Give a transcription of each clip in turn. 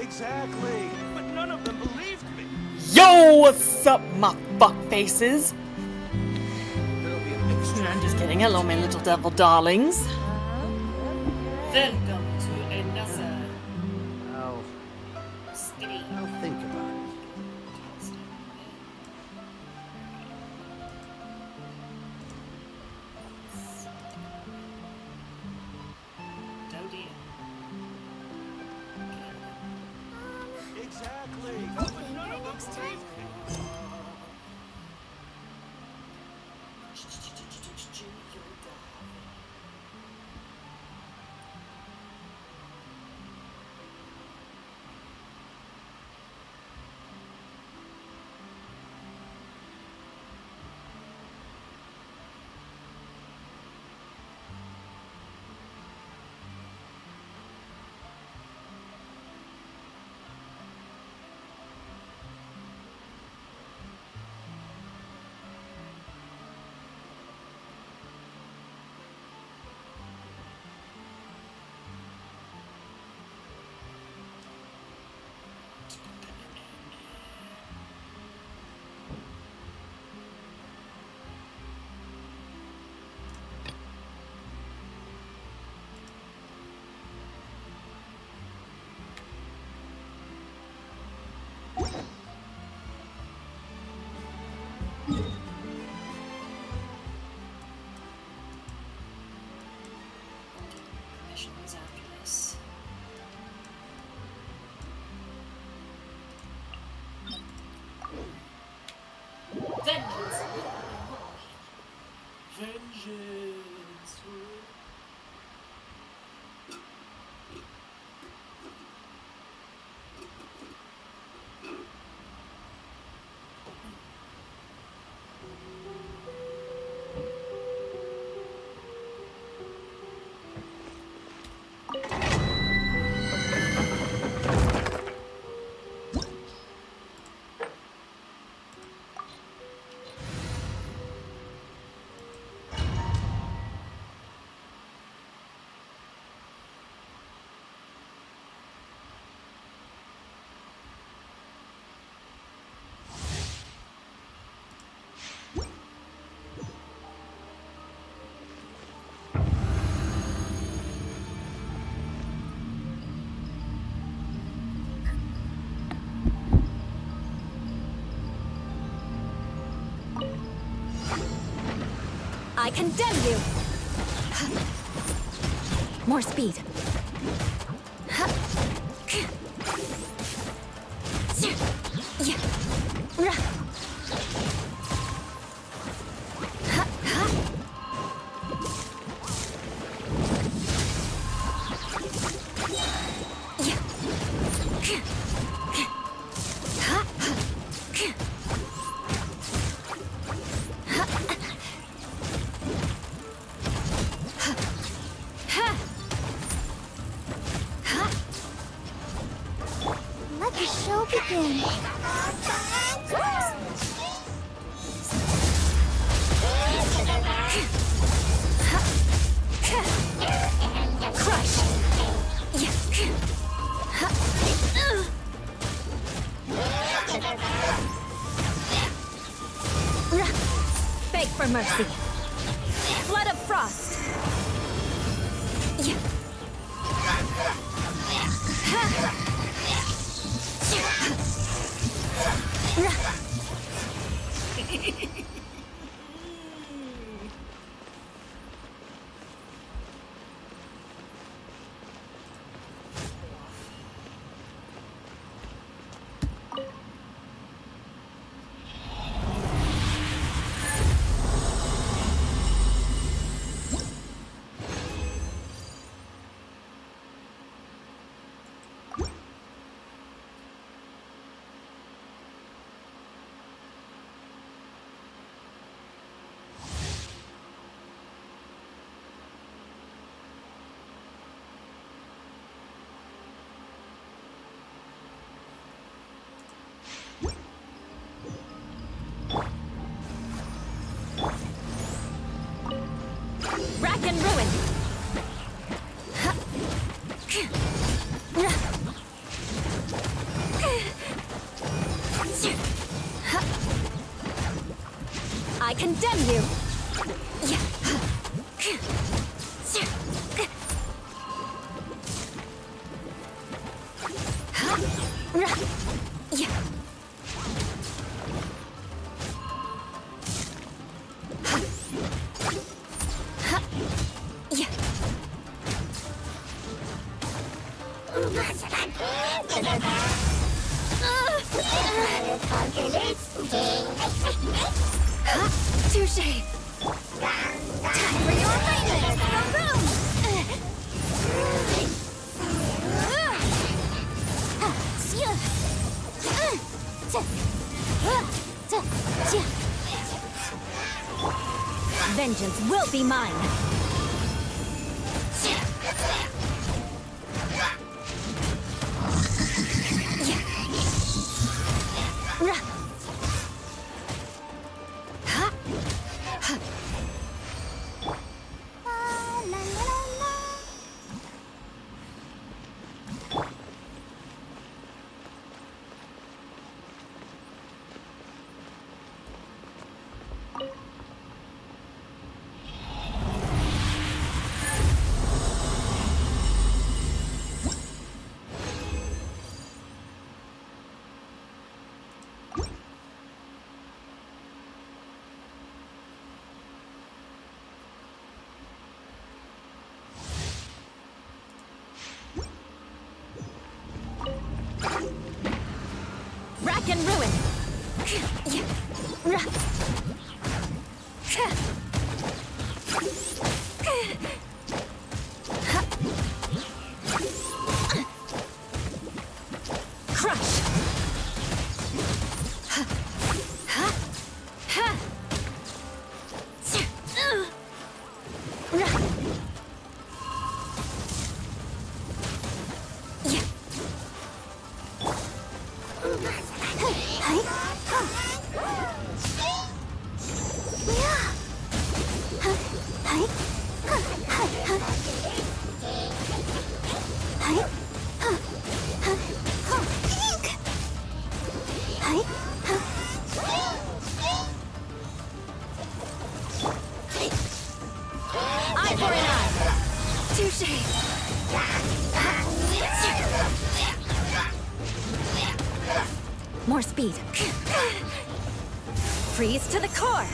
Exactly. But none of them believed me. Yo, what's up, my fuck faces? There'll be a mixture. I'm just kidding. Hello, my little devil darlings. Welcome to another skinny. I'll think about it. Oh dear. Exactly. But none of them believed me. Missions after this. Vengeance. Vengeance. I condemn you! More speed. Let the show begin. Crush. Beg for mercy. Flood of frost. condemn you! Touche! Time for your latest room! Vengeance will be mine! Rack and ruin! Crush! Eye for an eye! Touche! More speed. Freeze to the core!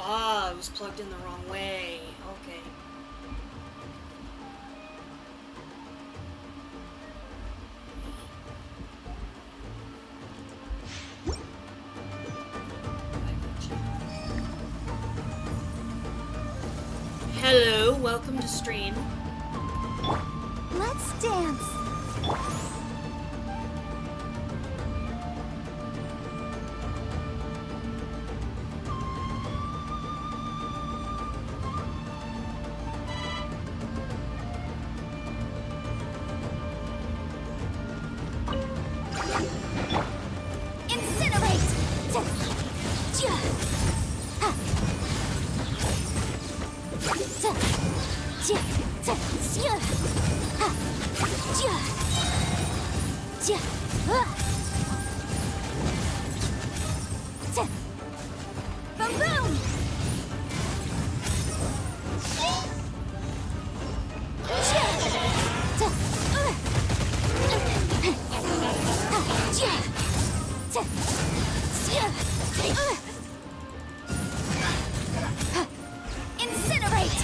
Ah, it was plugged in the wrong way. Okay. Hello, welcome to stream. Let's dance! Boom boom! Incinerate!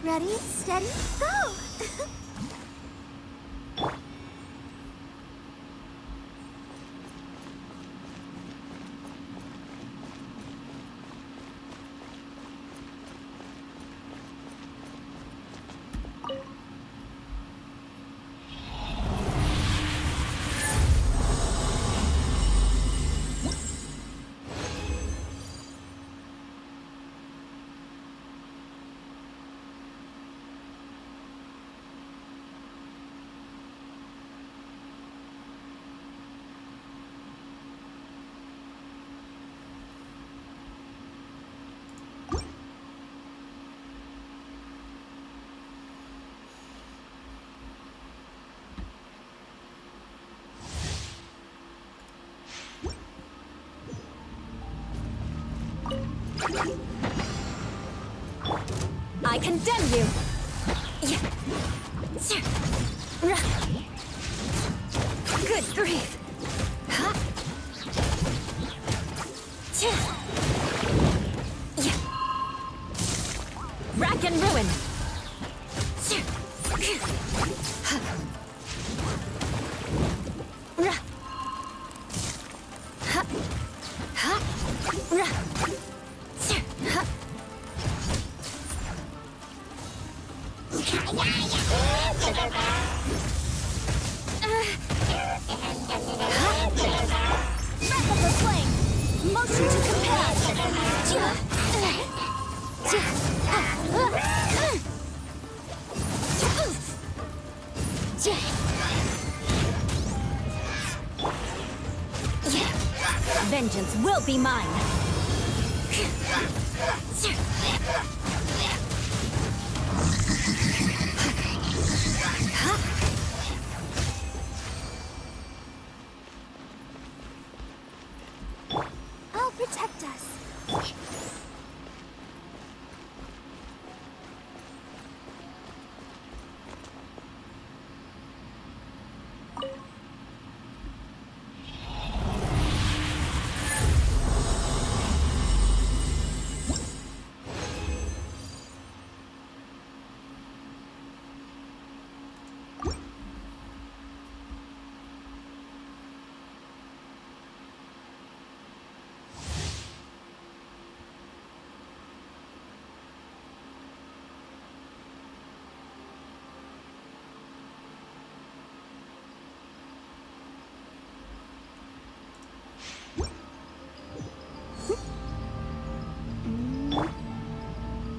Ready, steady, go! I condemn you! Good grief! Rack and ruin! Breath of the flame! Motion to compel! Vengeance will be mine! I'll protect us.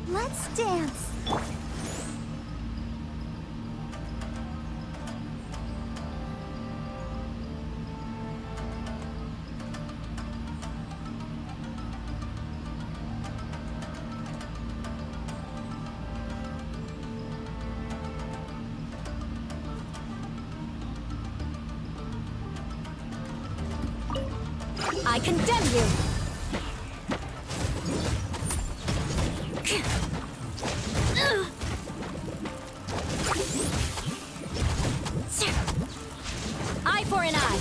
Let's dance. I condemn you! Eye for an eye!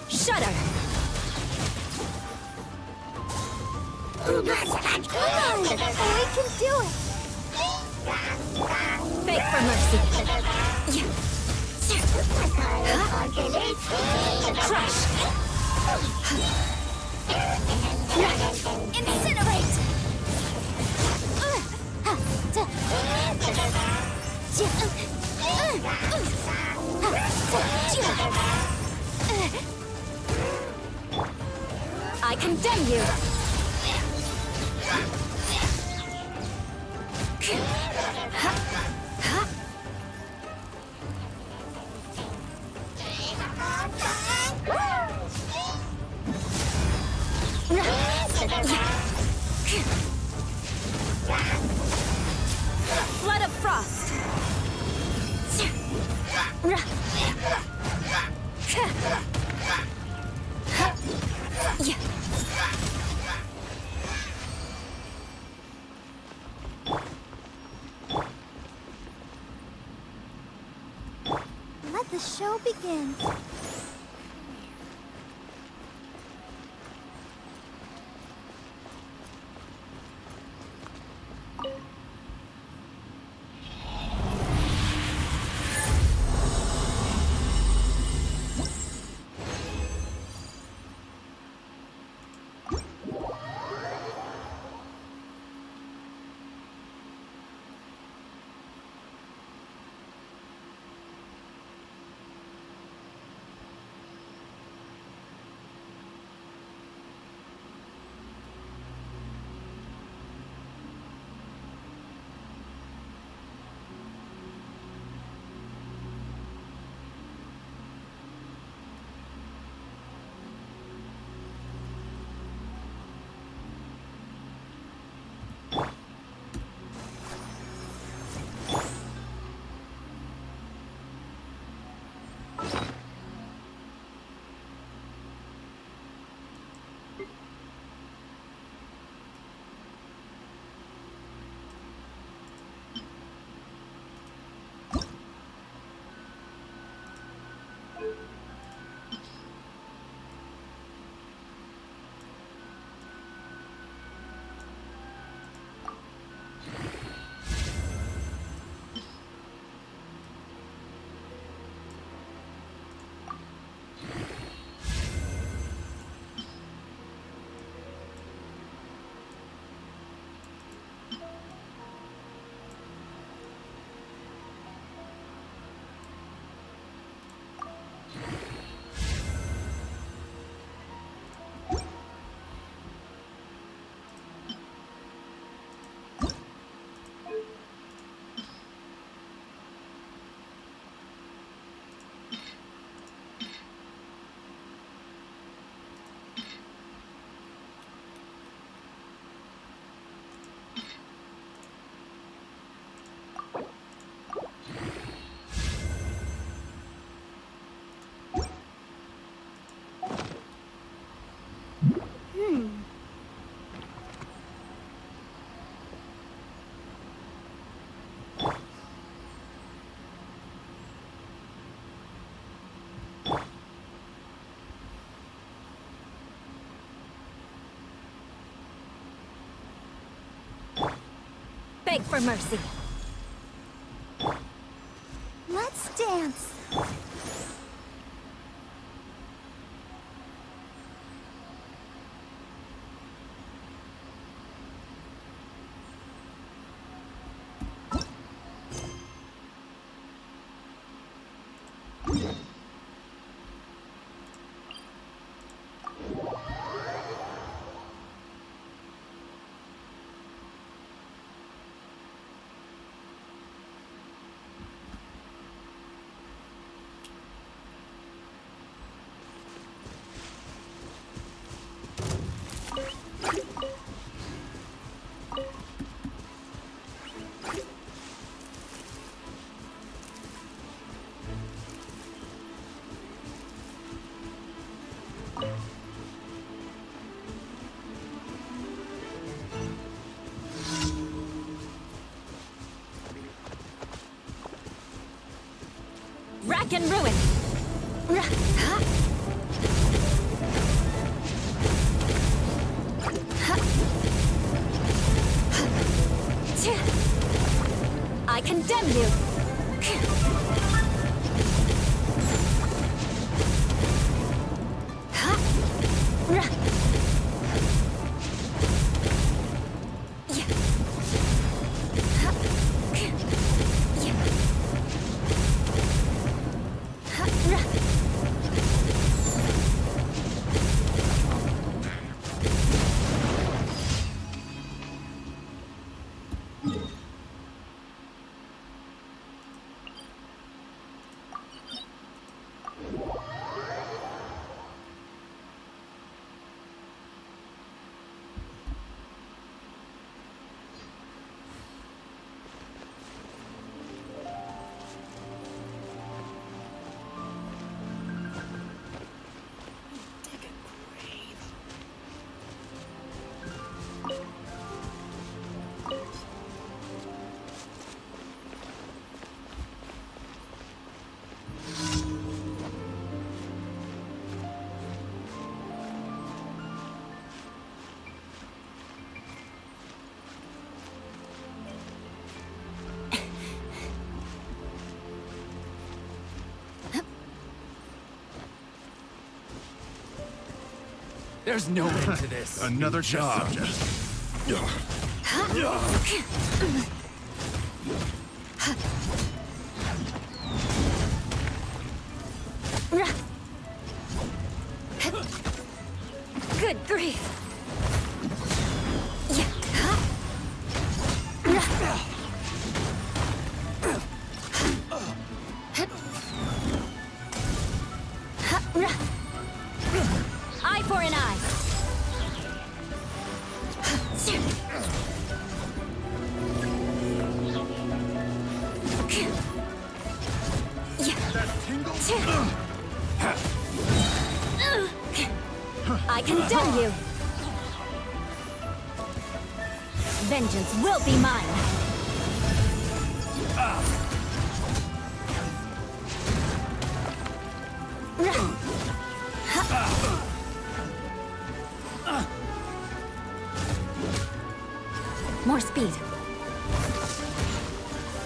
Shudder! Come on, we can do it! for mercy. Crush. Incinerate! I condemn you. Flood of frost. Let the show begin. Beg for mercy. Let's dance. Rack and ruin. I condemn you. Dig a grave. There's no end to this. Another job. Good grief. Eye for an eye. I condemn you. Vengeance will be mine. More speed.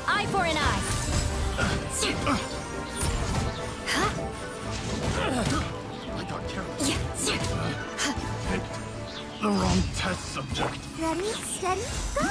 Eye for an eye. I got careless. Yeah. Picked the wrong test subject. Ready, steady, go!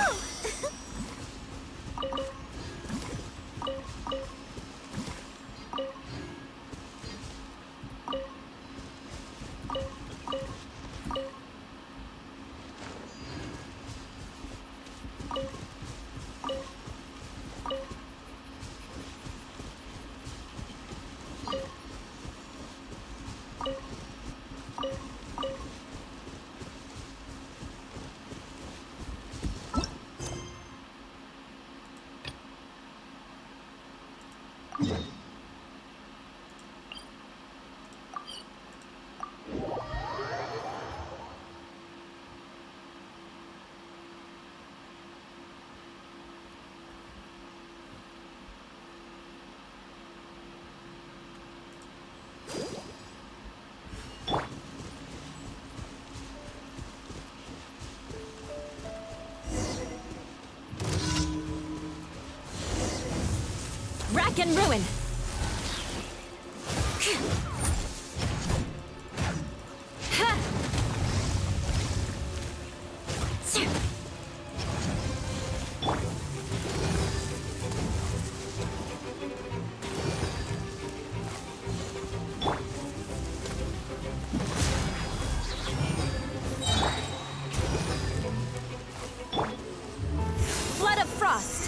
Rack and ruin. Flood of frost.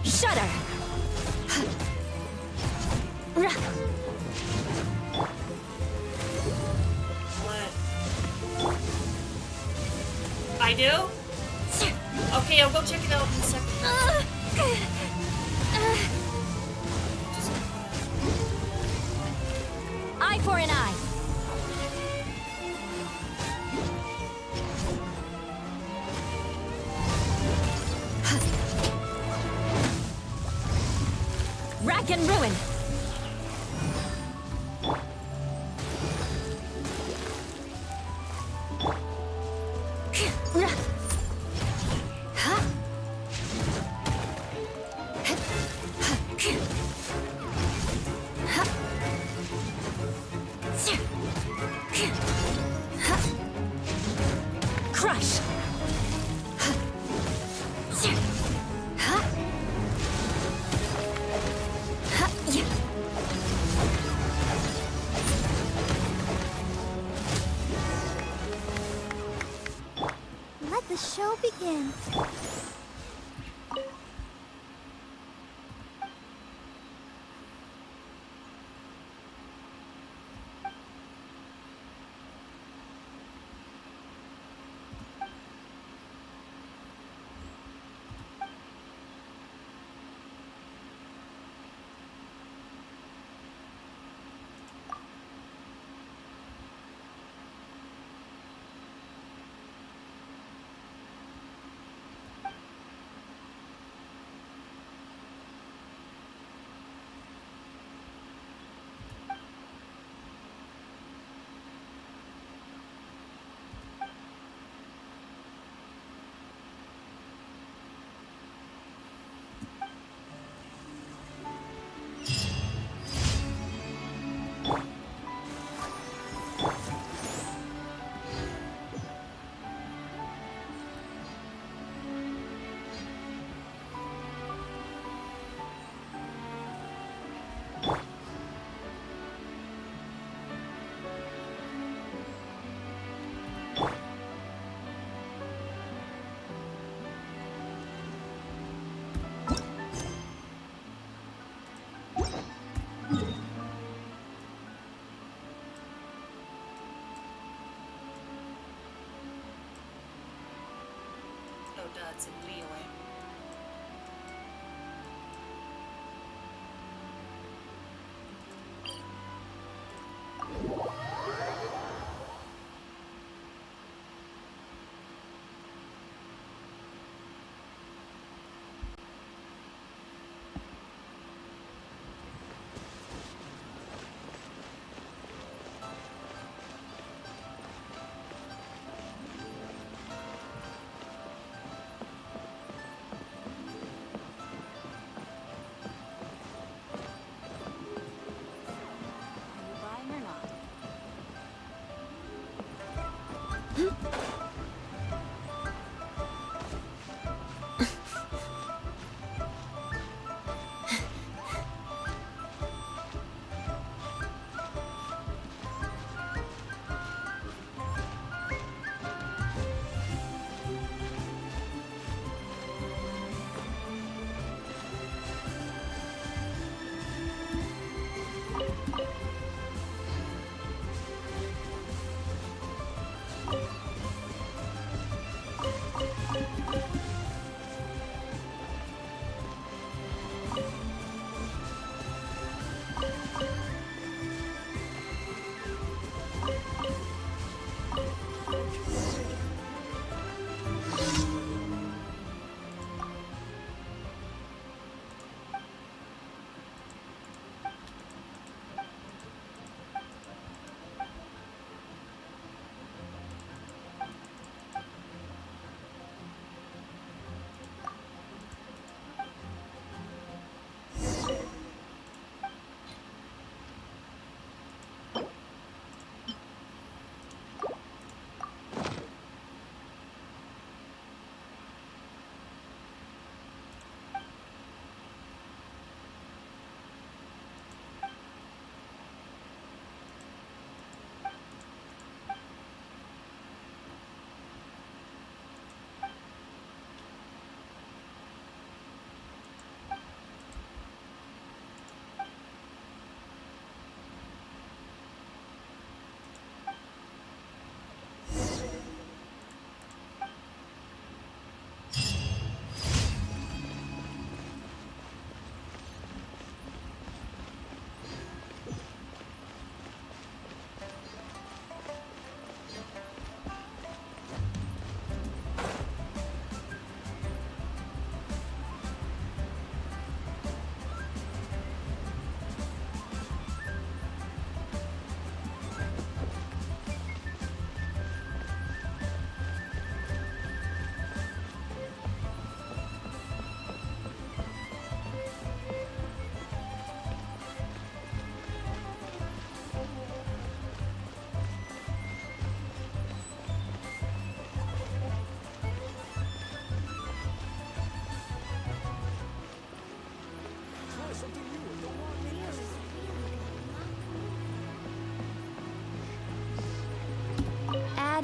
Shudder. What? I do? Okay, I'll go check it out in a second. for an eye. Rack and ruin. Crush. Let the show begin. Oh, duh, it's in melee.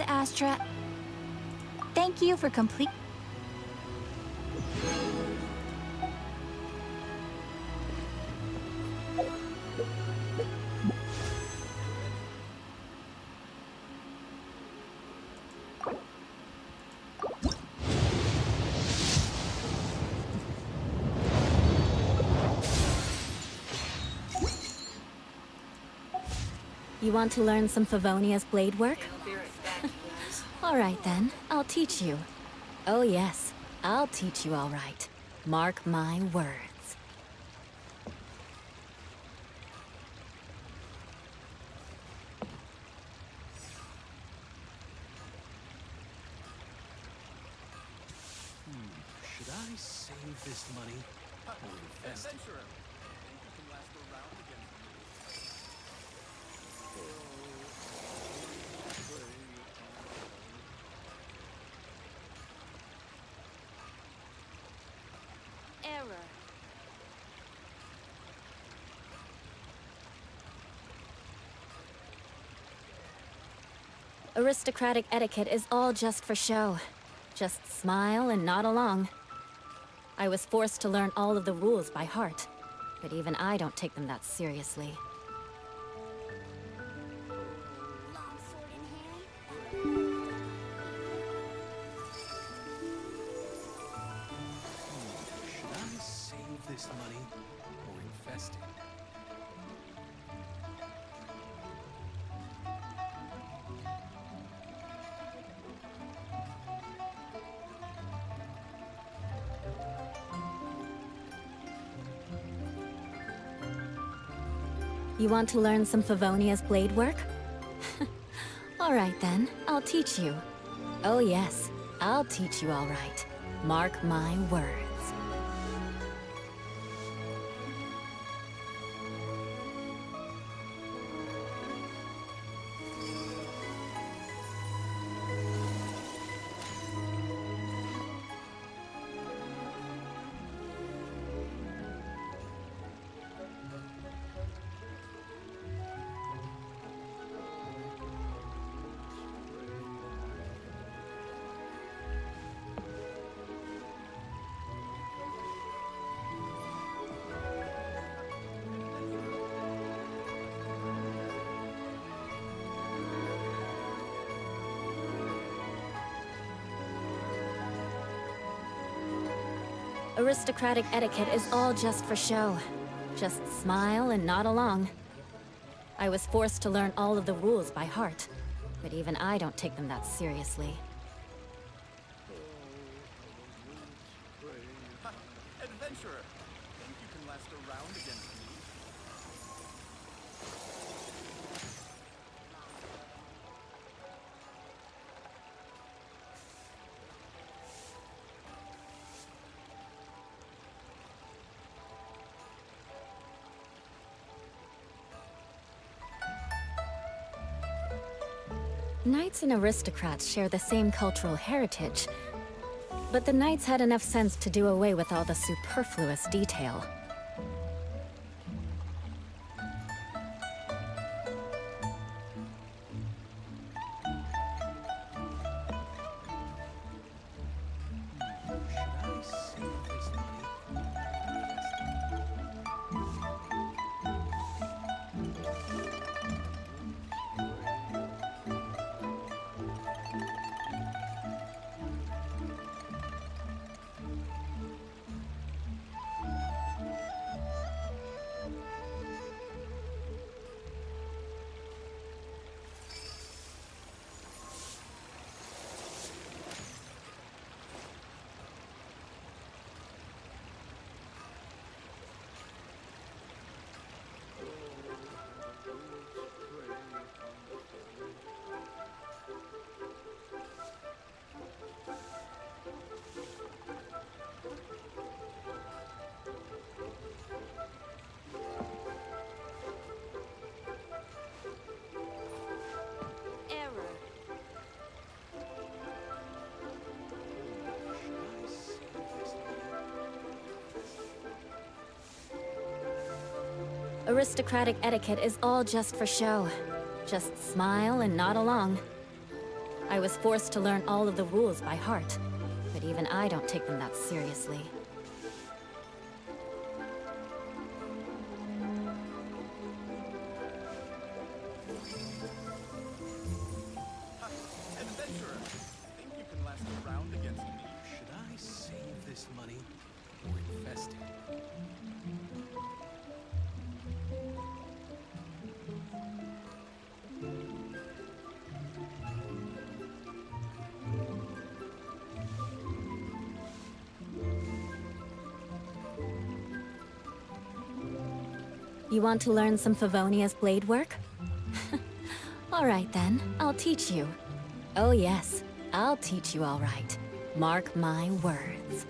Astra. Thank you for complete. You want to learn some Favonia's blade work? Okay, I'll be right back, you guys. All right then, I'll teach you. Oh yes, I'll teach you all right. Mark my words. Should I save this money or invest it? Adventurer, think you can last around against me? Error. Aristocratic etiquette is all just for show. Just smile and nod along. I was forced to learn all of the rules by heart, but even I don't take them that seriously. Long sword in hand. Should I save this money or invest it? You want to learn some Favonia's blade work? All right then, I'll teach you. Oh yes, I'll teach you all right. Mark my words. Aristocratic etiquette is all just for show. Just smile and nod along. I was forced to learn all of the rules by heart, but even I don't take them that seriously. Adventurer, think you can last around against me? Knights and aristocrats share the same cultural heritage, but the knights had enough sense to do away with all the superfluous detail. Should I save this money or invest it? Aristocratic etiquette is all just for show. Just smile and nod along. I was forced to learn all of the rules by heart, but even I don't take them that seriously. Ha! Adventurer! Think you can last a round against me? Should I save this money or invest it? You want to learn some Favonia's blade work? All right then, I'll teach you. Oh yes, I'll teach you all right. Mark my words.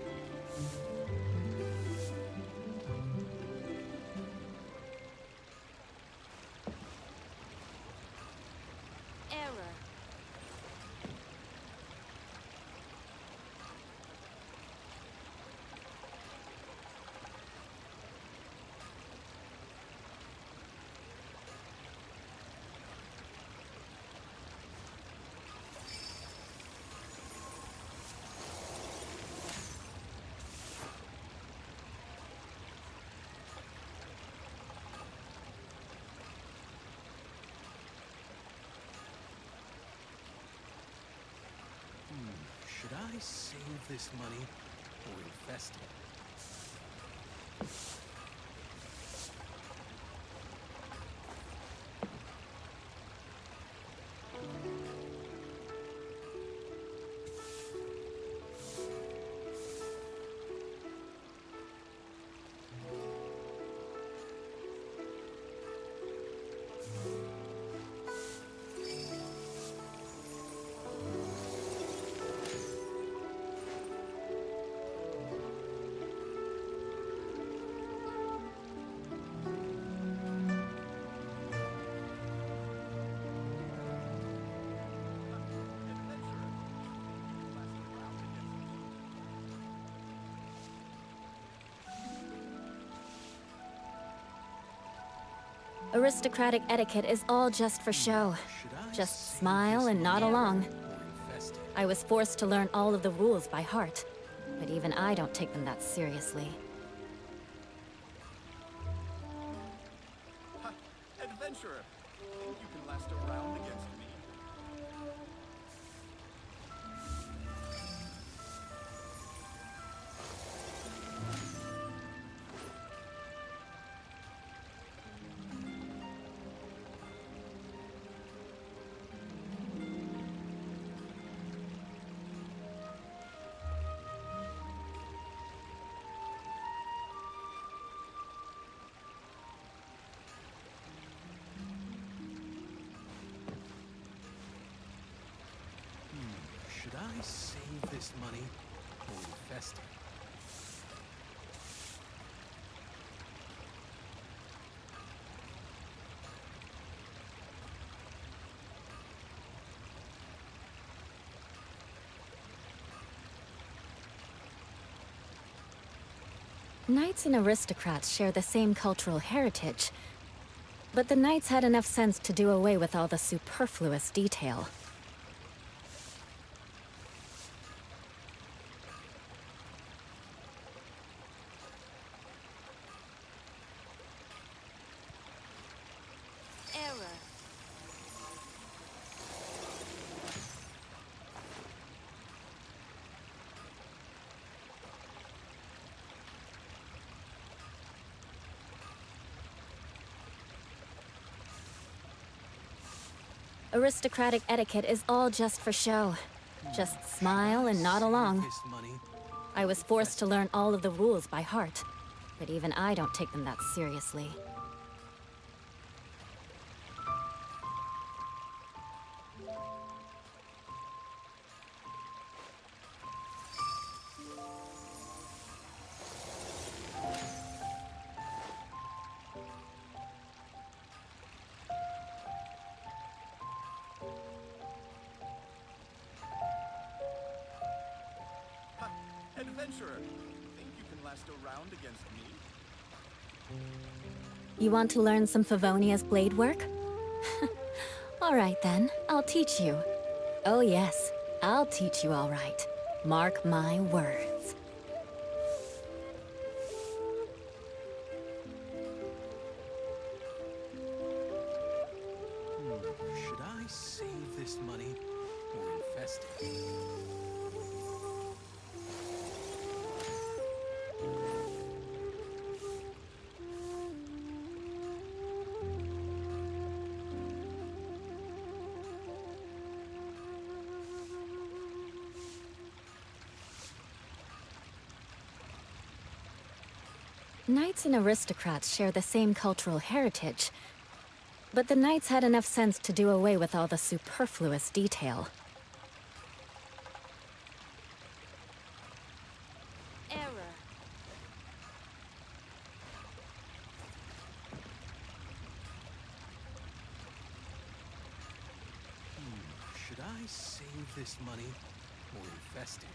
Error. Should I save this money or invest it? Aristocratic etiquette is all just for show. Should I Just save smile this and nod money along. or invest it? I was forced to learn all of the rules by heart, but even I don't take them that seriously. Ha! Adventurer! Think you can last a round against me? Should I save this money or invest it? Knights and aristocrats share the same cultural heritage, but the knights had enough sense to do away with all the superfluous detail. Error. Aristocratic etiquette is all just for show. Just smile and nod along. This money. I was forced to learn all of the rules by heart, but even I don't take them that seriously. Ha! Adventurer! Think you can last a round against me? You want to learn some Favonia's blade work? All right then, I'll teach you. Oh yes, I'll teach you all right. Mark my words. Should I save this money or invest it? Knights and aristocrats share the same cultural heritage, but the knights had enough sense to do away with all the superfluous detail. Error. Should I save this money or invest it?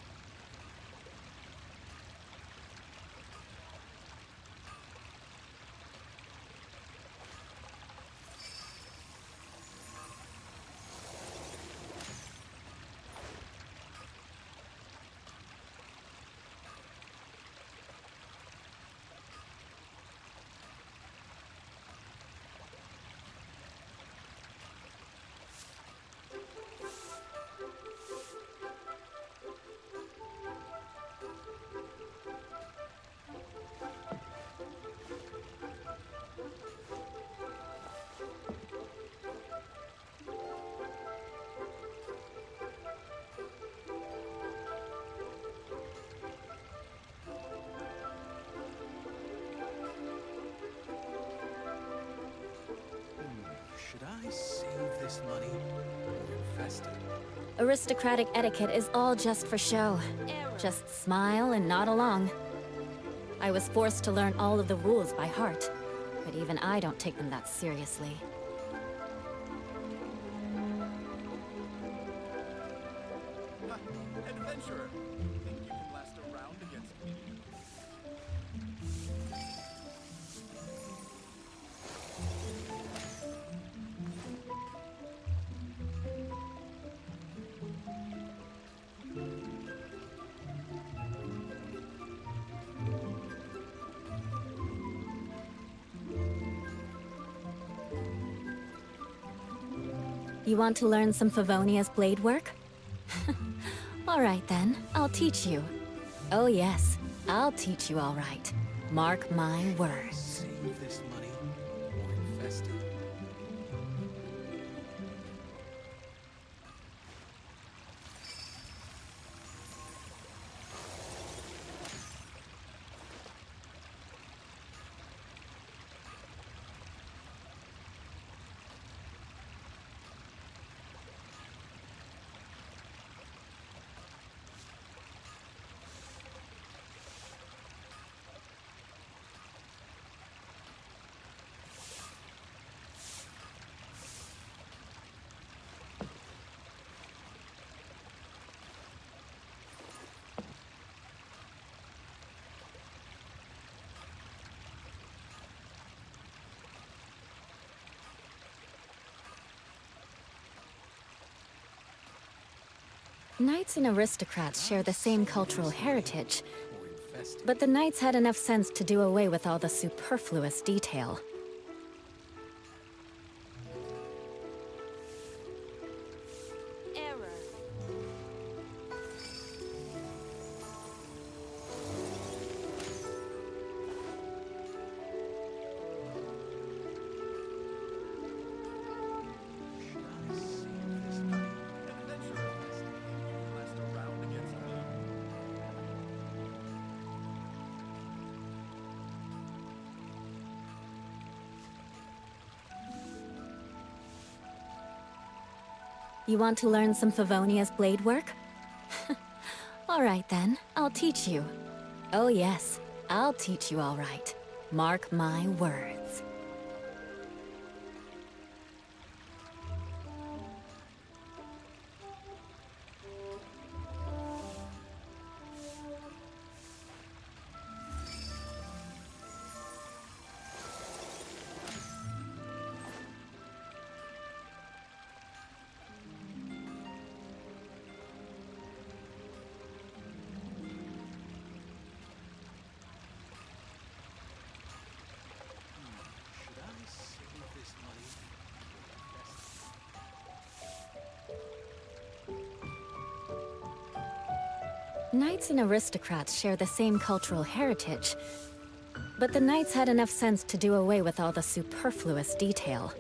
Should I save this money or invest it? Aristocratic etiquette is all just for show. Error. Just smile and nod along. I was forced to learn all of the rules by heart, but even I don't take them that seriously. Ha! Adventurer! Think you can last a round against me? You want to learn some Favonia's blade work? All right then, I'll teach you. Oh yes, I'll teach you all right. Mark my words. Save this money or invest it? Knights and aristocrats share the same cultural heritage, Or invest it? but the knights had enough sense to do away with all the superfluous detail. Error. Should I save this money? Adventurer! Think you can last a round against me? You want to learn some Favonia's blade work? All right then, I'll teach you. Oh yes, I'll teach you all right. Mark my words. Knights and aristocrats share the same cultural heritage, but the knights had enough sense to do away with all the superfluous detail.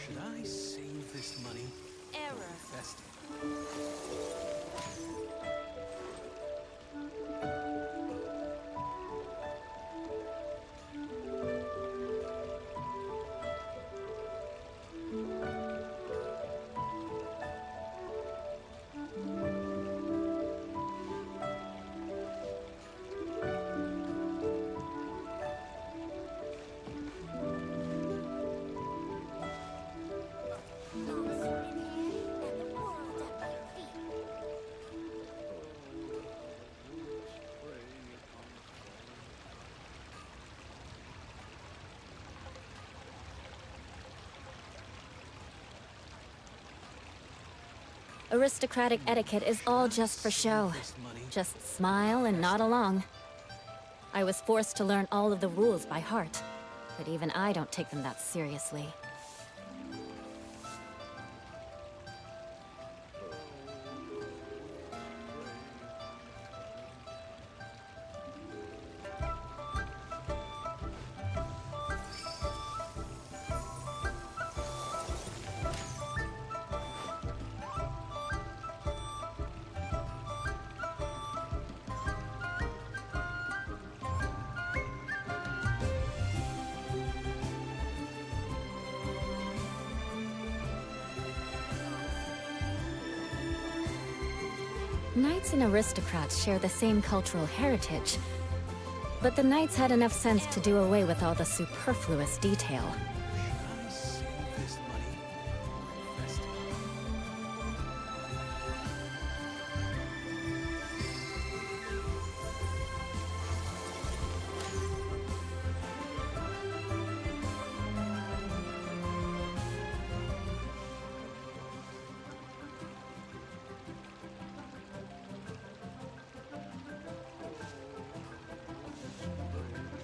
Should I save this money or Error. invest it? Aristocratic etiquette is all just for show. This money Just smile and nod along. I was forced to learn all of the rules by heart, but even I don't take them that seriously. Knights and aristocrats share the same cultural heritage, but the knights had enough sense to do away with all the superfluous detail. Should I save this money or invest it?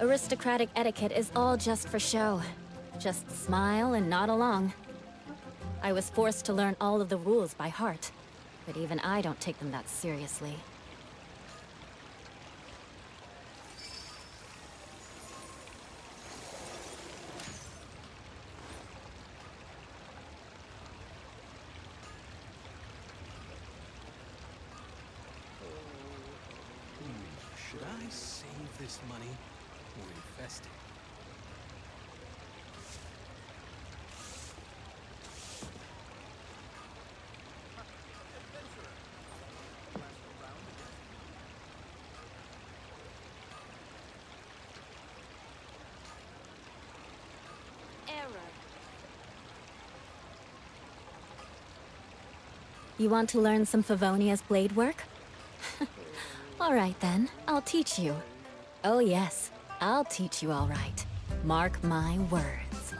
Aristocratic etiquette is all just for show. Just smile and nod along. I was forced to learn all of the rules by heart, but even I don't take them that seriously. Should I save this money or invest it? Error. You want to learn some Favonia's blade work? All right then, I'll teach you. Oh yes, I'll teach you all right. Mark my words.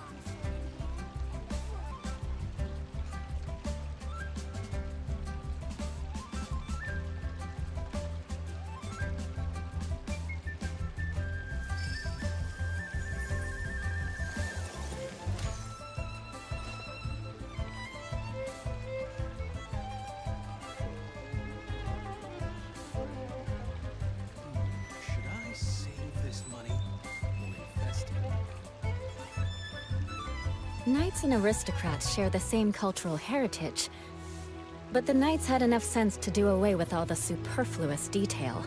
Should I save this money or invest it? Knights and aristocrats share the same cultural heritage, but the knights had enough sense to do away with all the superfluous detail.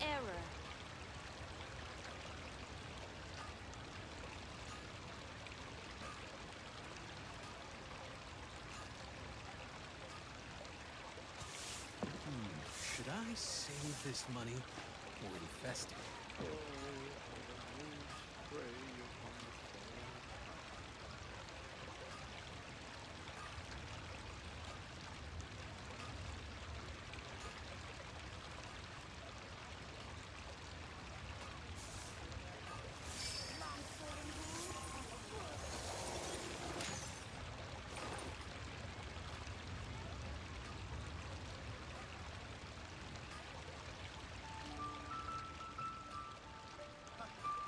Error. I save this money or invest it?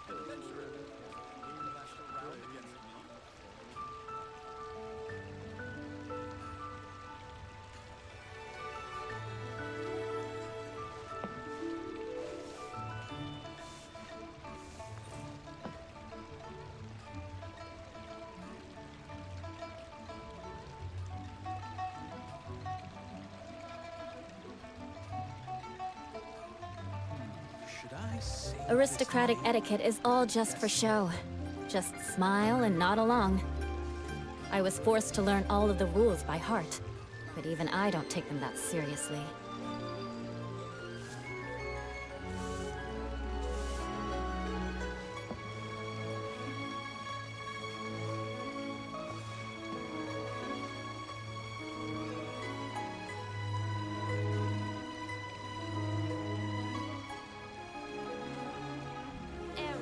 Adventurer. You can last around against me. Should I save this Aristocratic money? etiquette is all just for show. Just smile and nod along. I was forced to learn all of the rules by heart, but even I don't take them that seriously. Error.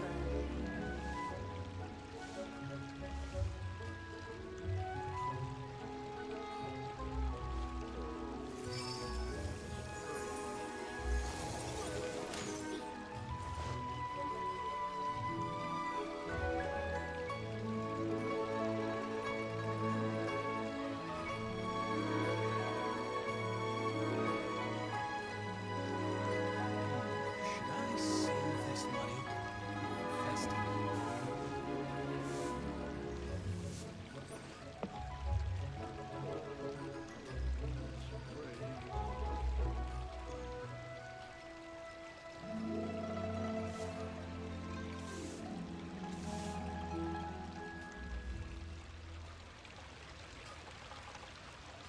Should I save this money or invest it?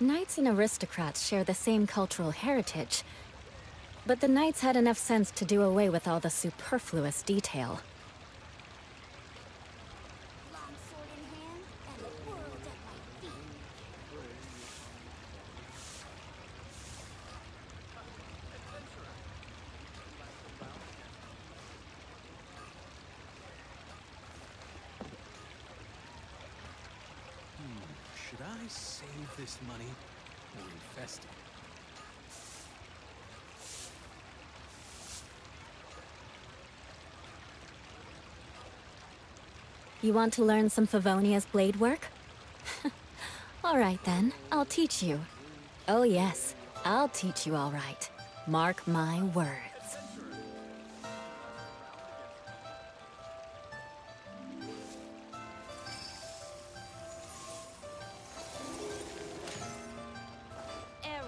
Knights and aristocrats share the same cultural heritage, but the knights had enough sense to do away with all the superfluous detail. Long sword in hand and the world at my feet. Adventurer. You can last around against me. Should I save this money or invest it? You want to learn some Favonia's blade work? All right then, I'll teach you. Oh yes, I'll teach you all right. Mark my words. Error.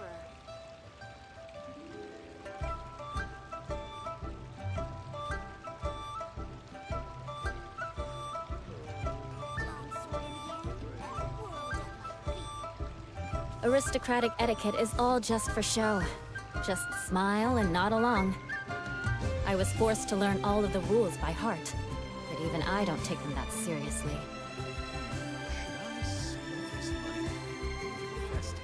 Long sword in hand and the world at my feet. Aristocratic etiquette is all just for show. Just smile and nod along. I was forced to learn all of the rules by heart, but even I don't take them that seriously. Should I save this money or invest it?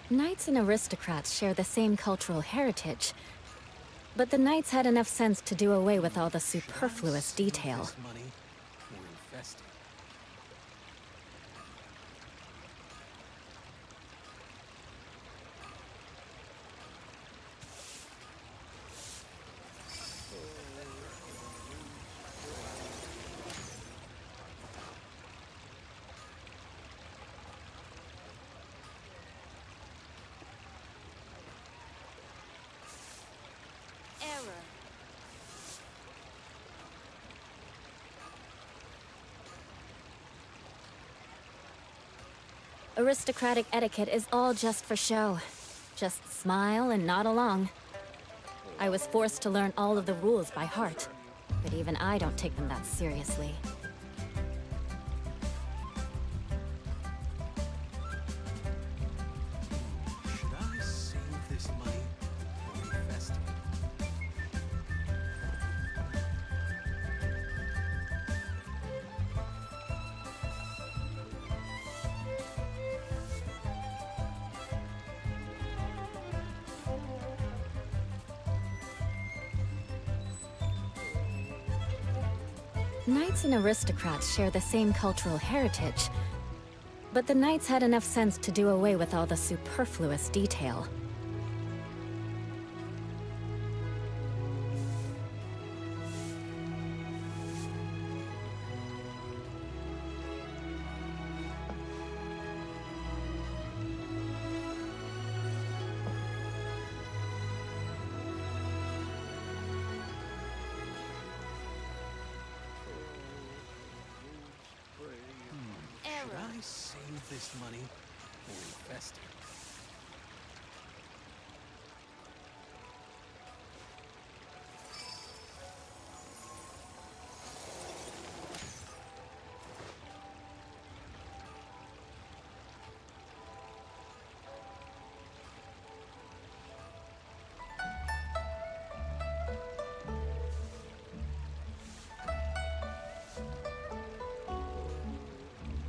Knights and aristocrats share the same cultural heritage, but the knights had enough sense to do away with all the Should I superfluous save detail. this money or invest it? Aristocratic etiquette is all just for show. Just smile and nod along. I was forced to learn all of the rules by heart, but even I don't take them that seriously. Should I save this money or invest it? Knights and aristocrats share the same cultural heritage, but the knights had enough sense to do away with all the superfluous detail. Should I save this money or invest it?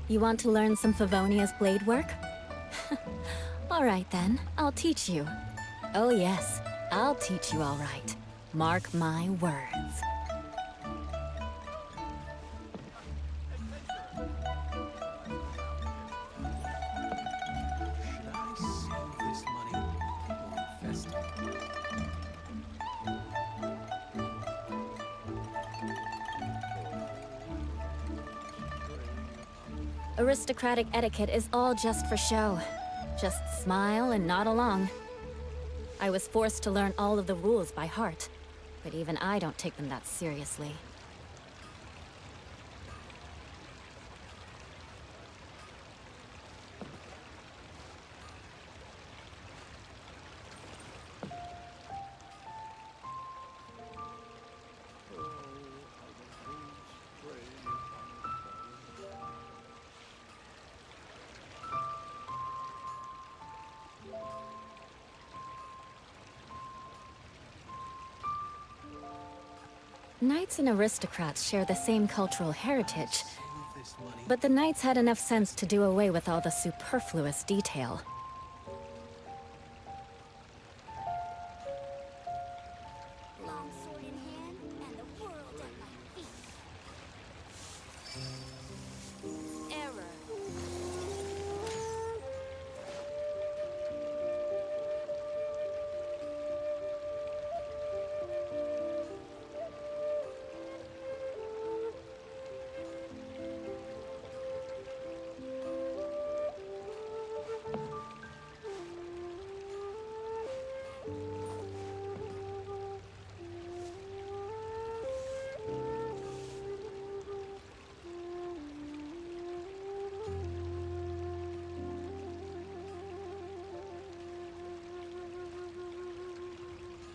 You want to learn some Favonia's blade work? All right then, I'll teach you. Oh yes, I'll teach you all right. Mark my words. Should I save this money or invest it? Aristocratic etiquette is all just for show. Just smile and nod along. I was forced to learn all of the rules by heart, but even I don't take them that seriously. Knights and aristocrats share the same cultural heritage, Save this money. but the knights had enough sense to do away with all the superfluous detail. Long sword in hand, and the world at my feet. Error.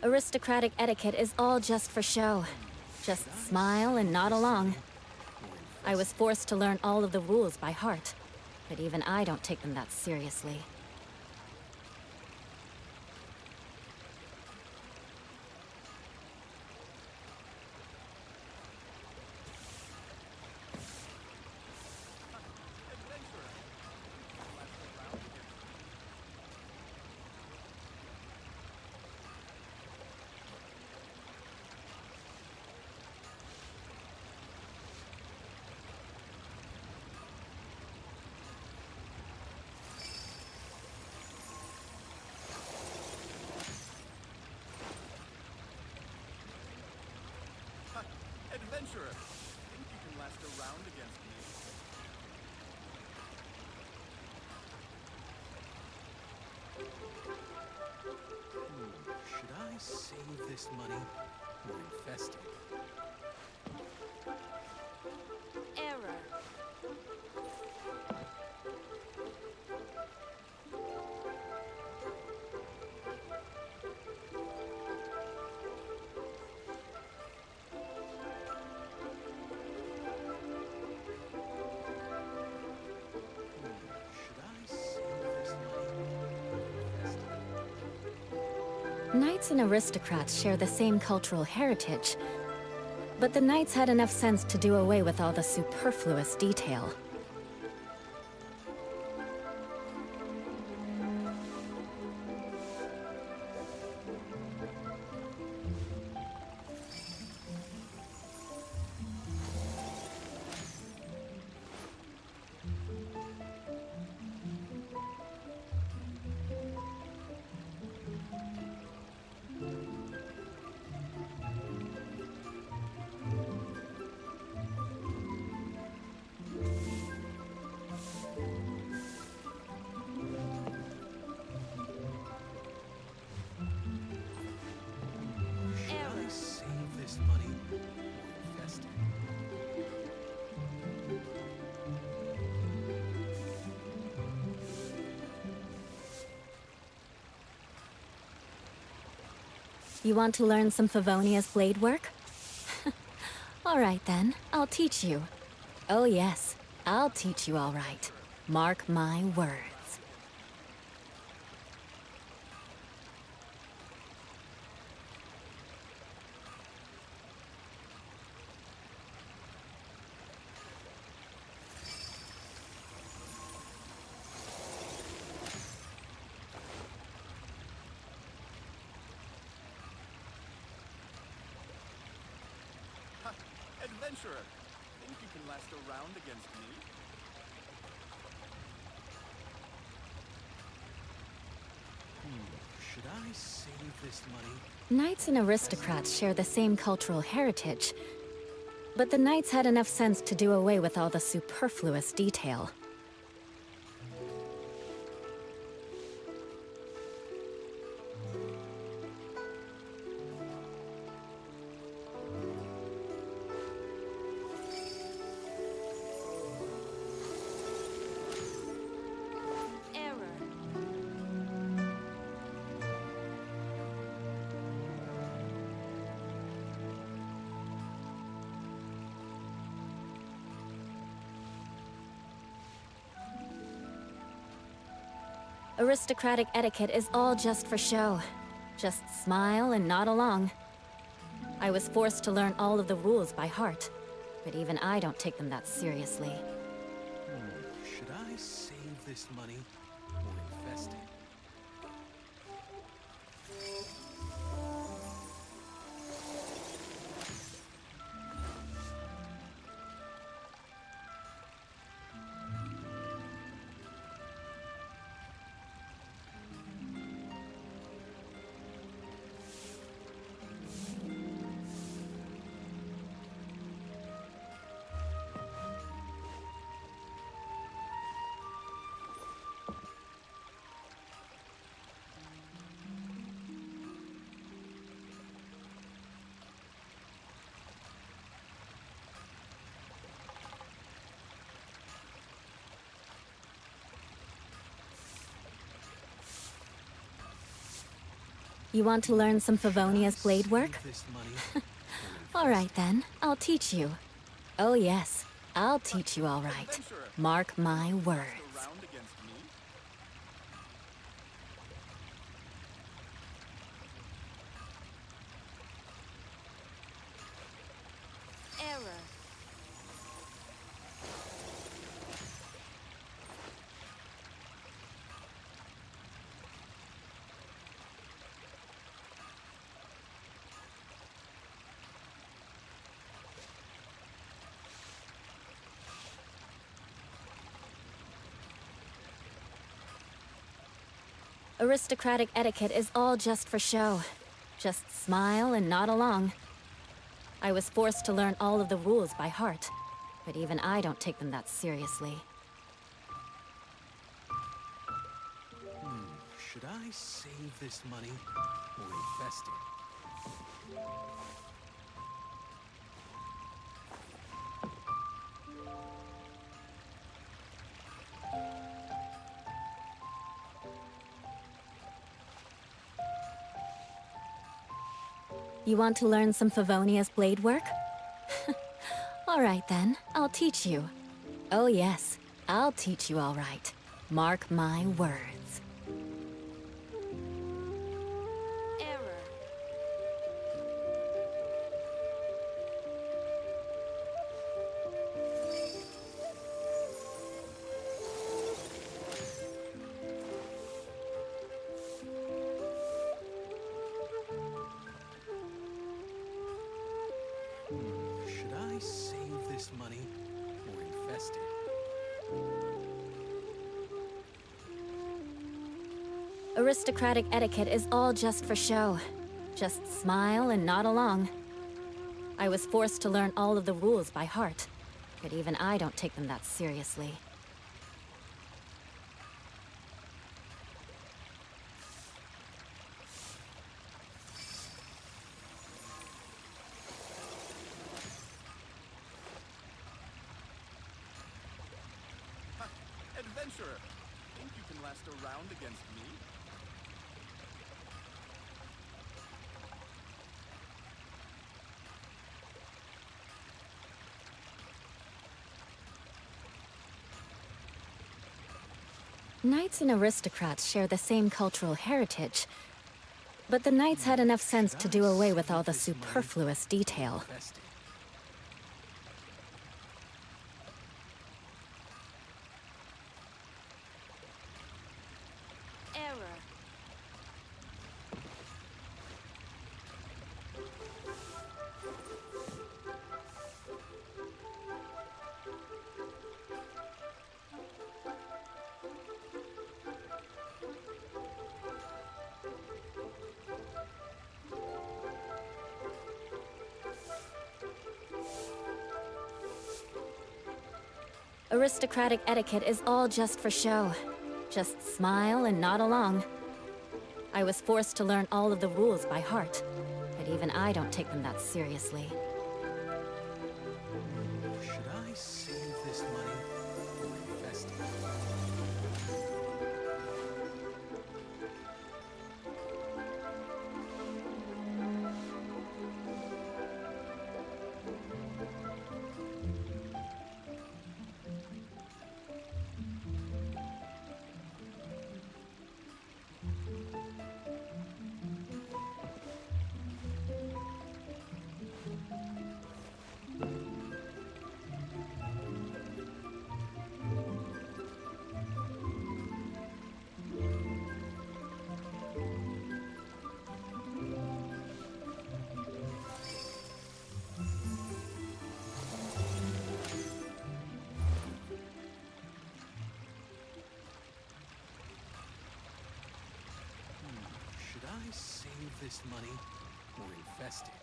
Aristocratic etiquette is all just for show. Just smile and nod along. I was forced to learn all of the rules by heart, but even I don't take them that seriously. Adventurer, think you can last a round against me? Should I save this money or invest it? Error. Knights and aristocrats share the same cultural heritage, but the knights had enough sense to do away with all the superfluous detail. Should I save this money or invest it? You want to learn some Favonia's blade work? All right then, I'll teach you. Oh yes, I'll teach you all right. Mark my words. Ha! Adventurer! Think you can last a round against me? Should I save this money? Knights and aristocrats share the same cultural heritage, but the knights had enough sense to do away with all the superfluous detail. Error. Aristocratic etiquette is all just for show. Just smile and nod along. I was forced to learn all of the rules by heart, but even I don't take them that seriously. Should I save this money or invest it? You want to learn some Favonia's blade work? Save this money or invest All right then, I'll teach you. Oh yes, I'll teach you all right. Adventurer! Mark my Last words. a round against me? Error. Aristocratic etiquette is all just for show. Just smile and nod along. I was forced to learn all of the rules by heart, but even I don't take them that seriously. Should I save this money or invest it? You want to learn some Favonia's blade work? All right then, I'll teach you. Oh yes, I'll teach you all right. Mark my words. Error. Aristocratic etiquette is all just for show. Just smile and nod along. I was forced to learn all of the rules by heart, but even I don't take them that seriously. Ha! Adventurer! Think you can last a round against me? Knights and aristocrats share the same cultural heritage, but the knights had enough sense to do away with all the superfluous detail. Invested. Error. Aristocratic etiquette is all just for show. Just smile and nod along. I was forced to learn all of the rules by heart, but even I don't take them that seriously. Should I save this money or invest it? Should I save this money or invest it?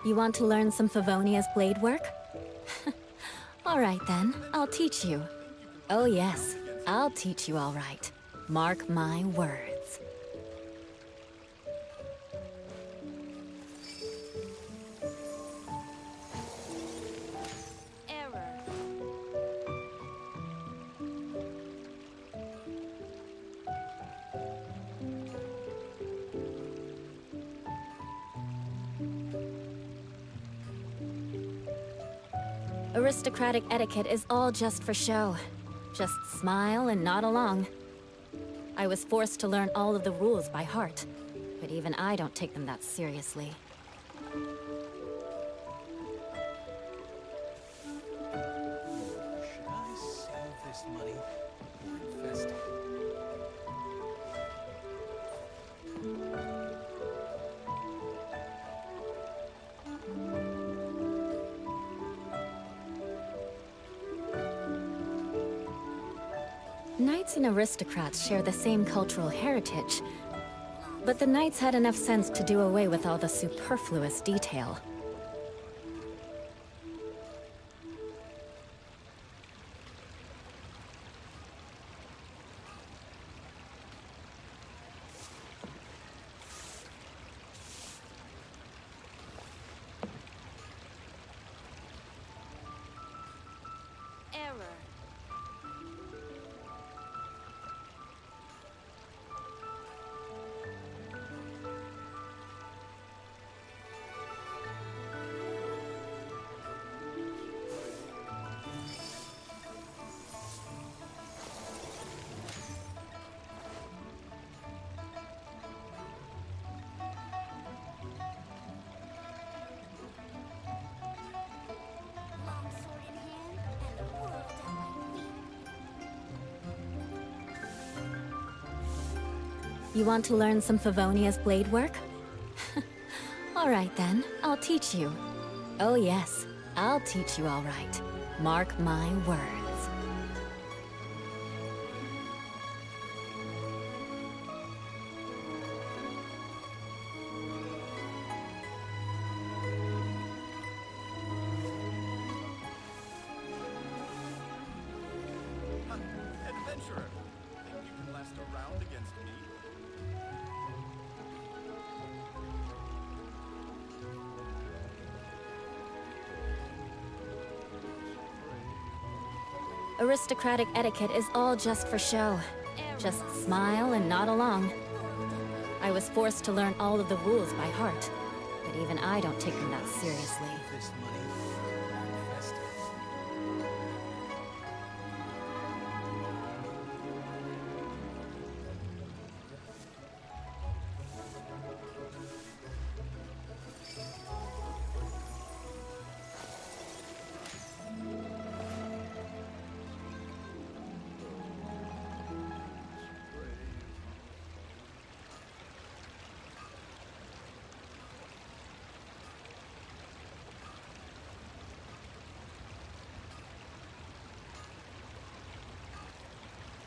You want to learn some Favonia's blade work? All right then, I'll teach you. Oh yes, I'll teach you all right. Mark my words. Error. Aristocratic etiquette is all just for show. Just smile and nod along. I was forced to learn all of the rules by heart, but even I don't take them that seriously. Should I save this money or invest it? Knights and aristocrats share the same cultural heritage, but the knights had enough sense to do away with all the superfluous detail. Error. Long sword in hand, and the world at my feet. You want to learn some Favonia's blade work? All right then, I'll teach you. Oh yes, I'll teach you all right. Mark my words. Aristocratic etiquette is all just for show. Just smile and nod along. I was forced to learn all of the rules by heart, but even I don't take them that seriously. This money or invest it.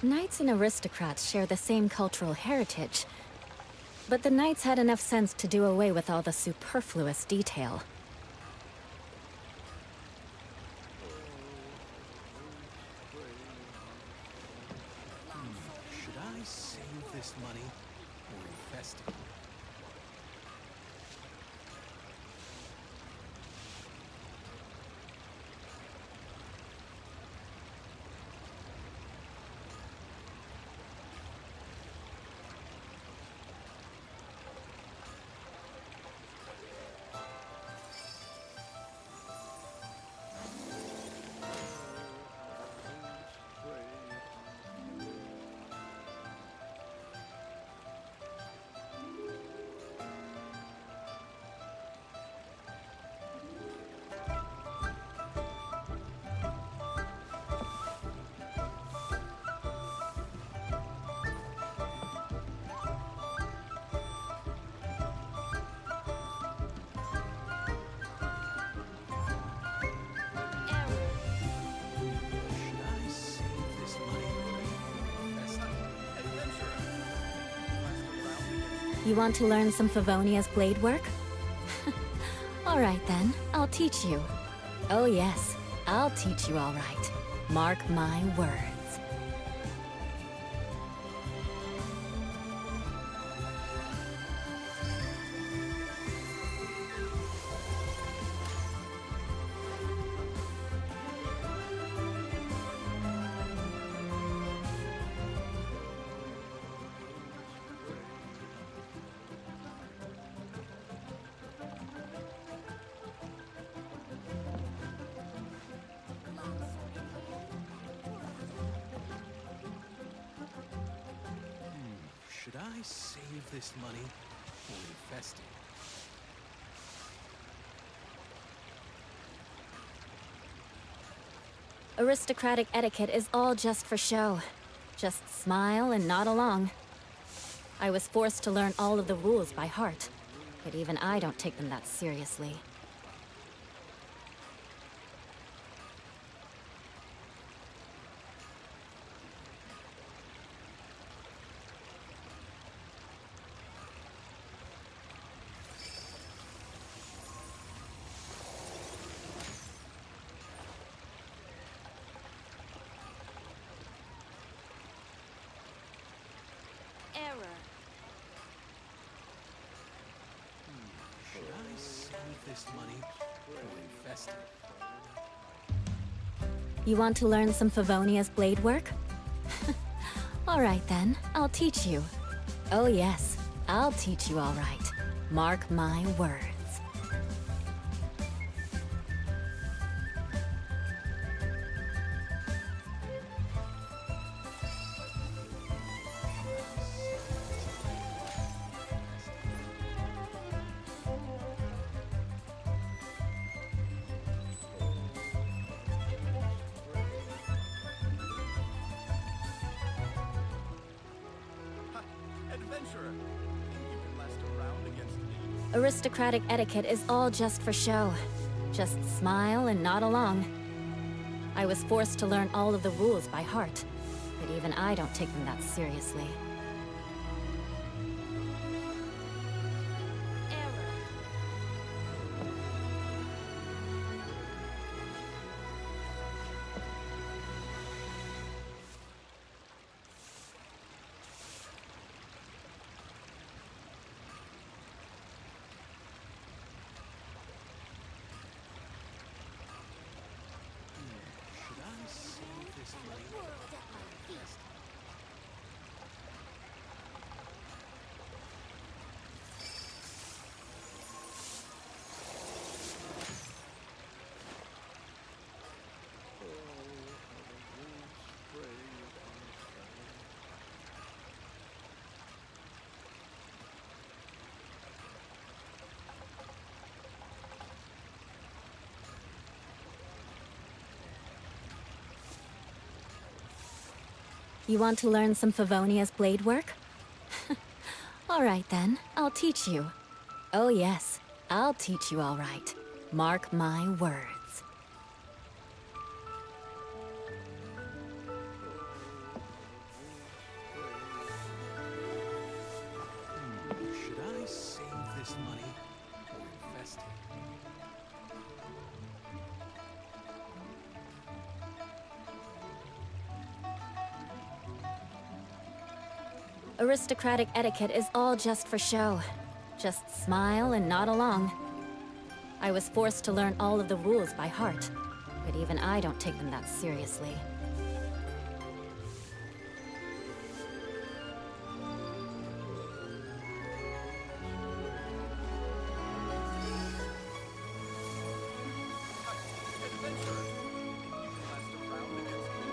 Knights and aristocrats share the same cultural heritage, but the knights had enough sense to do away with all the superfluous detail. Should I save this money or invest it? Should I save this money or invest it? Adventurer! Last around against You want to learn some Favonia's blade work? All right then, I'll teach you. Oh yes, I'll teach you all right. Mark my words. Should I save this money or invest it? Aristocratic etiquette is all just for show. Just smile and nod along. I was forced to learn all of the rules by heart, but even I don't take them that seriously. Error. Should I save this money or invest it? You want to learn some Favonia's blade work? All right then, I'll teach you. Oh yes, I'll teach you all right. Mark my words. Ha! Adventurer! Think you can last around against me? Aristocratic etiquette is all just for show. Just smile and nod along. I was forced to learn all of the rules by heart, but even I don't take them that seriously. Error. Should I save this money You want to learn some Favonia's blade work? All right then, I'll teach you. Oh yes, I'll teach you all right. Mark my words. Should I save this money or invest it? Aristocratic etiquette is all just for show. Just smile and nod along. I was forced to learn all of the rules by heart, but even I don't take them that seriously. Adventurer! Think you can last a round against me?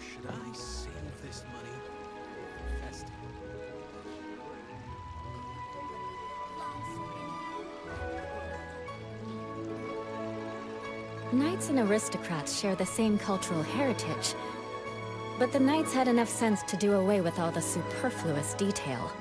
Should I save this money or invest it? Knights and aristocrats share the same cultural heritage, but the knights had enough sense to do away with all the superfluous detail.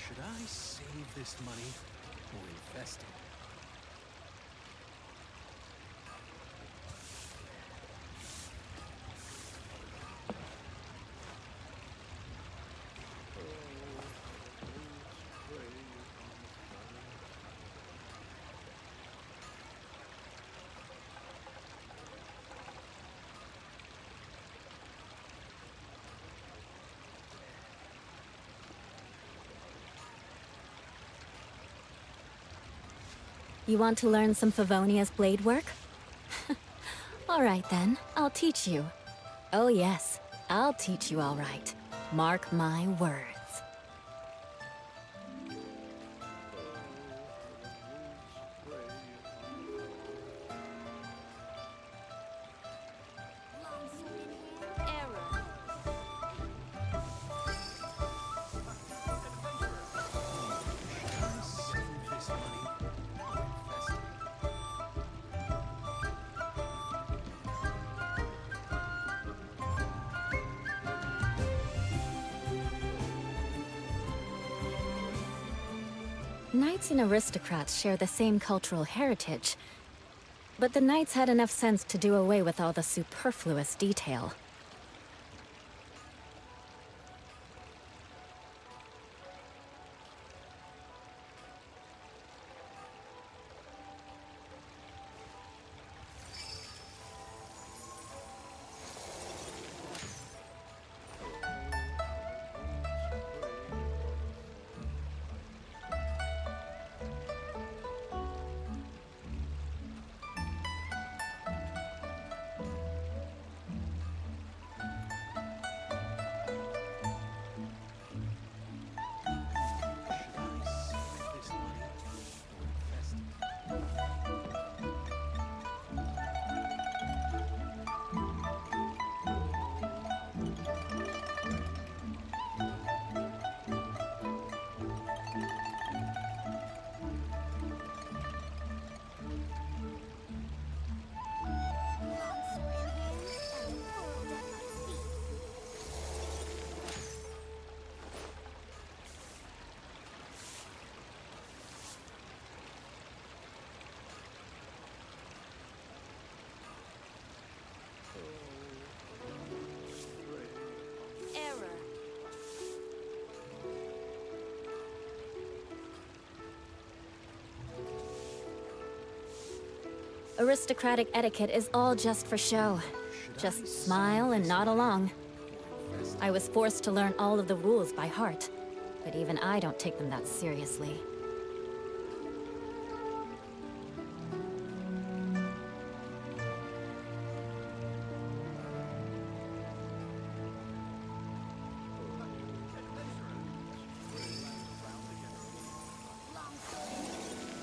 Should I save this money or invest it? You want to learn some Favonia's blade work? All right then, I'll teach you. Oh yes, I'll teach you all right. Mark my words. Should I save this money or invest it? Knights and aristocrats share the same cultural heritage, but the knights had enough sense to do away with all the superfluous detail. Aristocratic etiquette is all just for show. Just smile and nod along. I was forced to learn all of the rules by heart, but even I don't take them that seriously. Long sword in hand.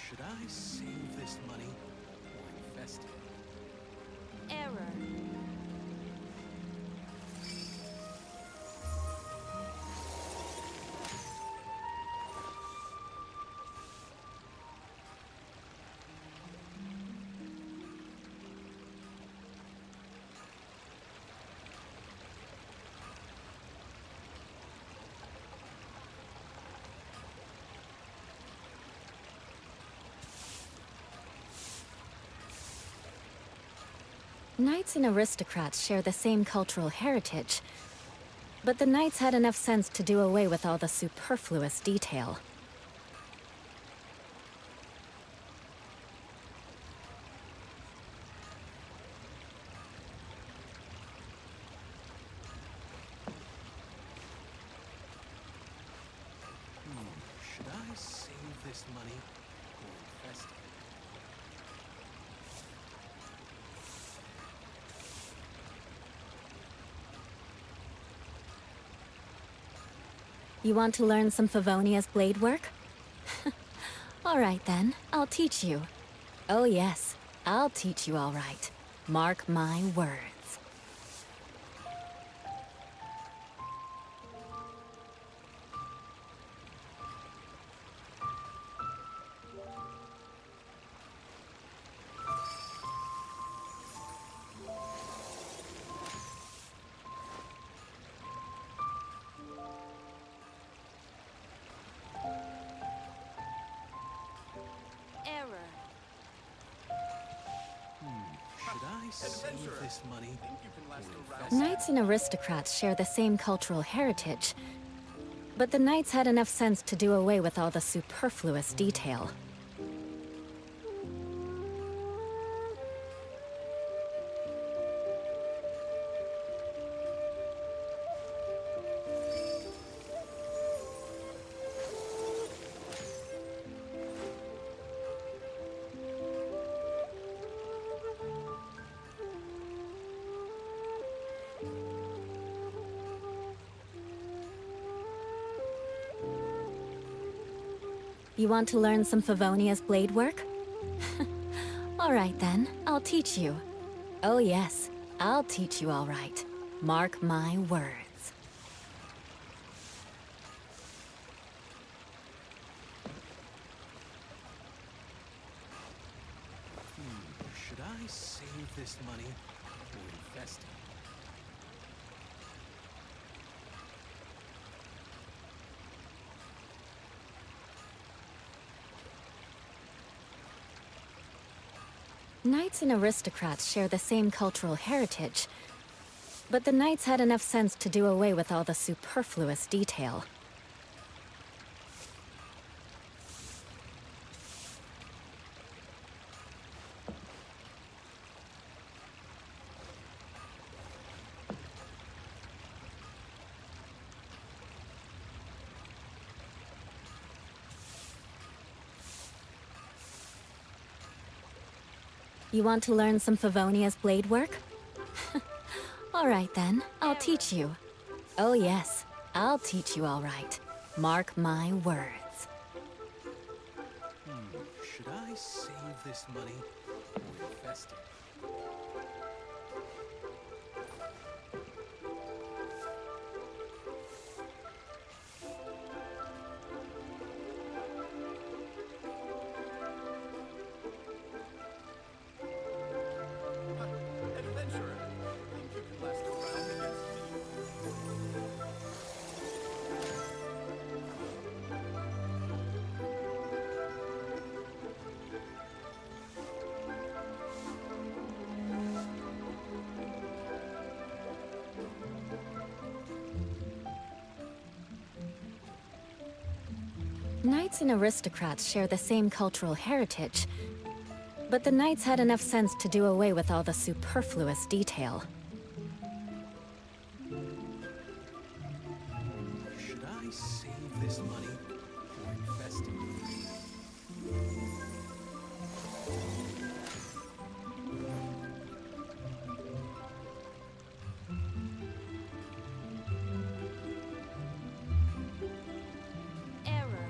Should I save this money or invest it? Error. Knights and aristocrats share the same cultural heritage, but the knights had enough sense to do away with all the superfluous detail. Should I save this money or invest it? You want to learn some Favonia's blade work? All right then, I'll teach you. Oh yes, I'll teach you all right. Mark my words. Error. Should I save Adventurer. this money Think you can last or around? invest it? Knights and aristocrats share the same cultural heritage, but the knights had enough sense to do away with all the superfluous detail. You want to learn some Favonia's blade work? All right then, I'll teach you. Oh yes, I'll teach you all right. Mark my words. Should I save this money or invest it? Knights and aristocrats share the same cultural heritage, but the knights had enough sense to do away with all the superfluous detail. You want to learn some Favonia's blade work? All right then, I'll teach you. Oh yes, I'll teach you all right. Mark my words. Should I save this money or invest it? Knights and aristocrats share the same cultural heritage, but the knights had enough sense to do away with all the superfluous detail. Should I save this money or invest it? Error.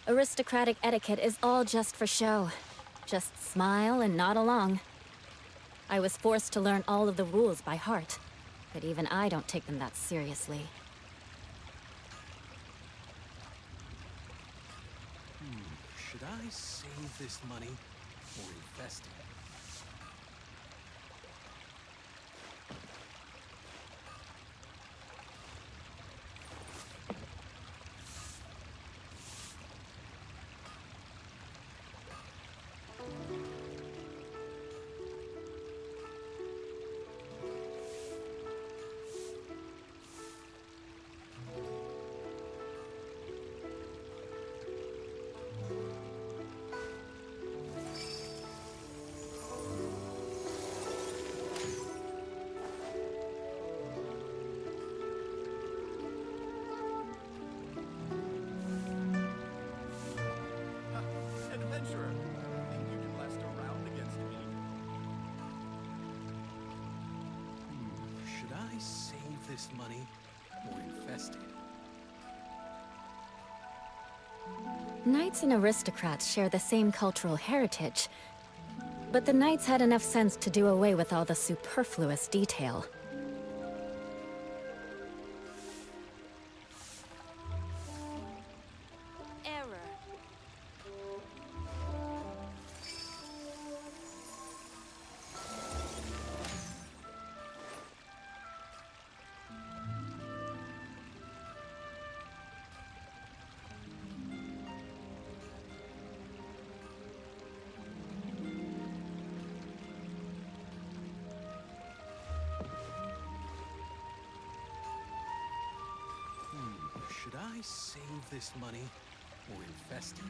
Aristocratic etiquette is all just for show. Just smile and nod along. I was forced to learn all of the rules by heart, but even I don't take them that seriously. Should I save this money or invest it? Adventurer, think you can last a round against me? Should I save this money or invest it? Knights and aristocrats share the same cultural heritage, but the knights had enough sense to do away with all the superfluous detail. Error. Should I save this money or invest it?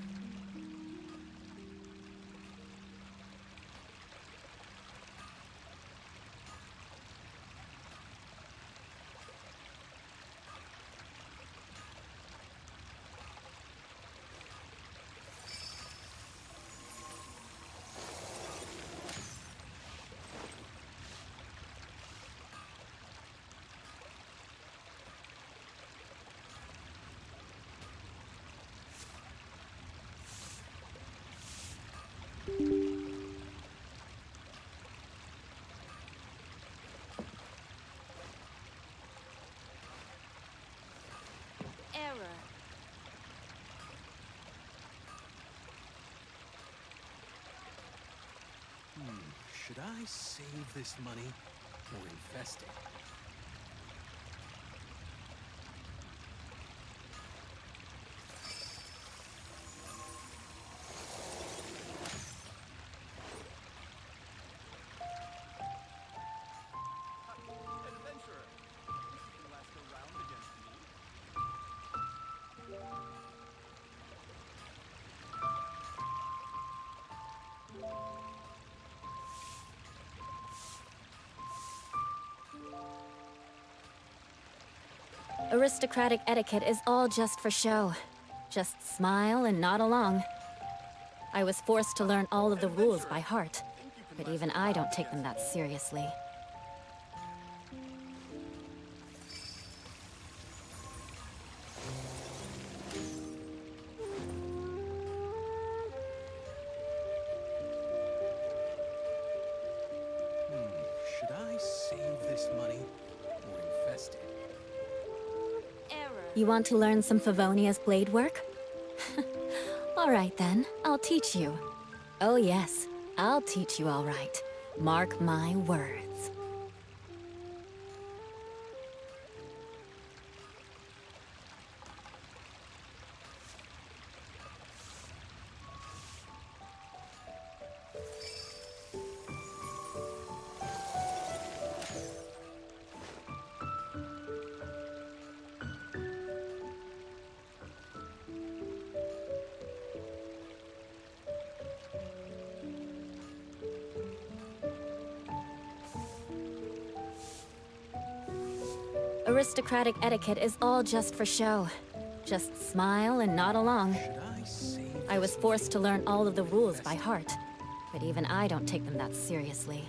Error. Should I save this money or invest it? Adventurer, think you can last a round against me? Aristocratic etiquette is all just for show. Just smile and nod along. I was forced to learn all of the rules by heart, but even I don't take them that seriously. Should I save this money or invest it? Error. You want to learn some Favonia's blade work? All right then, I'll teach you. Oh yes, I'll teach you all right. Mark my words. Aristocratic etiquette is all just for show. Just smile and nod along. Should I save I was this forced to learn all of the rules by Invest. heart, but even I don't take them that seriously.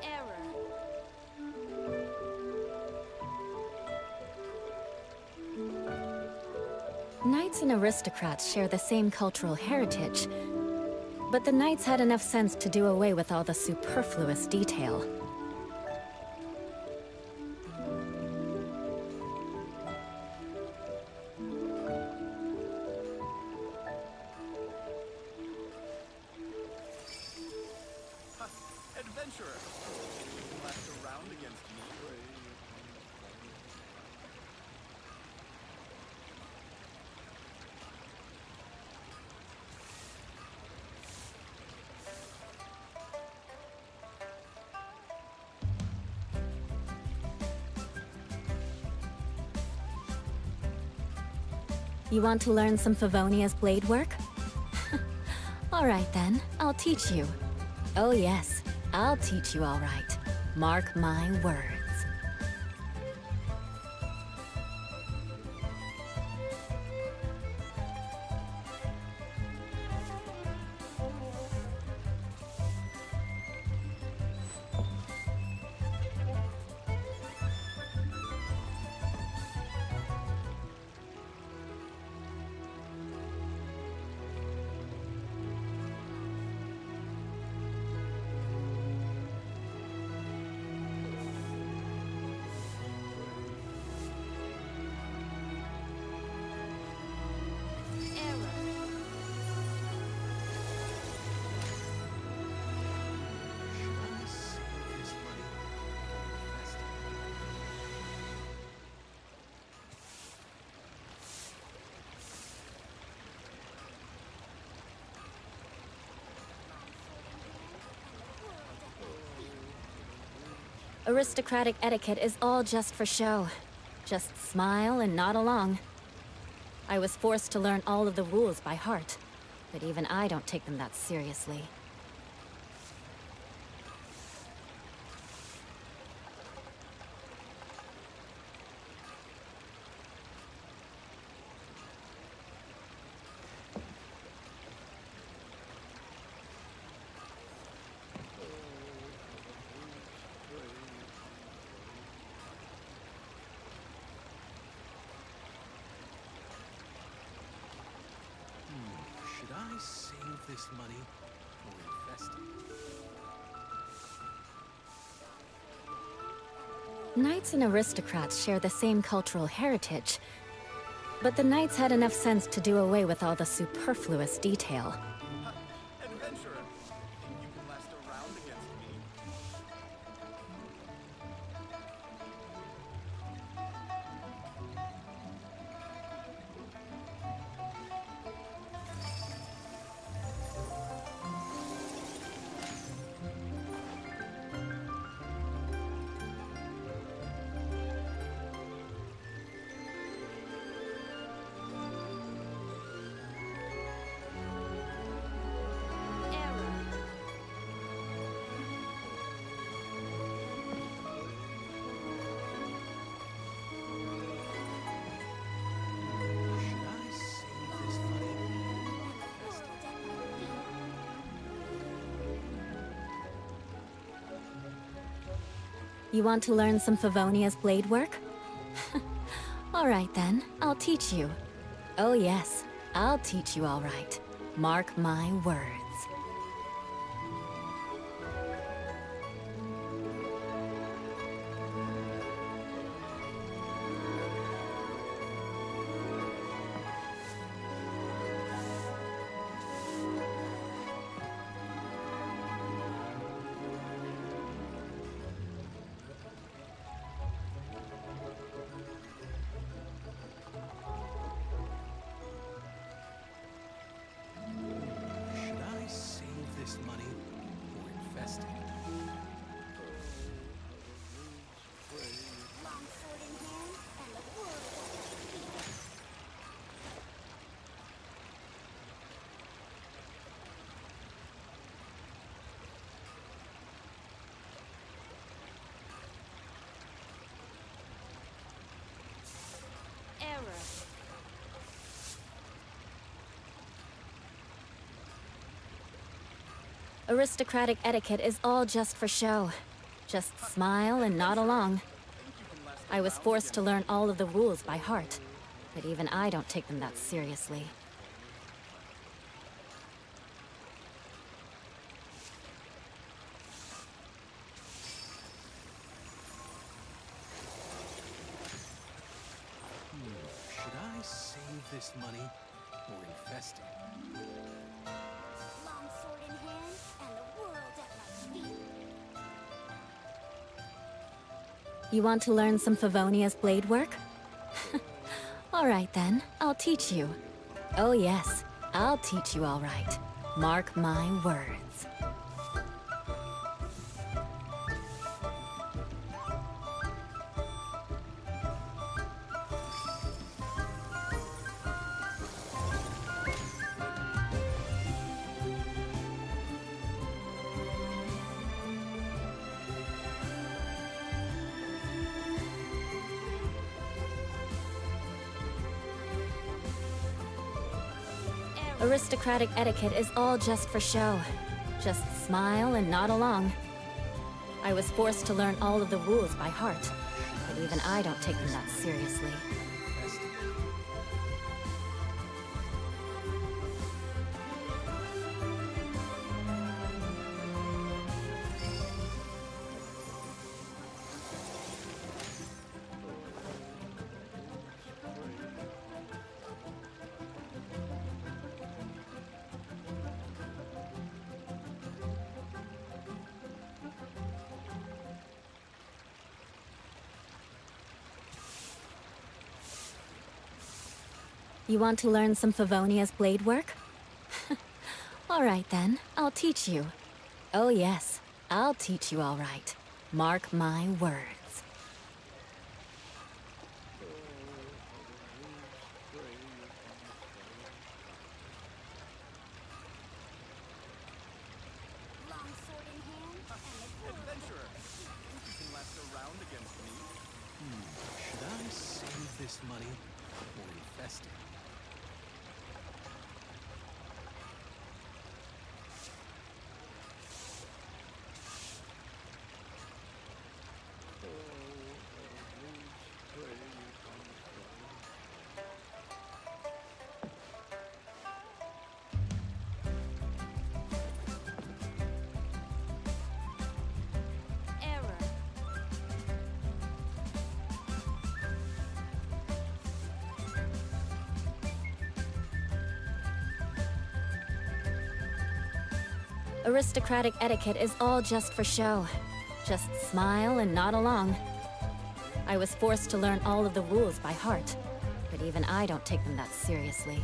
Error. Knights and aristocrats share the same cultural heritage, but the knights had enough sense to do away with all the superfluous detail. Ha! Adventurer! You can last a round against me. You want to learn some Favonia's blade work? All right then, I'll teach you. Oh yes, I'll teach you all right. Mark my words. Error. Should I save this money or invest it? Aristocratic etiquette is all just for show. Just smile and nod along. I was forced to learn all of the rules by heart, but even I don't take them that seriously. Should I save this money or invest it? Knights and aristocrats share the same cultural heritage, but the knights had enough sense to do away with all the superfluous detail. Ha! Adventurer! Think you can last a round against me? Error. Should I save this money or invest it? You want to learn some Favonia's blade work? All right then, I'll teach you. Oh yes, I'll teach you all right. Mark my words. Should I Aristocratic etiquette is all just for show. Just smile and nod along. I was forced to learn all of the rules by heart, but even I don't take them that seriously. Should I save this money or invest it? Long sword in hand and the world at my feet. You want to learn some Favonia's blade work? All right then, I'll teach you. Oh yes, I'll teach you all right. Mark my words. Aristocratic etiquette is all just for show. Just smile and nod along. I was forced to learn all of the rules by heart, but even I don't take them that seriously. Invest it. You want to learn some Favonia's blade work? All right then, I'll teach you. Oh yes, I'll teach you all right. Mark my words. Long sword in hand and the world. Adventurer, think you can last a round against me? Should I save this money or invest it? Error. Aristocratic etiquette is all just for show. Just smile and nod along. I was forced to learn all of the rules by heart, but even I don't take them that seriously.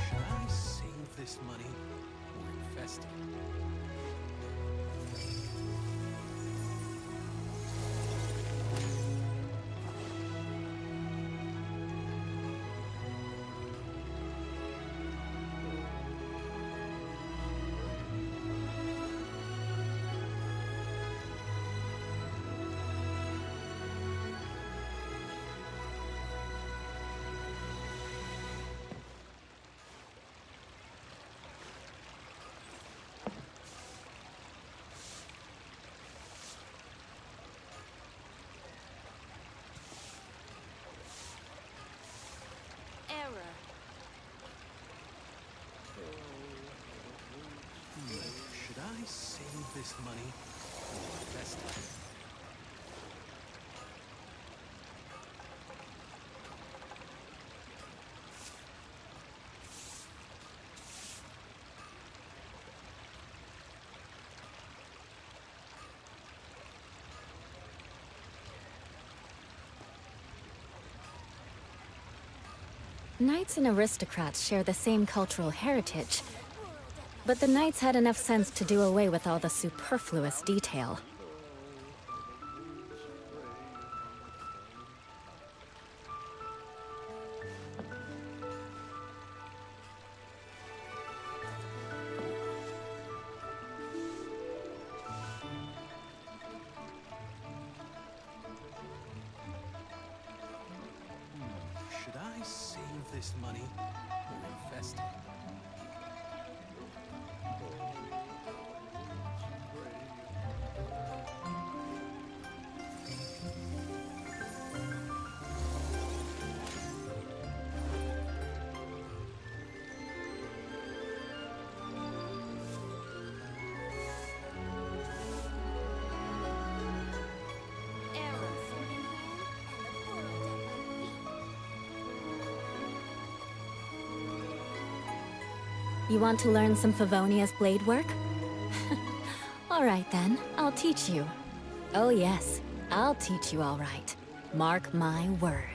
Should I save this money or invest it? Error. Should I save this money or invest it? Knights and aristocrats share the same cultural heritage, but the knights had enough sense to do away with all the superfluous detail. Should I save this money or invest it? Error. Sword in hand and the world at my feet. You want to learn some Favonia's blade work? All right then, I'll teach you. Oh yes, I'll teach you all right. Mark my words.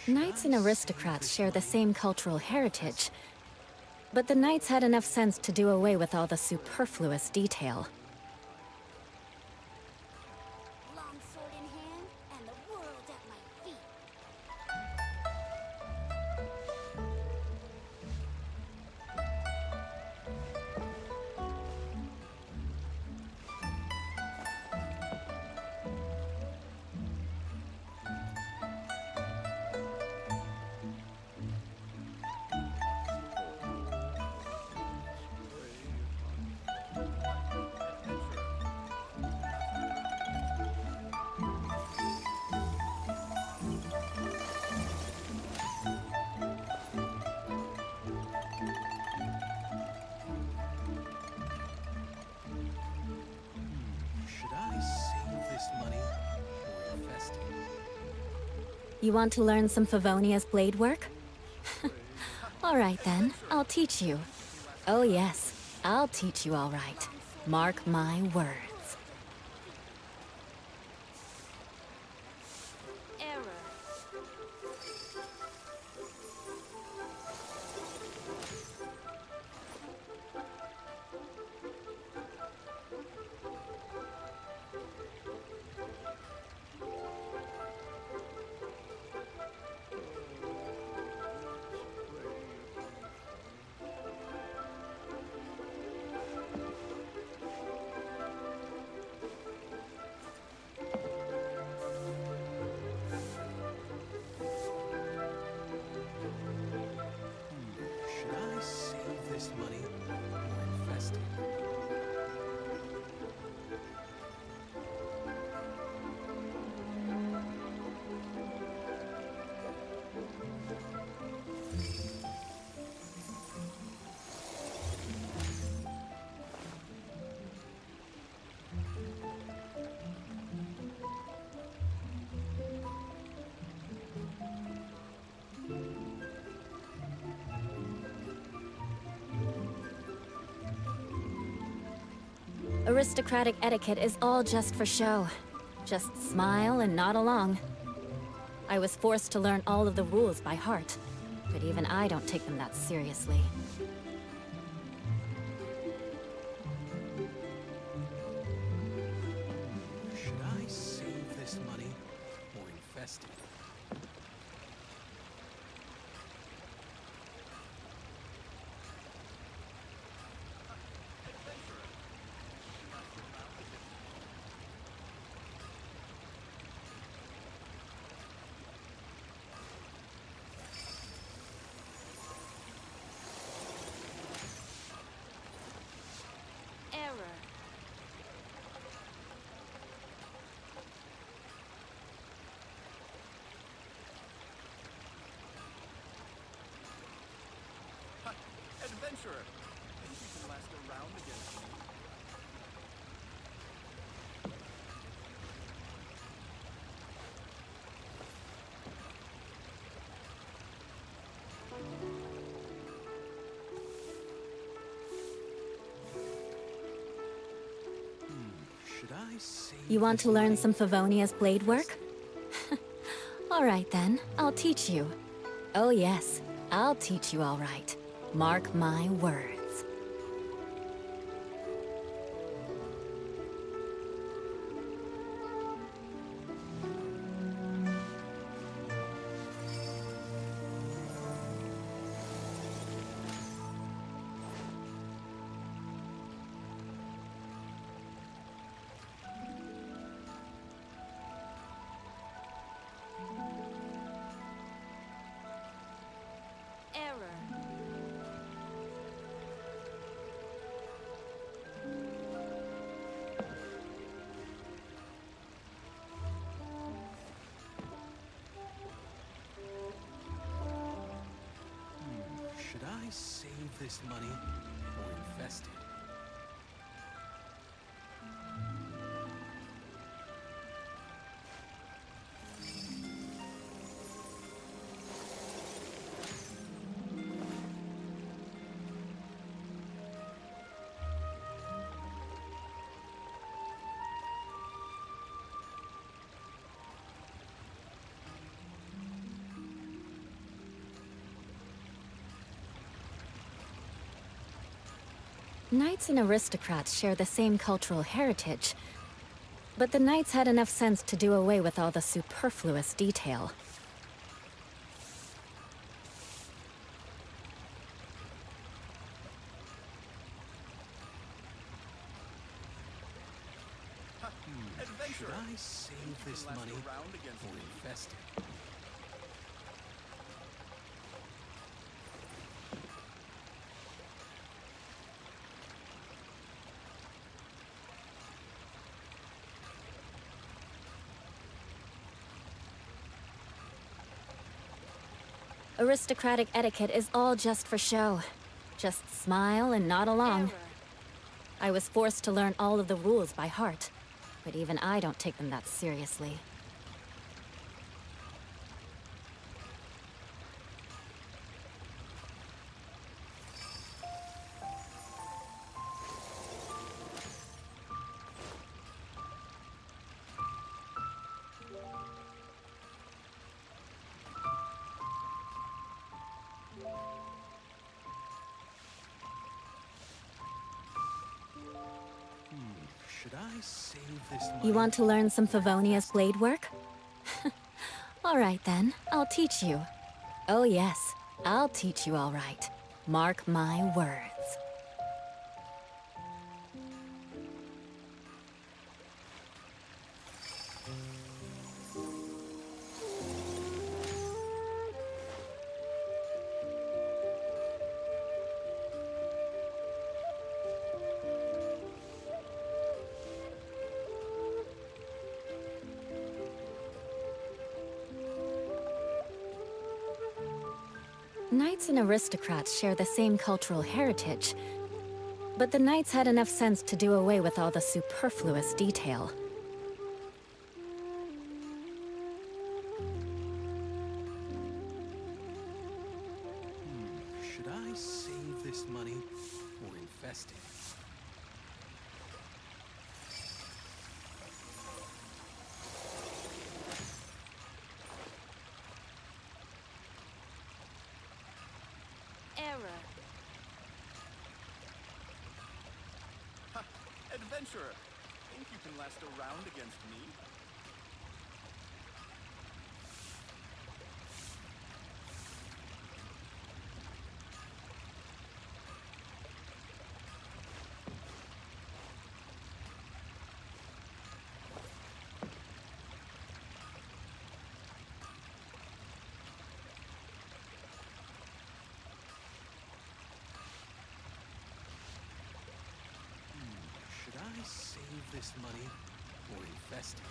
Knights and aristocrats share the same cultural heritage, but the knights had enough sense to do away with all the superfluous detail. Long sword in hand and the world at my feet. Should I save this money or invest it? You want to learn some Favonia's blade work? All right then, I'll teach you. Oh yes, I'll teach you all right. Mark my words. Error. Should I save this money or invest it? Aristocratic etiquette is all just for show. Just smile and nod along. I was forced to learn all of the rules by heart, but even I don't take them that seriously. Should I save this money or invest it? Error. Adventurer, think you can last a round against me? Should I save You want this to learn money some Favonia's or blade invest work? All right then, I'll teach you. Oh yes, I'll teach you all right. Mark my words. I save this money or invest it? Knights and aristocrats share the same cultural heritage, but the knights had enough sense to do away with all the superfluous detail. Should Adventurer. I save this Last money around against or me. invest it? Aristocratic etiquette is all just for show. Just smile and nod along. Error. I was forced to learn all of the rules by heart, but even I don't take them that seriously. Hmm, should I save this money? You want to learn some Favonia's blade work? All right then, I'll teach you. Oh yes, I'll teach you all right. Mark my words. Knights and aristocrats share the same cultural heritage, but the knights had enough sense to do away with all the superfluous detail. Should I save this money or invest it? Error. Ha! Adventurer. Think you can last a round against me? Should I save this money or invest it?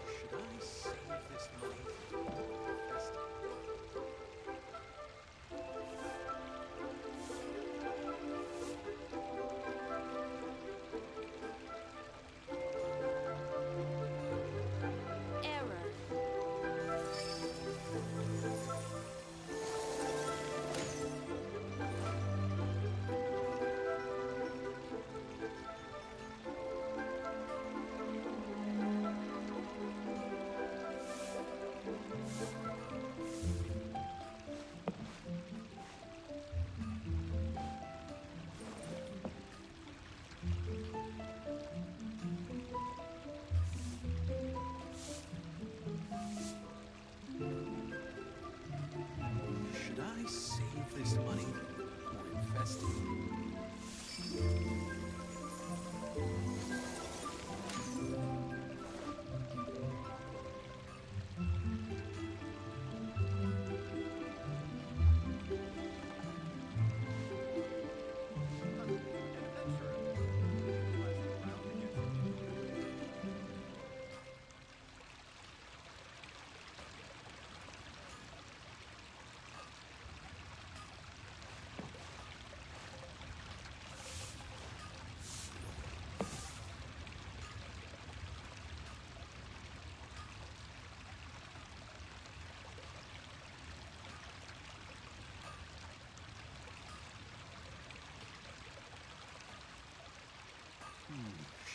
Should I save this money or invest it?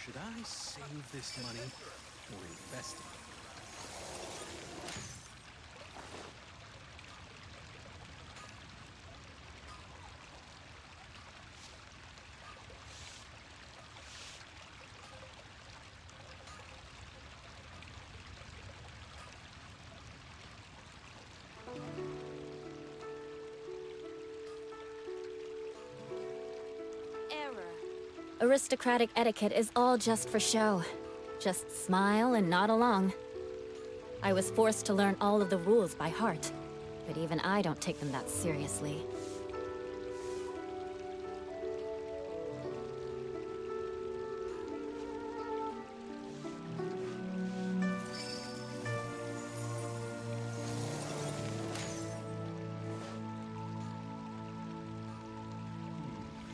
Should I save this money or invest it? Error. Aristocratic etiquette is all just for show. Just smile and nod along. I was forced to learn all of the rules by heart, but even I don't take them that seriously.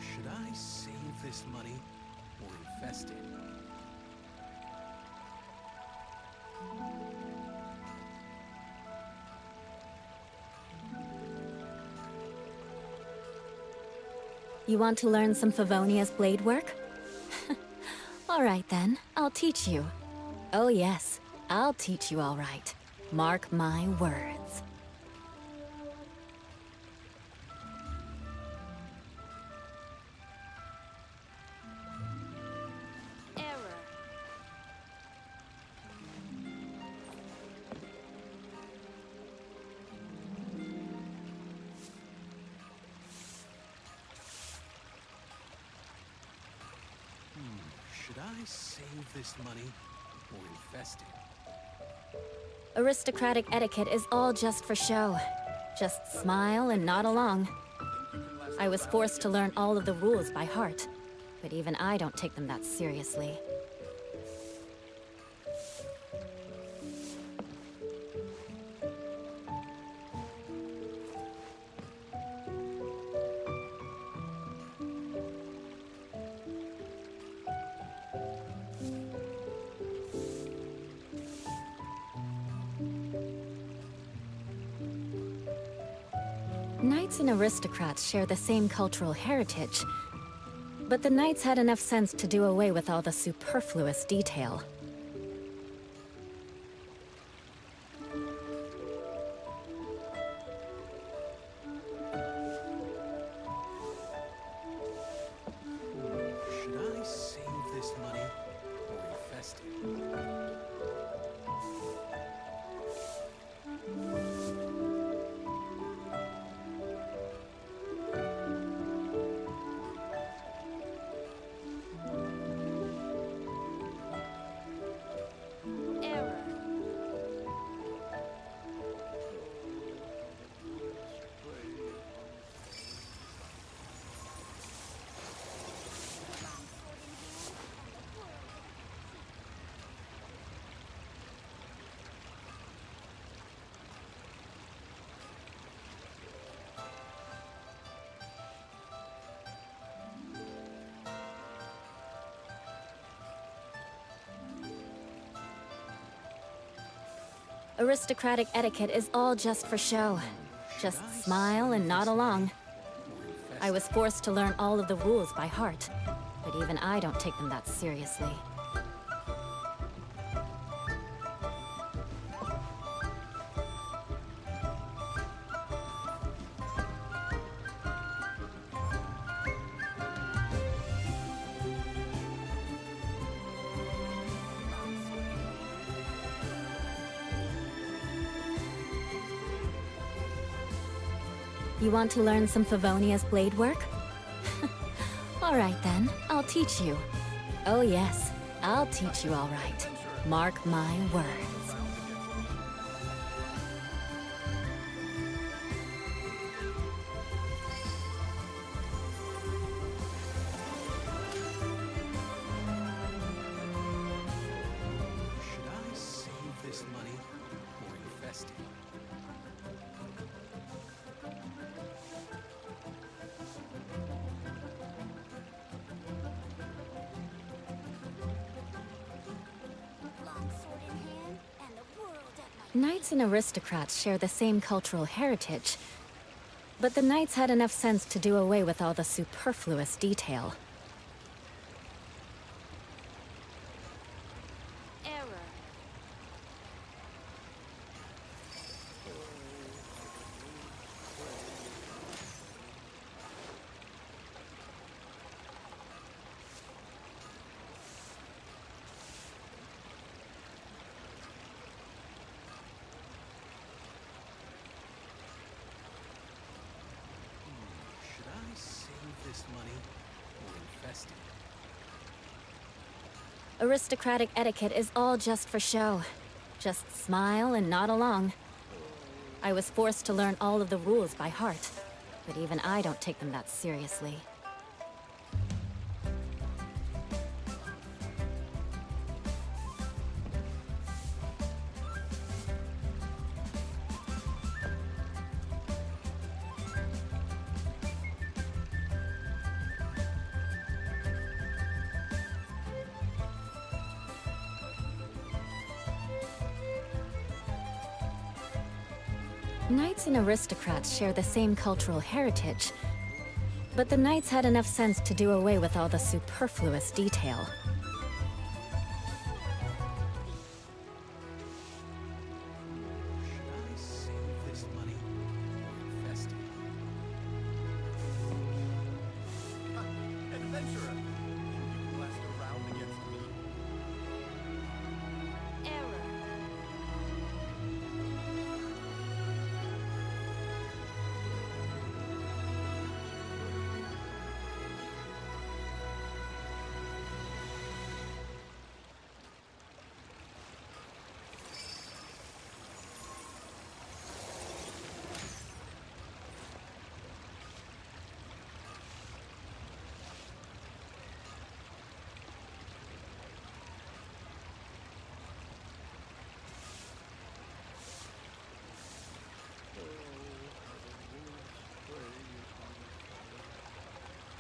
Should I save this money or invest it? You want to learn some Favonia's blade work? All right then, I'll teach you. Oh yes, I'll teach you all right. Mark my words. Error. Should I save this money or invest it? Aristocratic etiquette is all just for show. Just smile and nod along. I was forced to learn all of the rules by heart, but even I don't take them that seriously. Knights and aristocrats share the same cultural heritage, but the knights had enough sense to do away with all the superfluous detail. Should I save this money or invest it? Error. Aristocratic etiquette is all just for show. Just smile and nod along. I was forced to learn all of the rules by heart, but even I don't take them that seriously. You want to learn some Favonia's blade work? All right then, I'll teach you. Oh yes, I'll teach you all right. Mark my words. Should I save this money or invest it? Long sword in hand, and the world at my Knights and aristocrats share the same cultural heritage, but the knights had enough sense to do away with all the superfluous detail. this money or invest it? Aristocratic etiquette is all just for show. Just smile and nod along. I was forced to learn all of the rules by heart, but even I don't take them that seriously. Knights and aristocrats share the same cultural heritage, but the knights had enough sense to do away with all the superfluous detail. Should I save this money or invest it? Adventurer, think you can last a round against me? Error.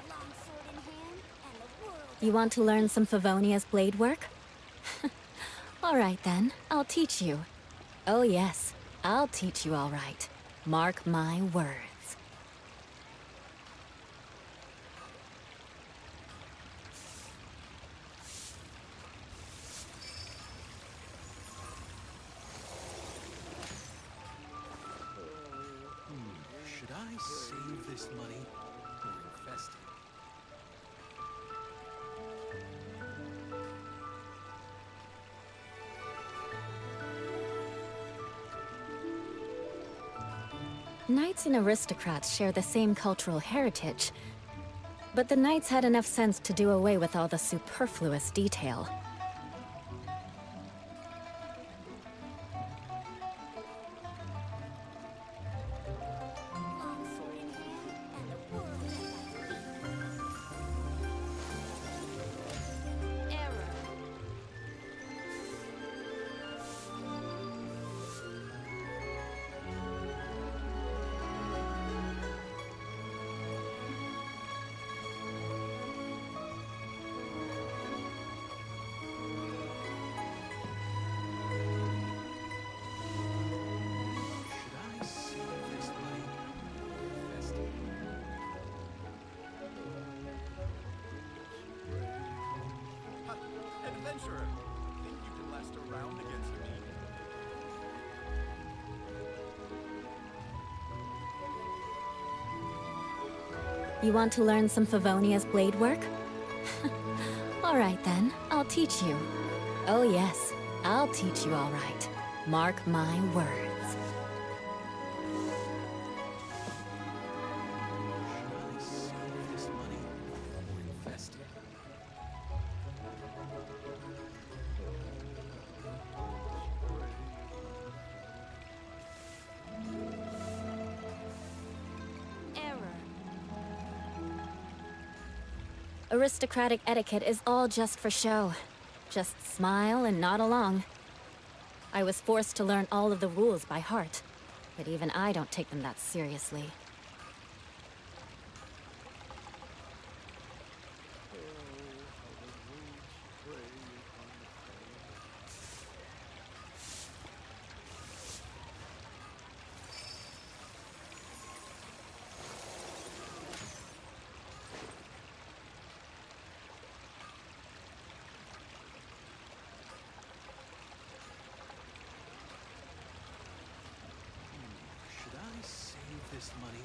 Long sword in hand, and the world. You want to learn some Favonia's blade work? All right then, I'll teach you. Oh yes, I'll teach you all right. Mark my words. Should I save this money or invest it? Knights and aristocrats share the same cultural heritage, but the knights had enough sense to do away with all the superfluous detail. Long sword in hand, and the world at my feet. Error. Should I save this money or invest it? Ha! Adventurer, think you can last a round against me? You want to learn some Favonia's blade work? All right then, I'll teach you. Oh yes, I'll teach you all right. Mark my words. Should I save this money or invest it? Error. Aristocratic etiquette is all just for show. Just smile and nod along. I was forced to learn all of the rules by heart, but even I don't take them that seriously. Should I save this money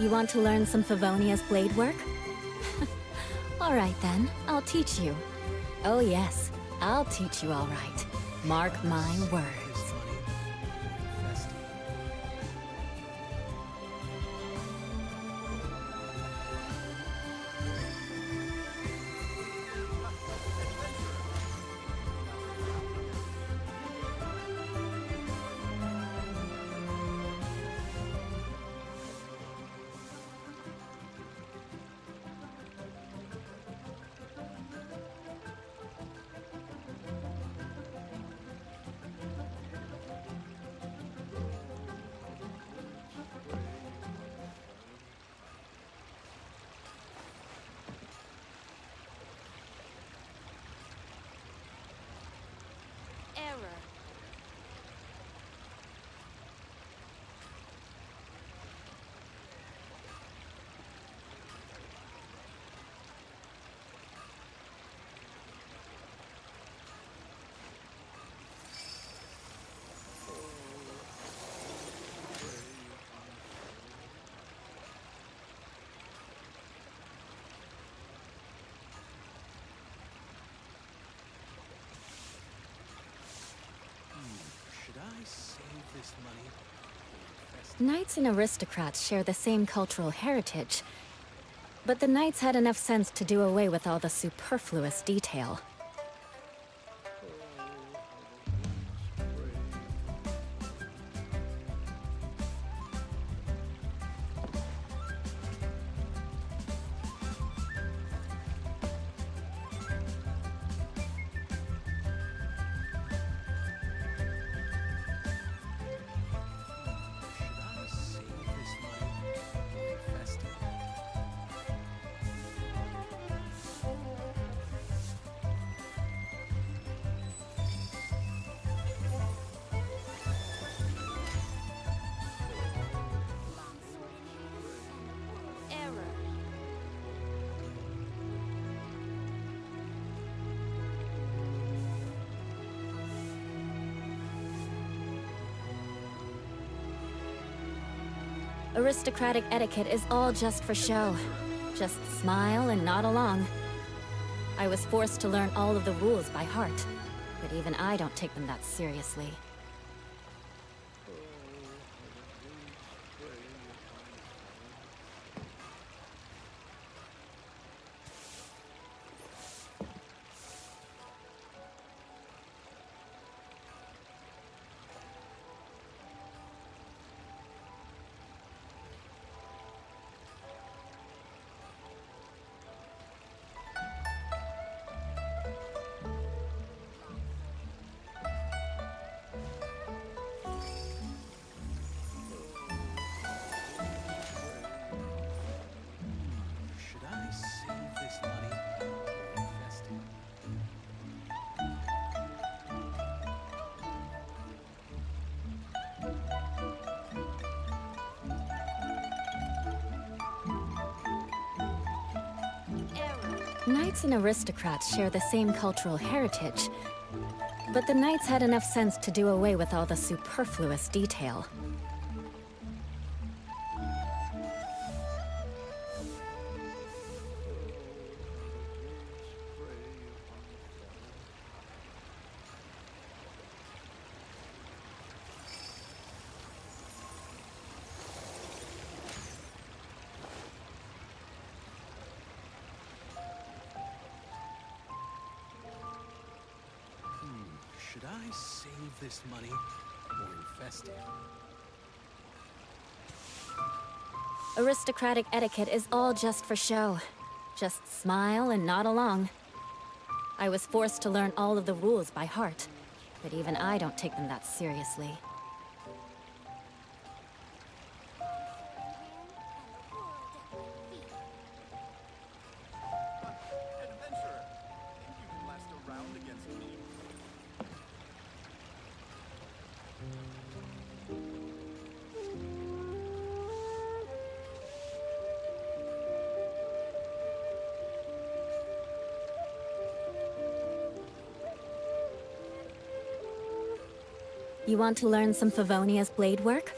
You want to learn some Favonia's blade work? All right then, I'll teach you. Oh yes, I'll teach you all right. Mark my words. This money will invest it. Error. Should I save this money or invest it? Knights and aristocrats share the same cultural heritage, but the knights had enough sense to do away with all the superfluous detail. Should I save this money or invest it? Longsword in hand, and the world Error. Aristocratic etiquette is all just for show. Just smile and nod along. I was forced to learn all of the rules by heart, but even I don't take them that seriously. Should I save this money or invest it? Error. Knights and aristocrats share the same cultural heritage, but the knights had enough sense to do away with all the superfluous detail. Should I save this money or invest it? Aristocratic etiquette is all just for show. Just smile and nod along. I was forced to learn all of the rules by heart, but even I don't take them that seriously. Adventurer, think you can last a round against me? You want to learn some Favonia's blade work?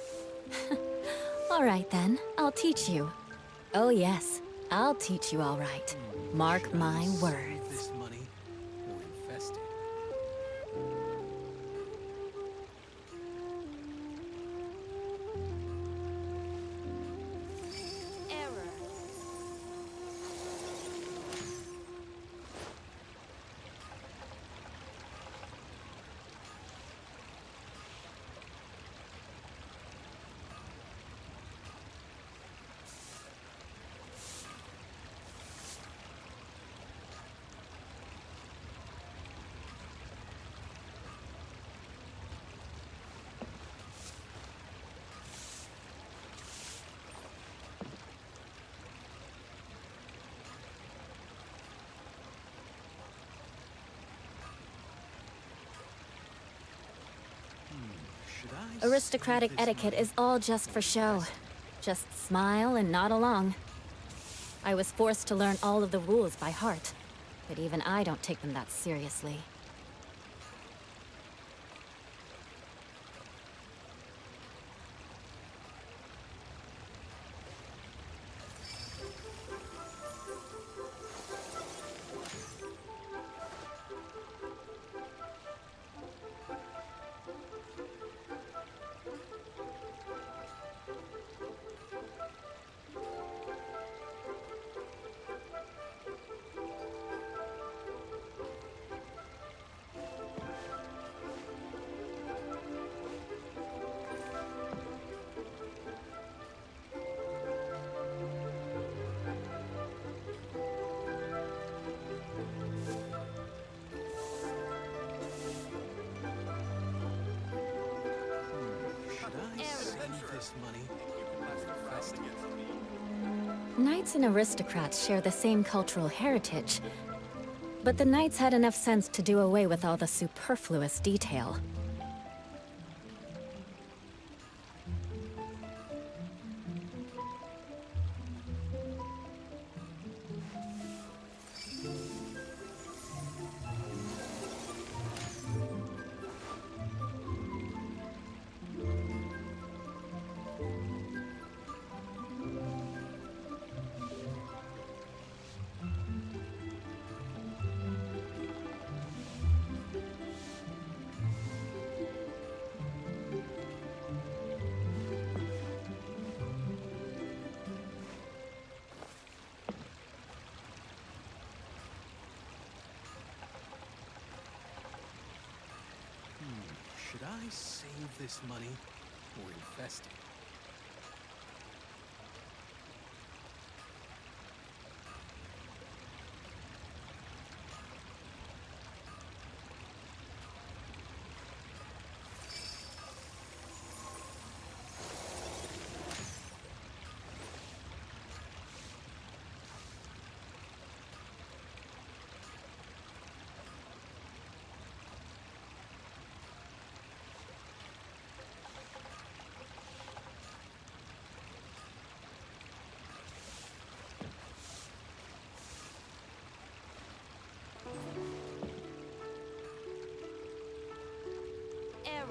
All right then, I'll teach you. Oh yes, I'll teach you all right. Mark Should I my save words. this money or invest it? Error. Should I Aristocratic save this etiquette money is all just for or show. invest it? Just smile and nod along. I was forced to learn all of the rules by heart, but even I don't take them that seriously. Should I save this money or invest it? Knights and aristocrats share the same cultural heritage, but the knights had enough sense to do away with all the superfluous detail. Should I save this money or invest it? Error.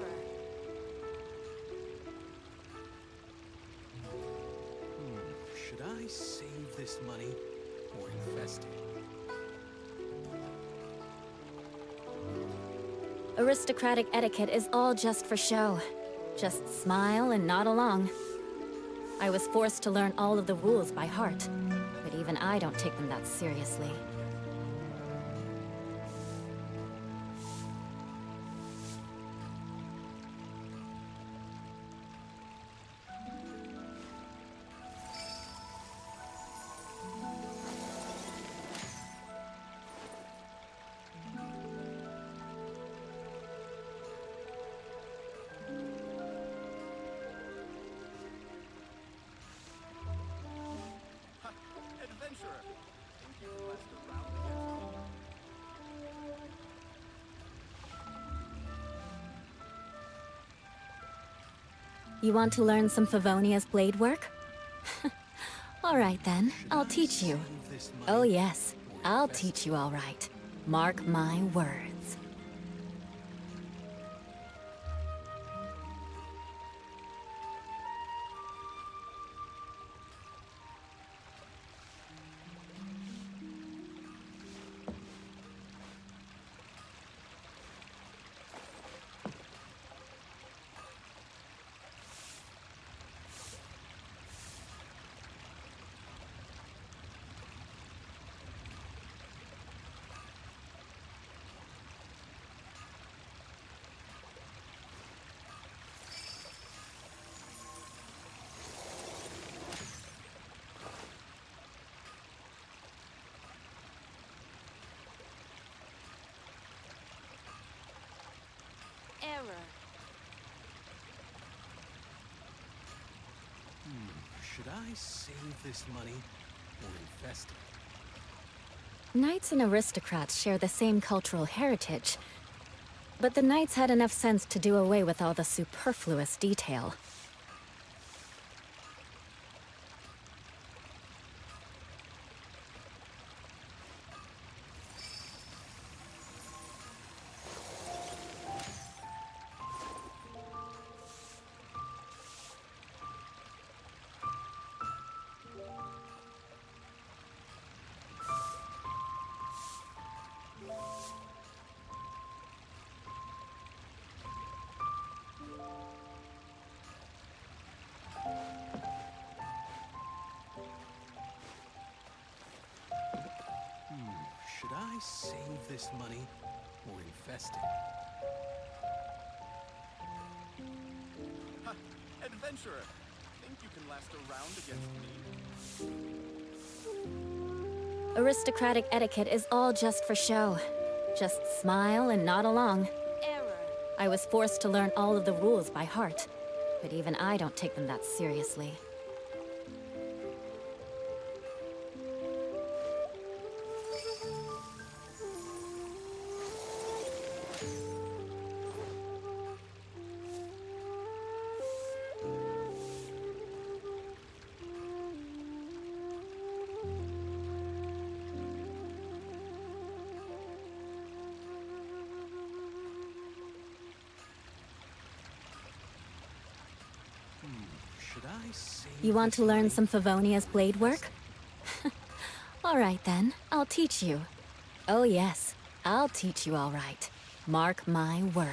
Should I save this money or invest it? Aristocratic etiquette is all just for show. Just smile and nod along. I was forced to learn all of the rules by heart, but even I don't take them that seriously. Ha! Adventurer! Think you can last a round against me? You want to learn some Favonia's blade work? All right then, I'll teach you. Save this money Oh yes, or I'll invest teach it? you all right. Mark my words. I save this money or invest it? Knights and aristocrats share the same cultural heritage, but the knights had enough sense to do away with all the superfluous detail. Should I save this money or invest it? Ha! Adventurer! Think you can last a round against me? Aristocratic etiquette is all just for show. Just smile and nod along. Error. I was forced to learn all of the rules by heart, but even I don't take them that seriously. Should I save You want this to learn money some Favonia's or blade invest work? All right then, I'll teach you. Oh yes, I'll teach you all right. Mark my words.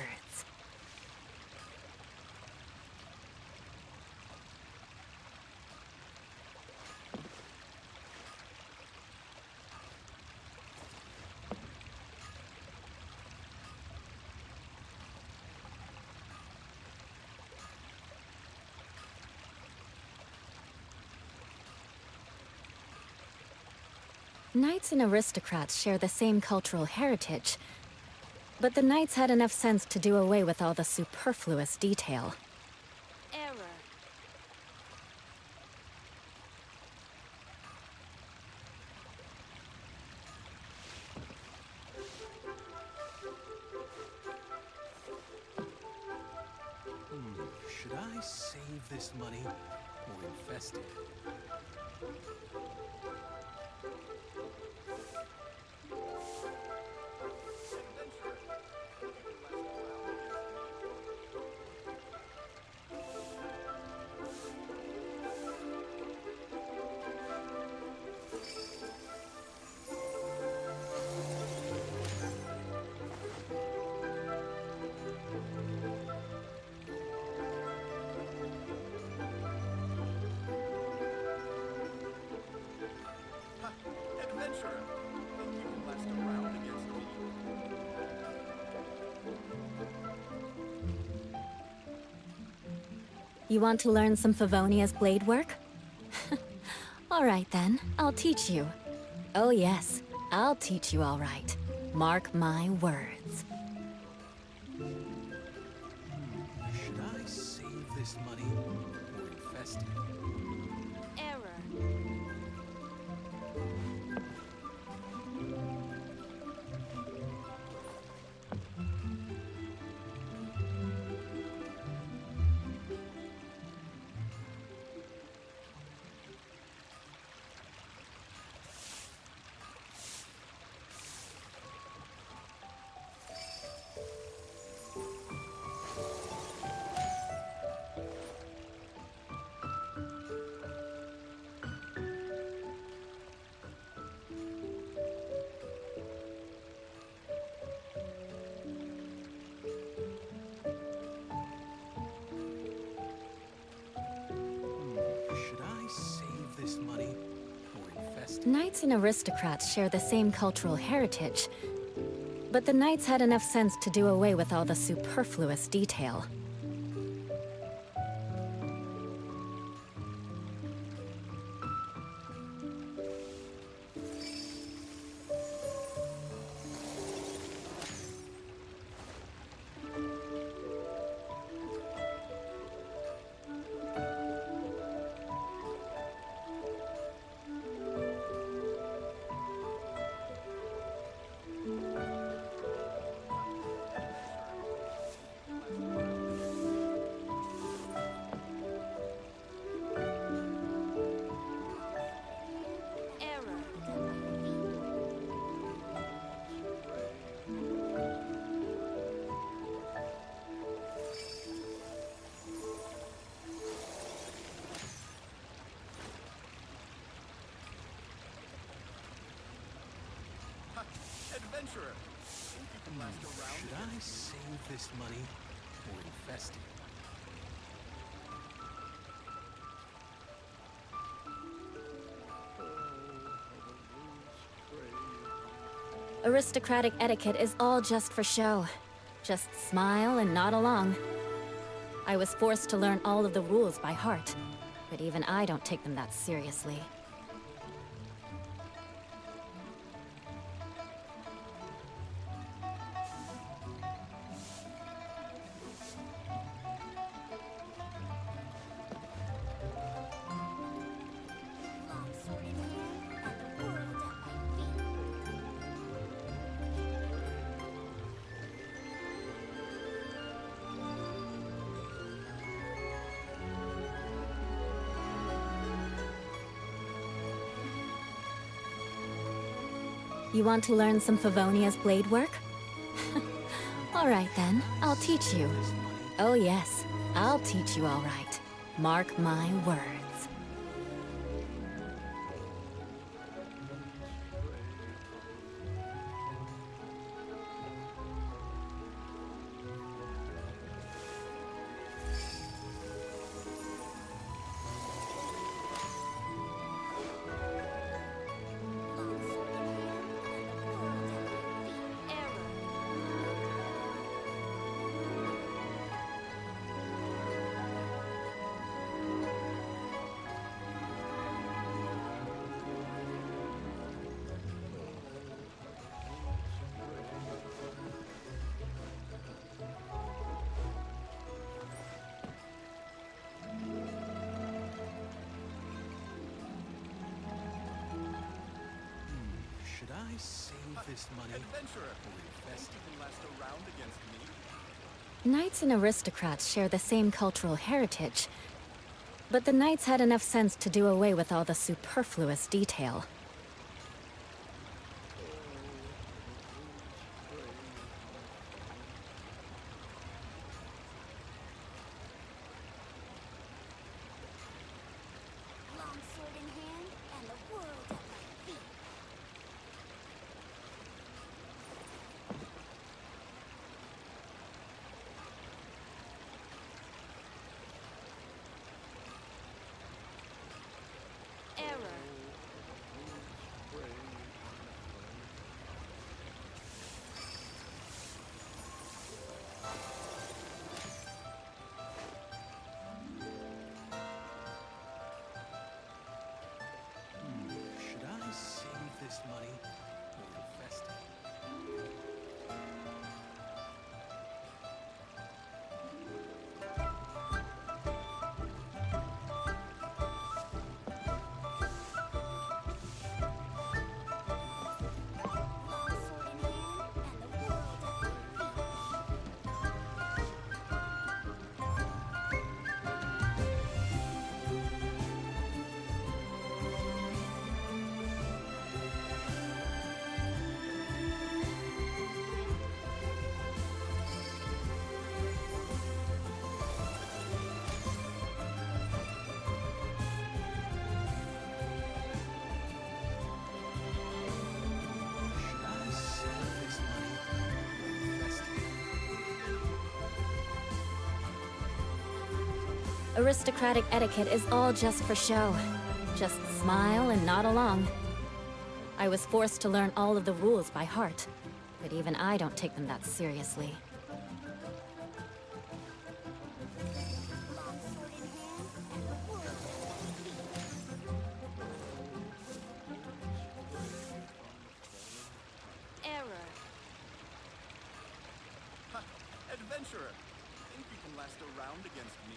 Knights and aristocrats share the same cultural heritage, but the knights had enough sense to do away with all the superfluous detail. Error. Should I save this money or invest it? Adventurer! Think you can last a round against me? Ha! Adventurer! Think you can last a round against me? You want to learn some Favonia's blade work? All right then, I'll teach you. Oh yes, I'll teach you all right. Mark my words. Should I save this money or invest it? Error. Should I save this money or invest it? Knights and aristocrats share the same cultural heritage, but the knights had enough sense to do away with all the superfluous detail. Adventurer, think you can last around Should I save this money or invest it? Aristocratic etiquette is all just for show. Just smile and nod along. I was forced to learn all of the rules by heart, but even I don't take them that seriously. Longsword in hand, and the world at my feet. You want to learn some Favonia's blade work? All right then, I'll teach you. This money. Oh yes, I'll teach you all right. Mark my words. Longsword in hand, and the world at my feet. Error. Should I save this money Adventurer, or think invest you it? can last around against me? Knights and aristocrats share the same cultural heritage, but the knights had enough sense to do away with all the superfluous detail. Longsword in hand, and the world at my feet. Error. Should I save this money or invest it? Longsword in hand, and the world at my feet. Should I save this money or invest it? Aristocratic etiquette is all just for show. Just smile and nod along. I was forced to learn all of the rules by heart, but even I don't take them that seriously. Longsword in hand, and the world at my feet. Error. Ha! Adventurer, think you can last around against me?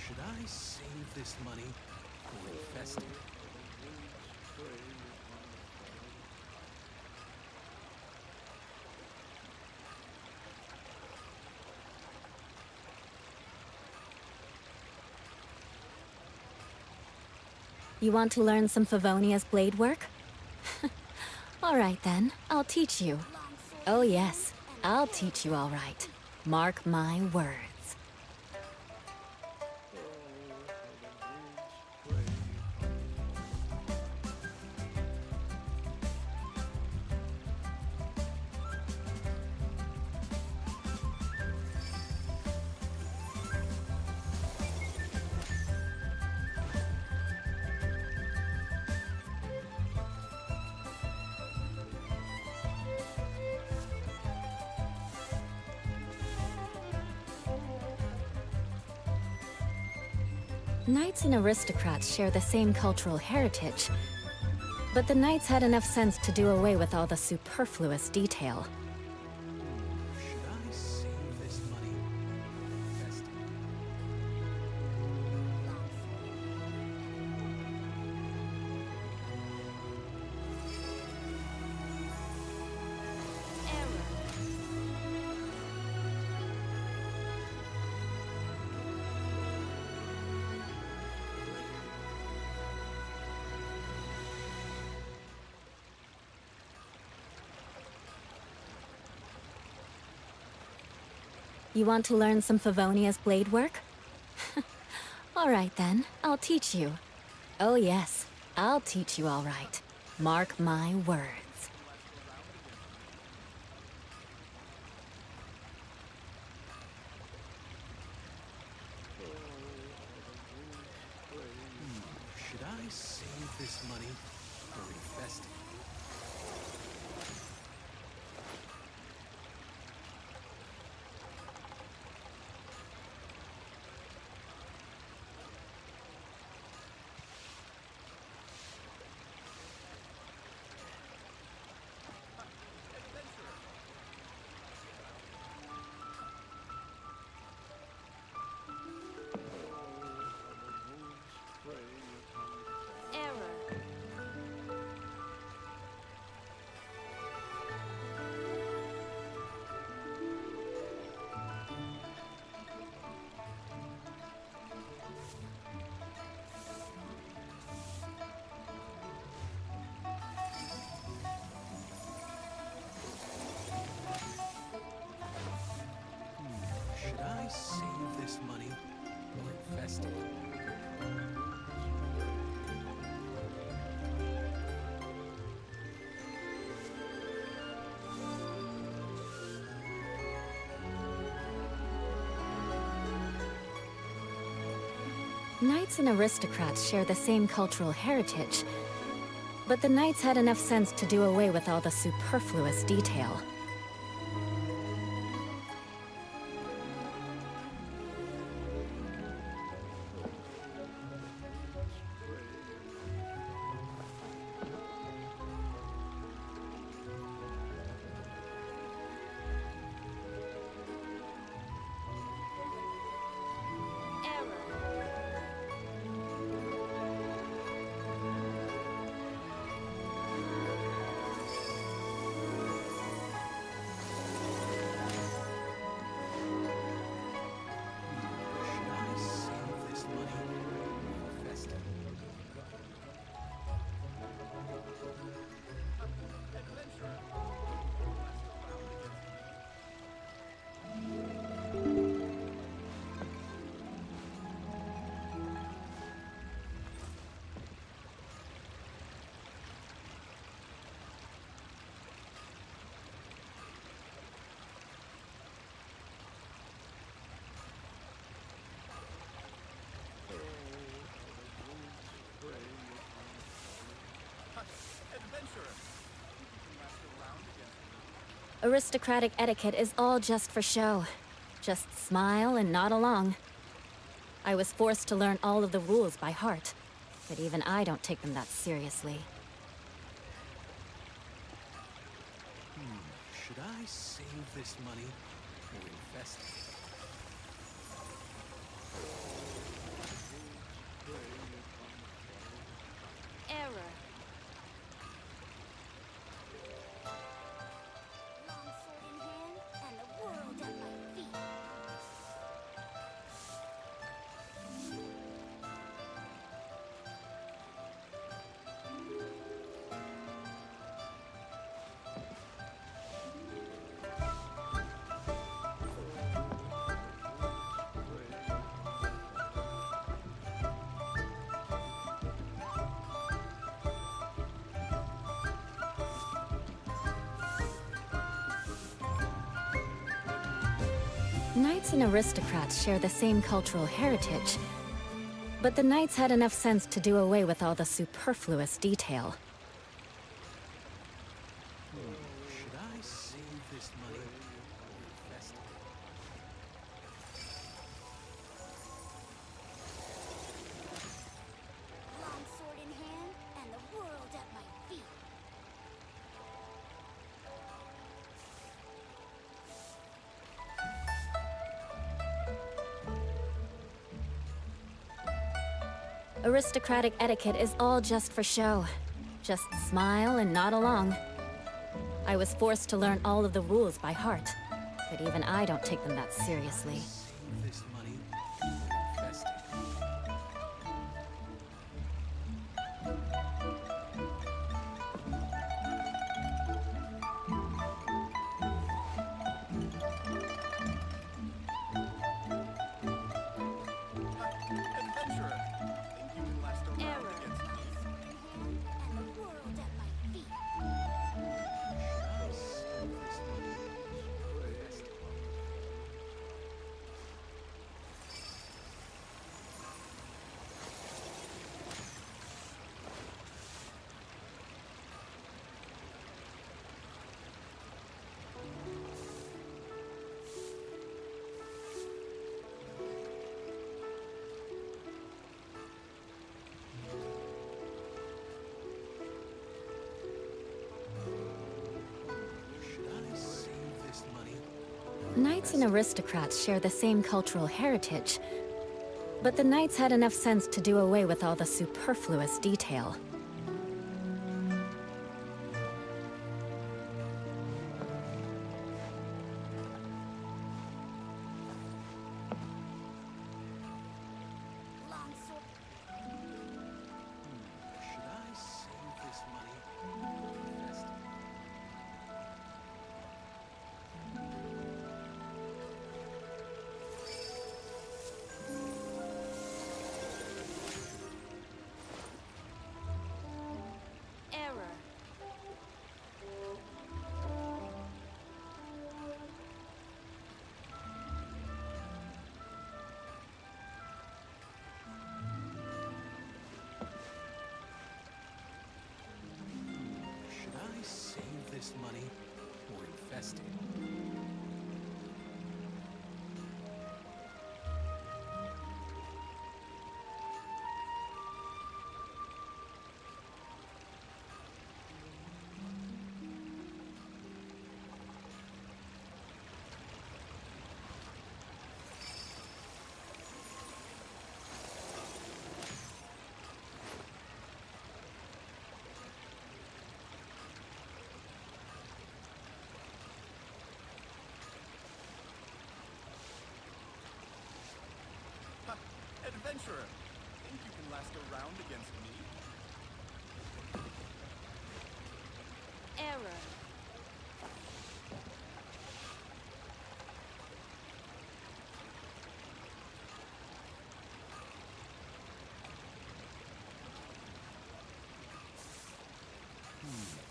Should I save this money or invest it? You want to learn some Favonia's blade work? All right then, I'll teach you. Longsword Oh in yes, hand, I'll teach you all right. Mark my words. Knights and aristocrats share the same cultural heritage, but the knights had enough sense to do away with all the superfluous detail. Should I save this money or invest it? You want to learn some Favonia's blade work? All right then, I'll teach you. Oh yes, I'll teach you all right. Mark my words. Should I save this money or invest it? Should I save this money or invest it? Knights and aristocrats share the same cultural heritage, but the knights had enough sense to do away with all the superfluous detail. Should I save this money or invest it? Adventurer! You can last around against me. Aristocratic etiquette is all just for show. Just smile and nod along. I was forced to learn all of the rules by heart, but even I don't take them that seriously. Should I save this money or invest it? Long sword in hand and the world at my feet. Knights and aristocrats share the same cultural heritage, but the knights had enough sense to do away with all the superfluous detail. Should I save this money or invest it? Long sword in hand, and the world at my feet. Aristocratic etiquette is all just for show. Just smile and nod along. I was forced to learn all of the rules by heart, but even I don't take them that seriously. Save this money or invest it? Adventurer, think you can last around Error. against me? Sword in hand, and the world at my feet. Should I save this money or invest it? Should I save this money? Knights and aristocrats share the same cultural heritage, but the knights had enough sense to do away with all the superfluous detail. Long sword. Should I save this money or invest it? Error. Should I save this money or invest it? Ha! Adventurer, think you can last around against me? Error.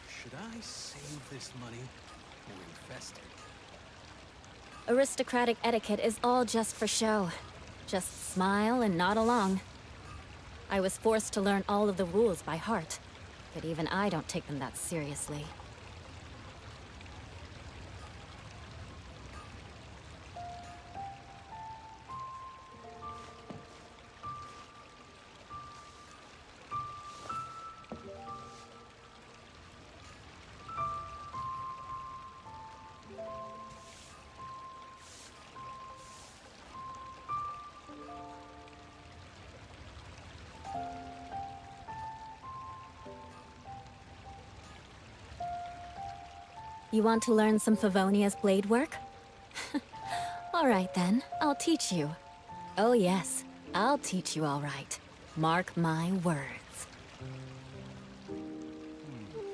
Should I save this money or invest it? Aristocratic etiquette is all just for show. Just smile and nod along. I was forced to learn all of the rules by heart, but even I don't take them that seriously. You want to learn some Favonia's blade work? All right then, I'll teach you. Oh yes, I'll teach you all right. Mark my words.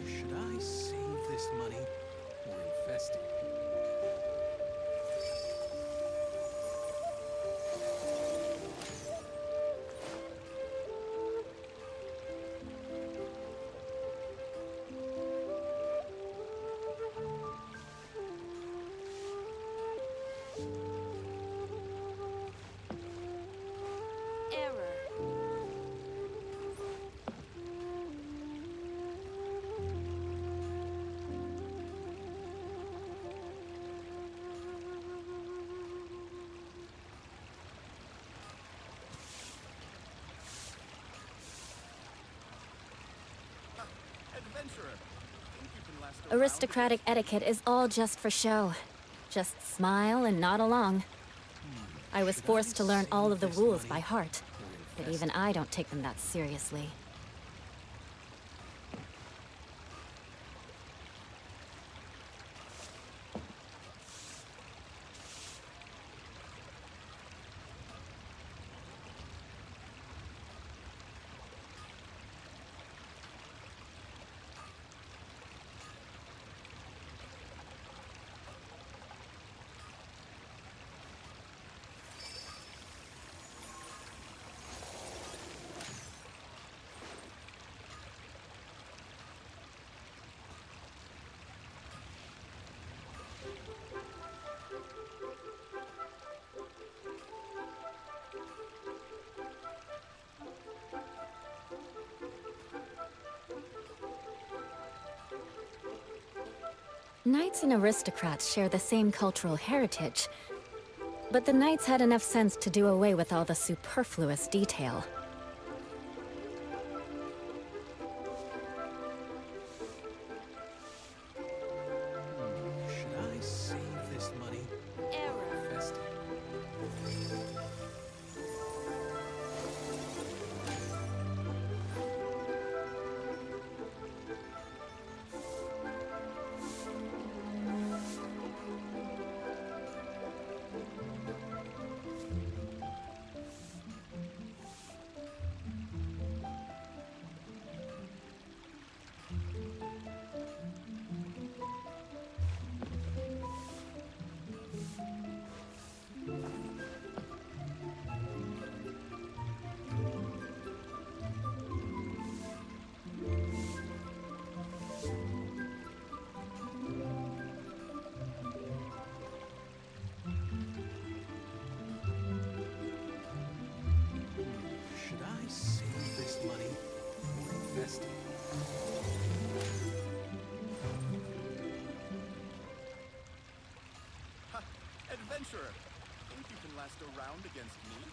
Should I save this money or invest it? adventurer. Think you can last around Aristocratic etiquette is all just for show. Just smile and nod along. I was Should forced to learn save all of the this rules money by heart, or but invest even it? I don't take them that seriously. Knights and aristocrats share the same cultural heritage, but the knights had enough sense to do away with all the superfluous detail. Should I save this money or invest it? Should I save this money or invest it? Ha! Adventurer. Think you can last around against me?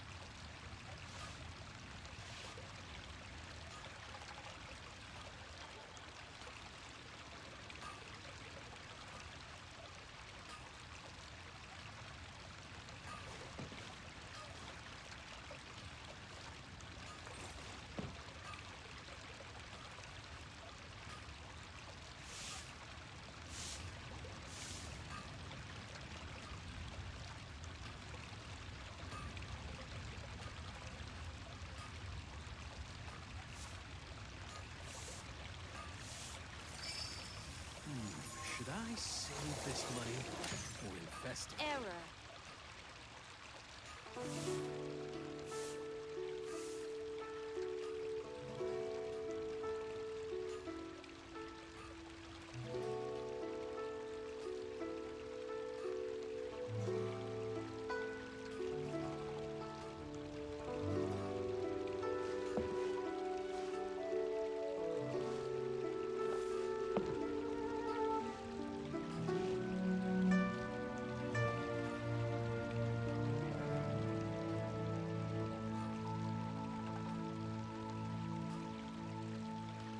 Should I save this money or invest it? Error.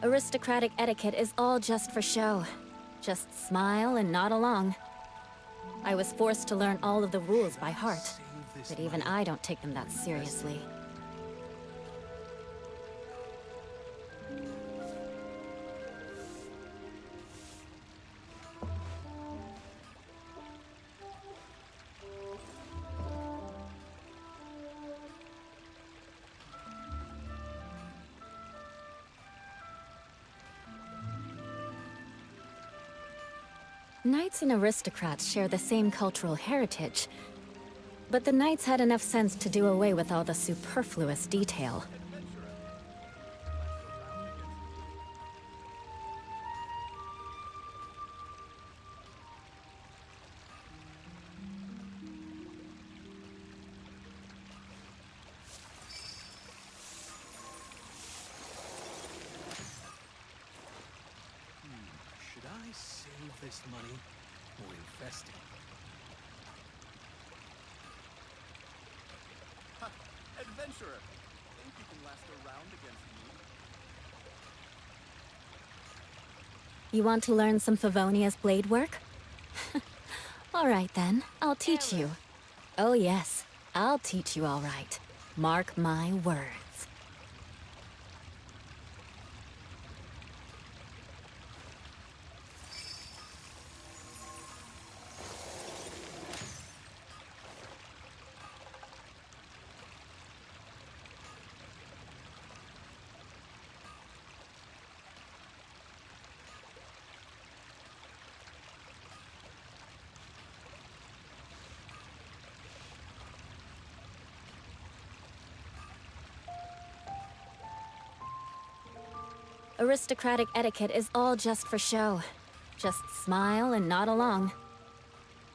Aristocratic etiquette is all just for show. Just smile and nod along. I was forced to learn all of the rules by heart, Save this but even money I don't take them that or invest it? seriously. Knights and aristocrats share the same cultural heritage, but the knights had enough sense to do away with all the superfluous detail. Adventurer. Last around against me? Should I save this money or invest it? Ha! Adventurer. Think you can last around against me? You want to learn some Favonia's blade work? All right then, I'll teach you. Oh yes, I'll teach you all right. Mark my words. Aristocratic etiquette is all just for show. Just smile and nod along.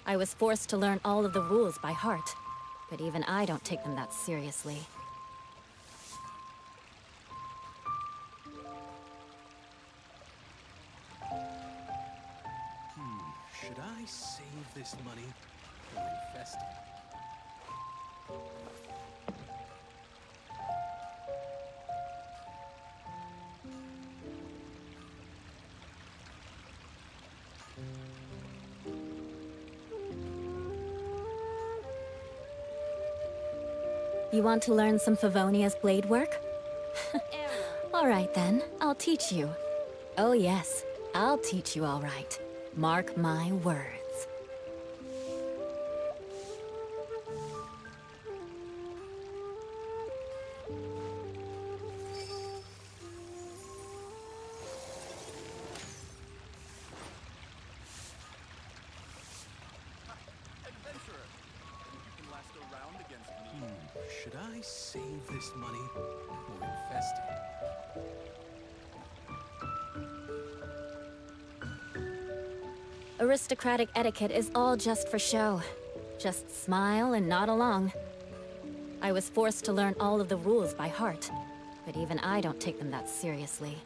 I was forced to learn all of the rules by heart, but even I don't take them that seriously. Should I save this money or invest it? You want to learn some Favonia's blade work? All right then, I'll teach you. Oh yes, I'll teach you all right. Mark my words. Adventurer, think you can last a round against me? Should I save this money or invest it? Aristocratic etiquette is all just for show. Just smile and nod along. I was forced to learn all of the rules by heart, but even I don't take them that seriously.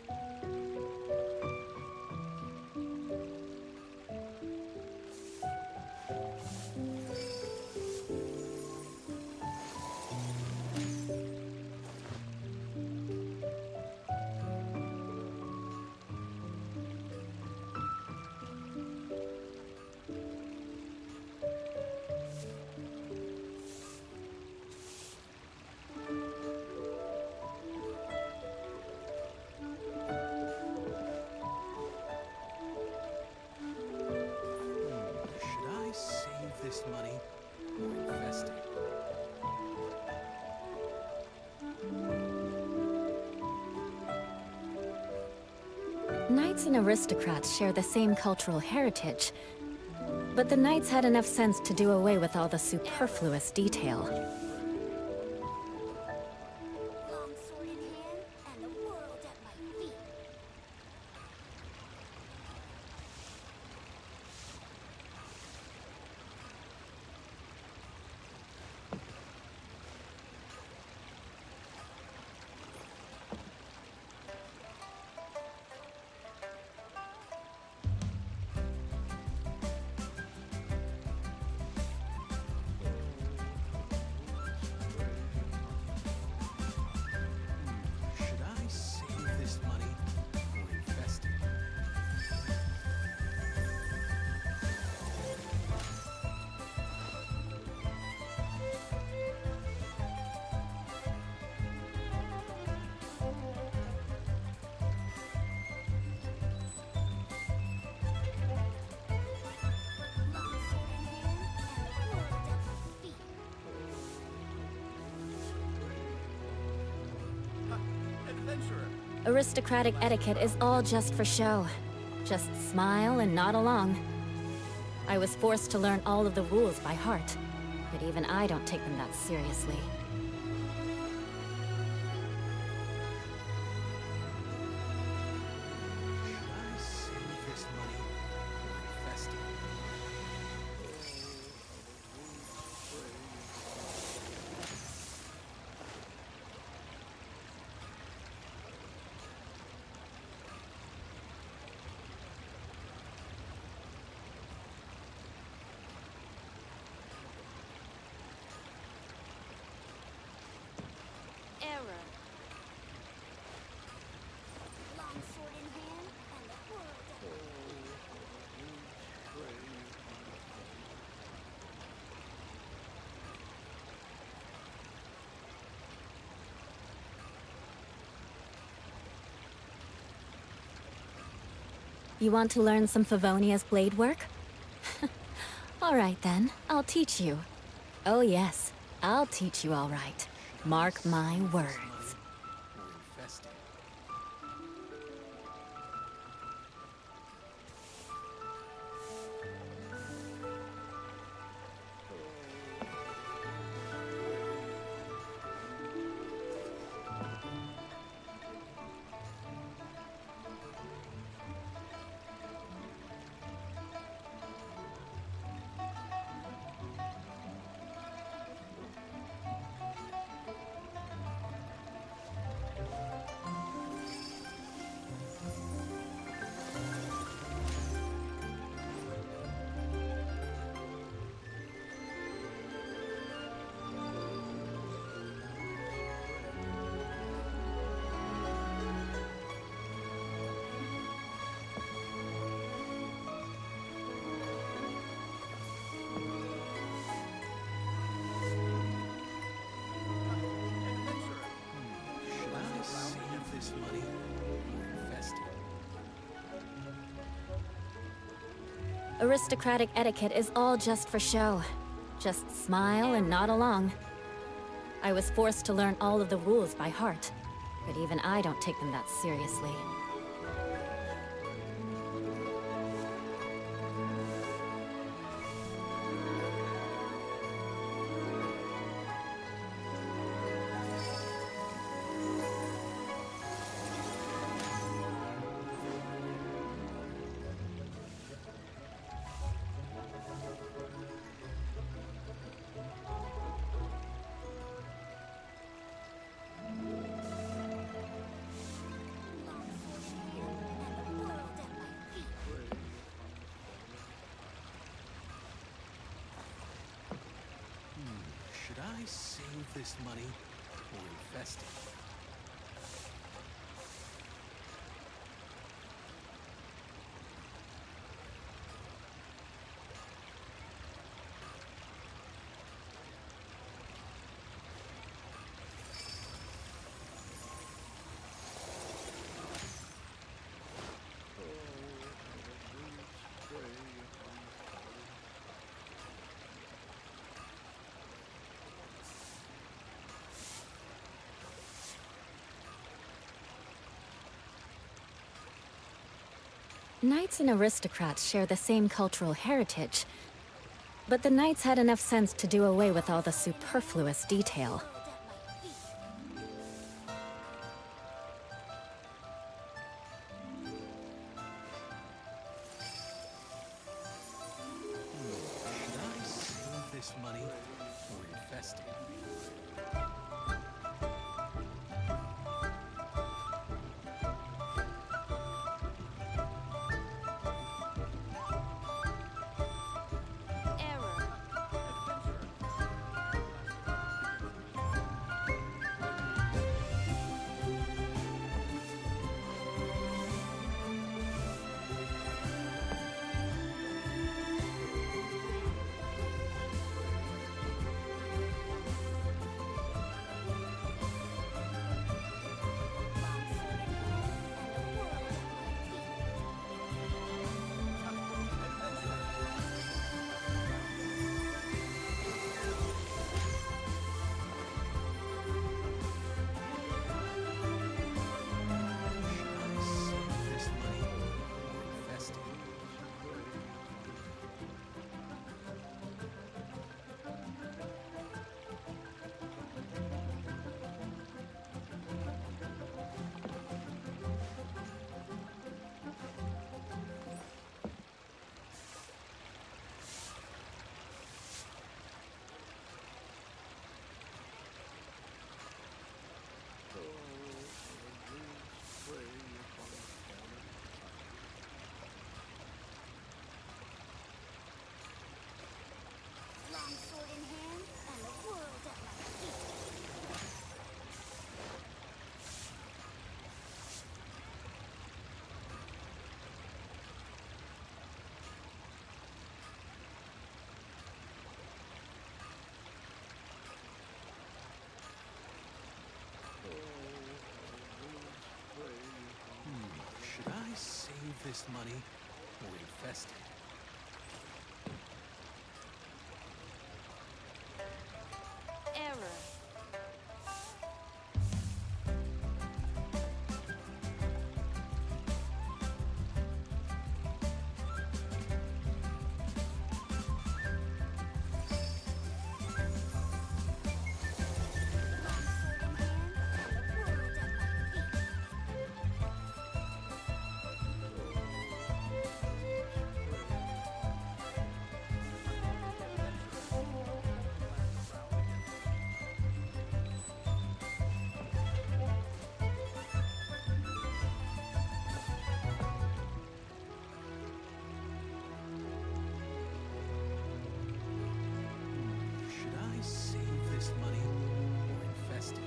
Should I save this money or invest it? Knights and aristocrats share the same cultural heritage, but the knights had enough sense to do away with all the superfluous detail. Long sword in hand, and the world at my feet. Should I save this money or invest it? Long sword in hand, and the world at my feet. Adventurer, Aristocratic etiquette is all just for show. Just smile and nod along. I was forced to learn all of the rules by heart, but even I don't take them that seriously. Should I save this money or invest it? You want to learn some Favonia's blade work? All right then, I'll teach you. Oh yes, I'll teach you all right. Mark my words. Or infest it. Should I save this money or invest it? Aristocratic etiquette is all just for show. Just smile and nod along. I was forced to learn all of the rules by heart, but even I don't take them that seriously. Should I save this money or invest it? Knights and aristocrats share the same cultural heritage, but the knights had enough sense to do away with all the superfluous detail. Should I save this money or invest it? Error. this money or invest it? Error. Should I save this money or invest it?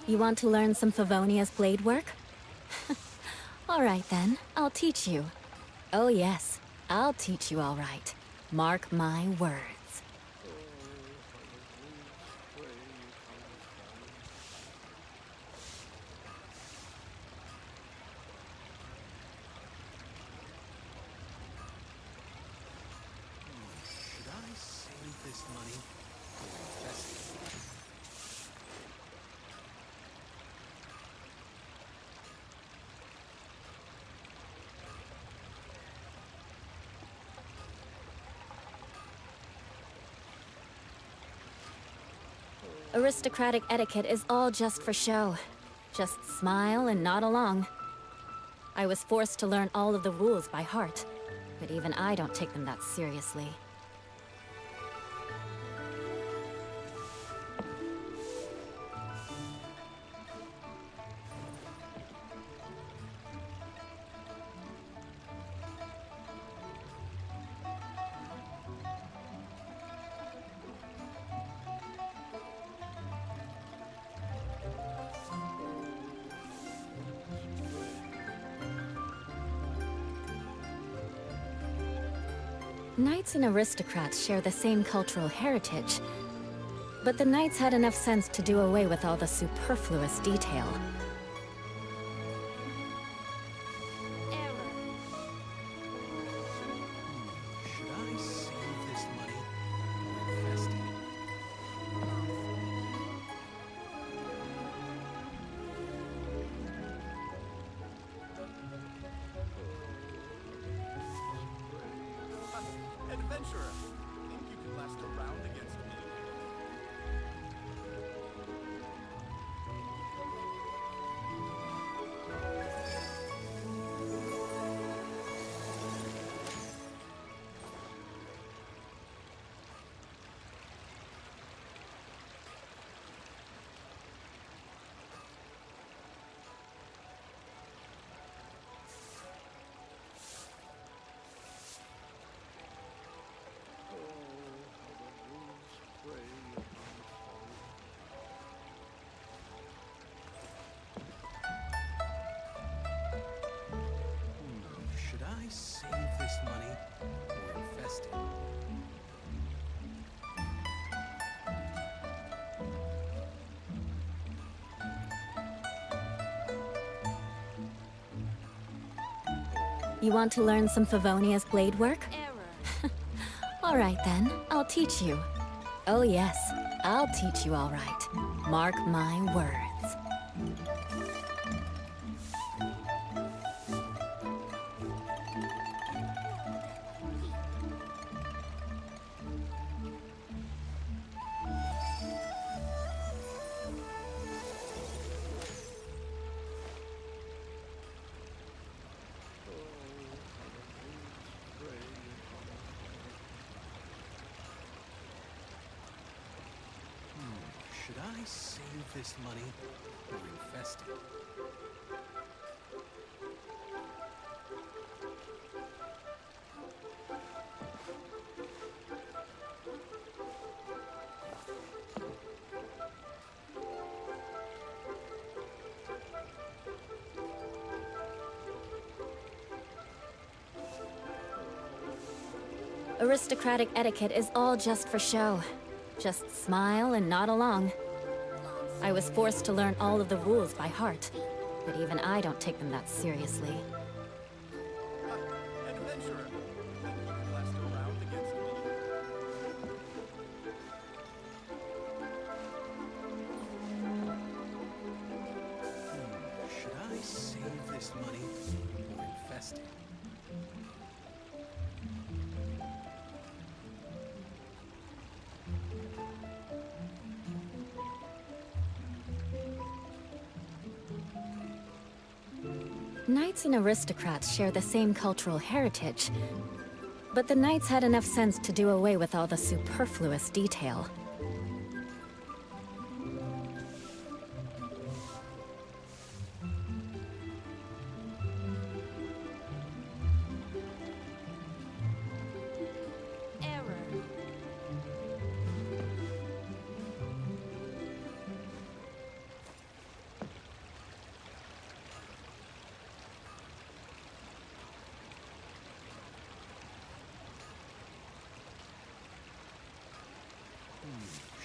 You want to learn some Favonia's blade work? All right then, I'll teach you. Oh yes, I'll teach you all right. Mark my words. Should I save this money or invest it? Aristocratic etiquette is all just for show. Just smile and nod along. I was forced to learn all of the rules by heart, but even I don't take them that seriously. Knights and aristocrats share the same cultural heritage, but the knights had enough sense to do away with all the superfluous detail. Should I save this money or invest it? Adventurer, think you can last a round against me? Should I save this money or invest it? You want to learn some Favonia's blade work? All right then, I'll teach you. Oh yes, I'll teach you all right. Mark my words. Should I save this money or invest it? Aristocratic etiquette is all just for show. Just smile and nod along. I was forced to learn all of the rules by heart, but even I don't take them that seriously. Adventurer, think you can last a round against me? Should I save this money or invest it? Knights and aristocrats share the same cultural heritage, but the knights had enough sense to do away with all the superfluous detail. Error.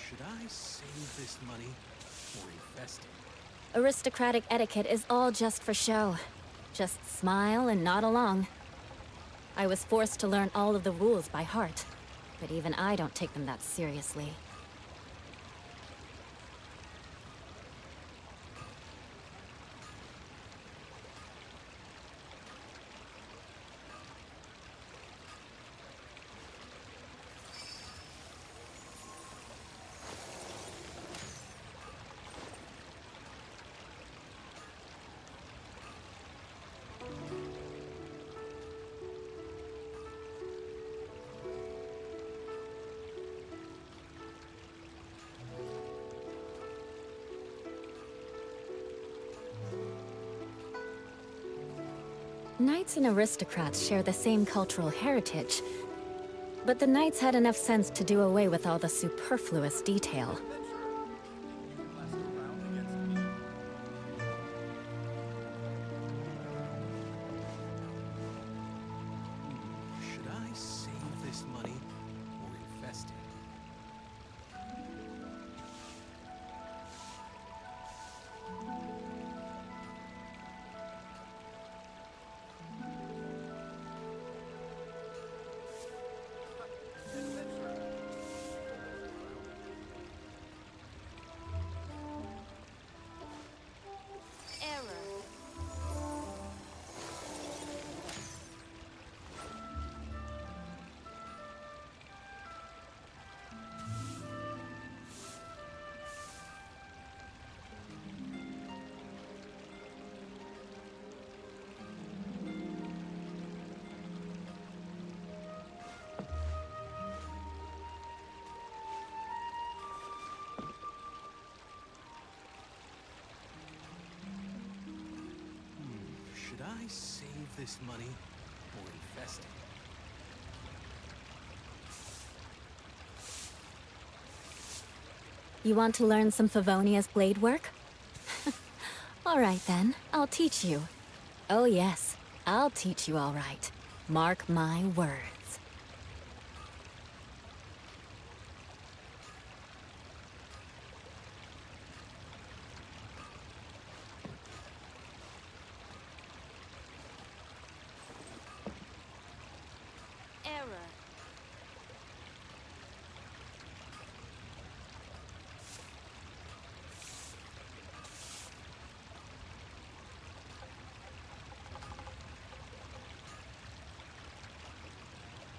Should I save this money or invest it? Aristocratic etiquette is all just for show. Just smile and nod along. I was forced to learn all of the rules by heart, but even I don't take them that seriously. Knights and aristocrats share the same cultural heritage, but the knights had enough sense to do away with all the superfluous detail. Adventurer, think you can last a round against me? Should I save this money or invest it? Adventurer. Error. Should I save this money or invest it? You want to learn some Favonia's blade work? All right then, I'll teach you. Oh yes, I'll teach you all right. Mark my words. Error.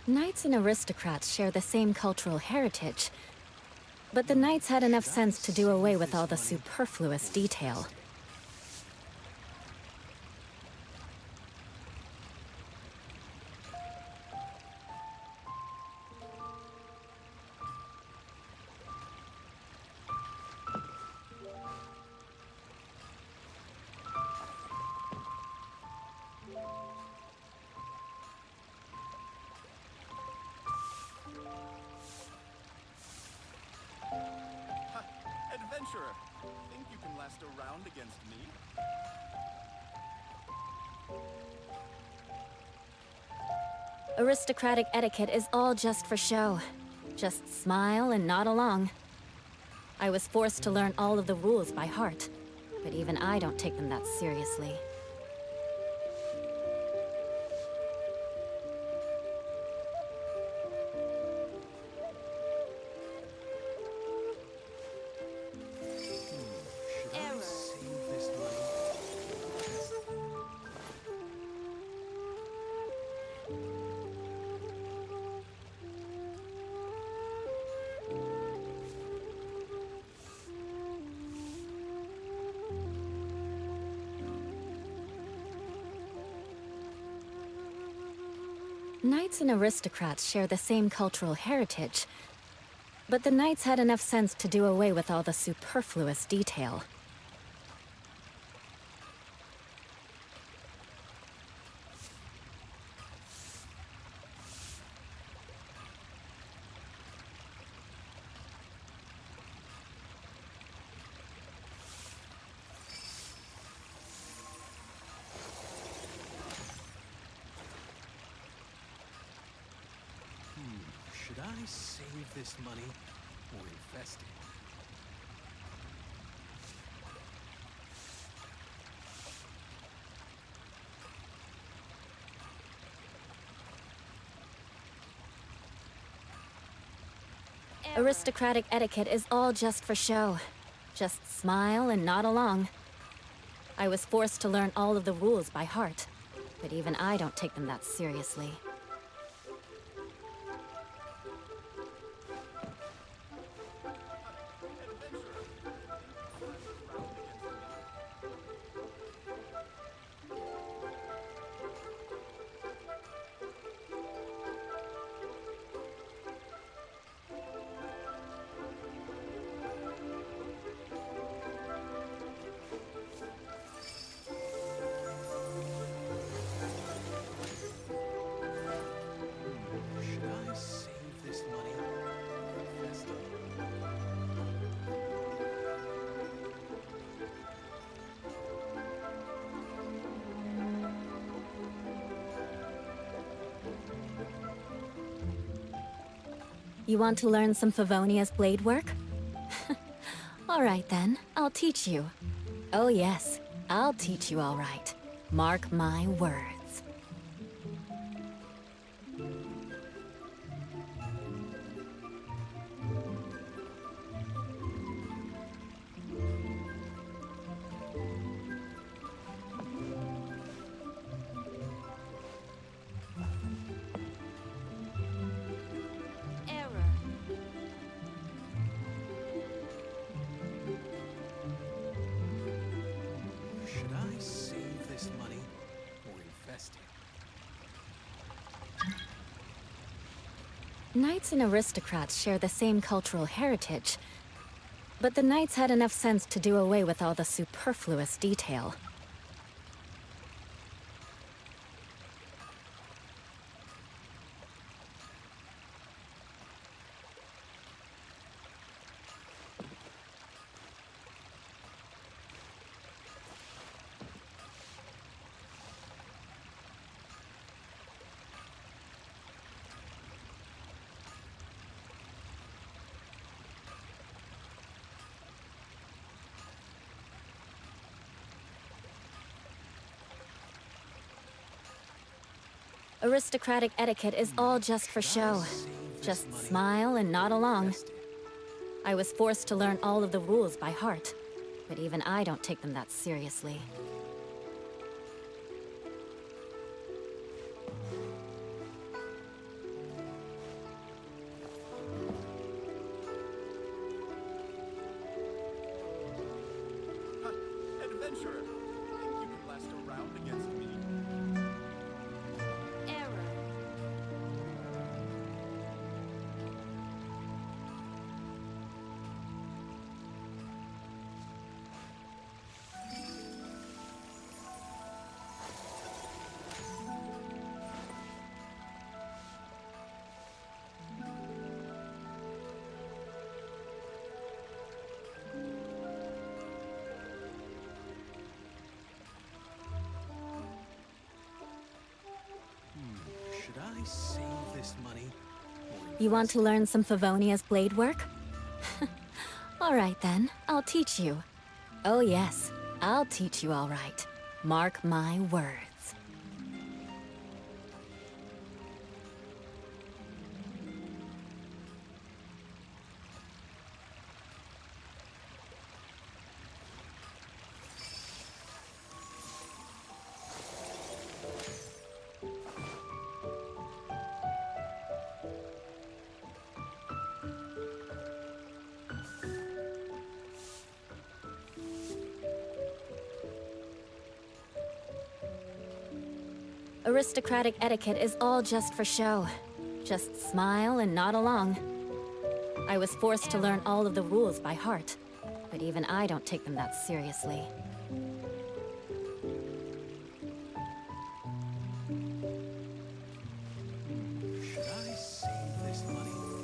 Knights and aristocrats share the same cultural heritage, but the knights had enough sense to do away with all the superfluous detail. Ha! Adventurer, think you can last a round against me? Aristocratic etiquette is all just for show. Just smile and nod along. I was forced to learn all of the rules by heart, but even I don't take them that seriously. Should I Error. save this money or invest it? Knights and aristocrats share the same cultural heritage, but the knights had enough sense to do away with all the superfluous detail. Should I save this money or invest it? Error. Aristocratic etiquette is all just for show. Just smile and nod along. I was forced to learn all of the rules by heart, but even I don't take them that seriously. Adventurer, think you can last a round against me? Should I save this money or invest it? You want to learn some Favonia's blade work? All right then, I'll teach you. Oh yes, I'll teach you all right. Mark my words. Error. Should I save this money or invest it? Knights and aristocrats share the same cultural heritage, but the knights had enough sense to do away with all the superfluous detail. Aristocratic etiquette is all just for show. Just smile and nod along. Invest it. I was forced to learn all of the rules by heart, but even I don't take them that seriously. Ha! Adventurer, think you can last a round against me? Error. save this money? You want to learn some Favonia's blade work? All right then, I'll teach you. Oh yes, I'll teach you all right. Mark my words. Aristocratic etiquette is all just for show. Just smile and nod along. I was forced to learn all of the rules by heart, but even I don't take them that seriously. Should I save this money or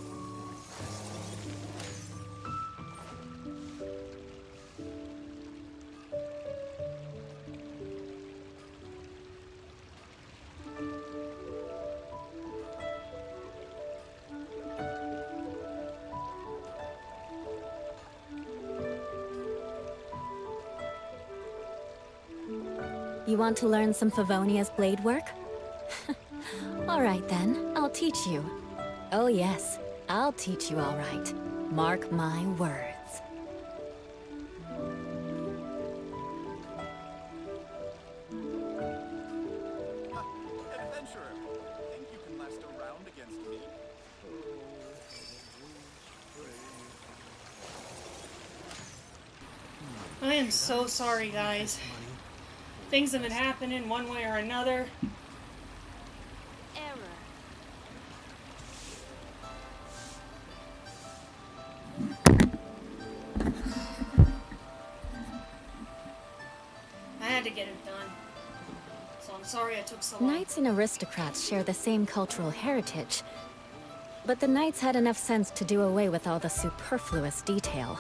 invest You want to learn some Favonia's blade work? All right then, I'll teach you. Oh yes, I'll teach you all right. Mark my words. Adventurer, think you can last a round against me? I am so sorry, guys. Things have been happening one way or another. Error. I had to get it done. So I'm sorry I took so long. Knights and aristocrats share the same cultural heritage, but the knights had enough sense to do away with all the superfluous detail.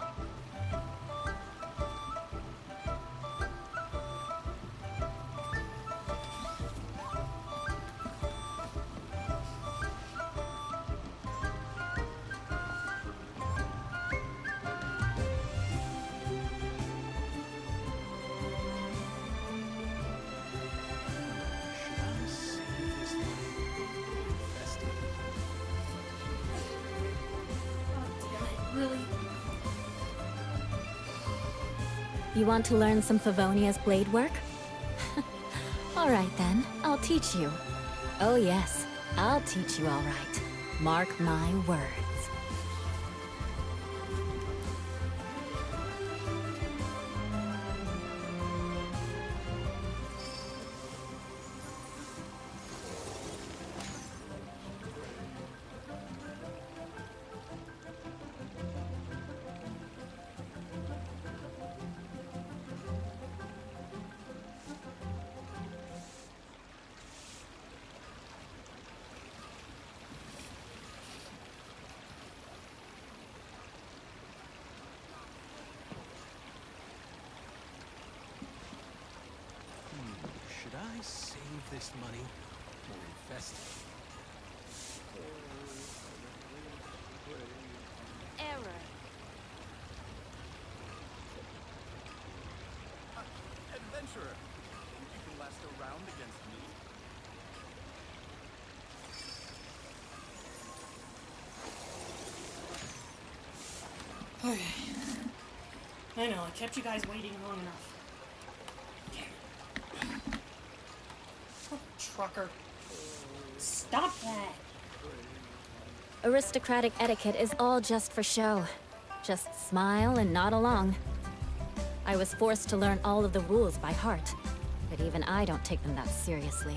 Should I save this money or invest it? Oh, damn it, really? You want to learn some Favonia's blade work? All right then, I'll teach you. Oh yes, I'll teach you all right. Mark my words. Should I save this money or invest it? Error. Adventurer, think you can last a round against me? Okay. I know, I kept you guys waiting long enough. Oh, trucker. Stop that. Aristocratic etiquette is all just for show. Just smile and nod along. I was forced to learn all of the rules by heart, but even I don't take them that seriously.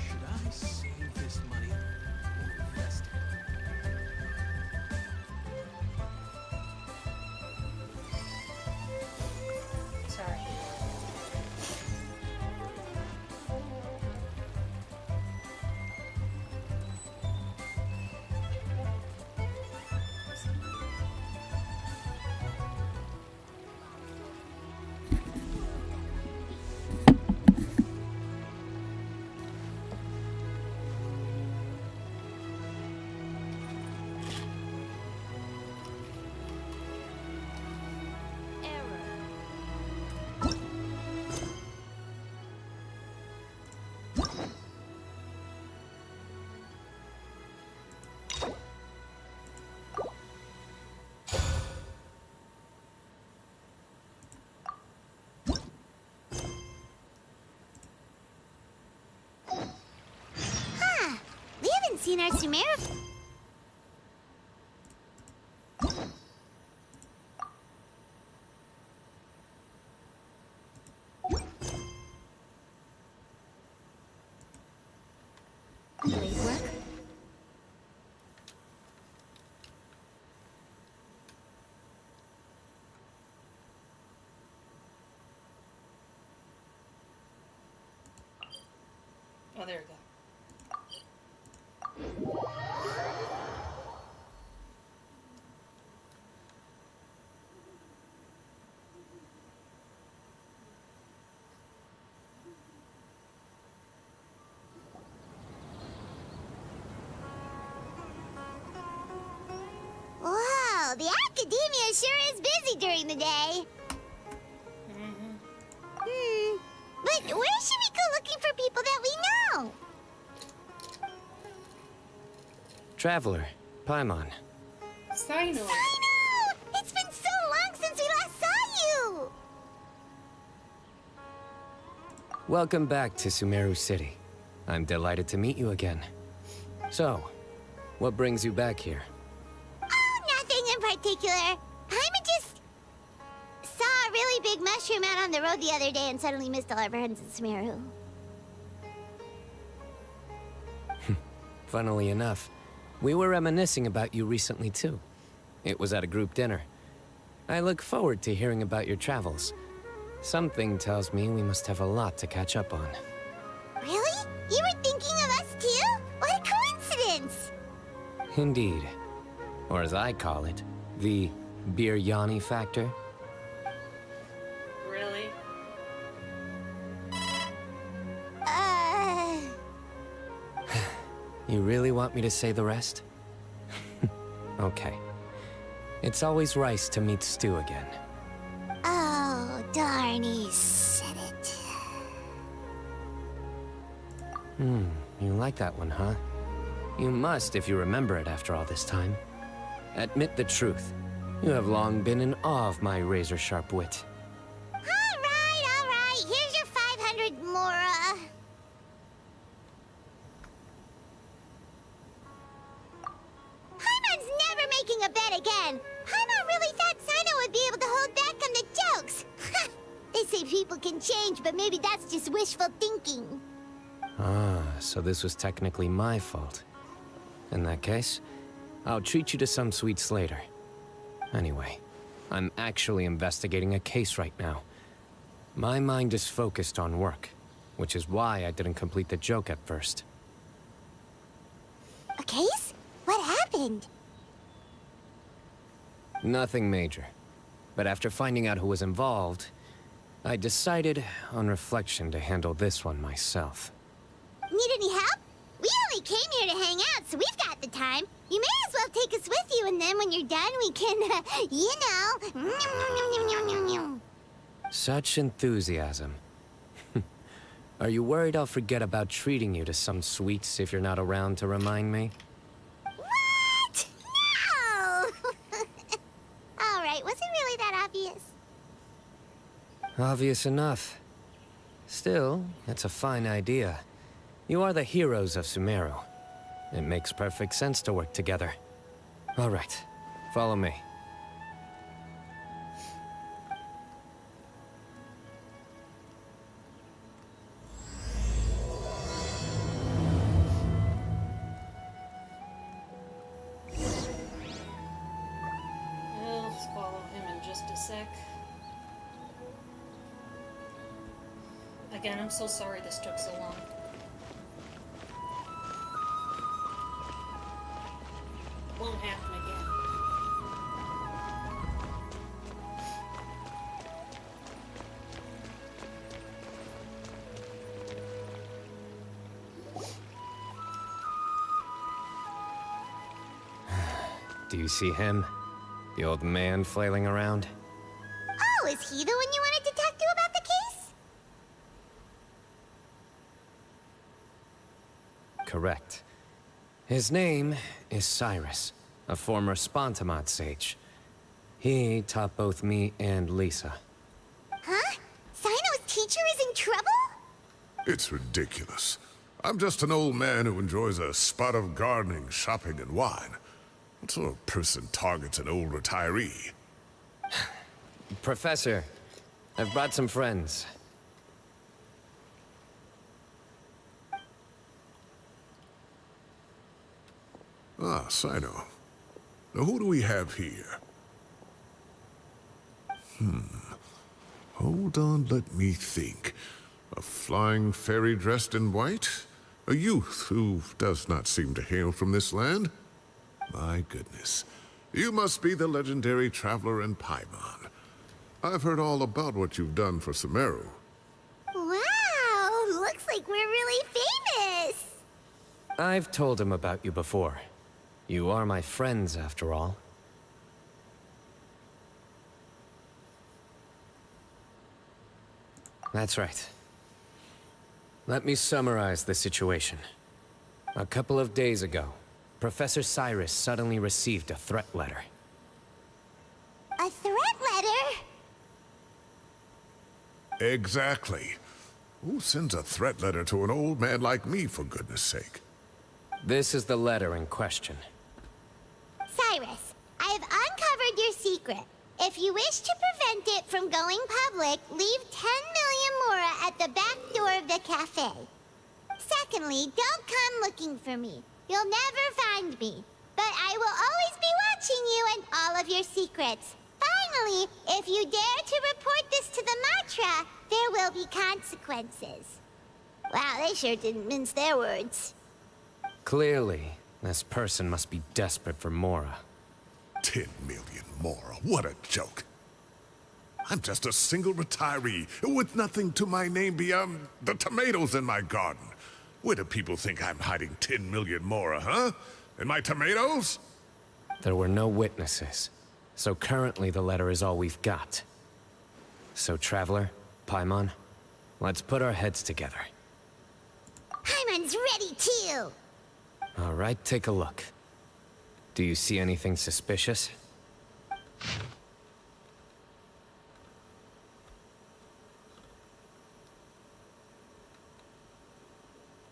Should I save this money or invest it? Sorry. in our Sumeru... Blade work? Oh, there we go. Wow, the academia sure is busy during the day. But where should we go looking for people that we know? Traveler, Paimon. Cyno. Cyno! It's been so long since we last saw you! Welcome back to Sumeru City. I'm delighted to meet you again. So, what brings you back here? Oh, nothing in particular. Paimon just saw a really big mushroom out on the road the other day and suddenly missed all our friends in Sumeru. Funnily enough, we were reminiscing about you recently too. It was at a group dinner. I look forward to hearing about your travels. Something tells me we must have a lot to catch up on. Really? You were thinking of us too? What a coincidence! Indeed. Or as I call it, the biryani factor. Really? You really want me to say the rest? Okay. It's always rice to meet stew again. Oh, darn, he said it. You like that one, huh? You must if you remember it after all this time. Admit the truth. You have long been in awe of my razor-sharp wit. All right. Here's your 500 Mora. Paimon's never making a bet again. Paimon really thought Cyno would be able to hold back on the jokes. They say people can change, but maybe that's just wishful thinking. Ah, so this was technically my fault. In that case, I'll treat you to some sweets later. Anyway, I'm actually investigating a case right now. My mind is focused on work, which is why I didn't complete the joke at first. A case? What happened? Nothing major. But after finding out who was involved, I decided, on reflection, to handle this one myself. Need any help? We only came here to hang out, so we've got the time. You may as well take us with you, and then when you're done, we can, you know... Such enthusiasm. Are you worried I'll forget about treating you to some sweets if you're not around to remind me? What? No! All right, was it really that obvious? Obvious enough. Still, it's a fine idea. You are the heroes of Sumeru. It makes perfect sense to work together. All right, follow me. I'll just follow him in just a sec. Again, I'm so sorry this took so long. Won't happen again. Do you see him? The old man flailing around? Oh, is he the one you wanted to talk to about the case? Correct. His name is Cyrus, a former Spontamot sage. He taught both me and Lisa. Huh? Cyno's teacher is in trouble? It's ridiculous. I'm just an old man who enjoys a spot of gardening, shopping, and wine. What sort of person targets an old retiree? Professor, I've brought some friends. Ah, Cyno. Now who do we have here? Hold on, let me think. A flying fairy dressed in white? A youth who does not seem to hail from this land? My goodness. You must be the legendary traveler in Paimon. I've heard all about what you've done for Sumeru. Wow, looks like we're really famous. I've told him about you before. You are my friends, after all. That's right. Let me summarize the situation. A couple of days ago, Professor Cyrus suddenly received a threat letter. A threat letter? Exactly. Who sends a threat letter to an old man like me, for goodness sake? This is the letter in question. Cyrus, I have uncovered your secret. If you wish to prevent it from going public, leave 10 million mora at the back door of the cafe. Secondly, don't come looking for me. You'll never find me. But I will always be watching you and all of your secrets. Finally, if you dare to report this to the Matra, there will be consequences. Wow, they sure didn't mince their words. Clearly, this person must be desperate for Mora. 10 million more. What a joke. I'm just a single retiree with nothing to my name beyond the tomatoes in my garden. Where do people think I'm hiding 10 million more, huh? In my tomatoes? There were no witnesses, so currently the letter is all we've got. So, Traveler, Paimon, let's put our heads together. Paimon's ready too. All right, take a look. Do you see anything suspicious?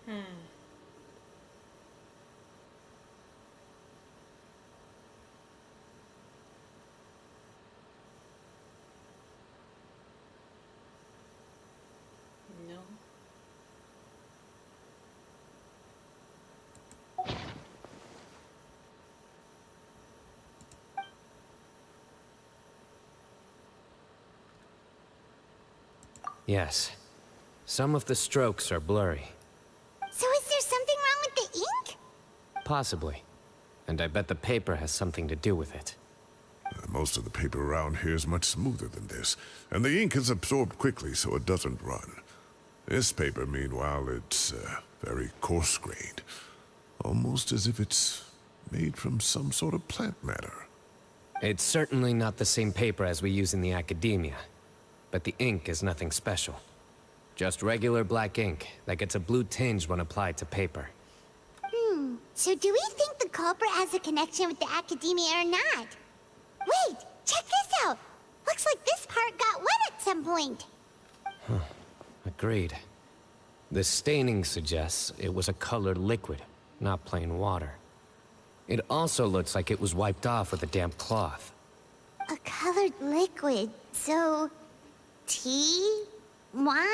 No. Yes. Some of the strokes are blurry. So is there something wrong with the ink? Possibly. And I bet the paper has something to do with it. Most of the paper around here is much smoother than this, and the ink is absorbed quickly so it doesn't run. This paper, meanwhile, it's very coarse-grained. Almost as if it's made from some sort of plant matter. It's certainly not the same paper as we use in the academia. But the ink is nothing special. Just regular black ink that gets a blue tinge when applied to paper. So do we think the culprit has a connection with the academia or not? Wait, check this out. Looks like this part got wet at some point. Agreed. The staining suggests it was a colored liquid, not plain water. It also looks like it was wiped off with a damp cloth. A colored liquid, so... tea? Wine?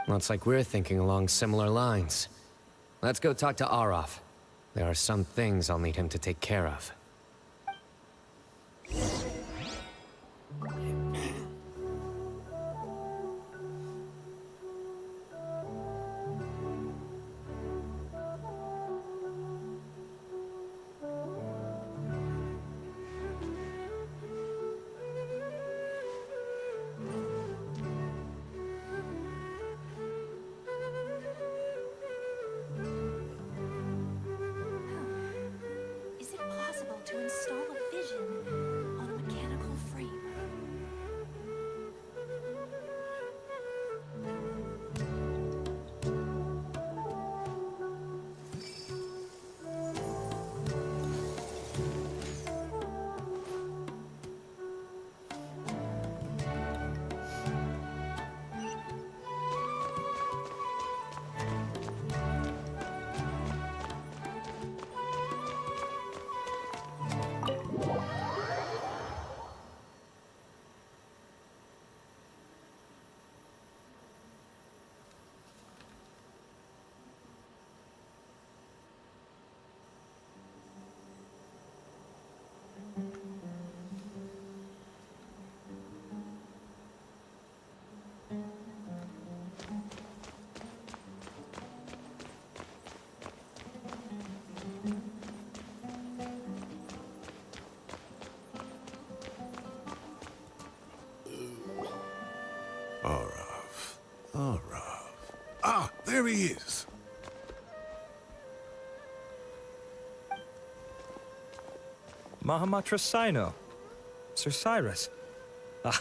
Looks like we're thinking along similar lines. Let's go talk to Arof. There are some things I'll need him to take care of. Is it possible to install a vision on a mechanical frame? There he is. Mahamatra Cyno. Sir Cyrus. Ah,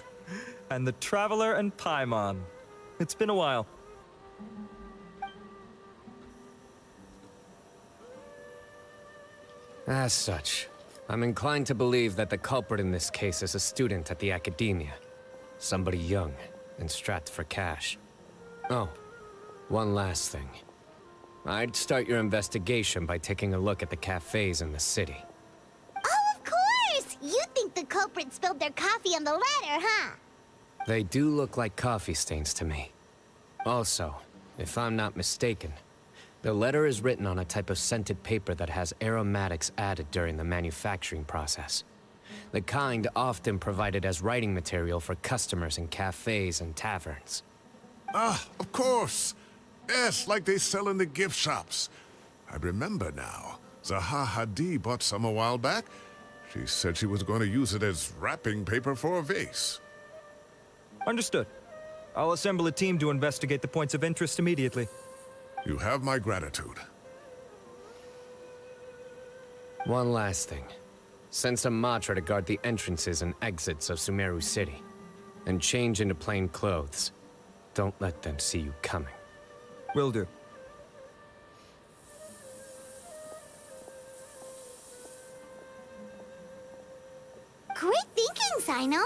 and the Traveler and Paimon. It's been a while. As such, I'm inclined to believe that the culprit in this case is a student at the academia. Somebody young and strapped for cash. Oh, one last thing. I'd start your investigation by taking a look at the cafes in the city. Oh, of course! You think the culprit spilled their coffee on the ladder, huh? They do look like coffee stains to me. Also, if I'm not mistaken, the letter is written on a type of scented paper that has aromatics added during the manufacturing process. The kind often provided as writing material for customers in cafes and taverns. Ah, of course. Yes, like they sell in the gift shops. I remember now. Zaha Hadid bought some a while back. She said she was going to use it as wrapping paper for a vase. Understood. I'll assemble a team to investigate the points of interest immediately. You have my gratitude. One last thing. Send some Matra to guard the entrances and exits of Sumeru City. And change into plain clothes. Don't let them see you coming. Will do. Great thinking, Cyno.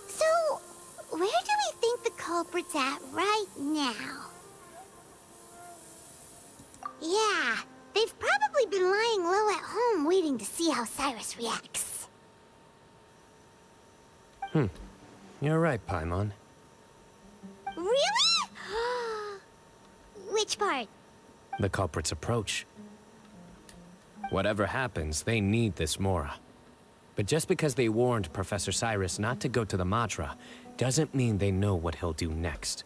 So, where do we think the culprit's at right now? Yeah, they've probably been lying low at home waiting to see how Cyrus reacts. You're right, Paimon. Really? Which part? The culprit's approach. Whatever happens, they need this Mora. But just because they warned Professor Cyrus not to go to the Matra, doesn't mean they know what he'll do next.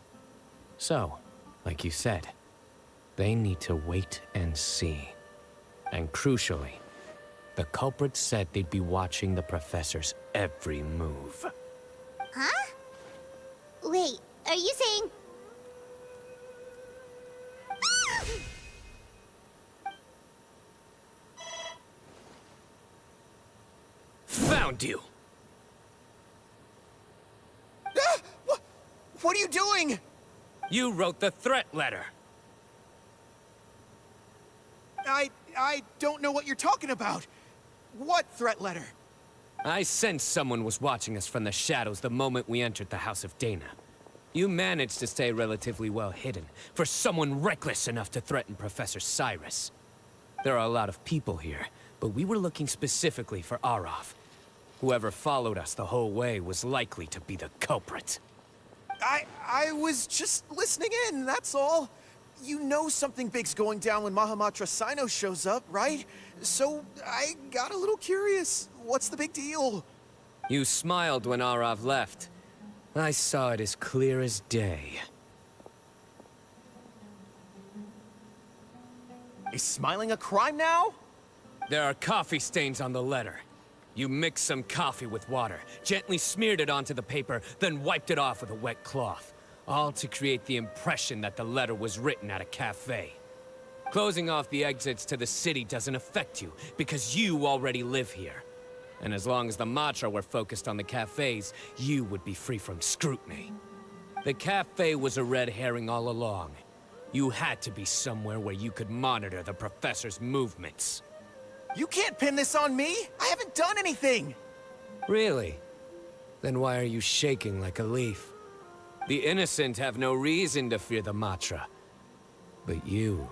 So, like you said, they need to wait and see. And crucially, the culprit said they'd be watching the Professor's every move. Huh? Wait, are you saying... Found you! What are you doing? You wrote the threat letter! I don't know what you're talking about. What threat letter? I sensed someone was watching us from the shadows the moment we entered the House of Dana. You managed to stay relatively well hidden for someone reckless enough to threaten Professor Cyrus. There are a lot of people here, but we were looking specifically for Arav. Whoever followed us the whole way was likely to be the culprit. I was just listening in, that's all. You know something big's going down when Mahamatra Cyno shows up, right? So I got a little curious. What's the big deal? You smiled when Arav left. I saw it as clear as day. Is smiling a crime now? There are coffee stains on the letter. You mixed some coffee with water, gently smeared it onto the paper, then wiped it off with a wet cloth. All to create the impression that the letter was written at a cafe. Closing off the exits to the city doesn't affect you, because you already live here. And as long as the Matra were focused on the cafes, you would be free from scrutiny. The cafe was a red herring all along. You had to be somewhere where you could monitor the Professor's movements. You can't pin this on me! I haven't done anything! Really? Then why are you shaking like a leaf? The innocent have no reason to fear the Matra. But you...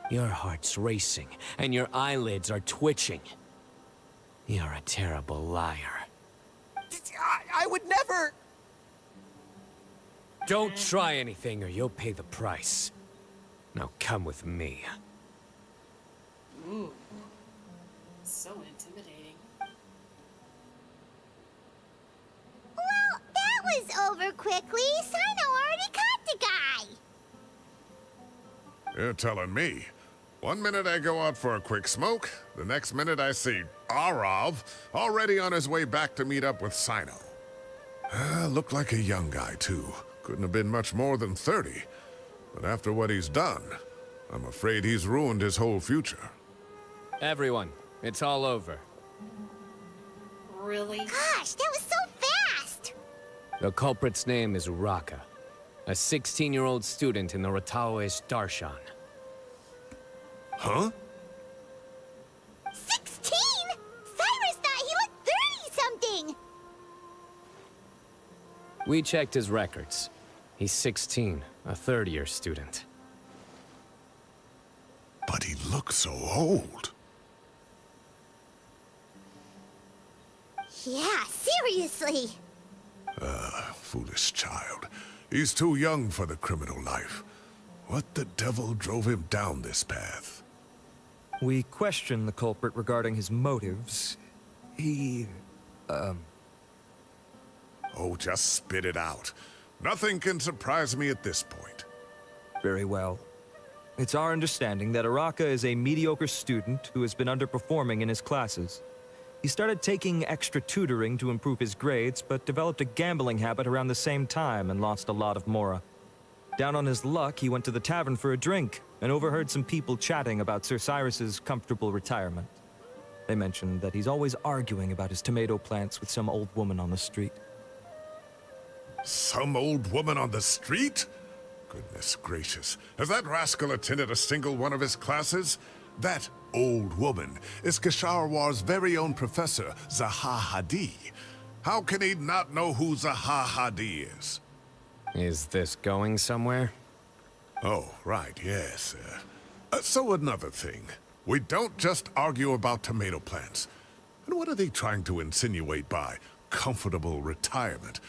your heart's racing, and your eyelids are twitching. You're a terrible liar. I would never... Don't try anything or you'll pay the price. Now come with me. Ooh. So intimidating. Well, that was over quickly. Cyno already caught the guy. You're telling me. 1 minute I go out for a quick smoke, the next minute I see Arav already on his way back to meet up with Cyno. Looked like a young guy, too. Couldn't have been much more than 30. But after what he's done, I'm afraid he's ruined his whole future. Everyone, it's all over. Really? Gosh, that was so fast! The culprit's name is Uraka, a 16-year-old student in the Rataoish Darshan. Huh? 16? Cyrus thought he looked 30-something! We checked his records. He's 16, a third-year student. But he looks so old. Yeah, seriously! Foolish child. He's too young for the criminal life. What the devil drove him down this path? We questioned the culprit regarding his motives. He... Oh, just spit it out. Nothing can surprise me at this point. Very well. It's our understanding that Uraka is a mediocre student who has been underperforming in his classes. He started taking extra tutoring to improve his grades, but developed a gambling habit around the same time and lost a lot of mora. Down on his luck, he went to the tavern for a drink and overheard some people chatting about Sir Cyrus's comfortable retirement. They mentioned that he's always arguing about his tomato plants with some old woman on the street. Some old woman on the street? Goodness gracious. Has that rascal attended a single one of his classes? That old woman is Kasharwar's very own professor, Zaha Hadi. How can he not know who Zaha Hadi is? Is this going somewhere? Oh, right, yes. So another thing. We don't just argue about tomato plants. And what are they trying to insinuate by comfortable retirement?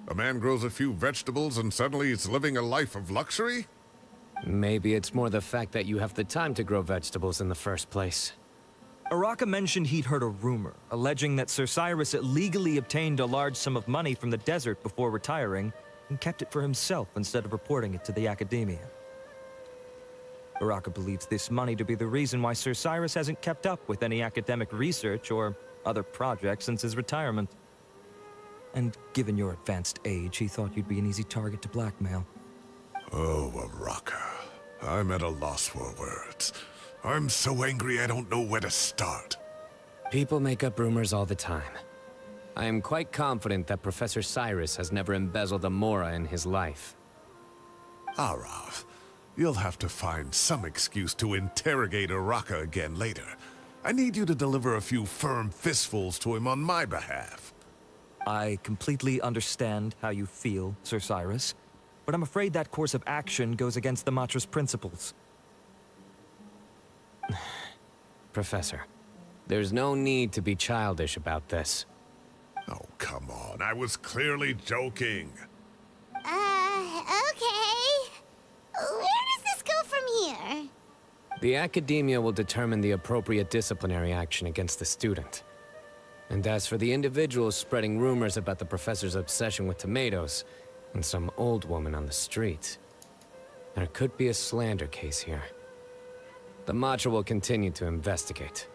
A man grows a few vegetables and suddenly he's living a life of luxury? Maybe it's more the fact that you have the time to grow vegetables in the first place. Uraka mentioned he'd heard a rumor, alleging that Sir Cyrus illegally obtained a large sum of money from the desert before retiring, and kept it for himself instead of reporting it to the academia. Uraka believes this money to be the reason why Sir Cyrus hasn't kept up with any academic research or other projects since his retirement. And given your advanced age, he thought you'd be an easy target to blackmail. Oh, Uraka. I'm at a loss for words. I'm so angry I don't know where to start. People make up rumors all the time. I am quite confident that Professor Cyrus has never embezzled a mora in his life. Arav, you'll have to find some excuse to interrogate Uraka again later. I need you to deliver a few firm fistfuls to him on my behalf. I completely understand how you feel, Sir Cyrus, but I'm afraid that course of action goes against the Matra's principles. Professor, there's no need to be childish about this. Oh, come on. I was clearly joking. Okay. Where does this go from here? The academia will determine the appropriate disciplinary action against the student. And as for the individuals spreading rumors about the professor's obsession with tomatoes and some old woman on the street, there could be a slander case here. The Matra will continue to investigate.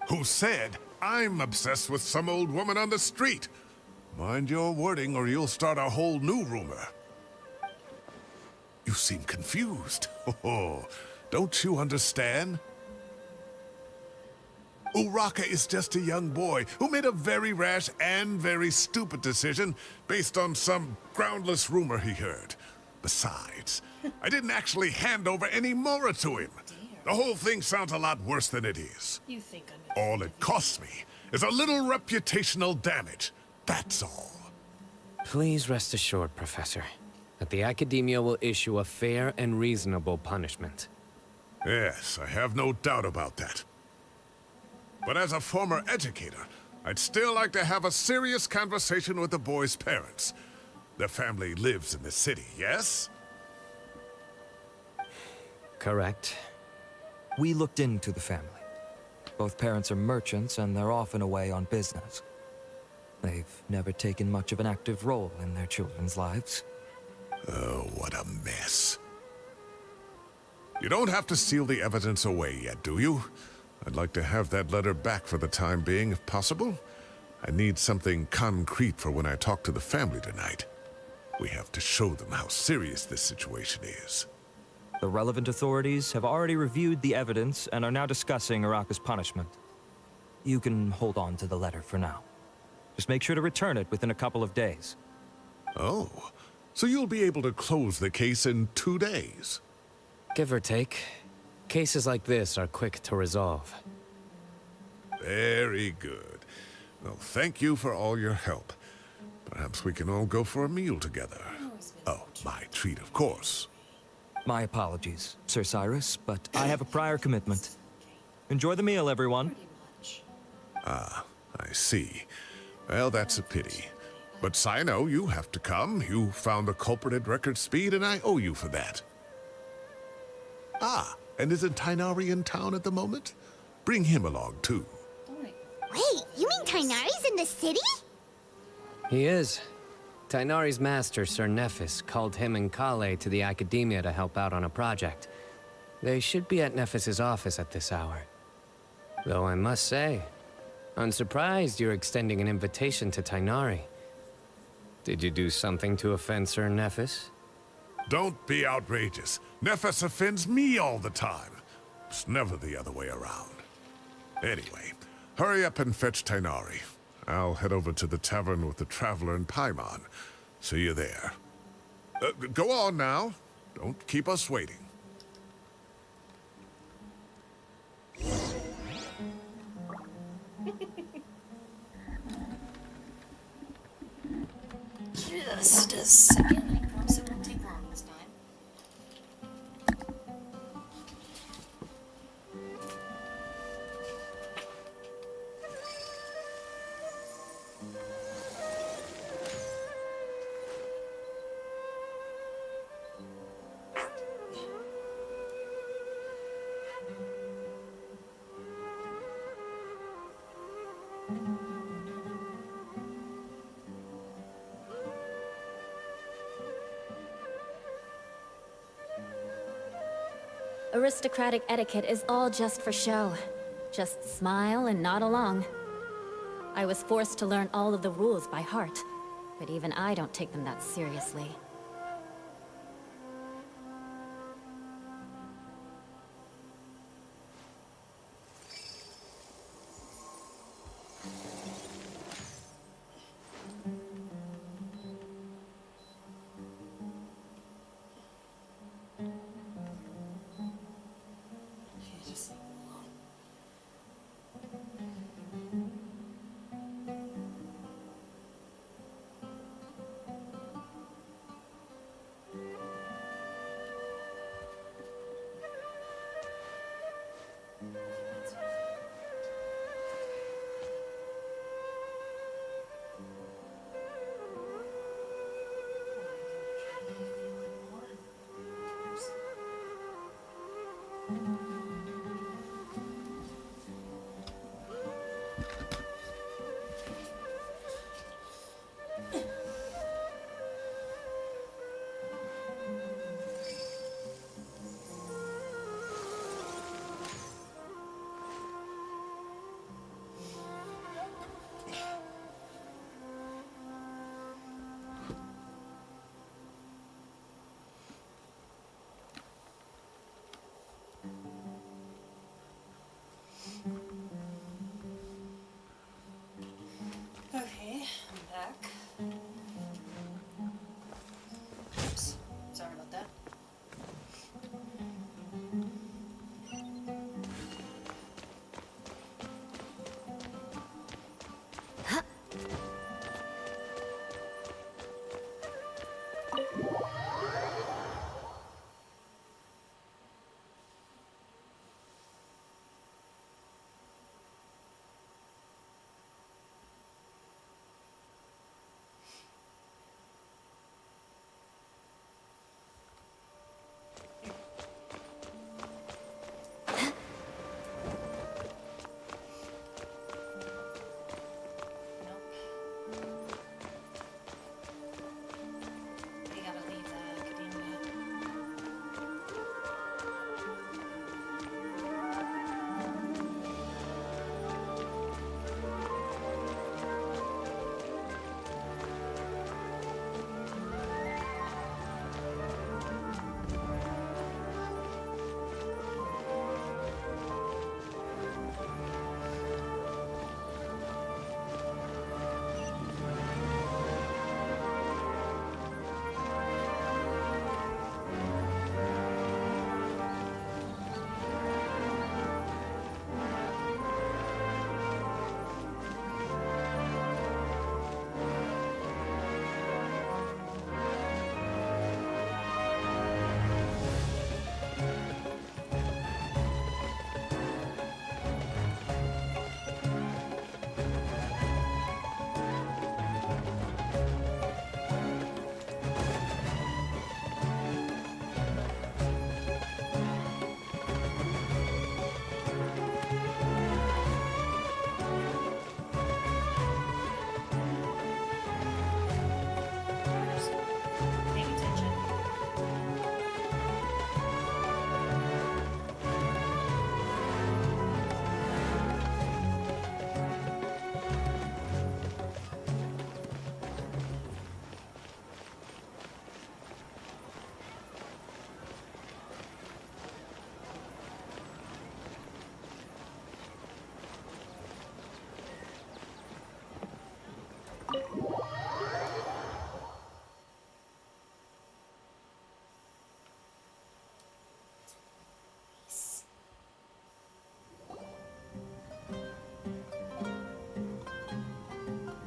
Who said I'm obsessed with some old woman on the street? Mind your wording or you'll start a whole new rumor. You seem confused. Oh, don't you understand? Uraka is just a young boy who made a very rash and very stupid decision based on some groundless rumor he heard. Besides, I didn't actually hand over any mora to him. The whole thing sounds a lot worse than it is. You think I'm All it costs me is a little reputational damage. That's all. Please rest assured, Professor, that the academia will issue a fair and reasonable punishment. Yes, I have no doubt about that. But as a former educator, I'd still like to have a serious conversation with the boy's parents. Their family lives in the city, yes? Correct. We looked into the family. Both parents are merchants, and they're often away on business. They've never taken much of an active role in their children's lives. Oh, what a mess. You don't have to seal the evidence away yet, do you? I'd like to have that letter back for the time being, if possible. I need something concrete for when I talk to the family tonight. We have to show them how serious this situation is. The relevant authorities have already reviewed the evidence and are now discussing Araka's punishment. You can hold on to the letter for now. Just make sure to return it within a couple of days. Oh, so you'll be able to close the case in 2 days? Give or take. Cases like this are quick to resolve. Very good. Well, thank you for all your help. Perhaps we can all go for a meal together. Oh, my treat, of course. My apologies, Sir Cyrus, but I have a prior commitment. Enjoy the meal, everyone. I see. Well, that's a pity. But Cyno, you have to come. You found the culprit at record speed, and I owe you for that. Ah, and isn't Tighnari in town at the moment? Bring him along, too. Wait, you mean Tighnari's in the city? He is. Tighnari's master, Sir Nephis, called him and Kale to the Academia to help out on a project. They should be at Nephis's office at this hour. Though I must say, I'm surprised you're extending an invitation to Tighnari. Did you do something to offend Sir Nephis? Don't be outrageous. Nephis offends me all the time. It's never the other way around. Anyway, hurry up and fetch Tighnari. I'll head over to the tavern with the Traveler and Paimon. See you there. Go on now. Don't keep us waiting. Just a second. I promise it won't take long this time. Aristocratic etiquette is all just for show. Just smile and nod along. I was forced to learn all of the rules by heart, but even I don't take them that seriously.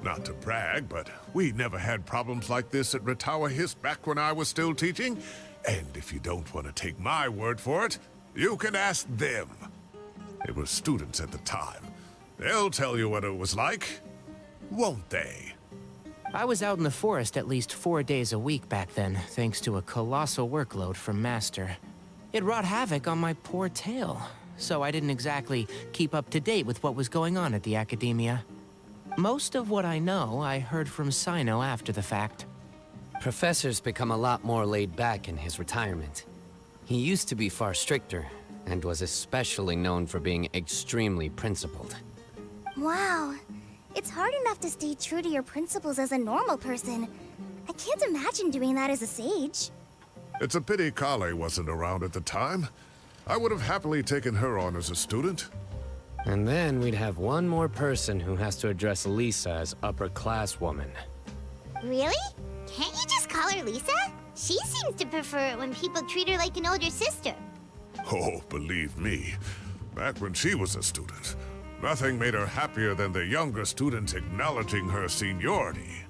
Not to brag, but we never had problems like this at Ratawa Hist back when I was still teaching. And if you don't want to take my word for it, you can ask them. They were students at the time. They'll tell you what it was like, won't they? I was out in the forest at least 4 days a week back then, thanks to a colossal workload from Master. It wrought havoc on my poor tail, so I didn't exactly keep up to date with what was going on at the Academia. Most of what I know, I heard from Cyno after the fact. Professor's become a lot more laid back in his retirement. He used to be far stricter, and was especially known for being extremely principled. Wow. It's hard enough to stay true to your principles as a normal person. I can't imagine doing that as a sage. It's a pity Kale wasn't around at the time. I would have happily taken her on as a student. And then we'd have one more person who has to address Lisa as upper-class woman. Really? Can't you just call her Lisa? She seems to prefer it when people treat her like an older sister. Oh, believe me, back when she was a student, nothing made her happier than the younger students acknowledging her seniority.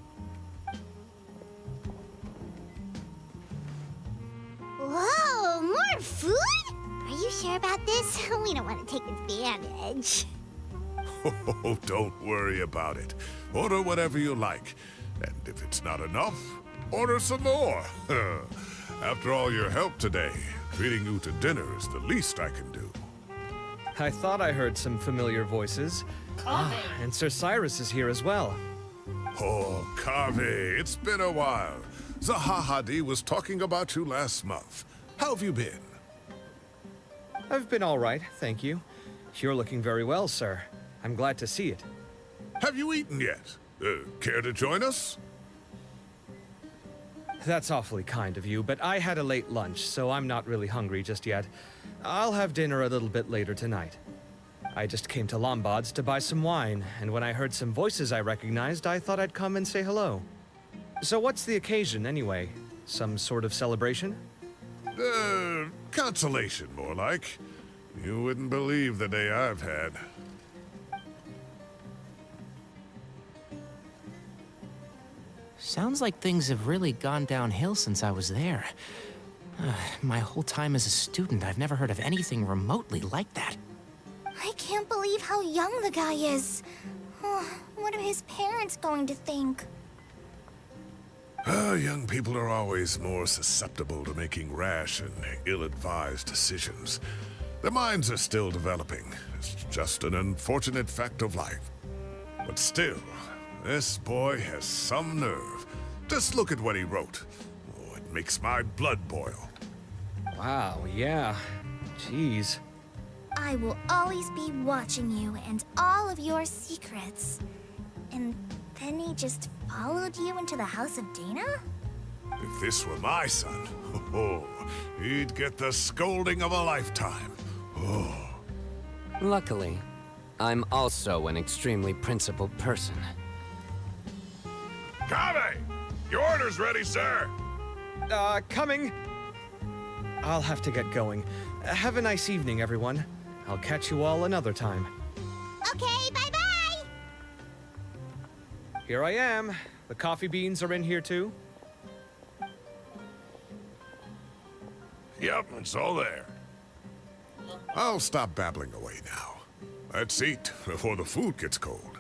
Whoa, more food? Are you sure about this? We don't want to take advantage. Oh, don't worry about it. Order whatever you like. And if it's not enough, order some more. After all your help today, treating you to dinner is the least I can do. I thought I heard some familiar voices. And Sir Cyrus is here as well. Oh, Kaveh, it's been a while. Zahahadi was talking about you last month. How have you been? I've been all right, thank you. You're looking very well, sir. I'm glad to see it. Have you eaten yet? Care to join us? That's awfully kind of you, but I had a late lunch, so I'm not really hungry just yet. I'll have dinner a little bit later tonight. I just came to Lombard's to buy some wine, and when I heard some voices I recognized, I thought I'd come and say hello. So what's the occasion, anyway? Some sort of celebration? Consolation, more like. You wouldn't believe the day I've had. Sounds like things have really gone downhill since I was there. My whole time as a student, I've never heard of anything remotely like that. I can't believe how young the guy is. Oh, what are his parents going to think? Young people are always more susceptible to making rash and ill-advised decisions. Their minds are still developing. It's just an unfortunate fact of life. But still, this boy has some nerve. Just look at what he wrote. Oh, it makes my blood boil. Wow, yeah. Jeez. I will always be watching you and all of your secrets. And then he just followed you into the house of Dana? If this were my son, he'd get the scolding of a lifetime. Oh. Luckily, I'm also an extremely principled person. Kaveh! Your order's ready, sir! Coming. I'll have to get going. Have a nice evening, everyone. I'll catch you all another time. Okay, bye-bye! Here I am. The coffee beans are in here too. Yep, it's all there. I'll stop babbling away now. Let's eat before the food gets cold.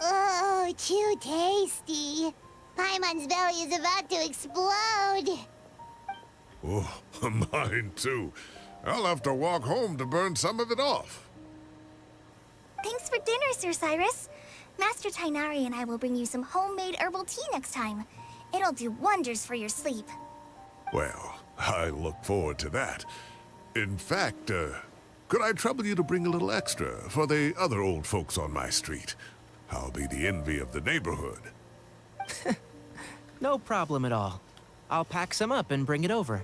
Oh, too tasty. Paimon's belly is about to explode. Oh, mine too. I'll have to walk home to burn some of it off. Thanks for dinner, Sir Cyrus. Master Tainari and I will bring you some homemade herbal tea next time. It'll do wonders for your sleep. Well, I look forward to that. In fact, could I trouble you to bring a little extra for the other old folks on my street? I'll be the envy of the neighborhood. No problem at all. I'll pack some up and bring it over.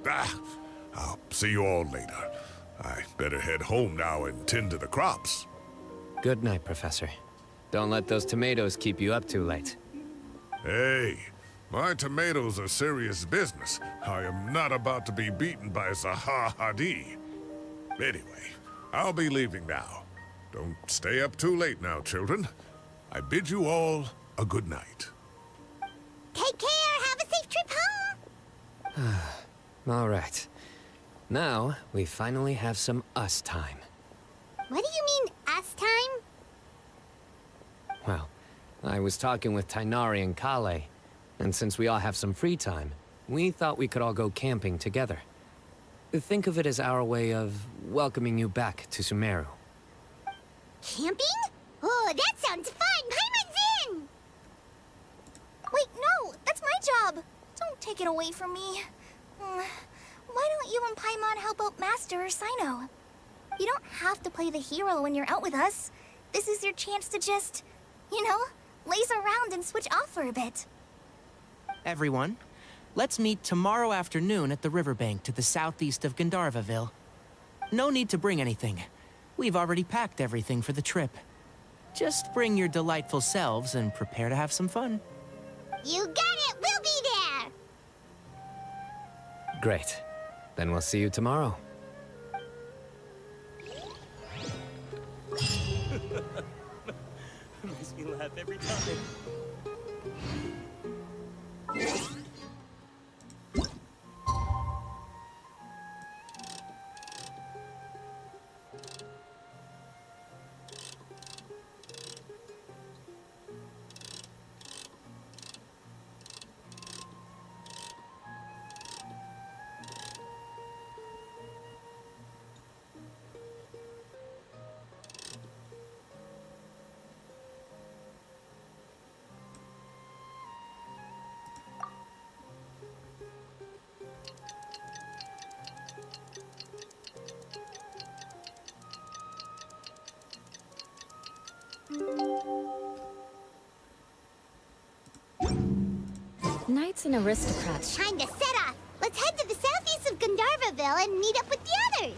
I'll see you all later. I better head home now and tend to the crops. Good night, Professor. Don't let those tomatoes keep you up too late. Hey, my tomatoes are serious business. I am not about to be beaten by Zaha Hadid. Anyway, I'll be leaving now. Don't stay up too late now, children. I bid you all a good night. Take care. Have a safe trip home. All right. Now, we finally have some us time. What do you mean, us time? Well, I was talking with Tainari and Kale, and since we all have some free time, we thought we could all go camping together. Think of it as our way of welcoming you back to Sumeru. Camping? Oh, that sounds fun. Paimon's in! Wait, no! That's my job! Don't take it away from me. Why don't you and Paimon help out Master or Cyno? You don't have to play the hero when you're out with us. This is your chance to just, you know, laze around and switch off for a bit. Everyone, let's meet tomorrow afternoon at the riverbank to the southeast of Gandharvaville. No need to bring anything. We've already packed everything for the trip. Just bring your delightful selves and prepare to have some fun. You got it. We'll be there. Great. Then we'll see you tomorrow. Makes me laugh every time. Knights and aristocrats. Time to set off. Let's head to the southeast of Gandharvaville and meet up with the others.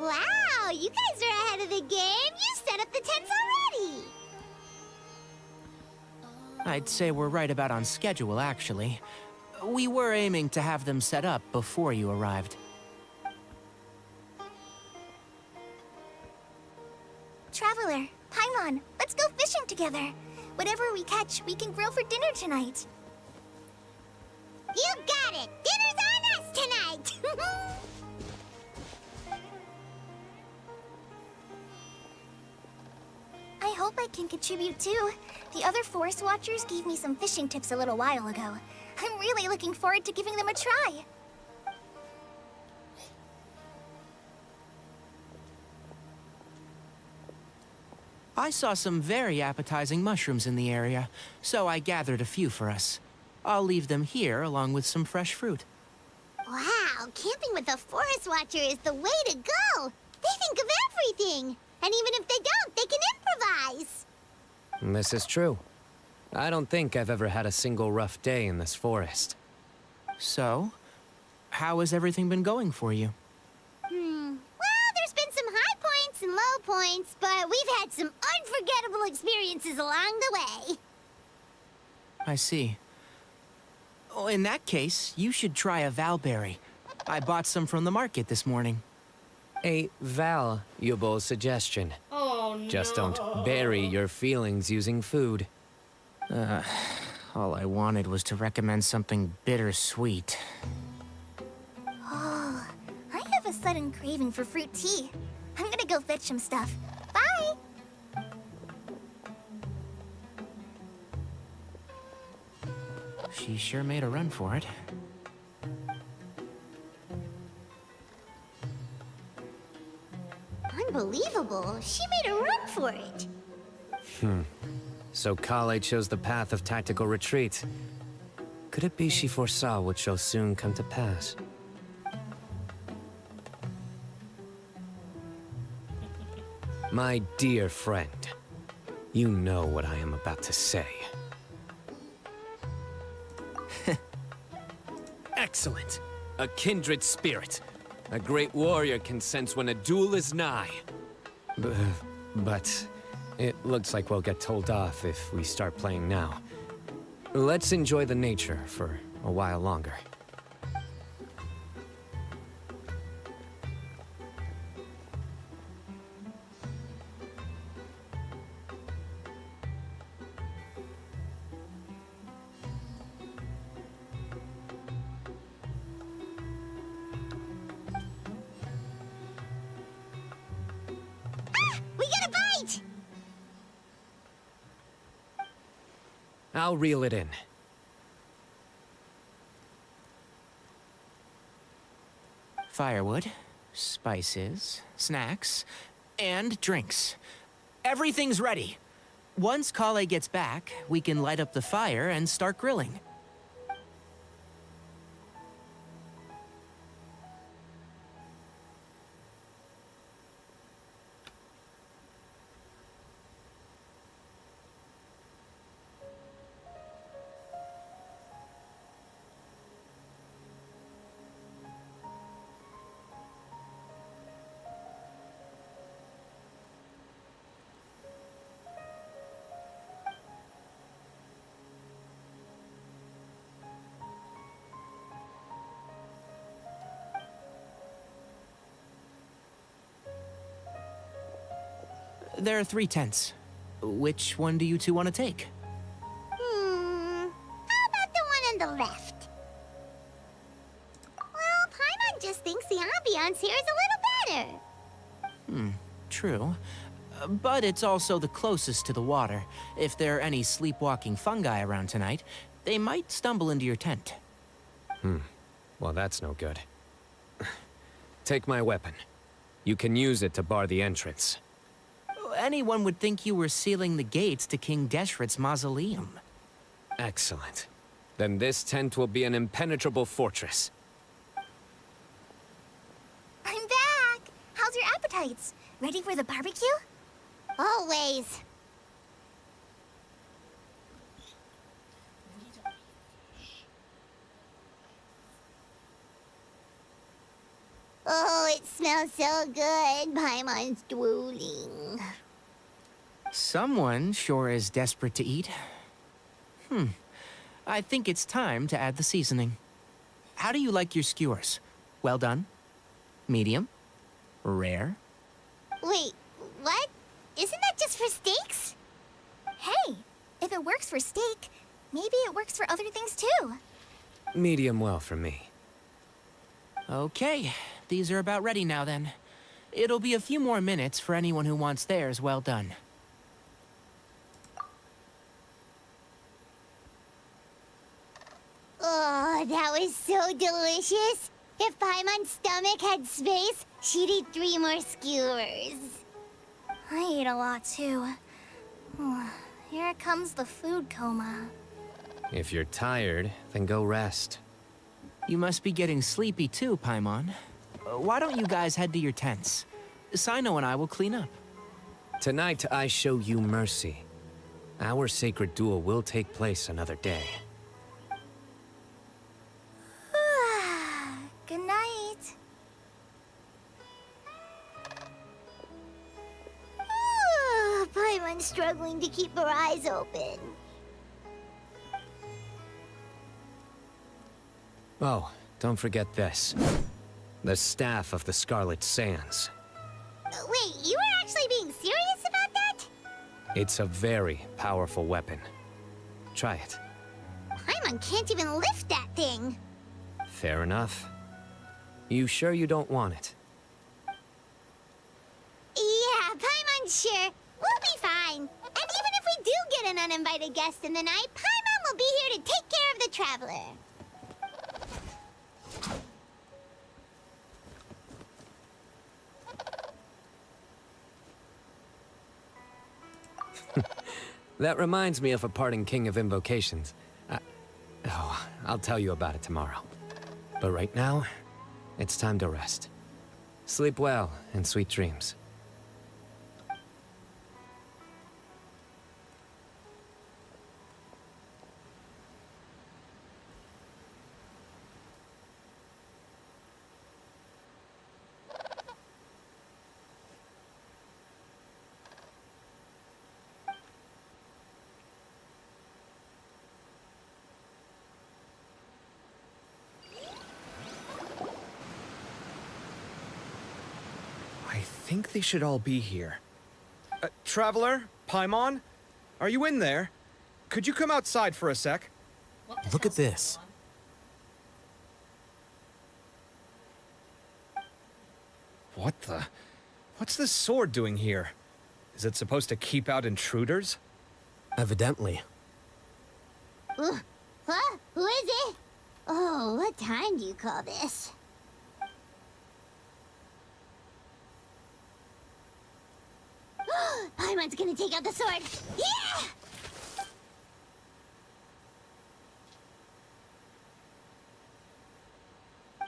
Wow, you guys are ahead of the game. You set up the tents already. I'd say we're right about on schedule, actually. We were aiming to have them set up before you arrived. Traveler, Paimon, let's go fishing together. Whatever we catch, we can grill for dinner tonight. You got it. Dinner's on us tonight. I hope I can contribute too. The other Forest Watchers gave me some fishing tips a little while ago. I'm really looking forward to giving them a try. I saw some very appetizing mushrooms in the area, so I gathered a few for us. I'll leave them here along with some fresh fruit. Wow, camping with a Forest Watcher is the way to go. They think of everything. And even if they don't, they can improvise. This is true. I don't think I've ever had a single rough day in this forest. So, how has everything been going for you? Well, there's been some high points and low points, but we've had some unforgettable experiences along the way. I see. Oh, in that case, you should try a valberry. I bought some from the market this morning. A valuable suggestion. Oh no. Just don't bury your feelings using food. All I wanted was to recommend something bittersweet. Oh, I have a sudden craving for fruit tea. I'm gonna go fetch some stuff. Bye! She sure made a run for it. Unbelievable. She made a run for it. So Kale chose the path of tactical retreat. Could it be she foresaw what shall soon come to pass? My dear friend, you know what I am about to say. Excellent! A kindred spirit. A great warrior can sense when a duel is nigh. But it looks like we'll get told off if we start playing now. Let's enjoy the nature for a while longer. We got a bite! I'll reel it in. Firewood, spices, snacks, and drinks. Everything's ready. Once Kale gets back, we can light up the fire and start grilling. There are 3 tents. Which one do you two want to take? How about the one on the left? Well, Paimon just thinks the ambiance here is a little better. True. But it's also the closest to the water. If there are any sleepwalking fungi around tonight, they might stumble into your tent. Well, that's no good. Take my weapon. You can use it to bar the entrance. Anyone would think you were sealing the gates to King Deshret's mausoleum. Excellent. Then this tent will be an impenetrable fortress. I'm back! How's your appetites? Ready for the barbecue? Always. Oh, it smells so good. Paimon's drooling. Someone sure is desperate to eat. I think it's time to add the seasoning. How do you like your skewers? Well done? Medium? Rare? Wait, what? Isn't that just for steaks? Hey, if it works for steak, maybe it works for other things too. Medium well for me. Okay, these are about ready now then. It'll be a few more minutes for anyone who wants theirs well done. Oh, that was so delicious. If Paimon's stomach had space, she'd eat 3 more skewers. I ate a lot too. Here comes the food coma. If you're tired, then go rest. You must be getting sleepy too, Paimon. Why don't you guys head to your tents? Cyno and I will clean up. Tonight, I show you mercy. Our sacred duel will take place another day. Good night. Paimon's struggling to keep her eyes open. Oh, don't forget this. The staff of the Scarlet Sands. Wait, you were actually being serious about that? It's a very powerful weapon. Try it. Paimon can't even lift that thing. Fair enough. You sure you don't want it? Yeah, Paimon's sure. We'll be fine. And even if we do get an uninvited guest in the night, Paimon will be here to take care of the traveler. That reminds me of a parting king of invocations. I'll tell you about it tomorrow. But right now, it's time to rest. Sleep well and sweet dreams. I think they should all be here. Traveler? Paimon? Are you in there? Could you come outside for a sec? Look at this. What the? What's this sword doing here? Is it supposed to keep out intruders? Evidently. Huh? Who is it? Oh, what time do you call this? Paimon's gonna take out the sword. Yeah!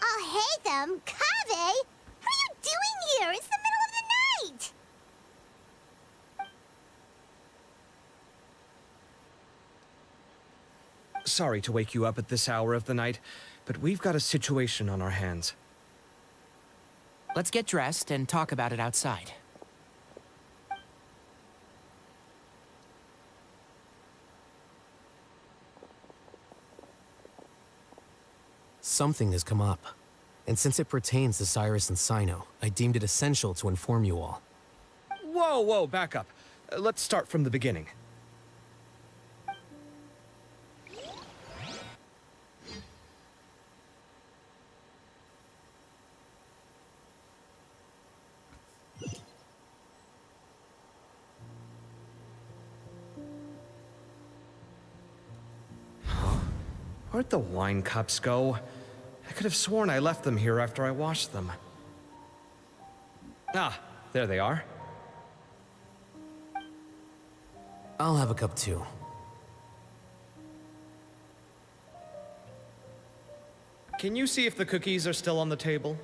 Oh, hey them, Kaveh! What are you doing here? It's the middle of the night! Sorry to wake you up at this hour of the night, but we've got a situation on our hands. Let's get dressed and talk about it outside. Something has come up. And since it pertains to Cyrus and Cyno, I deemed it essential to inform you all. Whoa, back up. Let's start from the beginning. Where'd the wine cups go? I could have sworn I left them here after I washed them. Ah, there they are. I'll have a cup too. Can you see if the cookies are still on the table?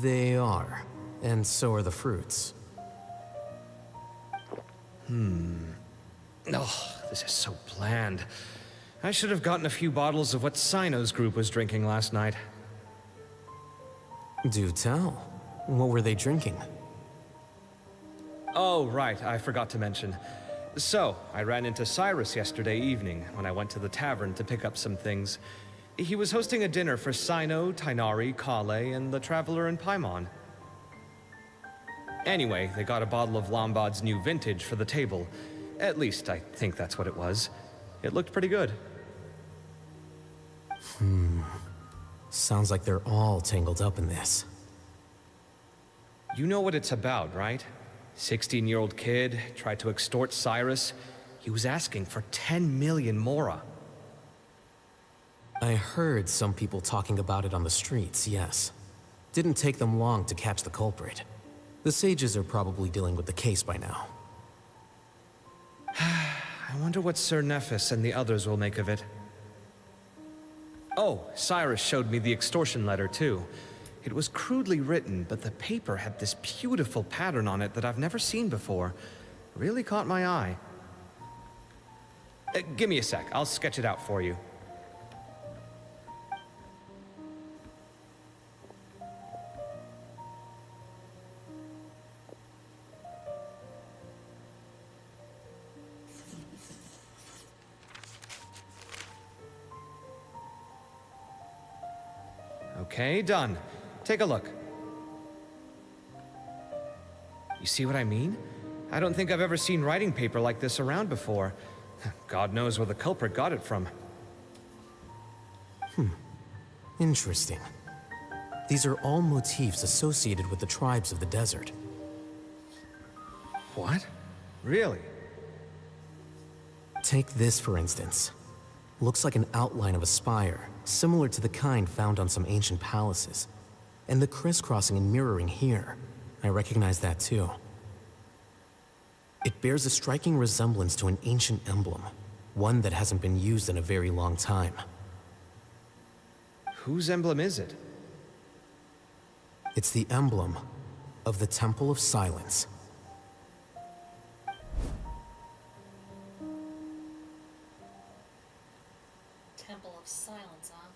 They are. And so are the fruits. Oh, this is so bland. I should have gotten a few bottles of what Cyno's group was drinking last night. Do tell. What were they drinking? Oh, right, I forgot to mention. So, I ran into Cyrus yesterday evening when I went to the tavern to pick up some things. He was hosting a dinner for Cyno, Tighnari, Kale, and the Traveler and Paimon. Anyway, they got a bottle of Lombard's new vintage for the table. At least, I think that's what it was. It looked pretty good. Sounds like they're all tangled up in this. You know what it's about, right? 16-year-old kid tried to extort Cyrus. He was asking for 10 million mora. I heard some people talking about it on the streets, yes. Didn't take them long to catch the culprit. The sages are probably dealing with the case by now. I wonder what Sir Nephis and the others will make of it. Oh, Cyrus showed me the extortion letter, too. It was crudely written, but the paper had this beautiful pattern on it that I've never seen before. Really caught my eye. Give me a sec, I'll sketch it out for you. Okay, done. Take a look. You see what I mean? I don't think I've ever seen writing paper like this around before. God knows where the culprit got it from. Interesting. These are all motifs associated with the tribes of the desert. What? Really? Take this, for instance. Looks like an outline of a spire, similar to the kind found on some ancient palaces. And the crisscrossing and mirroring here, I recognize that too. It bears a striking resemblance to an ancient emblem, one that hasn't been used in a very long time. Whose emblem is it? It's the emblem of the Temple of Silence. Temple of Silence, huh?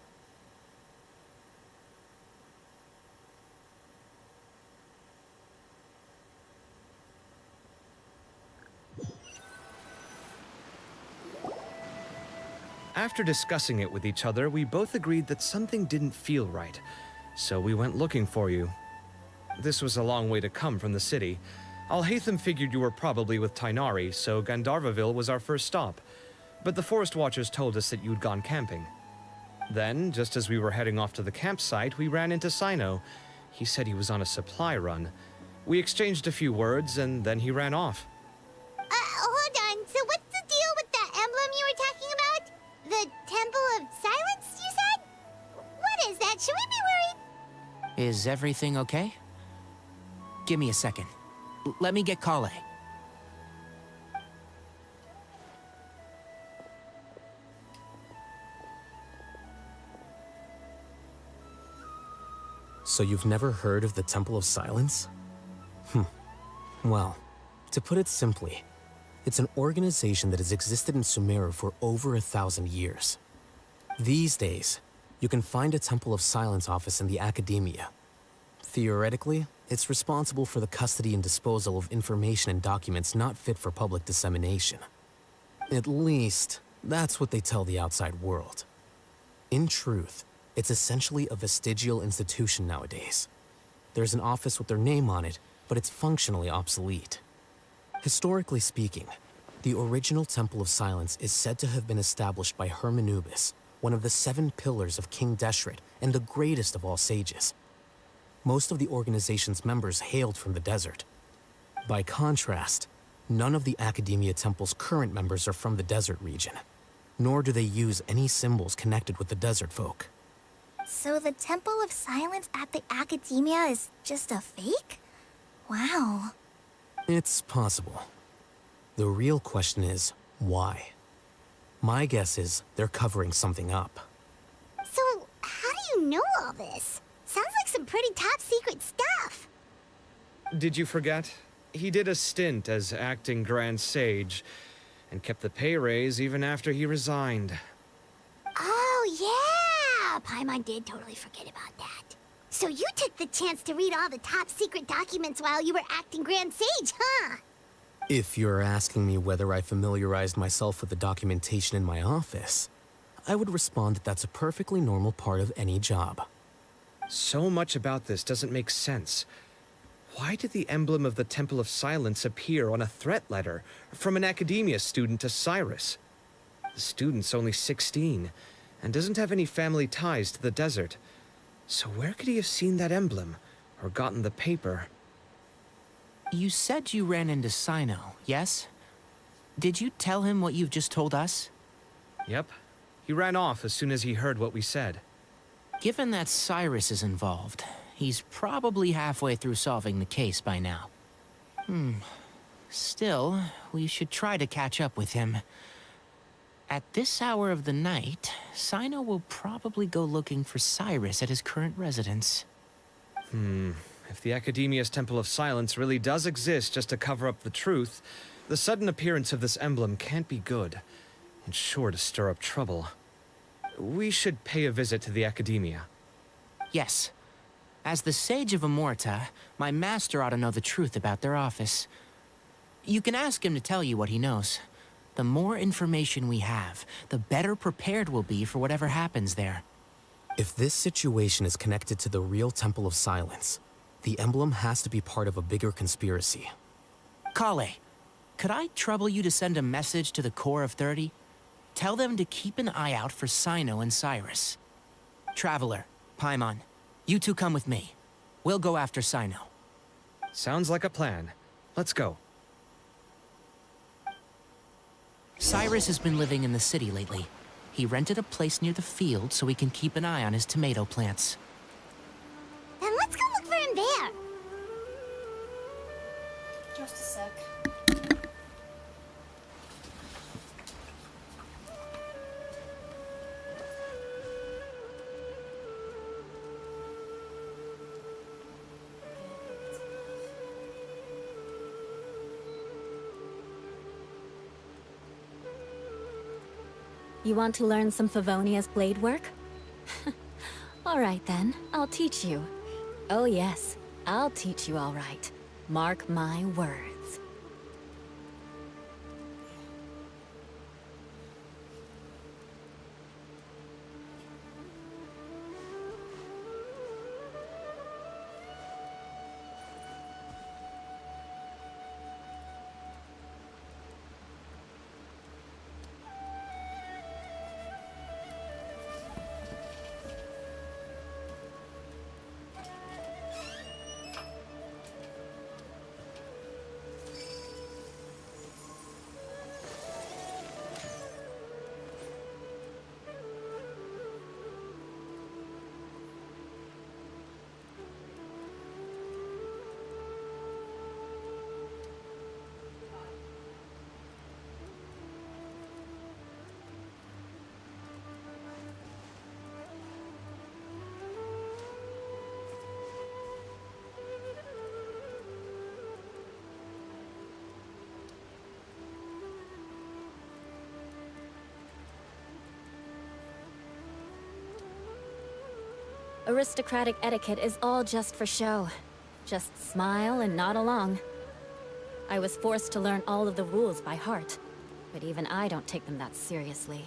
After discussing it with each other, we both agreed that something didn't feel right, so we went looking for you. This was a long way to come from the city. Alhaitham figured you were probably with Tainari, so Gandharvaville was our first stop. But the Forest Watchers told us that you'd gone camping. Then, just as we were heading off to the campsite, we ran into Cyno. He said he was on a supply run. We exchanged a few words, and then he ran off. Hold on. So what's the deal with that emblem you were talking about? The Temple of Silence, you said? What is that? Should we be worried? Is everything okay? Give me a second. Let me get Kale. So you've never heard of the Temple of Silence? Well, to put it simply, it's an organization that has existed in Sumeru for over 1,000 years. These days, you can find a Temple of Silence office in the academia. Theoretically, it's responsible for the custody and disposal of information and documents not fit for public dissemination. At least, that's what they tell the outside world. In truth, it's essentially a vestigial institution nowadays. There's an office with their name on it, but it's functionally obsolete. Historically speaking, the original Temple of Silence is said to have been established by Hermanubis, one of the 7 pillars of King Deshret and the greatest of all sages. Most of the organization's members hailed from the desert. By contrast, none of the Academia Temple's current members are from the desert region, nor do they use any symbols connected with the desert folk. So the Temple of Silence at the Academia is just a fake? Wow. It's possible. The real question is, why? My guess is they're covering something up. So, how do you know all this? Sounds like some pretty top secret stuff. Did you forget? He did a stint as acting Grand Sage, and kept the pay raise even after he resigned. Oh, yeah! Paimon did totally forget about that. So you took the chance to read all the top secret documents while you were acting Grand Sage, huh? If you're asking me whether I familiarized myself with the documentation in my office, I would respond that that's a perfectly normal part of any job. So much about this doesn't make sense. Why did the emblem of the Temple of Silence appear on a threat letter from an Academia student to Cyrus? The student's only 16, and doesn't have any family ties to the desert. So where could he have seen that emblem, or gotten the paper? You said you ran into Cyno, yes? Did you tell him what you've just told us? Yep. He ran off as soon as he heard what we said. Given that Cyrus is involved, he's probably halfway through solving the case by now. Still, we should try to catch up with him. At this hour of the night, Cyno will probably go looking for Cyrus at his current residence. If the Academia's Temple of Silence really does exist just to cover up the truth, the sudden appearance of this emblem can't be good, and sure to stir up trouble. We should pay a visit to the Academia. Yes. As the Sage of Amorta, my master ought to know the truth about their office. You can ask him to tell you what he knows. The more information we have, the better prepared we'll be for whatever happens there. If this situation is connected to the real Temple of Silence, the emblem has to be part of a bigger conspiracy. Kale, could I trouble you to send a message to the Core of 30? Tell them to keep an eye out for Cyno and Cyrus. Traveler, Paimon, you two come with me. We'll go after Cyno. Sounds like a plan. Let's go. Cyrus has been living in the city lately. He rented a place near the field so he can keep an eye on his tomato plants. Then let's go look for him there. Just a sec. You want to learn some Favonia's blade work? All right then, I'll teach you. Oh yes, I'll teach you all right. Mark my words. Aristocratic etiquette is all just for show. Just smile and nod along. I was forced to learn all of the rules by heart, but even I don't take them that seriously.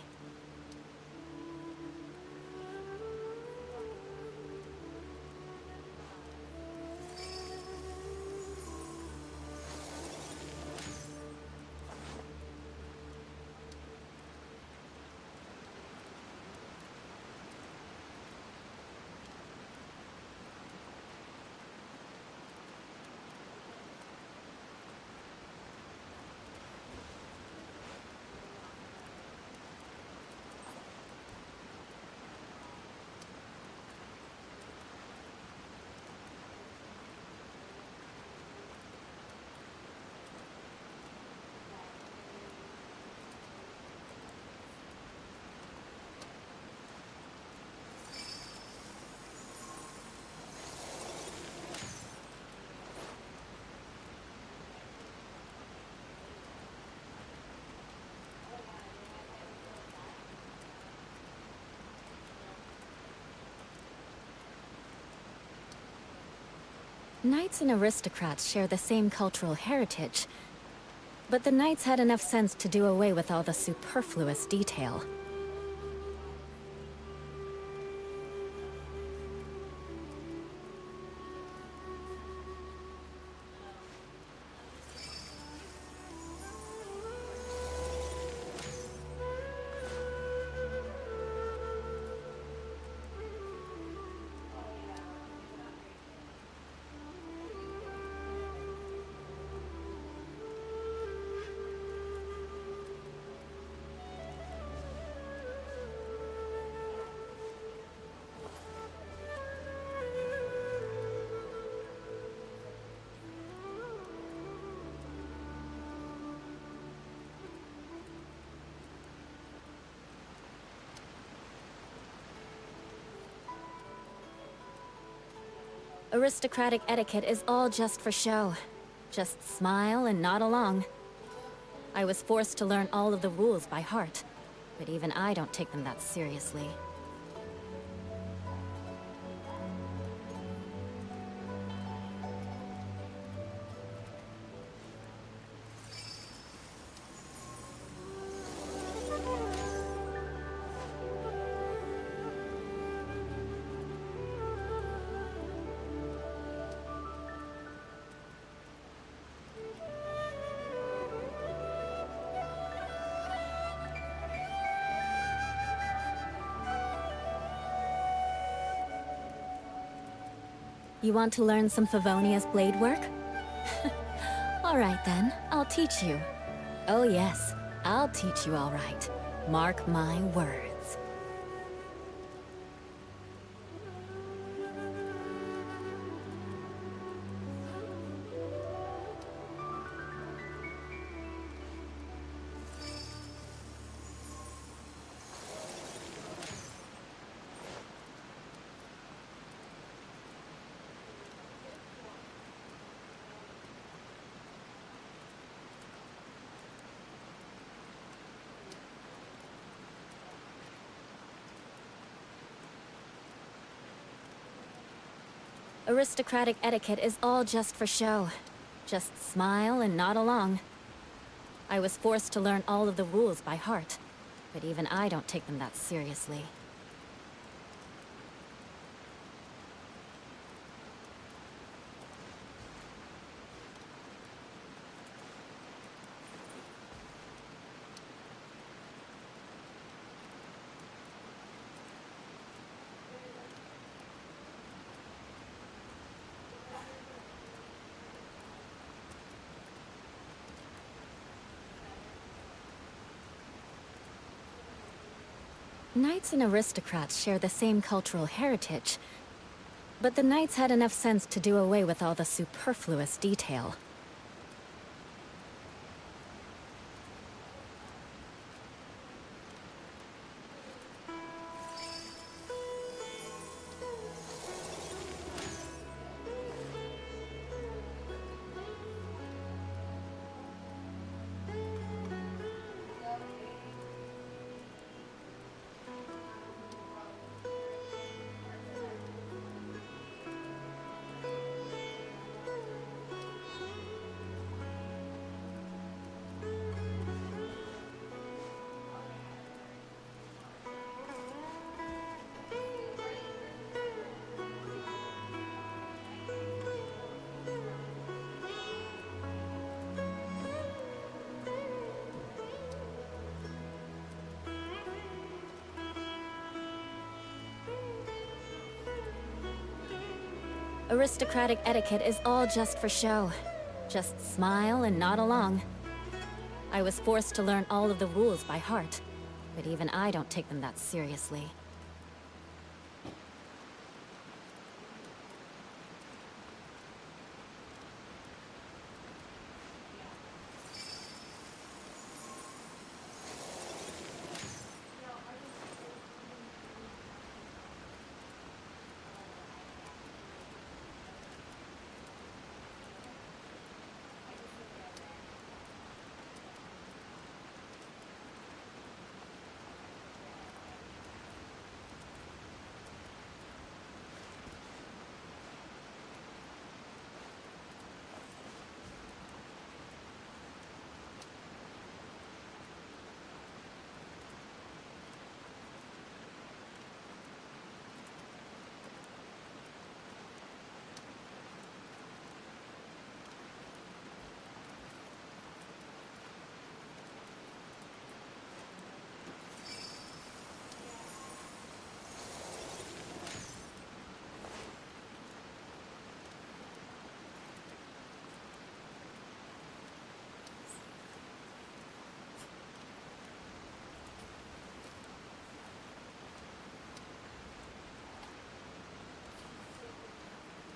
Knights and aristocrats share the same cultural heritage, but the knights had enough sense to do away with all the superfluous detail. Aristocratic etiquette is all just for show. Just smile and nod along. I was forced to learn all of the rules by heart, but even I don't take them that seriously. You want to learn some Favonia's blade work? All right then, I'll teach you. Oh yes, I'll teach you all right. Mark my words. Aristocratic etiquette is all just for show. Just smile and nod along. I was forced to learn all of the rules by heart, but even I don't take them that seriously. Knights and aristocrats share the same cultural heritage, but the knights had enough sense to do away with all the superfluous detail. Aristocratic etiquette is all just for show. Just smile and nod along. I was forced to learn all of the rules by heart, but even I don't take them that seriously.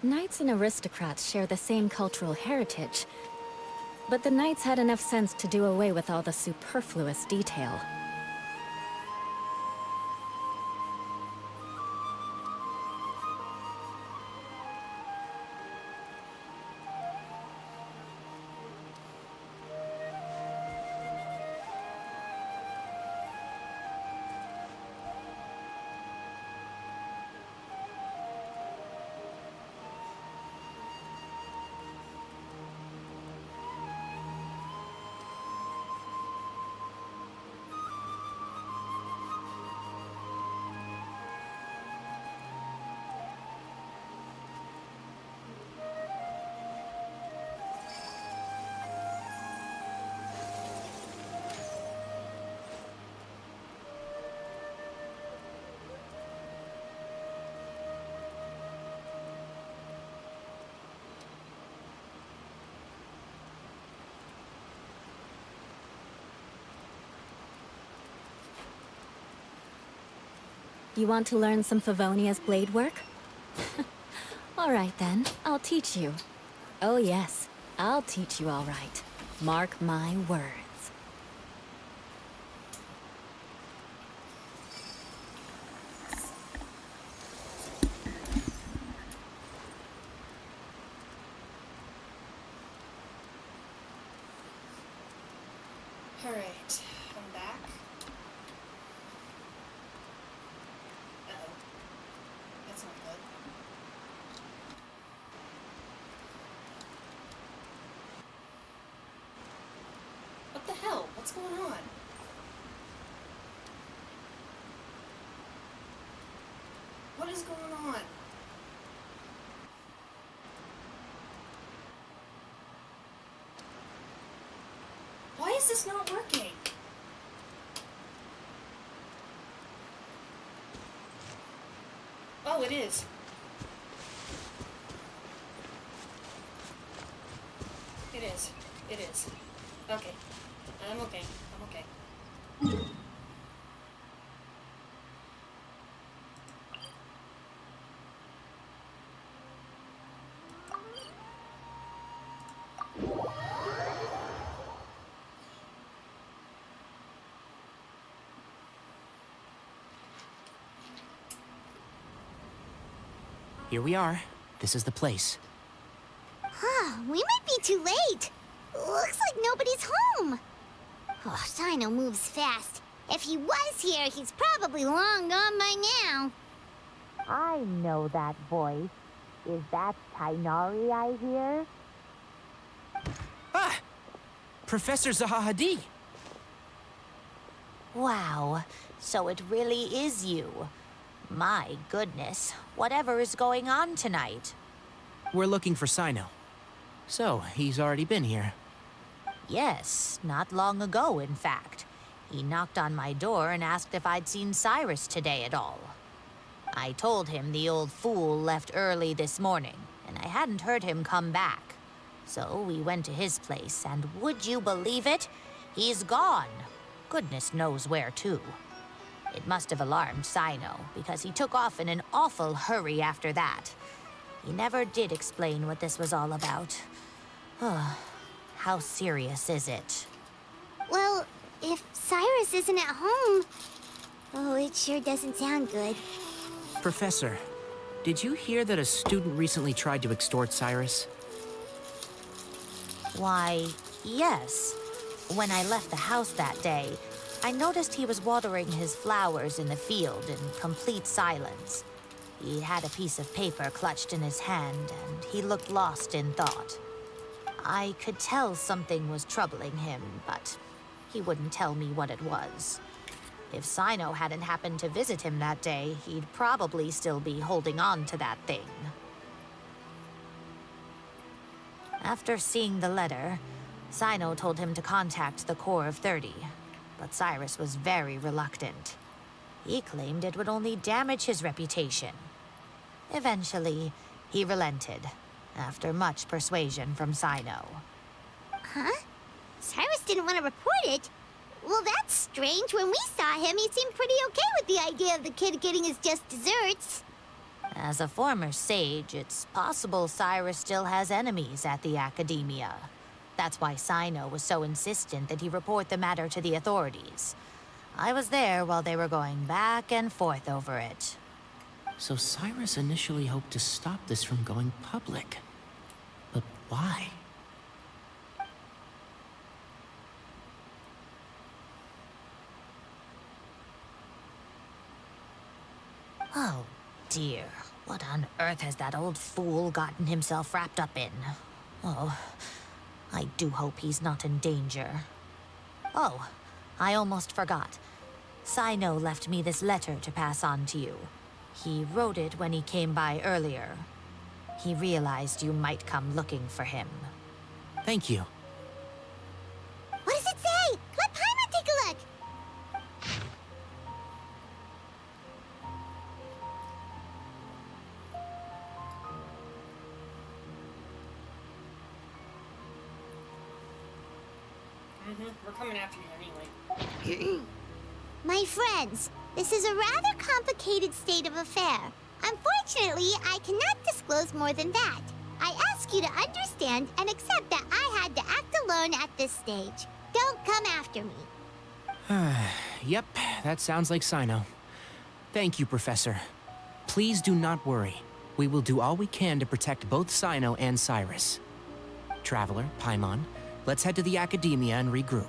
Knights and aristocrats share the same cultural heritage, but the knights had enough sense to do away with all the superfluous detail. You want to learn some Favonia's blade work? All right then, I'll teach you. Oh yes, I'll teach you all right. Mark my words. Alright, I'm back. Uh-oh. That's not good. What the hell? What's going on? What is going on? Why is this not working? Oh, it is. It is. It is. Okay. I'm okay. I'm okay. Here we are. This is the place. We might be too late. Looks like nobody's home. Oh, Cyno moves fast. If he was here, he's probably long gone by now. I know that voice. Is that Tainari I hear? Ah! Professor Zahahadi! Wow, so it really is you. My goodness, whatever is going on tonight? We're looking for Cyno. So, he's already been here. Yes, not long ago, in fact. He knocked on my door and asked if I'd seen Cyrus today at all. I told him the old fool left early this morning, and I hadn't heard him come back. So we went to his place, and would you believe it? He's gone. Goodness knows where to. It must have alarmed Cyno, because he took off in an awful hurry after that. He never did explain what this was all about. How serious is it? Well, if Cyrus isn't at home... Oh, it sure doesn't sound good. Professor, did you hear that a student recently tried to extort Cyrus? Why, yes. When I left the house that day, I noticed he was watering his flowers in the field in complete silence. He had a piece of paper clutched in his hand, and he looked lost in thought. I could tell something was troubling him, but he wouldn't tell me what it was. If Cyno hadn't happened to visit him that day, he'd probably still be holding on to that thing. After seeing the letter, Cyno told him to contact the Corps of 30, but Cyrus was very reluctant. He claimed it would only damage his reputation. Eventually, he relented, after much persuasion from Cyno. Huh? Cyrus didn't want to report it? Well, that's strange. When we saw him, he seemed pretty okay with the idea of the kid getting his just desserts. As a former sage, it's possible Cyrus still has enemies at the Academia. That's why Cyno was so insistent that he report the matter to the authorities. I was there while they were going back and forth over it. So Cyrus initially hoped to stop this from going public. But why? Oh, dear. What on earth has that old fool gotten himself wrapped up in? Oh, I do hope he's not in danger. Oh, I almost forgot. Cyno left me this letter to pass on to you. He wrote it when he came by earlier. He realized you might come looking for him. Thank you. What does it say? Let Paimon take a look. We're coming after you anyway. My friends, This is a rather complicated state of affair. Unfortunately, I cannot disclose more than that. I ask you to understand and accept that I had to act alone at this stage. Don't come after me. Yep, that sounds like Cyno. Thank you, Professor. Please do not worry. We will do all we can to protect both Cyno and Cyrus. Traveler, Paimon, let's head to the Academia and regroup.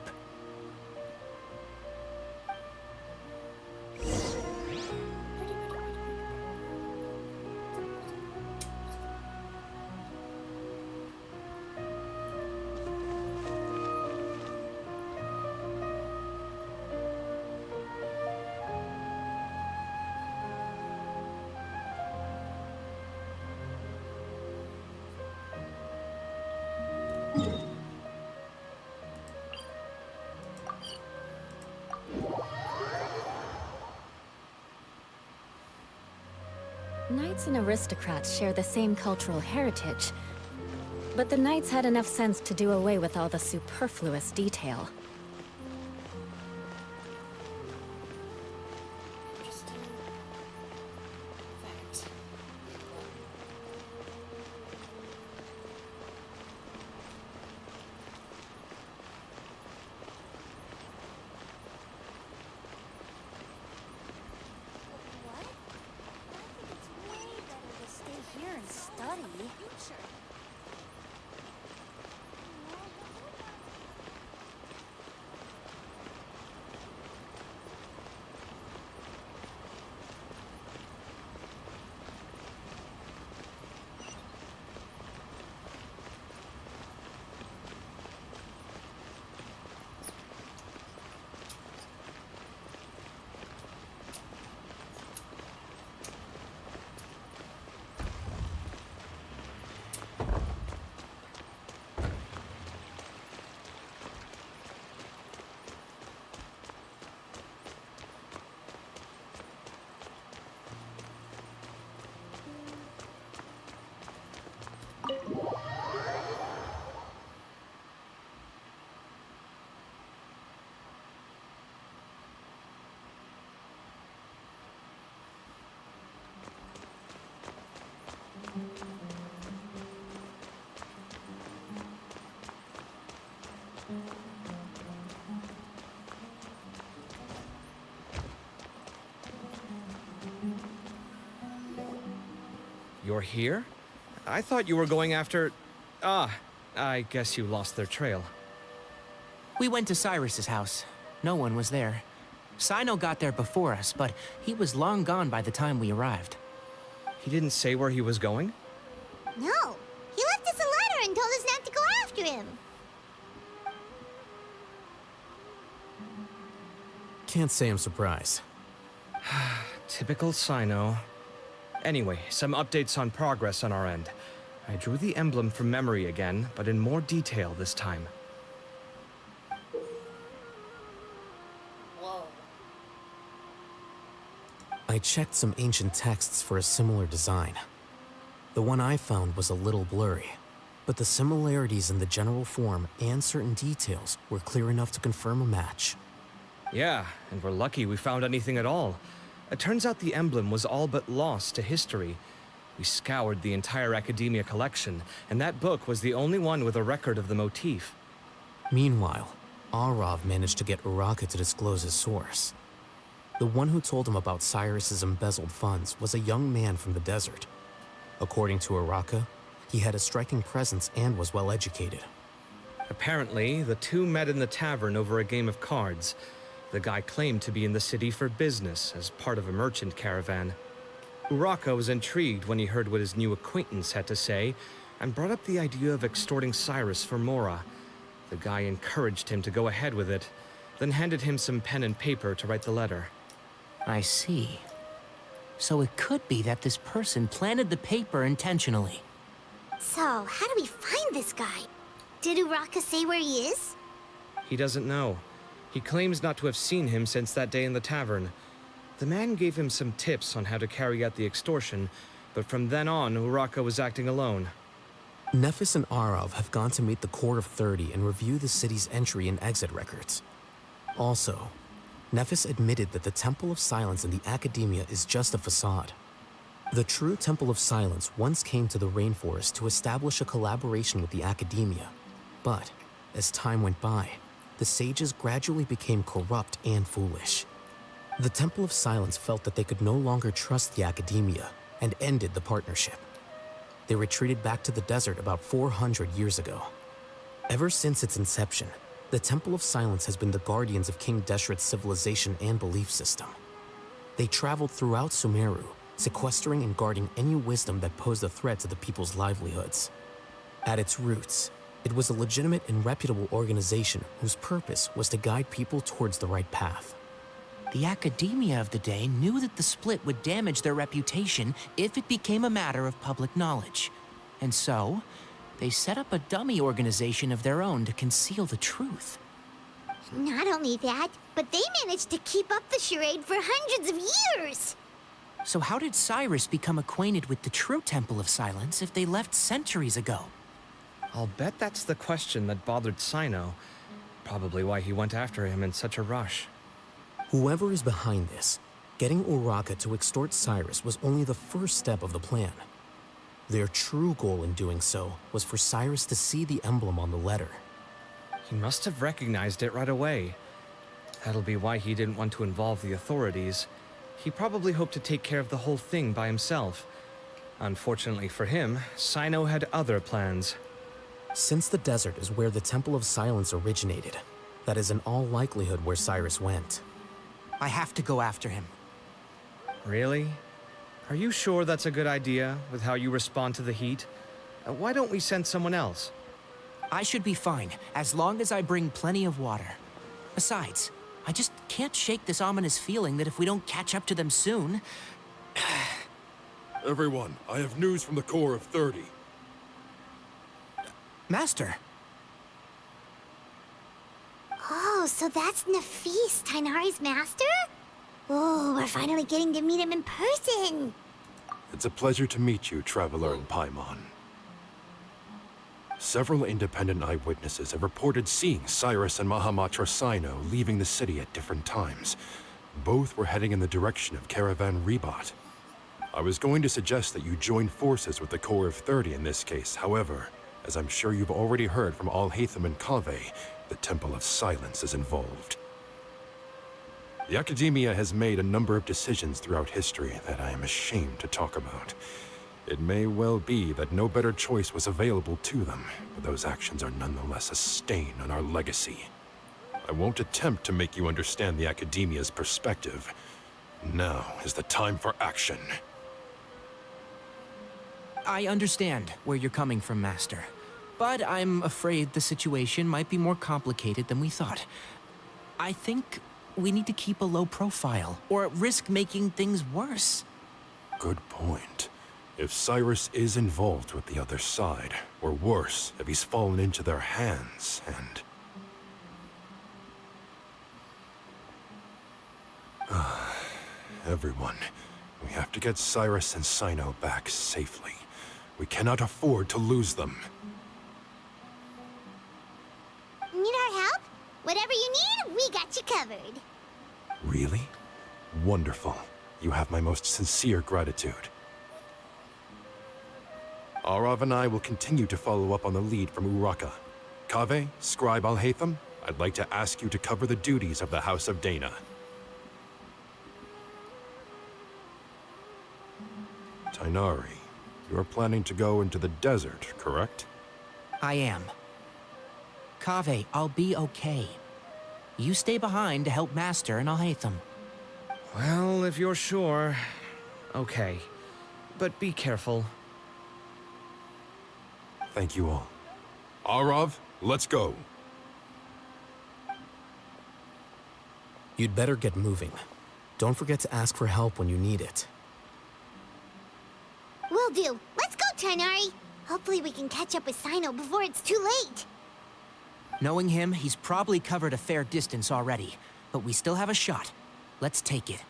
Knights and aristocrats share the same cultural heritage, but the knights had enough sense to do away with all the superfluous detail. You're here? I thought you were going after... Ah, I guess you lost their trail. We went to Cyrus's house. No one was there. Cyno got there before us, but he was long gone by the time we arrived. He didn't say where he was going? No, he left us a letter and told us not to go after him. Can't say I'm surprised. Typical Cyno. Anyway, some updates on progress on our end. I drew the emblem from memory again, but in more detail this time. Whoa. I checked some ancient texts for a similar design. The one I found was a little blurry, but the similarities in the general form and certain details were clear enough to confirm a match. Yeah, and we're lucky we found anything at all. It turns out the emblem was all but lost to history. We scoured the entire Academia collection, and that book was the only one with a record of the motif. Meanwhile, Arav managed to get Uraka to disclose his source. The one who told him about Cyrus's embezzled funds was a young man from the desert. According to Uraka, he had a striking presence and was well educated. Apparently, the two met in the tavern over a game of cards. The guy claimed to be in the city for business, as part of a merchant caravan. Uraka was intrigued when he heard what his new acquaintance had to say, and brought up the idea of extorting Cyrus for Mora. The guy encouraged him to go ahead with it, then handed him some pen and paper to write the letter. I see. So it could be that this person planted the paper intentionally. So, how do we find this guy? Did Uraka say where he is? He doesn't know. He claims not to have seen him since that day in the tavern. The man gave him some tips on how to carry out the extortion, but from then on, Uraka was acting alone. Nephis and Arav have gone to meet the Court of 30 and review the city's entry and exit records. Also, Nephis admitted that the Temple of Silence in the Academia is just a facade. The true Temple of Silence once came to the rainforest to establish a collaboration with the Academia. But, as time went by, the sages gradually became corrupt and foolish. The Temple of Silence felt that they could no longer trust the Academia and ended the partnership. They retreated back to the desert about 400 years ago. Ever since its inception, the Temple of Silence has been the guardians of King Deshret's civilization and belief system. They traveled throughout Sumeru, sequestering and guarding any wisdom that posed a threat to the people's livelihoods. At its roots, it was a legitimate and reputable organization whose purpose was to guide people towards the right path. The academia of the day knew that the split would damage their reputation if it became a matter of public knowledge. And so, they set up a dummy organization of their own to conceal the truth. Not only that, but they managed to keep up the charade for hundreds of years! So how did Cyrus become acquainted with the true Temple of Silence if they left centuries ago? I'll bet that's the question that bothered Cyno. Probably why he went after him in such a rush. Whoever is behind this, getting Uraka to extort Cyrus was only the first step of the plan. Their true goal in doing so was for Cyrus to see the emblem on the letter. He must have recognized it right away. That'll be why he didn't want to involve the authorities. He probably hoped to take care of the whole thing by himself. Unfortunately for him, Cyno had other plans. Since the desert is where the Temple of Silence originated, that is in all likelihood where Cyrus went. I have to go after him. Really? Are you sure that's a good idea, with how you respond to the heat? Why don't we send someone else? I should be fine, as long as I bring plenty of water. Besides, I just can't shake this ominous feeling that if we don't catch up to them soon... Everyone, I have news from the Corps of 30. Master! Oh, so that's Nafis, Tainari's master? Oh, we're finally getting to meet him in person! It's a pleasure to meet you, Traveler in Paimon. Several independent eyewitnesses have reported seeing Cyrus and Mahamatra Cyno leaving the city at different times. Both were heading in the direction of Caravan Rebat. I was going to suggest that you join forces with the Corps of 30 in this case. However, as I'm sure you've already heard from Al-Haytham and Kaveh, the Temple of Silence is involved. The Academia has made a number of decisions throughout history that I am ashamed to talk about. It may well be that no better choice was available to them, but those actions are nonetheless a stain on our legacy. I won't attempt to make you understand the Academia's perspective. Now is the time for action. I understand where you're coming from, Master. But I'm afraid the situation might be more complicated than we thought. I think we need to keep a low profile, or risk making things worse. Good point. If Cyrus is involved with the other side, or worse, if he's fallen into their hands, and... Everyone, we have to get Cyrus and Cyno back safely. We cannot afford to lose them. Need our help? Whatever you need, we got you covered. Really? Wonderful. You have my most sincere gratitude. Arav and I will continue to follow up on the lead from Uraka. Kaveh, Scribe Al-Haytham, I'd like to ask you to cover the duties of the House of Dana. Tainari, you're planning to go into the desert, correct? I am. Kaveh, I'll be okay. You stay behind to help Master and Al-Haytham. Well, if you're sure... Okay. But be careful. Thank you all. Arav, let's go. You'd better get moving. Don't forget to ask for help when you need it. Will do. Let's go, Tainari. Hopefully we can catch up with Cyno before it's too late. Knowing him, he's probably covered a fair distance already. But we still have a shot. Let's take it.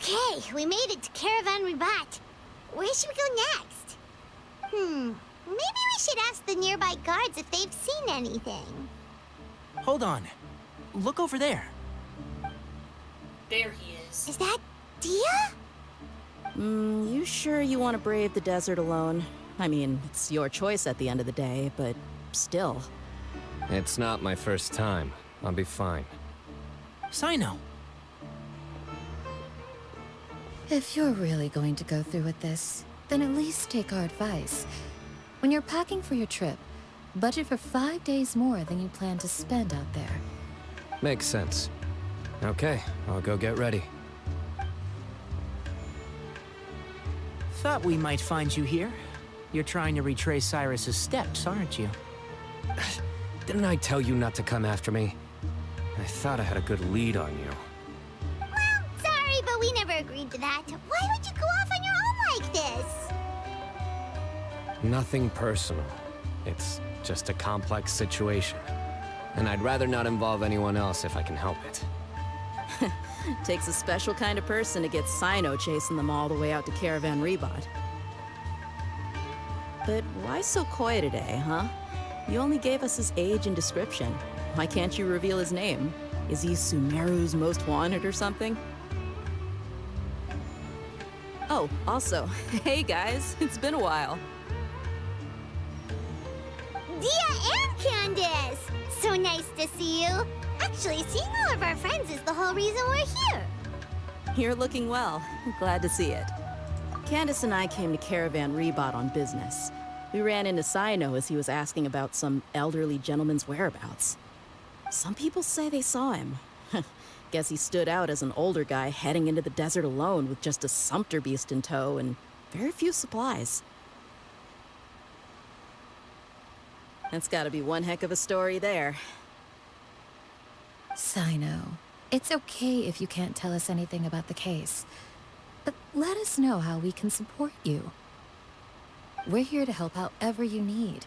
Okay, we made it to Caravan Ribat. Where should we go next? Maybe we should ask the nearby guards if they've seen anything. Hold on. Look over there. There he is. Is that Dia? You sure you want to brave the desert alone? I mean, it's your choice at the end of the day, but still. It's not my first time. I'll be fine. Cyno. If you're really going to go through with this, then at least take our advice. When you're packing for your trip, budget for 5 days more than you plan to spend out there. Makes sense. Okay, I'll go get ready. Thought we might find you here. You're trying to retrace Cyrus's steps, aren't you? Didn't I tell you not to come after me? I thought I had a good lead on you. Well, sorry, but we never agreed to that. Why would you go off on your own like this? Nothing personal. It's just a complex situation. And I'd rather not involve anyone else if I can help it. Takes a special kind of person to get Cyno chasing them all the way out to Caravan Ribat. But why so coy today, huh? You only gave us his age and description. Why can't you reveal his name? Is he Sumeru's most wanted or something? Oh, also, hey guys, it's been a while. Dia and Candace! So nice to see you. Actually, seeing all of our friends is the whole reason we're here. You're looking well. Glad to see it. Candace and I came to Caravan Ribat on business. We ran into Cyno as he was asking about some elderly gentleman's whereabouts. Some people say they saw him. Guess he stood out as an older guy heading into the desert alone with just a sumpter beast in tow and very few supplies. That's gotta be one heck of a story there. Cyno, it's okay if you can't tell us anything about the case. But let us know how we can support you. We're here to help however you need.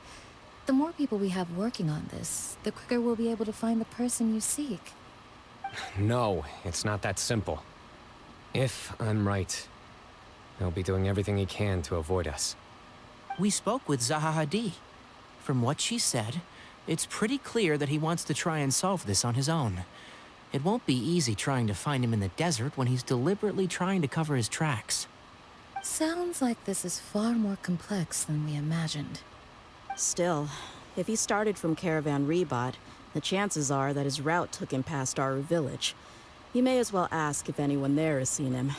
The more people we have working on this, the quicker we'll be able to find the person you seek. No, it's not that simple. If I'm right, he'll be doing everything he can to avoid us. We spoke with Zaha Hadid. From what she said, it's pretty clear that he wants to try and solve this on his own. It won't be easy trying to find him in the desert when he's deliberately trying to cover his tracks. Sounds like this is far more complex than we imagined. Still, if he started from Caravan Ribat, the chances are that his route took him past our village. You may as well ask if anyone there has seen him.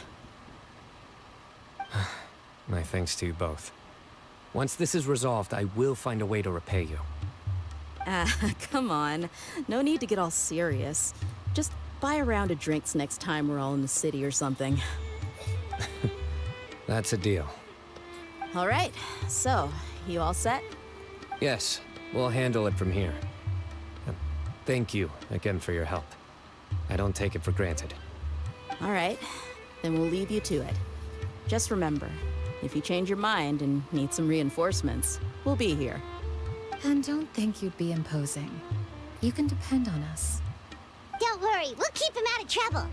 My thanks to you both. Once this is resolved, I will find a way to repay you. Ah, come on. No need to get all serious. Just buy a round of drinks next time we're all in the city or something. That's a deal. All right, so, you all set? Yes, we'll handle it from here. Thank you again for your help. I don't take it for granted. All right, then we'll leave you to it. Just remember, if you change your mind and need some reinforcements, we'll be here. And don't think you'd be imposing. You can depend on us. Don't worry, we'll keep him out of trouble.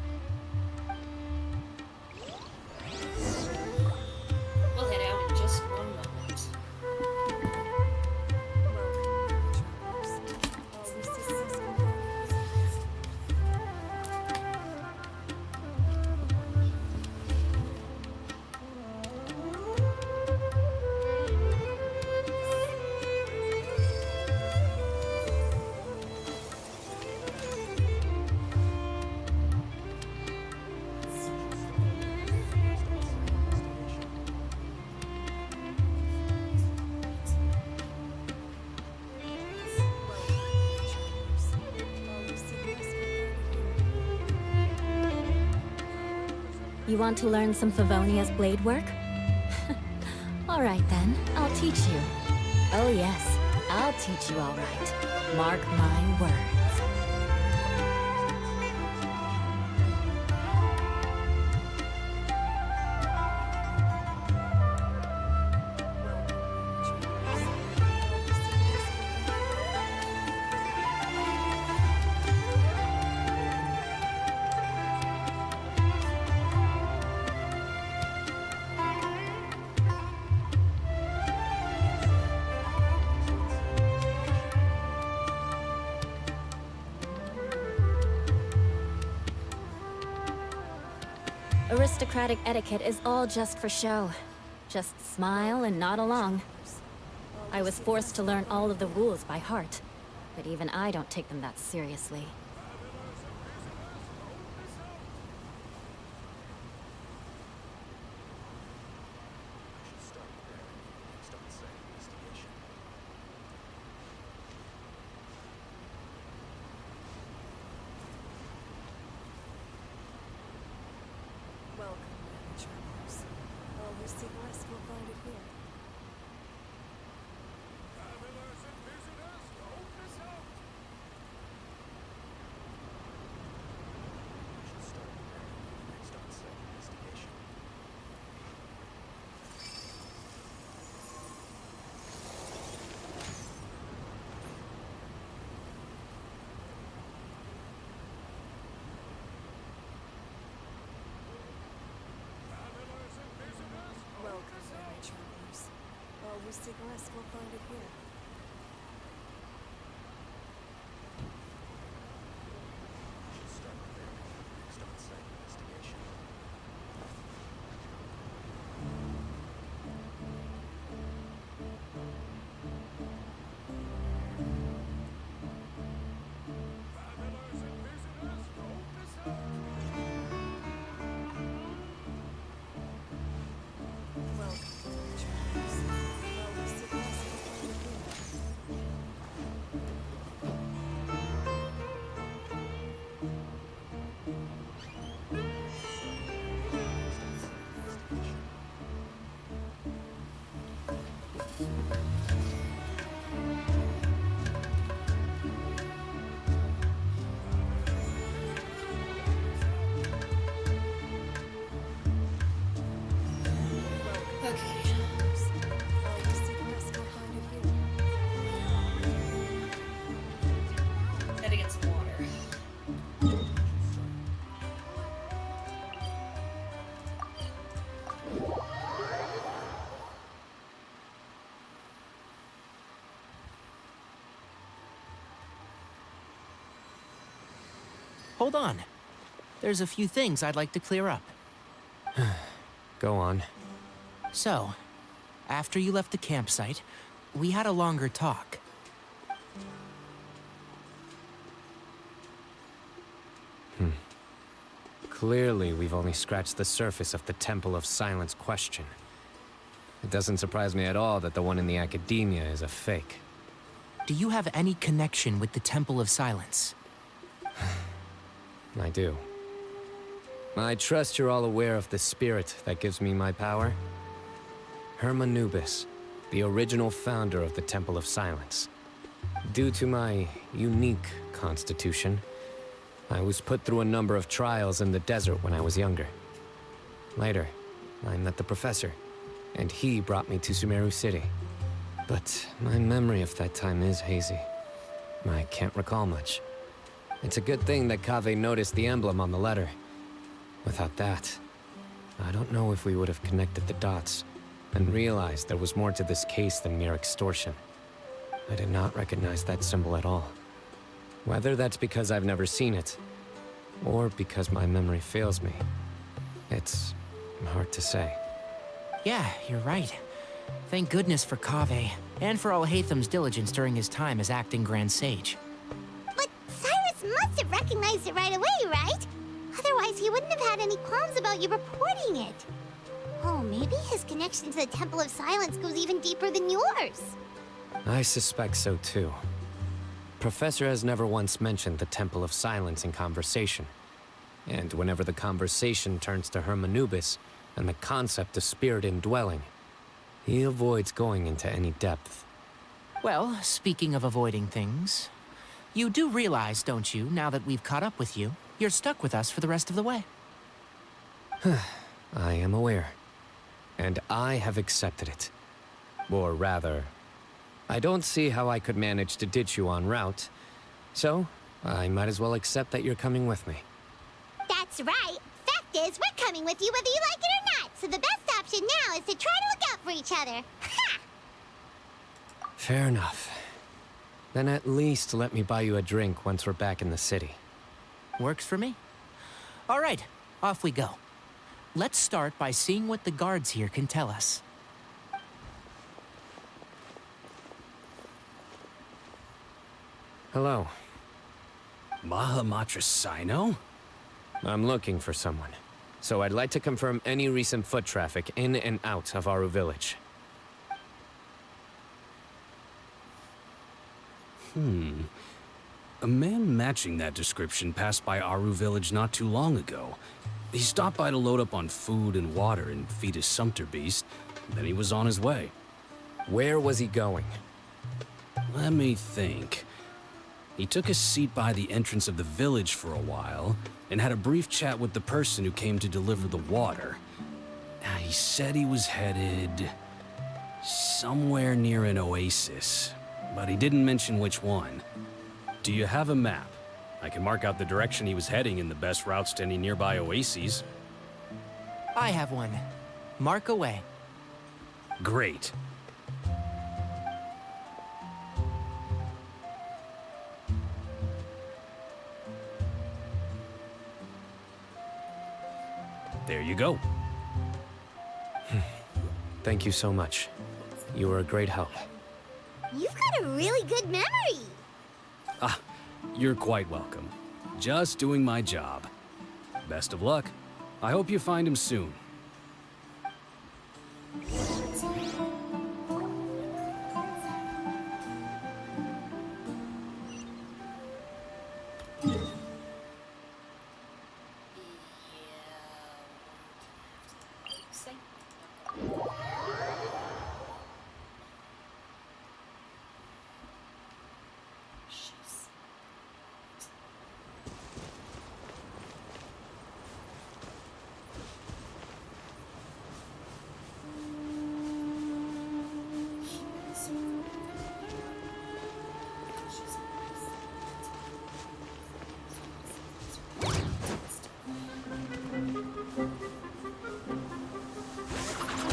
We'll head out in just one moment. You want to learn some Favonia's blade work? All right then, I'll teach you. Oh yes, I'll teach you all right. Mark my words. Aristocratic etiquette is all just for show. Just smile and nod along. I was forced to learn all of the rules by heart, but even I don't take them that seriously. Gotta get some water. Hold on. There's a few things I'd like to clear up. Go on. So, after you left the campsite, we had a longer talk. Clearly, we've only scratched the surface of the Temple of Silence question. It doesn't surprise me at all that the one in the Academia is a fake. Do you have any connection with the Temple of Silence? I do. I trust you're all aware of the spirit that gives me my power. Hermanubis, the original founder of the Temple of Silence. Due to my unique constitution, I was put through a number of trials in the desert when I was younger. Later, I met the professor, and he brought me to Sumeru City. But my memory of that time is hazy. I can't recall much. It's a good thing that Kaveh noticed the emblem on the letter. Without that, I don't know if we would have connected the dots and realized there was more to this case than mere extortion. I did not recognize that symbol at all. Whether that's because I've never seen it, or because my memory fails me, it's hard to say. Yeah, you're right. Thank goodness for Kaveh, and for Alhaitham's diligence during his time as acting Grand Sage. But Cyrus must have recognized it right away, right? Otherwise, he wouldn't have had any qualms about you reporting it. Oh, maybe his connection to the Temple of Silence goes even deeper than yours. I suspect so too. Professor has never once mentioned the Temple of Silence in conversation. And whenever the conversation turns to Hermanubis and the concept of spirit indwelling, he avoids going into any depth. Well, speaking of avoiding things, you do realize, don't you, now that we've caught up with you, you're stuck with us for the rest of the way. I am aware. And I have accepted it. Or rather, I don't see how I could manage to ditch you en route, so I might as well accept that you're coming with me. That's right. Fact is, we're coming with you whether you like it or not, so the best option now is to try to look out for each other. Ha! Fair enough. Then at least let me buy you a drink once we're back in the city. Works for me. All right, off we go. Let's start by seeing what the guards here can tell us. Hello. Mahamatra Cyno? I'm looking for someone. So I'd like to confirm any recent foot traffic in and out of Aru Village. A man matching that description passed by Aru Village not too long ago. He stopped by to load up on food and water and feed his sumpter beast. Then he was on his way. Where was he going? Let me think. He took a seat by the entrance of the village for a while, and had a brief chat with the person who came to deliver the water. He said he was headed somewhere near an oasis, but he didn't mention which one. Do you have a map? I can mark out the direction he was heading and the best routes to any nearby oases. I have one. Mark away. Great. There you go. Thank you so much. You were a great help. You've got a really good memory. Ah, you're quite welcome. Just doing my job. Best of luck. I hope you find him soon.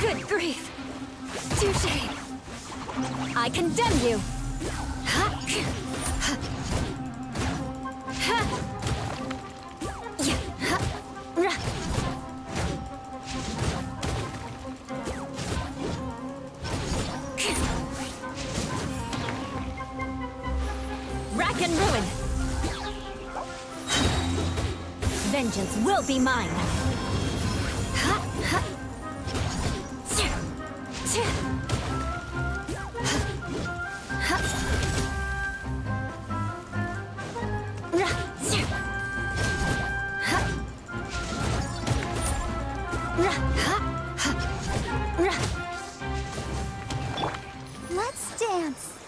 Good grief! Touche! I condemn you! Ha! Ha! Ha! Yeah! Ha! Ra! Rack and ruin! Vengeance will be mine! Ha! Ha! Let's dance.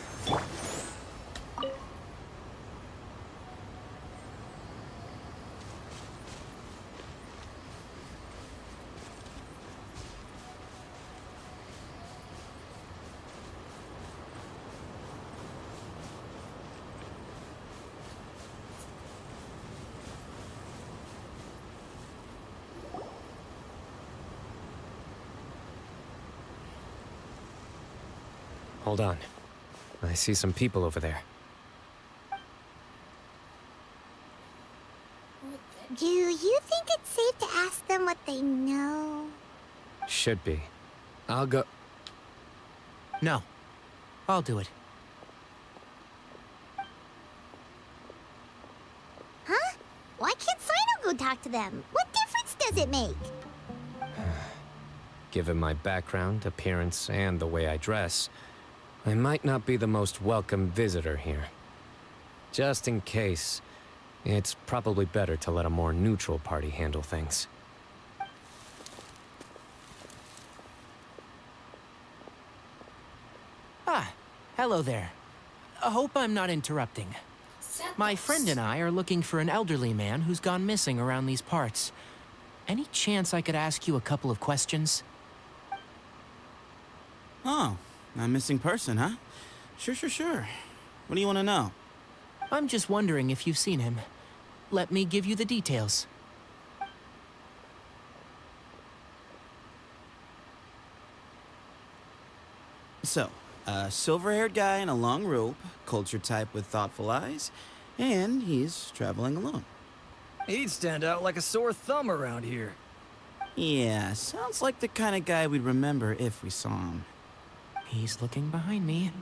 Hold on. I see some people over there. Do you think it's safe to ask them what they know? Should be. I'll go... No. I'll do it. Huh? Why can't Cyno go talk to them? What difference does it make? Given my background, appearance, and the way I dress, I might not be the most welcome visitor here. Just in case, it's probably better to let a more neutral party handle things. Ah, hello there. I hope I'm not interrupting. My friend and I are looking for an elderly man who's gone missing around these parts. Any chance I could ask you a couple of questions? Oh, a missing person, huh? Sure. What do you want to know? I'm just wondering if you've seen him. Let me give you the details. So, a silver-haired guy in a long robe, culture type with thoughtful eyes, and he's traveling alone. He'd stand out like a sore thumb around here. Yeah, sounds like the kind of guy we'd remember if we saw him. He's looking behind me.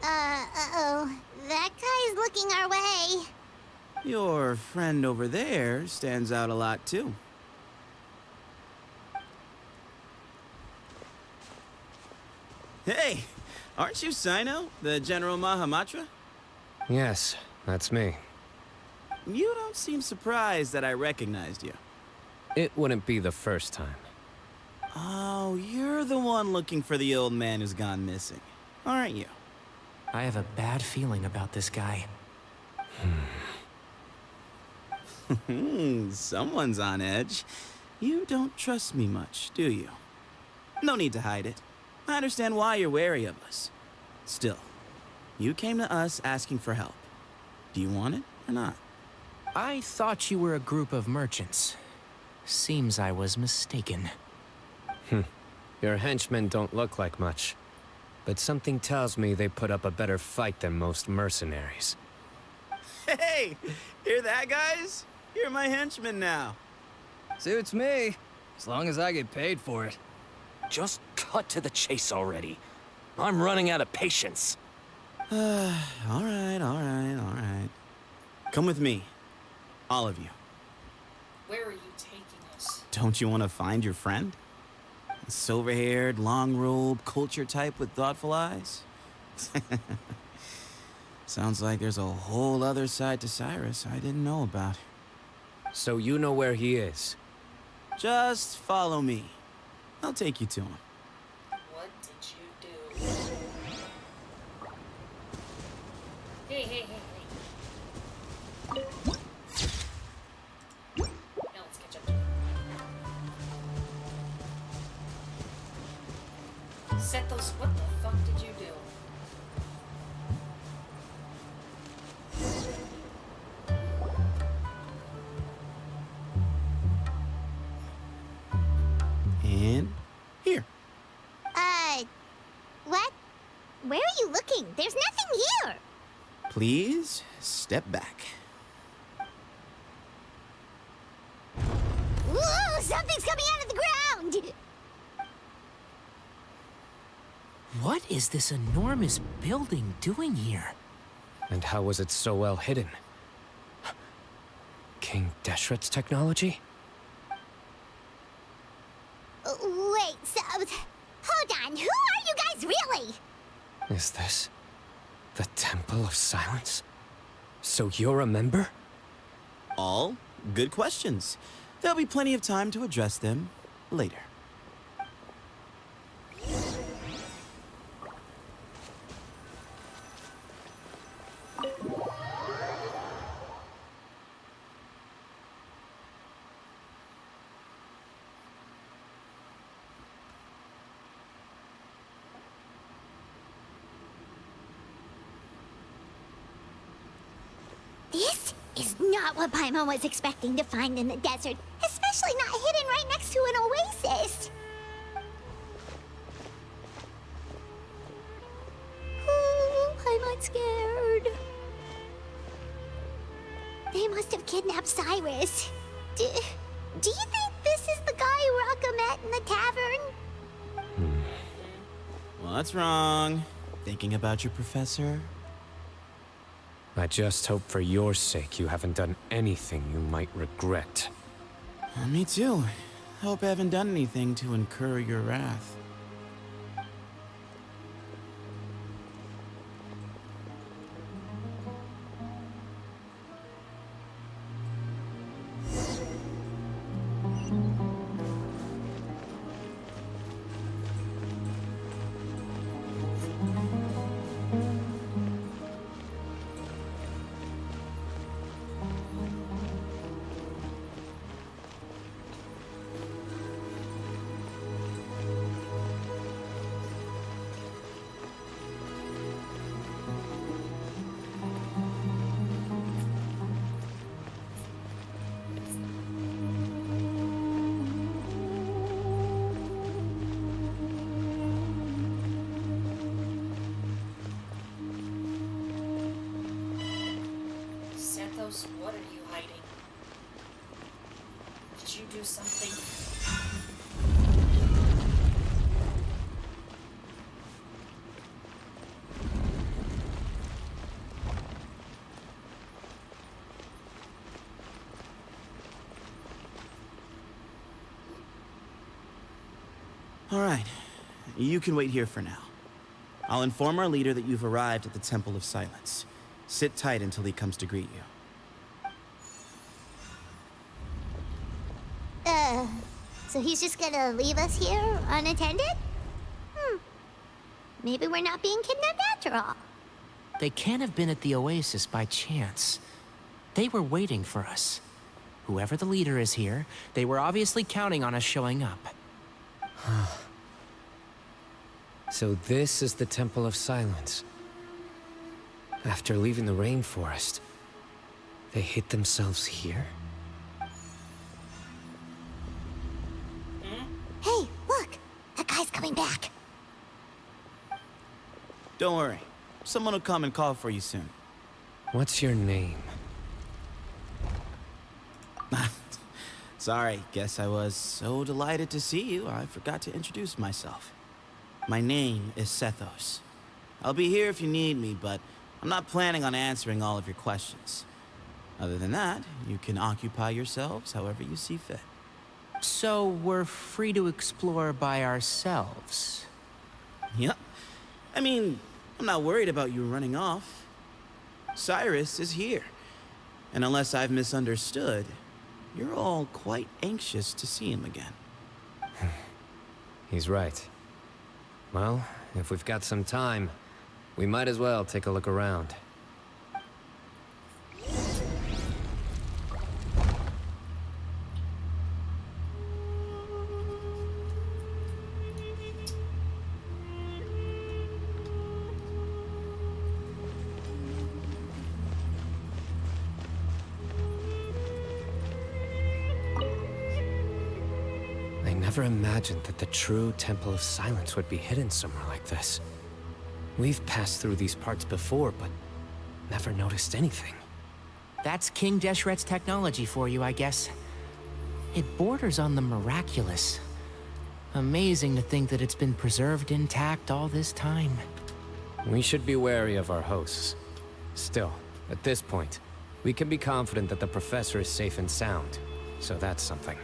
Uh-oh. That guy's looking our way. Your friend over there stands out a lot, too. Hey, aren't you Cyno, the General Mahamatra? Yes, that's me. You don't seem surprised that I recognized you. It wouldn't be the first time. Oh, you're the one looking for the old man who's gone missing, aren't you? I have a bad feeling about this guy. Someone's on edge. You don't trust me much, do you? No need to hide it. I understand why you're wary of us. Still, you came to us asking for help. Do you want it or not? I thought you were a group of merchants. Seems I was mistaken. Your henchmen don't look like much. But something tells me they put up a better fight than most mercenaries. Hey! Hear that, guys? You're my henchmen now. Suits me, as long as I get paid for it. Just cut to the chase already. I'm running out of patience. all right. Come with me. All of you. Where are you taking us? Don't you want to find your friend? A silver-haired, long-robed, culture type with thoughtful eyes? Sounds like there's a whole other side to Cyrus I didn't know about. So you know where he is? Just follow me. I'll take you to him. What did you do? Hey. Now let's catch up to you. Set those. What the fuck did you do? And here. What? Where are you looking? There's nothing here. Please step back. Ooh, something's coming out of the ground! What is this enormous building doing here? And how was it so well hidden? King Deshret's technology? Wait, so... Hold on, who are you guys really? Is this the Temple of Silence? So you're a member? All good questions. There'll be plenty of time to address them later. This is not what Paimon was expecting to find in the desert, especially not hidden right next to an oasis. Ooh, Paimon's scared. They must have kidnapped Cyrus. Do you think this is the guy Raka met in the tavern? What's wrong? Thinking about your professor? I just hope for your sake you haven't done anything you might regret. Me too. Hope I haven't done anything to incur your wrath. you do something. All right. You can wait here for now. I'll inform our leader that you've arrived at the Temple of Silence. Sit tight until he comes to greet you. So he's just gonna leave us here unattended? Maybe we're not being kidnapped after all. They can't have been at the Oasis by chance. They were waiting for us. Whoever the leader is here, they were obviously counting on us showing up. So this is the Temple of Silence. After leaving the rainforest, they hid themselves here? Hey, look! That guy's coming back. Don't worry. Someone will come and call for you soon. What's your name? Sorry, guess I was so delighted to see you, I forgot to introduce myself. My name is Sethos. I'll be here if you need me, but I'm not planning on answering all of your questions. Other than that, you can occupy yourselves however you see fit. So we're free to explore by ourselves? Yep. I mean, I'm not worried about you running off. Cyrus is here. And unless I've misunderstood, you're all quite anxious to see him again. He's right. Well, if we've got some time, we might as well take a look around. I never imagined that the true Temple of Silence would be hidden somewhere like this. We've passed through these parts before, but never noticed anything. That's King Deshret's technology for you, I guess. It borders on the miraculous. Amazing to think that it's been preserved intact all this time. We should be wary of our hosts. Still, at this point, we can be confident that the professor is safe and sound, so that's something.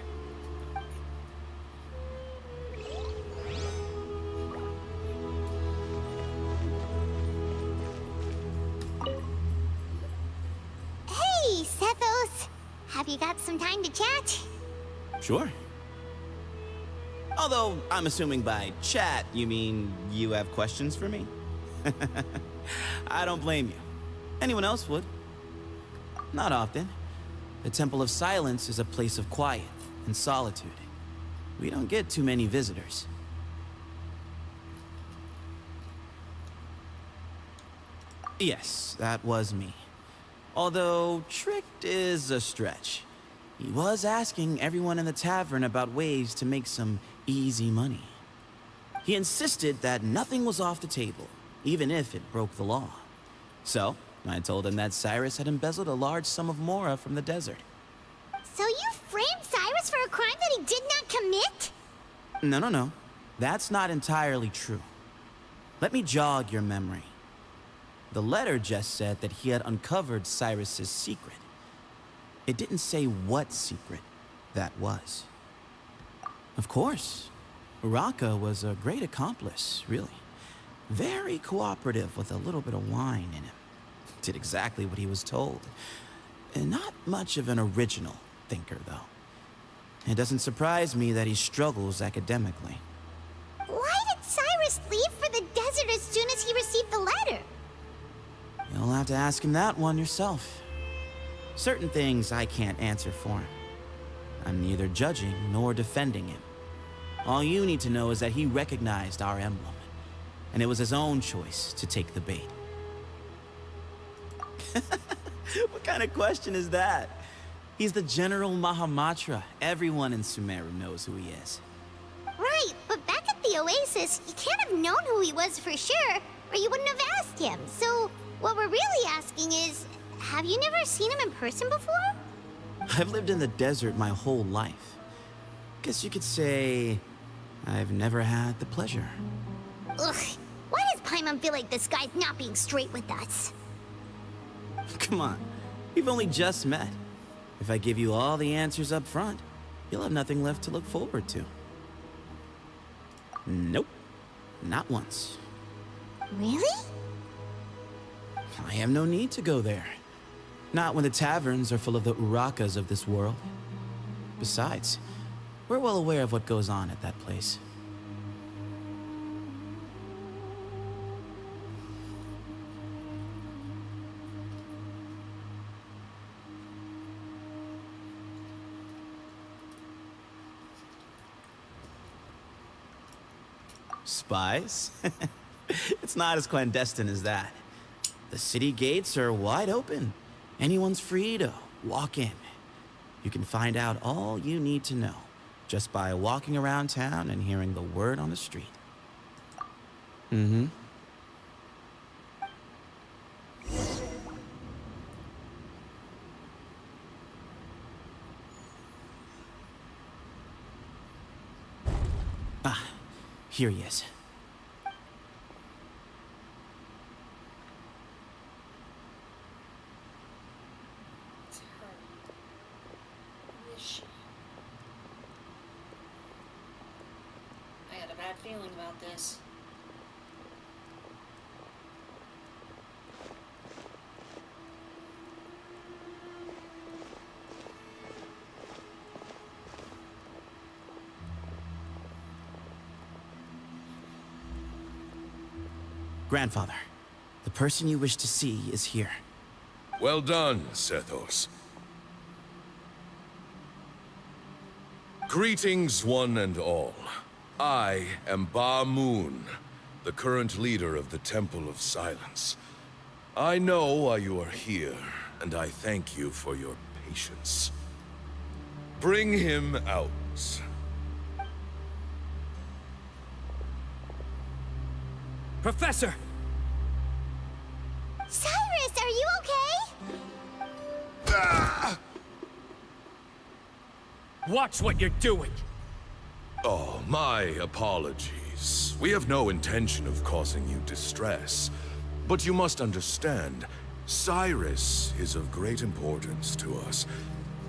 Hey, Sethos! Have you got some time to chat? Sure. Although, I'm assuming by chat, you mean you have questions for me? I don't blame you. Anyone else would. Not often. The Temple of Silence is a place of quiet and solitude. We don't get too many visitors. Yes, that was me. Although, tricked is a stretch. He was asking everyone in the tavern about ways to make some easy money. He insisted that nothing was off the table, even if it broke the law. So, I told him that Cyrus had embezzled a large sum of mora from the desert. So you framed Cyrus for a crime that he did not commit? No. That's not entirely true. Let me jog your memory. The letter just said that he had uncovered Cyrus's secret. It didn't say what secret that was. Of course, Uraka was a great accomplice, really. Very cooperative with a little bit of wine in him. Did exactly what he was told. And not much of an original thinker, though. It doesn't surprise me that he struggles academically. Why did Cyrus leave for the desert as soon as he received the letter? You'll have to ask him that one yourself. Certain things I can't answer for him. I'm neither judging nor defending him. All you need to know is that he recognized our emblem, and it was his own choice to take the bait. What kind of question is that? He's the General Mahamatra. Everyone in Sumeru knows who he is. Right, but back at the Oasis, you can't have known who he was for sure, or you wouldn't have asked him. So, what we're really asking is, have you never seen him in person before? I've lived in the desert my whole life. Guess you could say I've never had the pleasure. Ugh, why does Paimon feel like this guy's not being straight with us? Come on, we've only just met. If I give you all the answers up front, you'll have nothing left to look forward to. Nope, not once. Really? I have no need to go there. Not when the taverns are full of the Urakas of this world. Besides, we're well aware of what goes on at that place. Spies? It's not as clandestine as that. The city gates are wide open. Anyone's free to walk in. You can find out all you need to know just by walking around town and hearing the word on the street. Mm-hmm. Ah, here he is. I had a bad feeling about this. Grandfather, the person you wish to see is here. Well done, Sethos. Greetings, one and all. I am Ba Moon, the current leader of the Temple of Silence. I know why you are here, and I thank you for your patience. Bring him out. Professor! Cyrus, are you okay? Ah! Watch what you're doing! Oh, my apologies. We have no intention of causing you distress. But you must understand, Cyrus is of great importance to us.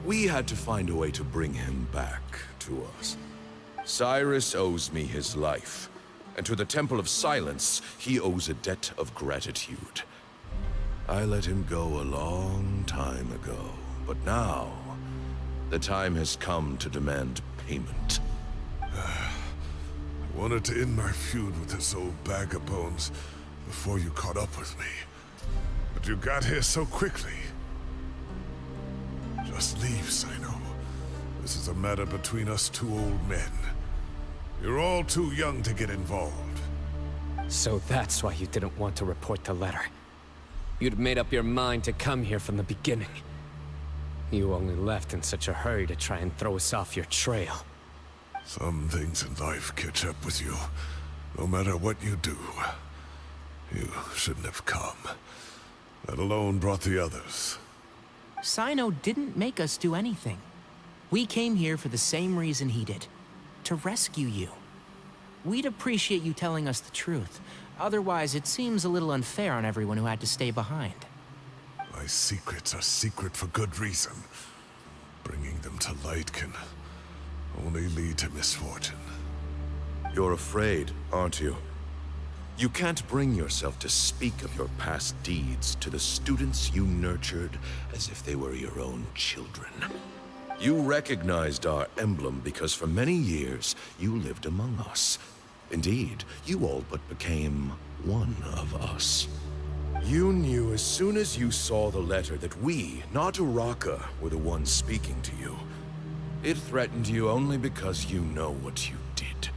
We had to find a way to bring him back to us. Cyrus owes me his life, and to the Temple of Silence, he owes a debt of gratitude. I let him go a long time ago, but now, the time has come to demand payment. I wanted to end my feud with this old bag of bones before you caught up with me. But you got here so quickly. Just leave, Cyno. This is a matter between us two old men. You're all too young to get involved. So that's why you didn't want to report the letter. You'd made up your mind to come here from the beginning. You only left in such a hurry to try and throw us off your trail. Some things in life catch up with you, no matter what you do. You shouldn't have come. That alone brought the others. Cyno didn't make us do anything. We came here for the same reason he did. To rescue you. We'd appreciate you telling us the truth. Otherwise, it seems a little unfair on everyone who had to stay behind. My secrets are secret for good reason. Bringing them to light can only lead to misfortune. You're afraid, aren't you? You can't bring yourself to speak of your past deeds to the students you nurtured as if they were your own children. You recognized our emblem because for many years you lived among us. Indeed, you all but became one of us. You knew as soon as you saw the letter that we, not Uraka, were the ones speaking to you. It threatened you only because you know what you did.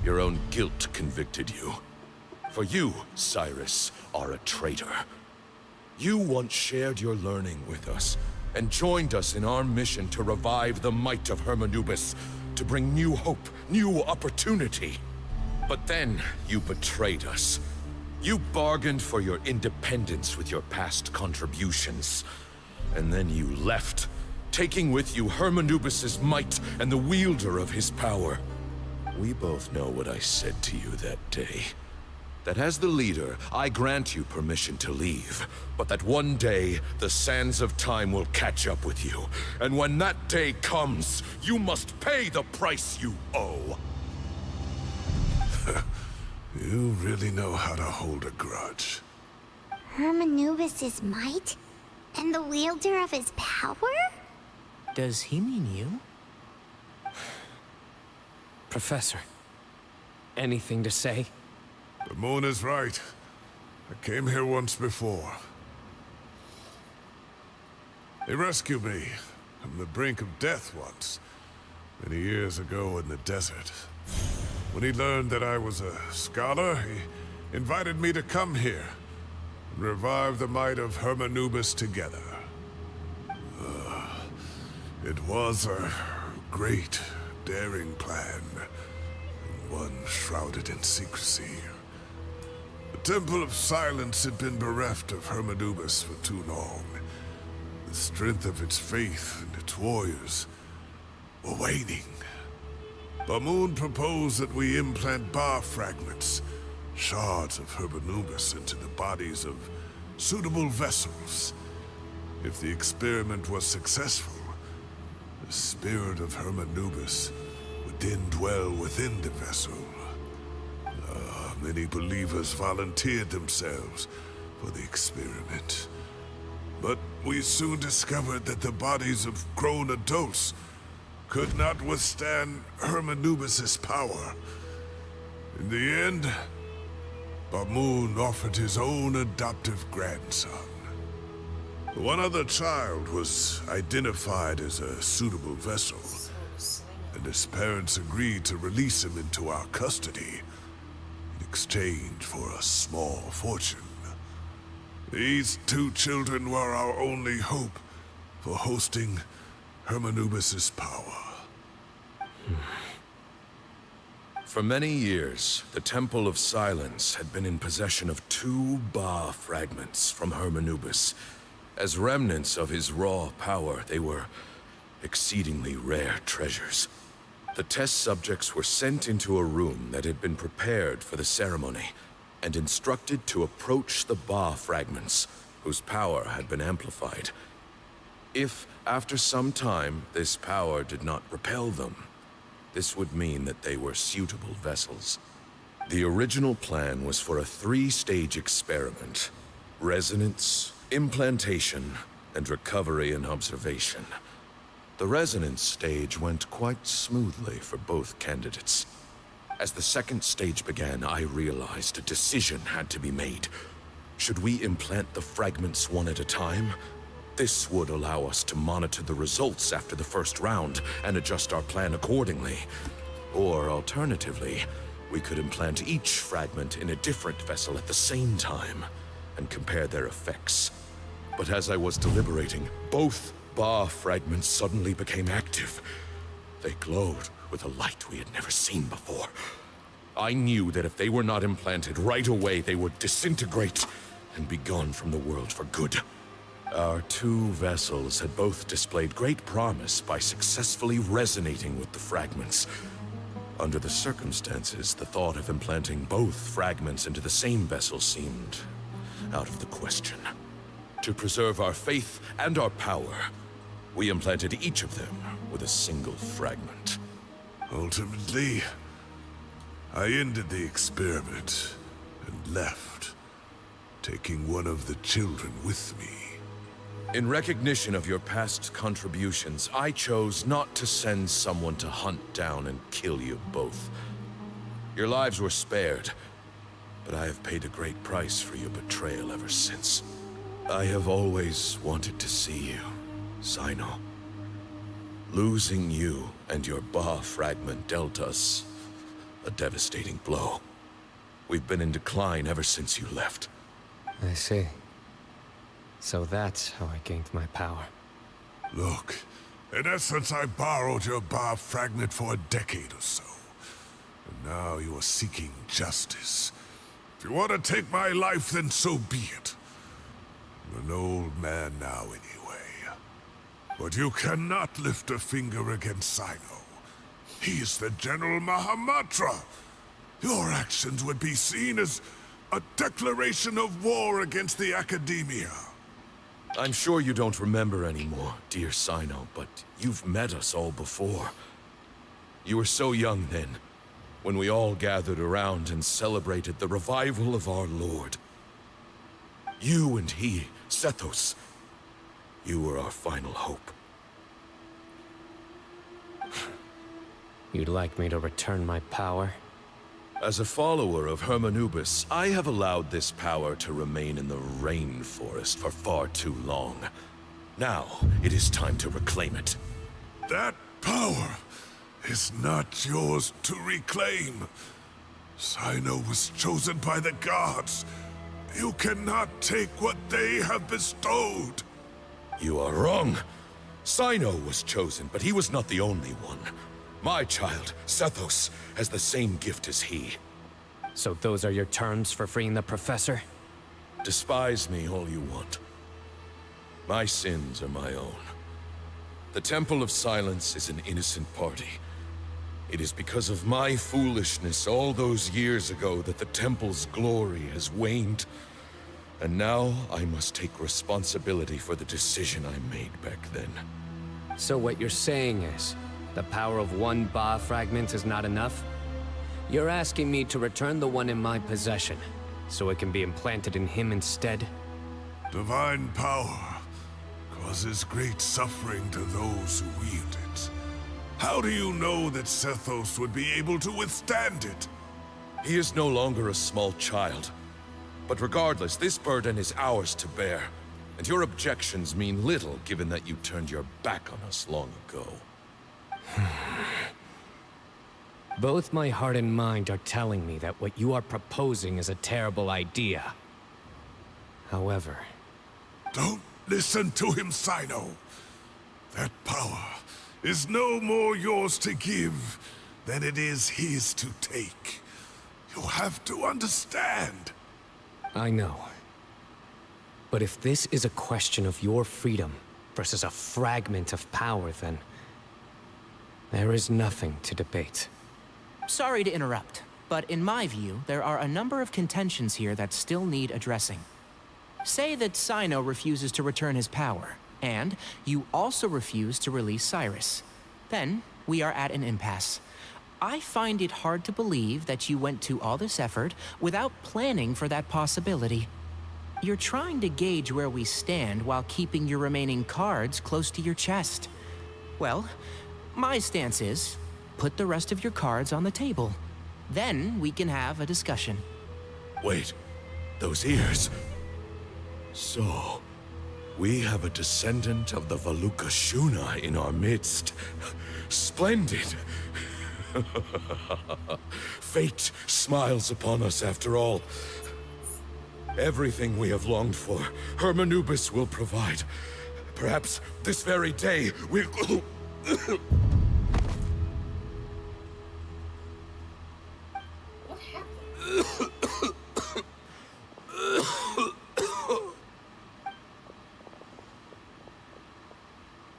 Your own guilt convicted you. For you, Cyrus, are a traitor. You once shared your learning with us, and joined us in our mission to revive the might of Hermanubis, to bring new hope, new opportunity. But then, you betrayed us. You bargained for your independence with your past contributions. And then you left, taking with you Hermanubis' might and the wielder of his power. We both know what I said to you that day. That as the leader, I grant you permission to leave, but that one day, the sands of time will catch up with you. And when that day comes, you must pay the price you owe. You really know how to hold a grudge. Hermanubis' might? And the wielder of his power? Does he mean you? Professor, anything to say? The moon is right. I came here once before. He rescued me from the brink of death once, many years ago in the desert. When he learned that I was a scholar, he invited me to come here and revive the might of Hermanubis together. It was a great, daring plan, and one shrouded in secrecy. The Temple of Silence had been bereft of Hermanubis for too long. The strength of its faith and its warriors were waning. Bamoon proposed that we implant bar fragments, shards of Hermanubis, into the bodies of suitable vessels. If the experiment was successful, the spirit of Hermanubis would then dwell within the vessel. Many believers volunteered themselves for the experiment. But we soon discovered that the bodies of grown adults could not withstand Hermanubis' power. In the end, Bamoon offered his own adoptive grandson. One other child was identified as a suitable vessel, and his parents agreed to release him into our custody in exchange for a small fortune. These two children were our only hope for hosting Hermanubis' power. For many years, the Temple of Silence had been in possession of 2 Ba fragments from Hermanubis. As remnants of his raw power, they were exceedingly rare treasures. The test subjects were sent into a room that had been prepared for the ceremony, and instructed to approach the Ba fragments, whose power had been amplified. If, after some time, this power did not repel them, this would mean that they were suitable vessels. The original plan was for a 3-stage experiment: resonance, implantation, and recovery and observation. The resonance stage went quite smoothly for both candidates. As the 2nd stage began, I realized a decision had to be made. Should we implant the fragments one at a time? This would allow us to monitor the results after the first round and adjust our plan accordingly. Or alternatively, we could implant each fragment in a different vessel at the same time and compare their effects. But as I was deliberating, both Ba fragments suddenly became active. They glowed with a light we had never seen before. I knew that if they were not implanted right away, they would disintegrate and be gone from the world for good. Our 2 vessels had both displayed great promise by successfully resonating with the fragments. Under the circumstances, the thought of implanting both fragments into the same vessel seemed out of the question. To preserve our faith and our power, we implanted each of them with a single fragment. Ultimately, I ended the experiment and left, taking one of the children with me. In recognition of your past contributions, I chose not to send someone to hunt down and kill you both. Your lives were spared, but I have paid a great price for your betrayal ever since. I have always wanted to see you, Cyno. Losing you and your Ba fragment dealt us a devastating blow. We've been in decline ever since you left. I see. So that's how I gained my power. Look, in essence, I borrowed your Ba fragment for a decade or so. And now you are seeking justice. If you want to take my life, then so be it. I'm an old man now, anyway. But you cannot lift a finger against Cyno. He is the General Mahamatra. Your actions would be seen as a declaration of war against the Academia. I'm sure you don't remember anymore, dear Cyno, but you've met us all before. You were so young then, when we all gathered around and celebrated the revival of our Lord. You and he, Sethos, you were our final hope. You'd like me to return my power? As a follower of Hermanubis, I have allowed this power to remain in the rainforest for far too long. Now, it is time to reclaim it. That power is not yours to reclaim. Cyno was chosen by the gods. You cannot take what they have bestowed. You are wrong. Cyno was chosen, but he was not the only one. My child, Sethos, has the same gift as he. So those are your terms for freeing the professor? Despise me all you want. My sins are my own. The Temple of Silence is an innocent party. It is because of my foolishness all those years ago that the Temple's glory has waned. And now I must take responsibility for the decision I made back then. So what you're saying is, the power of one Ba fragment is not enough? You're asking me to return the one in my possession, so it can be implanted in him instead? Divine power causes great suffering to those who wield it. How do you know that Sethos would be able to withstand it? He is no longer a small child. But regardless, this burden is ours to bear. And your objections mean little, given that you turned your back on us long ago. Both my heart and mind are telling me that what you are proposing is a terrible idea. However... Don't listen to him, Cyno. That power is no more yours to give than it is his to take. You have to understand. I know. But if this is a question of your freedom versus a fragment of power, then... there is nothing to debate. Sorry to interrupt, but in my view, there are a number of contentions here that still need addressing. Say that Cyno refuses to return his power, and you also refuse to release Cyrus. Then, we are at an impasse. I find it hard to believe that you went to all this effort without planning for that possibility. You're trying to gauge where we stand while keeping your remaining cards close to your chest. Well, my stance is, put the rest of your cards on the table. Then we can have a discussion. Wait, those ears... So, we have a descendant of the Valukashuna in our midst. Splendid! Fate smiles upon us after all. Everything we have longed for, Hermanubis will provide. Perhaps this very day we...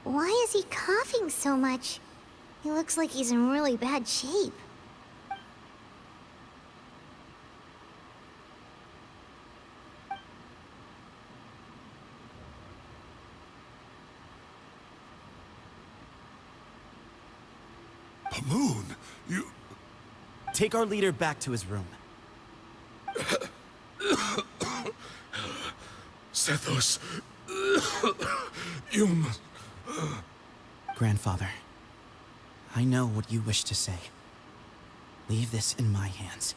Why is he coughing so much? He looks like he's in really bad shape. Pamoon, you... Take our leader back to his room. Sethos... you must... Grandfather, I know what you wish to say. Leave this in my hands.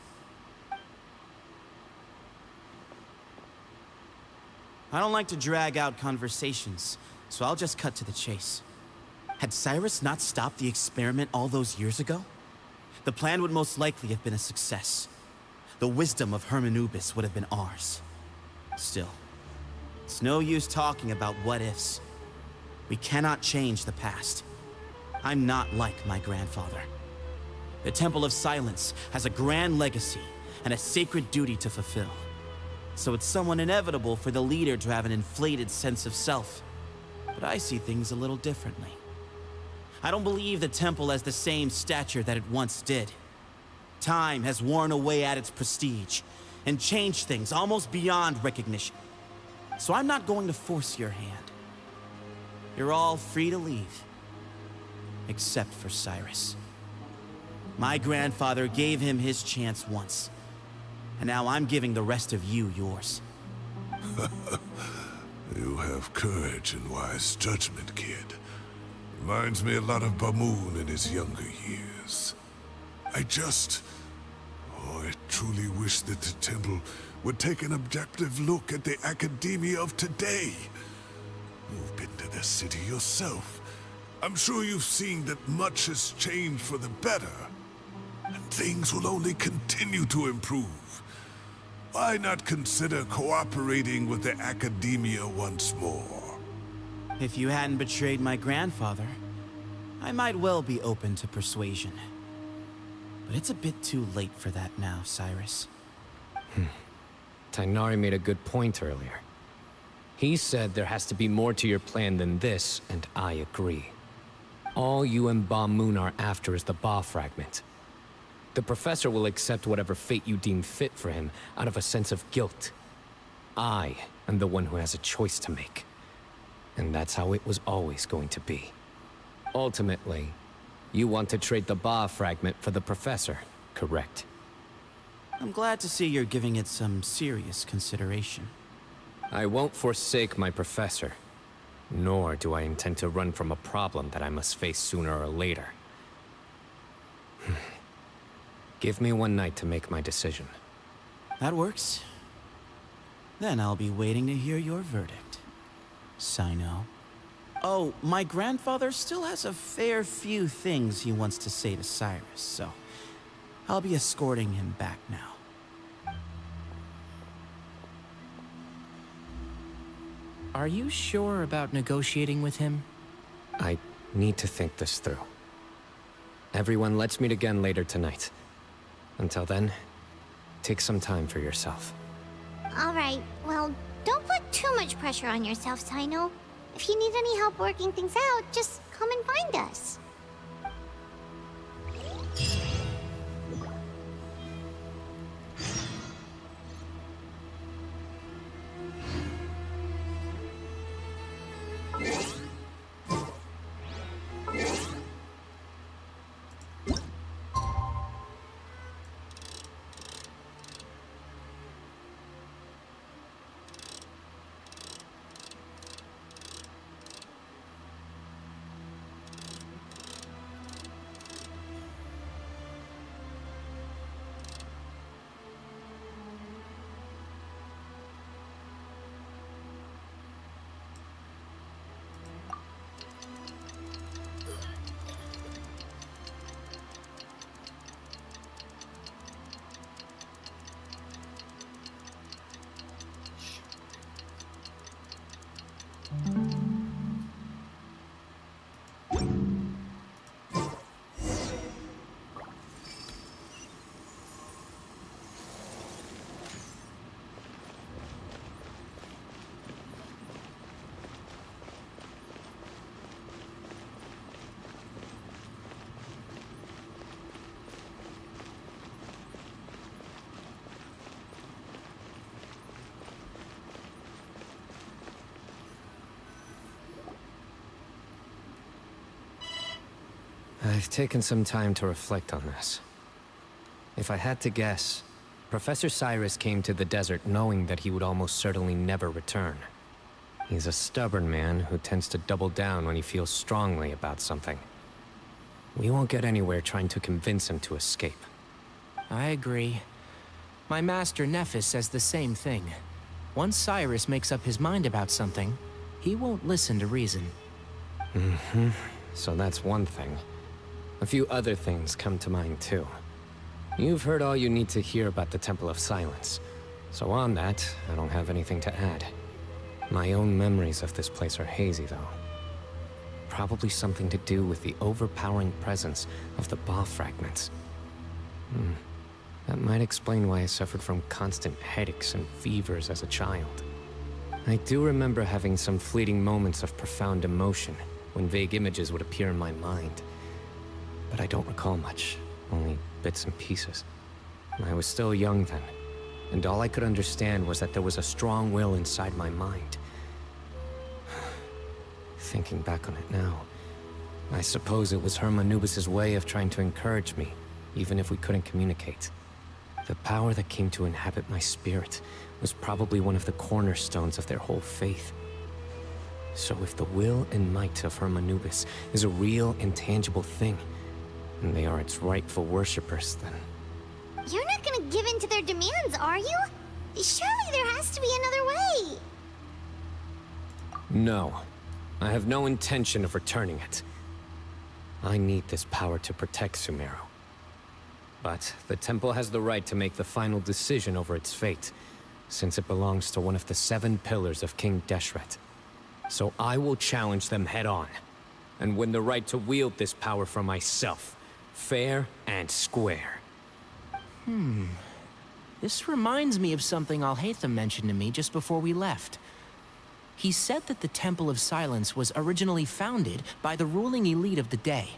I don't like to drag out conversations, so I'll just cut to the chase. Had Cyrus not stopped the experiment all those years ago, the plan would most likely have been a success. The wisdom of Hermanubis would have been ours. Still, it's no use talking about what-ifs. We cannot change the past. I'm not like my grandfather. The Temple of Silence has a grand legacy and a sacred duty to fulfill. So it's somewhat inevitable for the leader to have an inflated sense of self. but I see things a little differently. I don't believe the temple has the same stature that it once did. Time has worn away at its prestige and changed things almost beyond recognition. So I'm not going to force your hand. You're all free to leave, except for Cyrus. My grandfather gave him his chance once, and now I'm giving the rest of you yours. You have courage and wise judgment, kid. Reminds me a lot of Bamoon in his younger years. I truly wish that the temple would take an objective look at the academia of today. You've been to the city yourself. I'm sure you've seen that much has changed for the better. And things will only continue to improve. Why not consider cooperating with the academia once more? If you hadn't betrayed my grandfather, I might well be open to persuasion. But it's a bit too late for that now, Cyrus. Tighnari made a good point earlier. He said there has to be more to your plan than this, and I agree. All you and Ba Moon are after is the Ba fragment. The professor will accept whatever fate you deem fit for him out of a sense of guilt. I am the one who has a choice to make. And that's how it was always going to be. Ultimately, you want to trade the Ba fragment for the professor, correct? I'm glad to see you're giving it some serious consideration. I won't forsake my professor, nor do I intend to run from a problem that I must face sooner or later. Give me one night to make my decision. That works. Then I'll be waiting to hear your verdict, Cyno. Oh, my grandfather still has a fair few things he wants to say to Cyrus, so I'll be escorting him back now. Are you sure about negotiating with him? I need to think this through. Everyone, let's meet again later tonight. Until then, take some time for yourself. All right, well, don't put too much pressure on yourself, Cyno. If you need any help working things out, just come and find us. I've taken some time to reflect on this. If I had to guess, Professor Cyrus came to the desert knowing that he would almost certainly never return. He's a stubborn man who tends to double down when he feels strongly about something. We won't get anywhere trying to convince him to escape. I agree. My master Nephis says the same thing. Once Cyrus makes up his mind about something, he won't listen to reason. So that's one thing. A few other things come to mind too. You've heard all you need to hear about the Temple of Silence. So on that, I don't have anything to add. My own memories of this place are hazy though. Probably something to do with the overpowering presence of the Ba fragments. That might explain why I suffered from constant headaches and fevers as a child. I do remember having some fleeting moments of profound emotion when vague images would appear in my mind. But I don't recall much, only bits and pieces. I was still young then, and all I could understand was that there was a strong will inside my mind. Thinking back on it now, I suppose it was Hermanubis' way of trying to encourage me, even if we couldn't communicate. The power that came to inhabit my spirit was probably one of the cornerstones of their whole faith. So if the will and might of Hermanubis is a real, intangible thing, and they are its rightful worshippers, then... You're not gonna give in to their demands, are you? Surely there has to be another way. No. I have no intention of returning it. I need this power to protect Sumeru. But the temple has the right to make the final decision over its fate, since it belongs to one of the 7 pillars of King Deshret. So I will challenge them head-on, and win the right to wield this power for myself, fair and square. This reminds me of something Alhaitham mentioned to me just before we left. He said that the Temple of Silence was originally founded by the ruling elite of the day.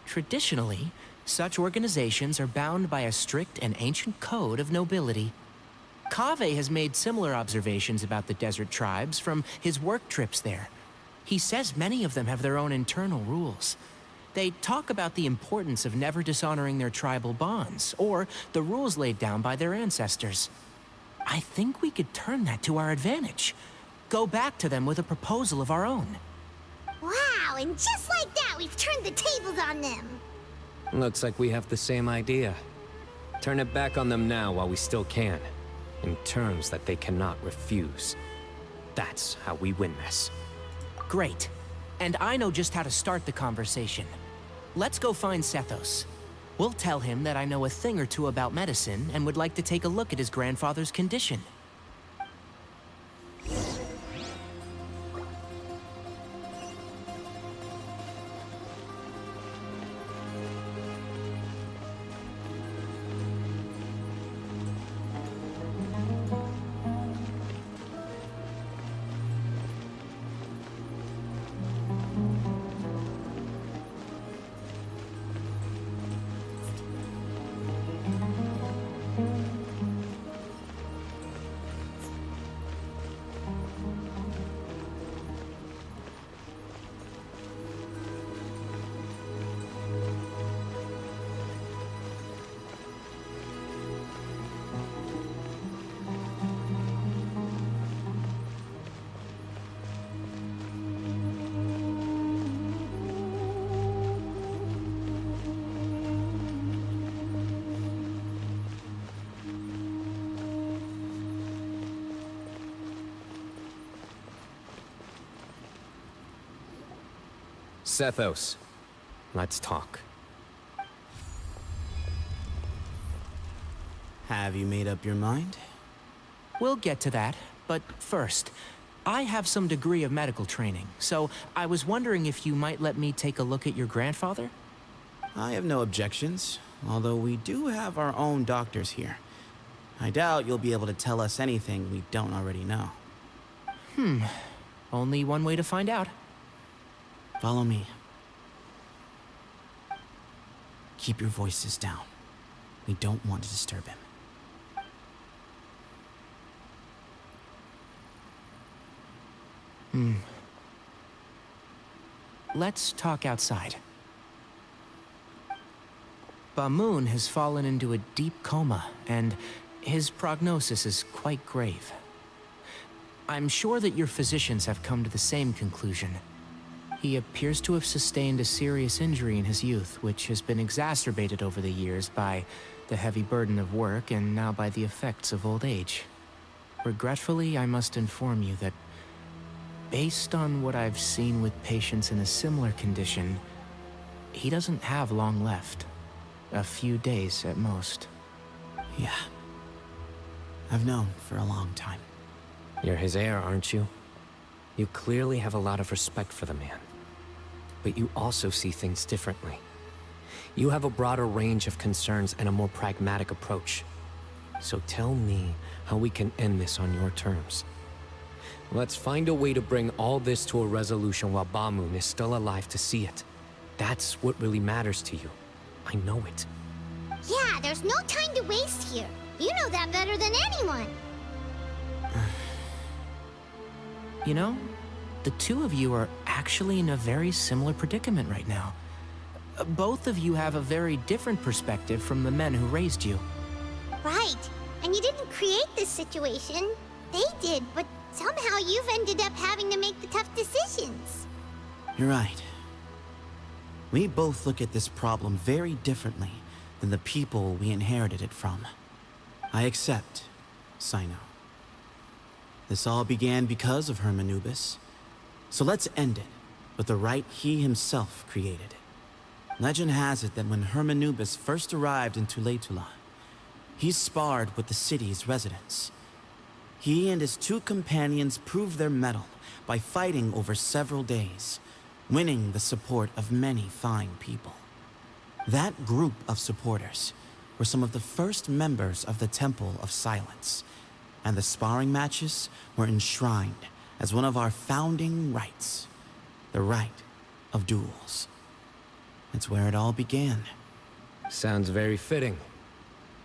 Traditionally, such organizations are bound by a strict and ancient code of nobility. Kaveh has made similar observations about the desert tribes from his work trips there. He says many of them have their own internal rules. They talk about the importance of never dishonoring their tribal bonds, or the rules laid down by their ancestors. I think we could turn that to our advantage. Go back to them with a proposal of our own. Wow, and just like that, we've turned the tables on them. Looks like we have the same idea. Turn it back on them now while we still can, in terms that they cannot refuse. That's how we win this. Great. And I know just how to start the conversation. Let's go find Sethos. We'll tell him that I know a thing or two about medicine and would like to take a look at his grandfather's condition. Sethos, let's talk. Have you made up your mind? We'll get to that, but first, I have some degree of medical training, so I was wondering if you might let me take a look at your grandfather? I have no objections, although we do have our own doctors here. I doubt you'll be able to tell us anything we don't already know. Only one way to find out. Follow me. Keep your voices down. We don't want to disturb him. Let's talk outside. Bamoon has fallen into a deep coma, and his prognosis is quite grave. I'm sure that your physicians have come to the same conclusion. He appears to have sustained a serious injury in his youth, which has been exacerbated over the years by the heavy burden of work and now by the effects of old age. Regretfully, I must inform you that based on what I've seen with patients in a similar condition, he doesn't have long left. A few days at most. Yeah. I've known for a long time. You're his heir, aren't you? You clearly have a lot of respect for the man. But you also see things differently. You have a broader range of concerns and a more pragmatic approach. So tell me how we can end this on your terms. Let's find a way to bring all this to a resolution while Bamoon is still alive to see it. That's what really matters to you. I know it. Yeah, there's no time to waste here. You know that better than anyone. You know, the two of you are actually in a very similar predicament right now. Both of you have a very different perspective from the men who raised you. Right. And you didn't create this situation. They did, but somehow you've ended up having to make the tough decisions. You're right. We both look at this problem very differently than the people we inherited it from. I accept, Cyno. This all began because of Hermanubis. So let's end it with the rite he himself created. Legend has it that when Hermanubis first arrived in Tuletula, he sparred with the city's residents. He and his two companions proved their mettle by fighting over several days, winning the support of many fine people. That group of supporters were some of the first members of the Temple of Silence, and the sparring matches were enshrined as one of our founding rites, the rite of duels. It's where it all began. Sounds very fitting.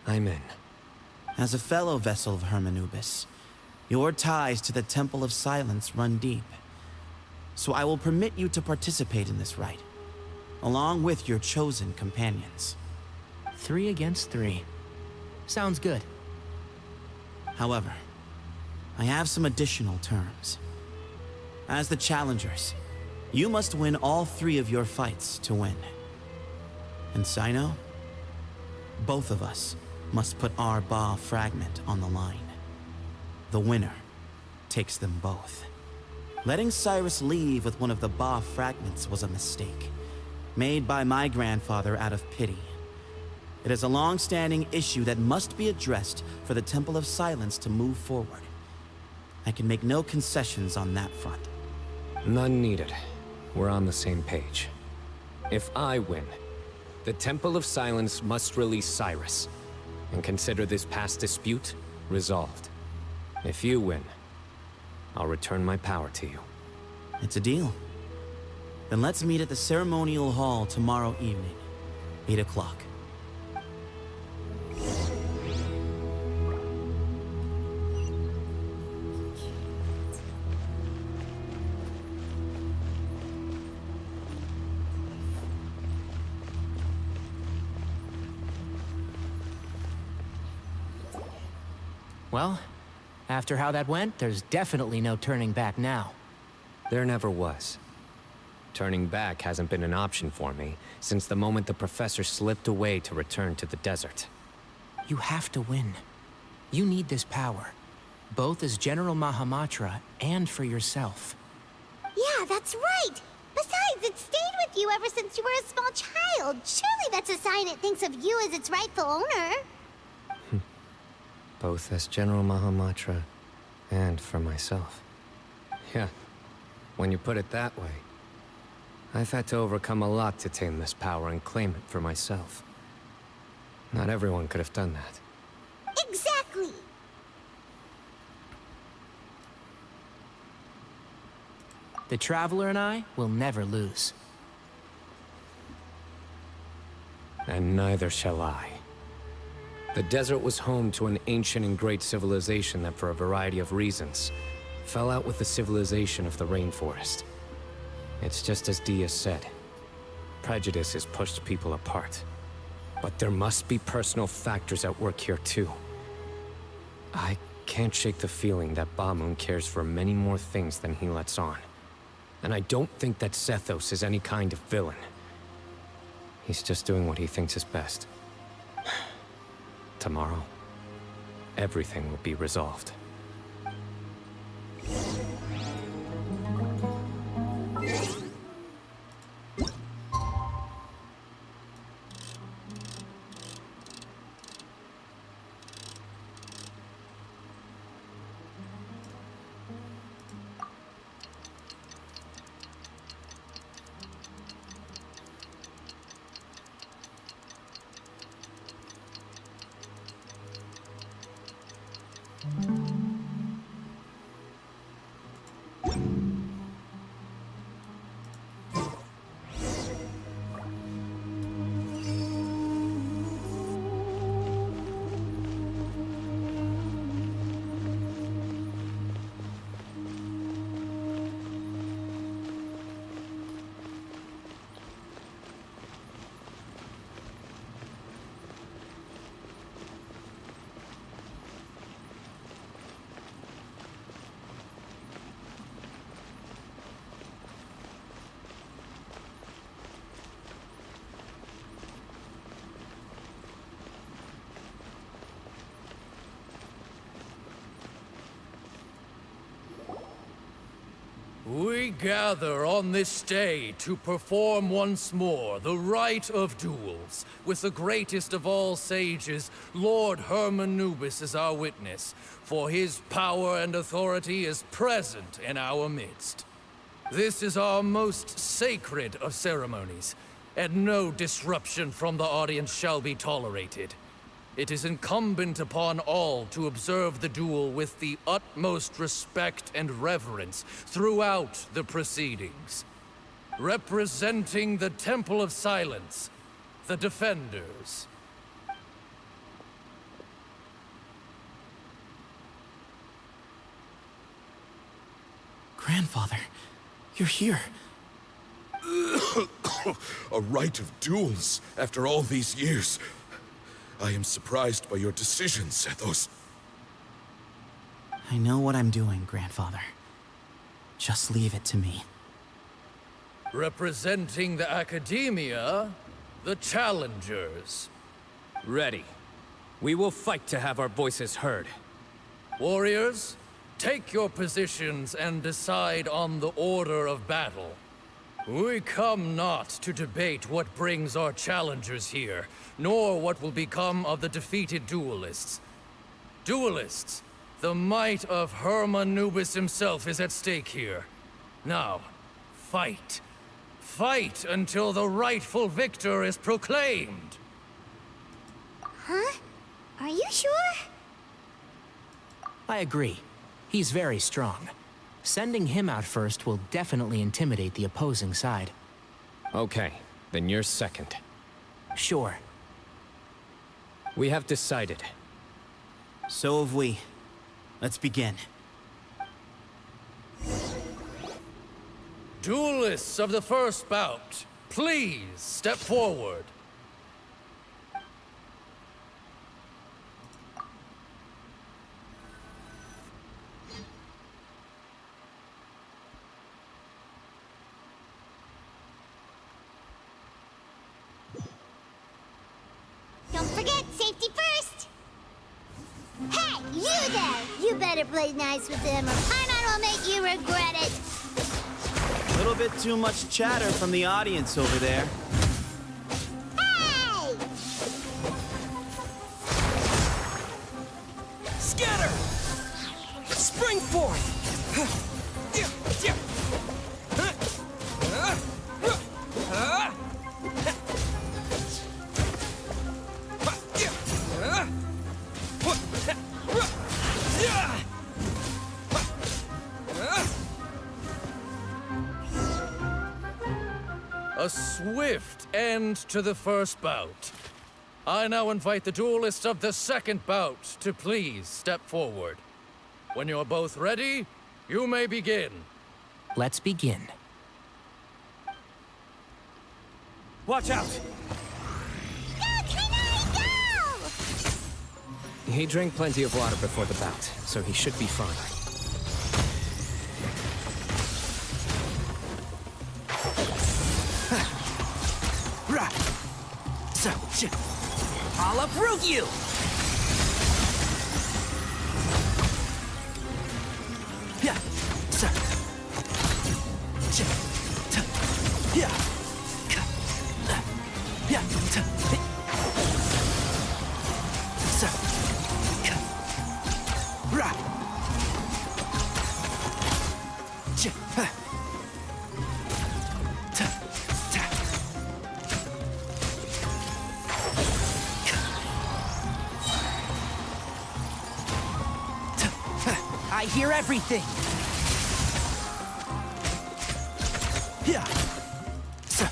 I'm in. As a fellow vessel of Hermanubis, your ties to the Temple of Silence run deep. So I will permit you to participate in this rite, along with your chosen companions. 3 against 3. Sounds good. However, I have some additional terms. As the challengers, you must win all 3 of your fights to win. And Cyno, both of us must put our Ba fragment on the line. The winner takes them both. Letting Cyrus leave with one of the Ba fragments was a mistake, made by my grandfather out of pity. It is a long-standing issue that must be addressed for the Temple of Silence to move forward. I can make no concessions on that front. None needed. We're on the same page. If I win, the Temple of Silence must release Cyrus, and consider this past dispute resolved. If you win, I'll return my power to you. It's a deal. Then let's meet at the ceremonial hall tomorrow evening, 8 o'clock. Well, after how that went, there's definitely no turning back now. There never was. Turning back hasn't been an option for me since the moment the professor slipped away to return to the desert. You have to win. You need this power, both as General Mahamatra and for yourself. Yeah, that's right. Besides, it stayed with you ever since you were a small child. Surely that's a sign it thinks of you as its rightful owner. Both as General Mahamatra and for myself. Yeah, when you put it that way. I've had to overcome a lot to tame this power and claim it for myself. Not everyone could have done that. Exactly. The Traveler and I will never lose. And neither shall I. The desert was home to an ancient and great civilization that, for a variety of reasons, fell out with the civilization of the rainforest. It's just as Dia said. Prejudice has pushed people apart. But there must be personal factors at work here too. I can't shake the feeling that Bamoon cares for many more things than he lets on. And I don't think that Sethos is any kind of villain. He's just doing what he thinks is best. Tomorrow, everything will be resolved. We gather on this day to perform once more the rite of duels, with the greatest of all sages, Lord Hermanubis, as our witness, for his power and authority is present in our midst. This is our most sacred of ceremonies, and no disruption from the audience shall be tolerated. It is incumbent upon all to observe the duel with the utmost respect and reverence throughout the proceedings. Representing the Temple of Silence, the Defenders. Grandfather, you're here. A rite of duels after all these years. I am surprised by your decision, Sethos. I know what I'm doing, Grandfather. Just leave it to me. Representing the Academia, the Challengers. Ready. We will fight to have our voices heard. Warriors, take your positions and decide on the order of battle. We come not to debate what brings our challengers here, nor what will become of the defeated duelists. Duelists, the might of Hermanubis himself is at stake here. Now, fight. Fight until the rightful victor is proclaimed. Huh? Are you sure? I agree. He's very strong. Sending him out first will definitely intimidate the opposing side. Okay, then you're second. Sure. We have decided. So have we. Let's begin. Duelists of the first bout, please step forward. Don't forget, safety first! Hey, you there! You better play nice with them or Paimon will make you regret it! A little bit too much chatter from the audience over there. Hey! Scatter! Spring forth! A swift end to the first bout. I now invite the duelists of the second bout to please step forward. When you're both ready, you may begin. Let's begin. Watch out! He drank plenty of water before the bout, so he should be fine. I'll uproot you! Yeah, sir. Yeah. Yeah. Sir. Ra. I hear everything. Yeah. Sir.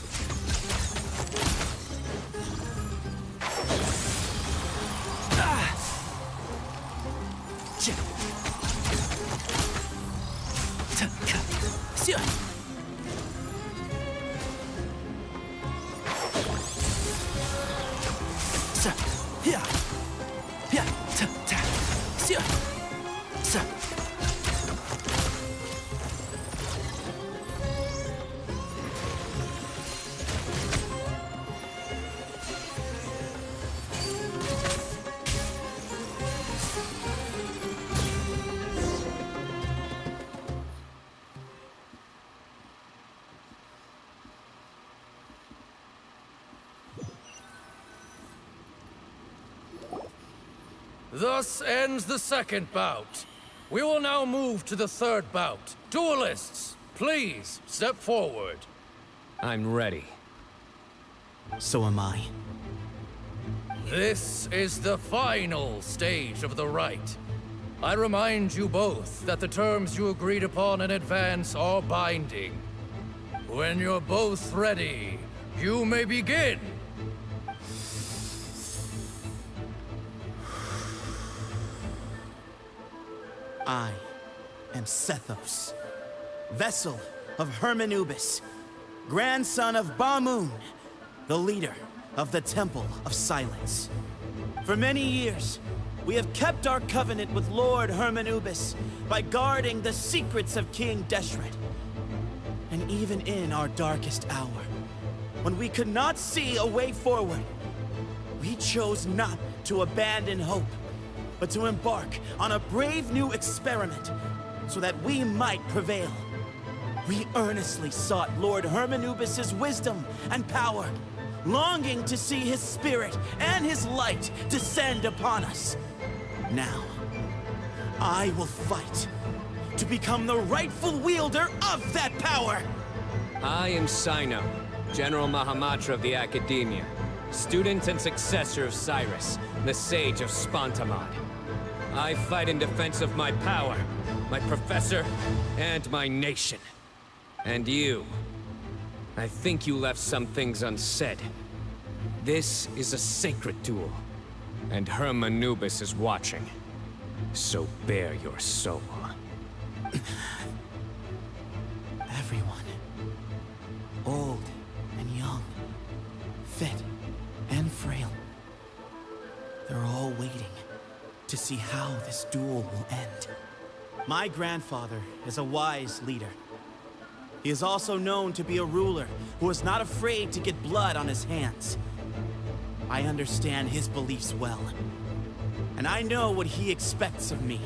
Thus ends the second bout. We will now move to the third bout. Duelists, please step forward. I'm ready. So am I. This is the final stage of the rite. I remind you both that the terms you agreed upon in advance are binding. When you're both ready, you may begin. I am Sethos, vessel of Hermanubis, grandson of Bamoon, the leader of the Temple of Silence. For many years, we have kept our covenant with Lord Hermanubis by guarding the secrets of King Deshret. And even in our darkest hour, when we could not see a way forward, we chose not to abandon hope, but to embark on a brave new experiment so that we might prevail. We earnestly sought Lord Hermanubis' wisdom and power, longing to see his spirit and his light descend upon us. Now, I will fight to become the rightful wielder of that power! I am Cyno, General Mahamatra of the Academia, student and successor of Cyrus, the Sage of Spontamod. I fight in defense of my power, my professor, and my nation. And you. I think you left some things unsaid. This is a sacred duel, and Hermanubis is watching. So bare your soul. Everyone, old and young, fit and frail, they're all waiting to see how this duel will end. My grandfather is a wise leader. He is also known to be a ruler who is not afraid to get blood on his hands. I understand his beliefs well, and I know what he expects of me.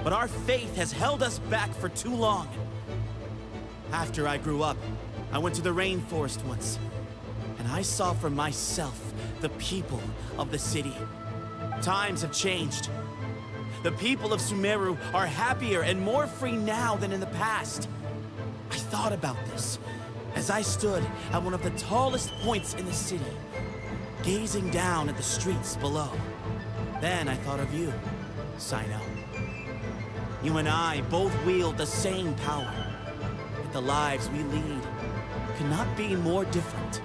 But our faith has held us back for too long. After I grew up, I went to the rainforest once, and I saw for myself the people of the city. Times have changed. The people of Sumeru are happier and more free now than in the past. I thought about this as I stood at one of the tallest points in the city, gazing down at the streets below. Then I thought of you, Cyno. You and I both wield the same power, but the lives we lead could not be more different.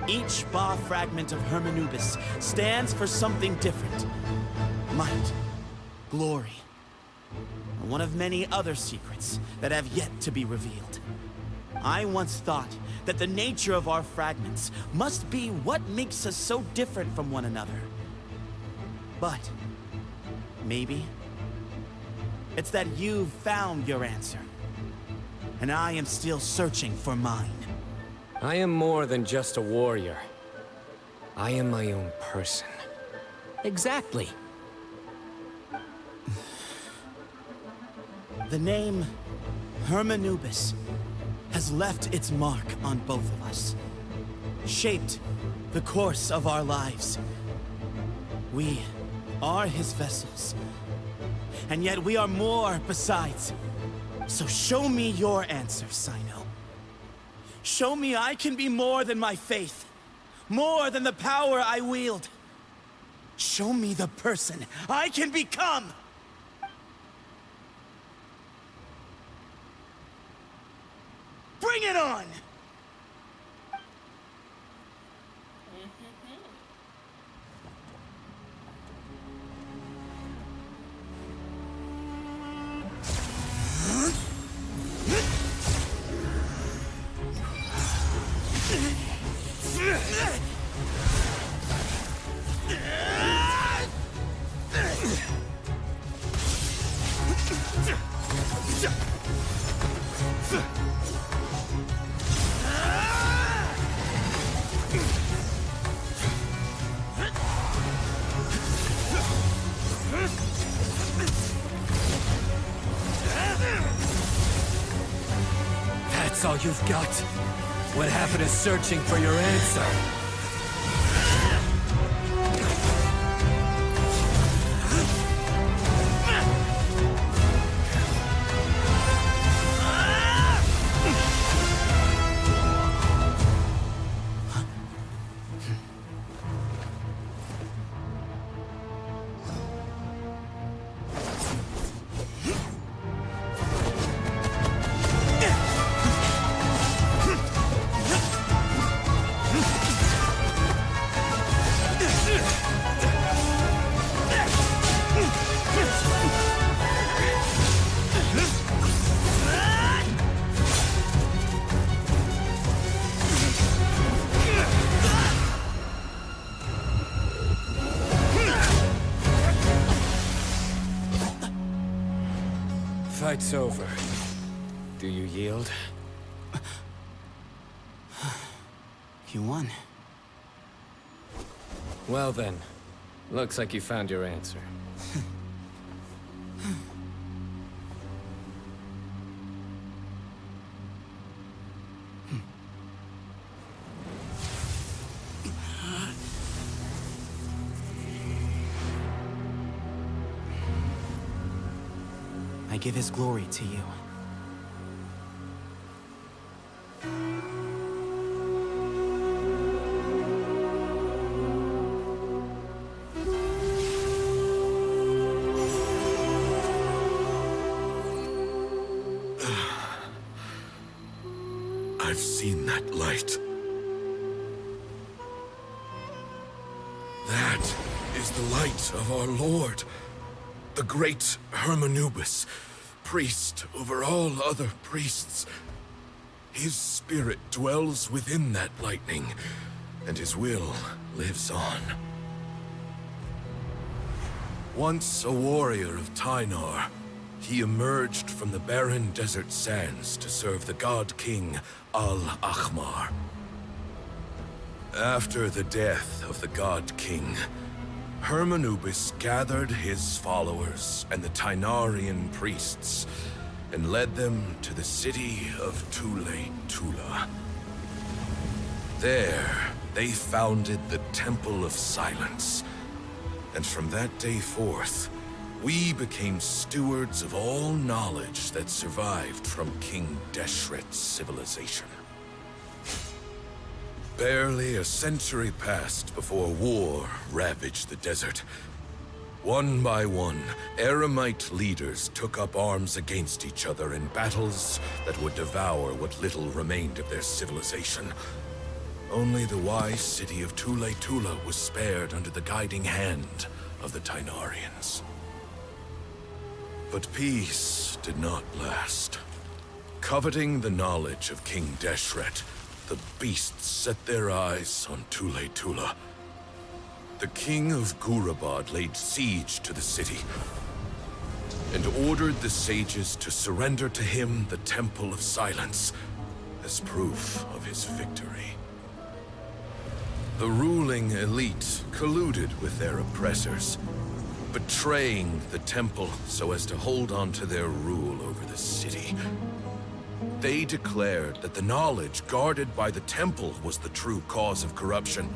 Each Ba fragment of Hermanubis stands for something different. Might, glory, and one of many other secrets that have yet to be revealed. I once thought that the nature of our fragments must be what makes us so different from one another. But maybe it's that you've found your answer, and I am still searching for mine. I am more than just a warrior. I am my own person. Exactly. The name Hermanubis has left its mark on both of us, shaped the course of our lives. We are his vessels, and yet we are more besides. So show me your answer, Cyno. Show me I can be more than my faith, more than the power I wield. Show me the person I can become! Bring it on! That's all you've got? What happened to searching for your answer? It's over. Do you yield? You won. Well then, looks like you found your answer. I give his glory to you. I've seen that light. That is the light of our Lord, the great Hermanubis, priest over all other priests. His spirit dwells within that lightning, and his will lives on. Once a warrior of Tynar, he emerged from the barren desert sands to serve the god king Al-Ahmar. After the death of the god king, Hermanubis gathered his followers and the Tynarian priests and led them to the city of Tule-Tula. There, they founded the Temple of Silence, and from that day forth, we became stewards of all knowledge that survived from King Deshret's civilization. Barely a century passed before war ravaged the desert. One by one, Eremite leaders took up arms against each other in battles that would devour what little remained of their civilization. Only the wise city of Tule-Tula was spared under the guiding hand of the Tynarians. But peace did not last. Coveting the knowledge of King Deshret, the beasts set their eyes on Tule-Tula. The king of Gurabad laid siege to the city and ordered the sages to surrender to him the Temple of Silence as proof of his victory. The ruling elite colluded with their oppressors, betraying the temple so as to hold on to their rule over the city. They declared that the knowledge guarded by the temple was the true cause of corruption.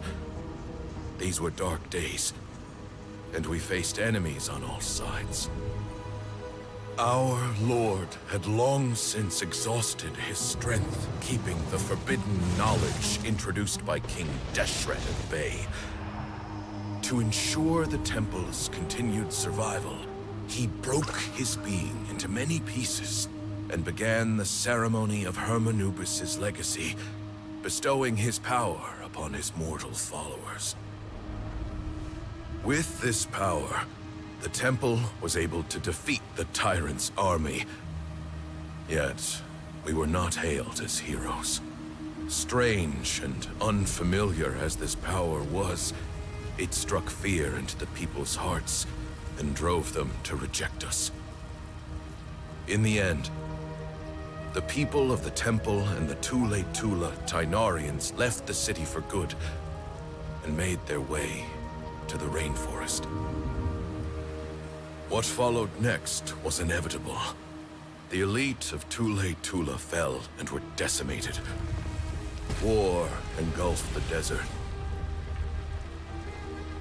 These were dark days, and we faced enemies on all sides. Our Lord had long since exhausted his strength, keeping the forbidden knowledge introduced by King Deshret at bay. To ensure the temple's continued survival, he broke his being into many pieces and began the ceremony of Hermanubis' legacy, bestowing his power upon his mortal followers. With this power, the temple was able to defeat the tyrant's army. Yet, we were not hailed as heroes. Strange and unfamiliar as this power was, it struck fear into the people's hearts and drove them to reject us. In the end, the people of the temple and the Tule-Tula Tynarians left the city for good and made their way to the rainforest. What followed next was inevitable. The elite of Tule-Tula fell and were decimated. War engulfed the desert.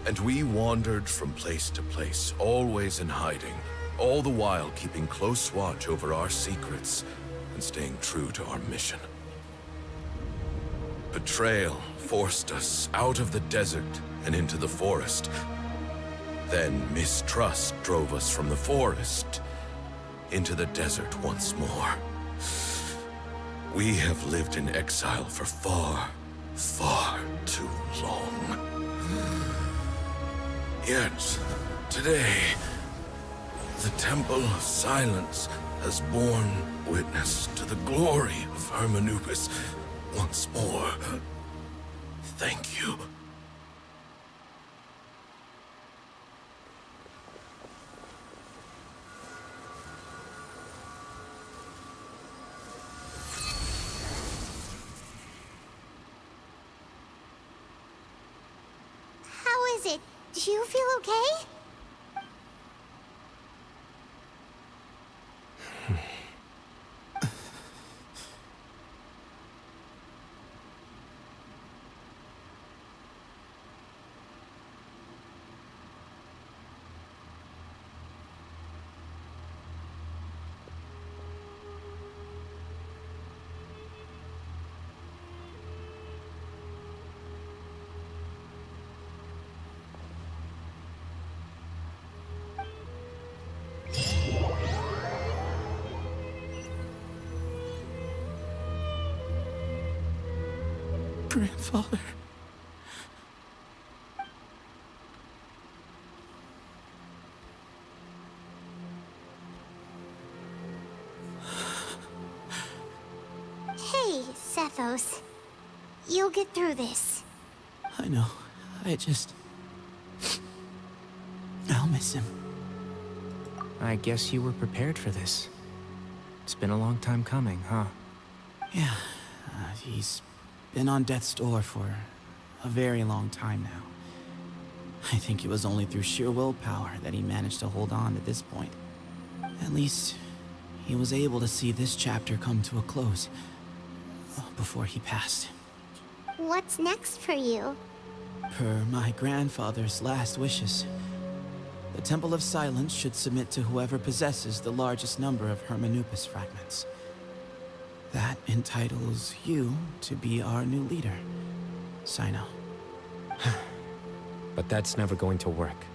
And we wandered from place to place, always in hiding, all the while keeping close watch over our secrets and staying true to our mission. Betrayal forced us out of the desert and into the forest. Then mistrust drove us from the forest into the desert once more. We have lived in exile for far, far too long. Yet, today, the Temple of Silence has borne witness to the glory of Hermanubis once more. Thank you. Do you feel okay? Grandfather. Hey, Sethos. You'll get through this. I know. I'll miss him. I guess you were prepared for this. It's been a long time coming, huh? Yeah, he's been on death's door for a very long time now. I think it was only through sheer willpower that he managed to hold on to this point. At least, he was able to see this chapter come to a close before he passed. What's next for you? Per my grandfather's last wishes, the Temple of Silence should submit to whoever possesses the largest number of Hermanupis fragments. That entitles you to be our new leader, Cyno. But that's never going to work,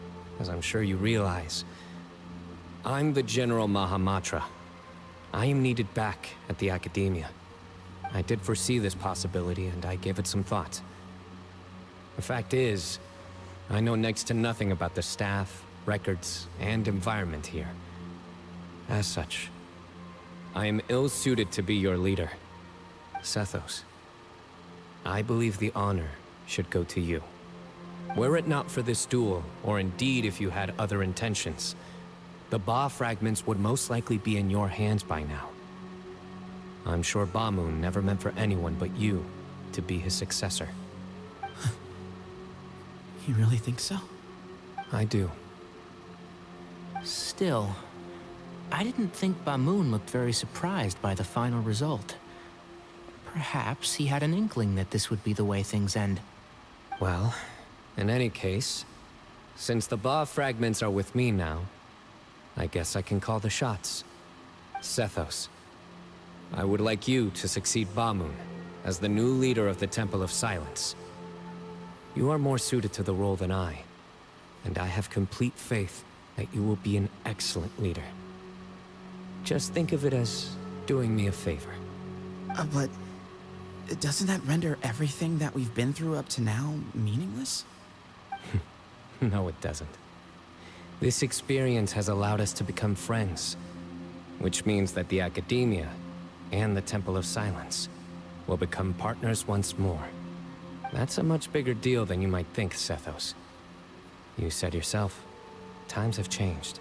as I'm sure you realize. I'm the General Mahamatra. I am needed back at the Academia. I did foresee this possibility, and I gave it some thought. The fact is, I know next to nothing about the staff, records, and environment here. As such, I am ill-suited to be your leader. Sethos, I believe the honor should go to you. Were it not for this duel, or indeed if you had other intentions, the Ba fragments would most likely be in your hands by now. I'm sure Bamoon never meant for anyone but you to be his successor. You really think so? I do. Still, I didn't think Bamoon looked very surprised by the final result. Perhaps he had an inkling that this would be the way things end. Well, in any case, since the Ba fragments are with me now, I guess I can call the shots. Sethos, I would like you to succeed Bamoon as the new leader of the Temple of Silence. You are more suited to the role than I, and I have complete faith that you will be an excellent leader. Just think of it as doing me a favor. But doesn't that render everything that we've been through up to now meaningless? No, it doesn't. This experience has allowed us to become friends, which means that the Academia and the Temple of Silence will become partners once more. That's a much bigger deal than you might think, Sethos. You said yourself, times have changed.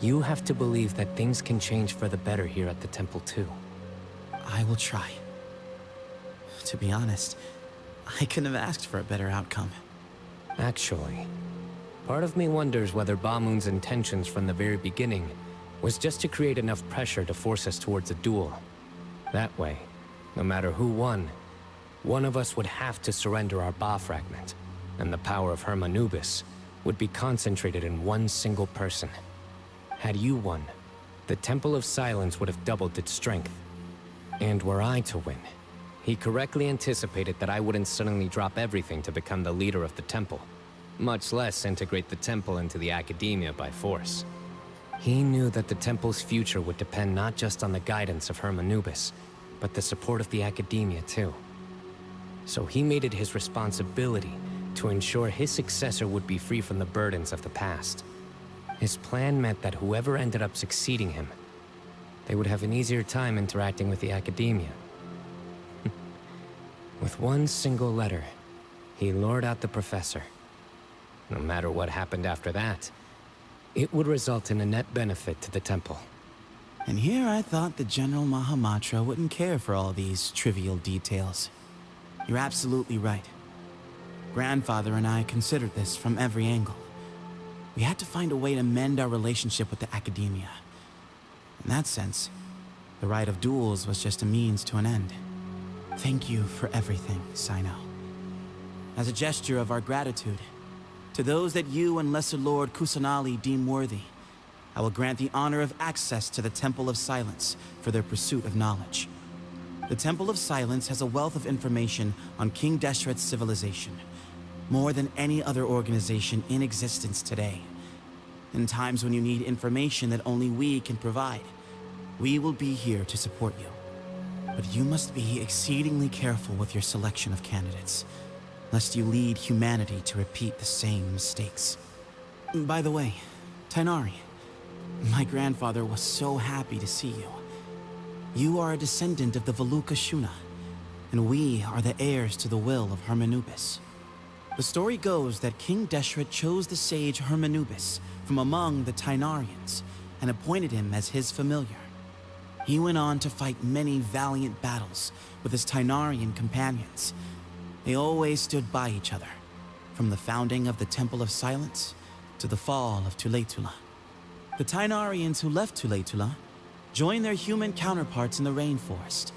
You have to believe that things can change for the better here at the Temple too. I will try. To be honest, I couldn't have asked for a better outcome. Actually, part of me wonders whether Bamoon's intentions from the very beginning was just to create enough pressure to force us towards a duel. That way, no matter who won, one of us would have to surrender our Ba fragment, and the power of Hermanubis would be concentrated in one single person. Had you won, the Temple of Silence would have doubled its strength. And were I to win, he correctly anticipated that I wouldn't suddenly drop everything to become the leader of the Temple, much less integrate the Temple into the Academia by force. He knew that the Temple's future would depend not just on the guidance of Hermanubis, but the support of the Academia too. So he made it his responsibility to ensure his successor would be free from the burdens of the past. His plan meant that whoever ended up succeeding him, they would have an easier time interacting with the Academia. With one single letter, he lured out the professor. No matter what happened after that, it would result in a net benefit to the Temple. And here I thought the General Mahamatra wouldn't care for all these trivial details. You're absolutely right. Grandfather and I considered this from every angle. We had to find a way to mend our relationship with the Academia. In that sense, the right of duels was just a means to an end. Thank you for everything, Cyno. As a gesture of our gratitude, to those that you and Lesser Lord Kusanali deem worthy, I will grant the honor of access to the Temple of Silence for their pursuit of knowledge. The Temple of Silence has a wealth of information on King Deshret's civilization, more than any other organization in existence today. In times when you need information that only we can provide, we will be here to support you. But you must be exceedingly careful with your selection of candidates, lest you lead humanity to repeat the same mistakes. By the way, Tainari, my grandfather was so happy to see you. You are a descendant of the Veluca Shuna, and we are the heirs to the will of Hermanubis. The story goes that King Deshret chose the sage Hermanubis from among the Tainarians and appointed him as his familiar. He went on to fight many valiant battles with his Tainarian companions. They always stood by each other, from the founding of the Temple of Silence to the fall of Tuletula. The Tainarians who left Tuletula joined their human counterparts in the rainforest.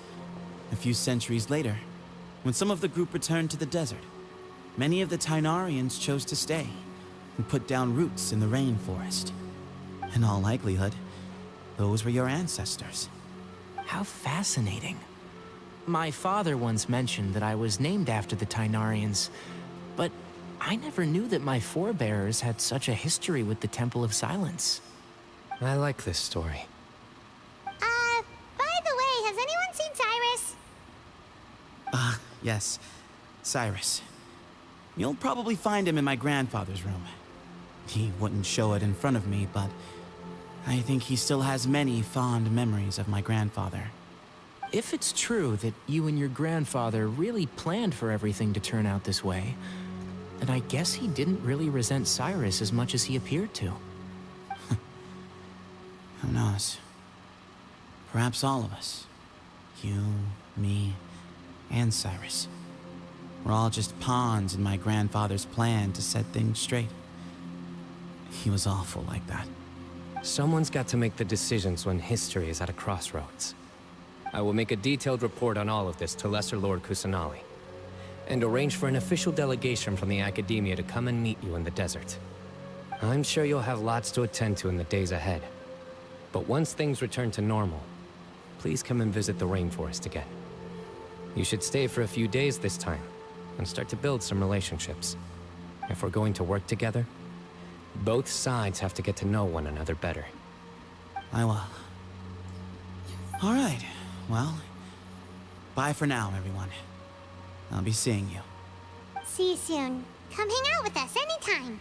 A few centuries later, when some of the group returned to the desert, many of the Tainarians chose to stay and put down roots in the rainforest. In all likelihood, those were your ancestors. How fascinating. My father once mentioned that I was named after the Tainarians, but I never knew that my forebears had such a history with the Temple of Silence. I like this story. By the way, has anyone seen Cyrus? Yes, Cyrus. You'll probably find him in my grandfather's room. He wouldn't show it in front of me, but I think he still has many fond memories of my grandfather. If it's true that you and your grandfather really planned for everything to turn out this way, then I guess he didn't really resent Cyrus as much as he appeared to. Who knows? Perhaps all of us. You, me, and Cyrus. We're all just pawns in my grandfather's plan to set things straight. He was awful like that. Someone's got to make the decisions when history is at a crossroads. I will make a detailed report on all of this to Lesser Lord Kusanali, and arrange for an official delegation from the Academia to come and meet you in the desert. I'm sure you'll have lots to attend to in the days ahead. But once things return to normal, please come and visit the rainforest again. You should stay for a few days this time, and start to build some relationships. If we're going to work together, both sides have to get to know one another better. I will. All right. Well, bye for now, everyone. I'll be seeing you. See you soon. Come hang out with us anytime.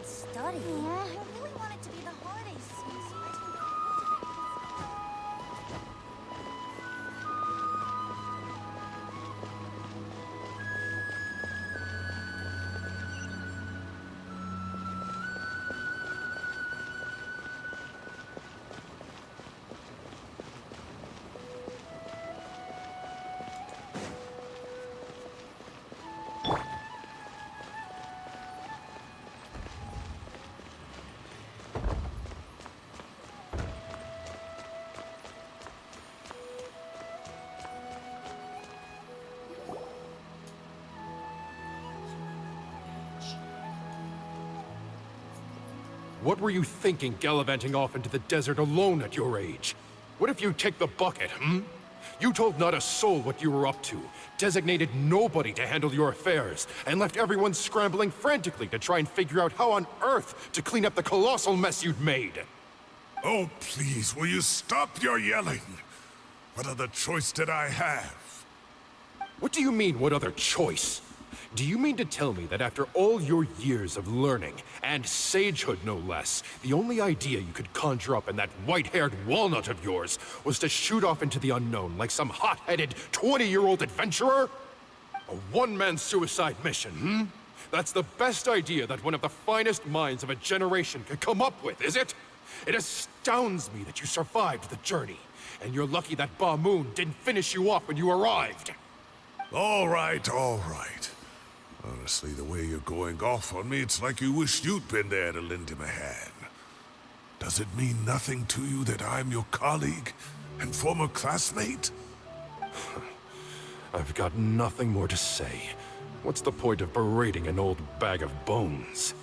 Study. Yeah, I really want it to be the holiday season, so I can go What were you thinking gallivanting off into the desert alone at your age? What if you take the bucket, hmm? You told not a soul what you were up to, designated nobody to handle your affairs, and left everyone scrambling frantically to try and figure out how on earth to clean up the colossal mess you'd made. Oh, please, will you stop your yelling? What other choice did I have? What do you mean, what other choice? Do you mean to tell me that after all your years of learning, and sagehood no less, the only idea you could conjure up in that white-haired walnut of yours was to shoot off into the unknown like some hot-headed 20-year-old adventurer? A one-man suicide mission, hmm? That's the best idea that one of the finest minds of a generation could come up with, is it? It astounds me that you survived the journey, and you're lucky that Ba Moon didn't finish you off when you arrived. All right, all right. Honestly, the way you're going off on me, it's like you wish you'd been there to lend him a hand. Does it mean nothing to you that I'm your colleague and former classmate? I've got nothing more to say. What's the point of berating an old bag of bones?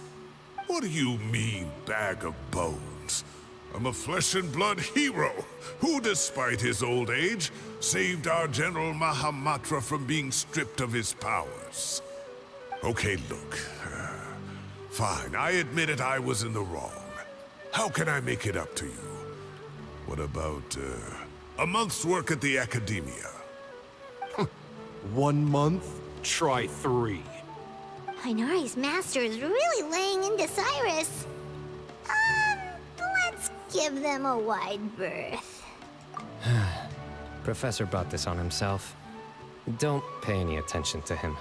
What do you mean, bag of bones? I'm a flesh and blood hero who, despite his old age, saved our General Mahamatra from being stripped of his powers. Okay, look. Fine, I admit it, I was in the wrong. How can I make it up to you? What about, a month's work at the Academia? 1 month? Try 3. Hinari's master is really laying into Cyrus. Let's give them a wide berth. Professor brought this on himself. Don't pay any attention to him.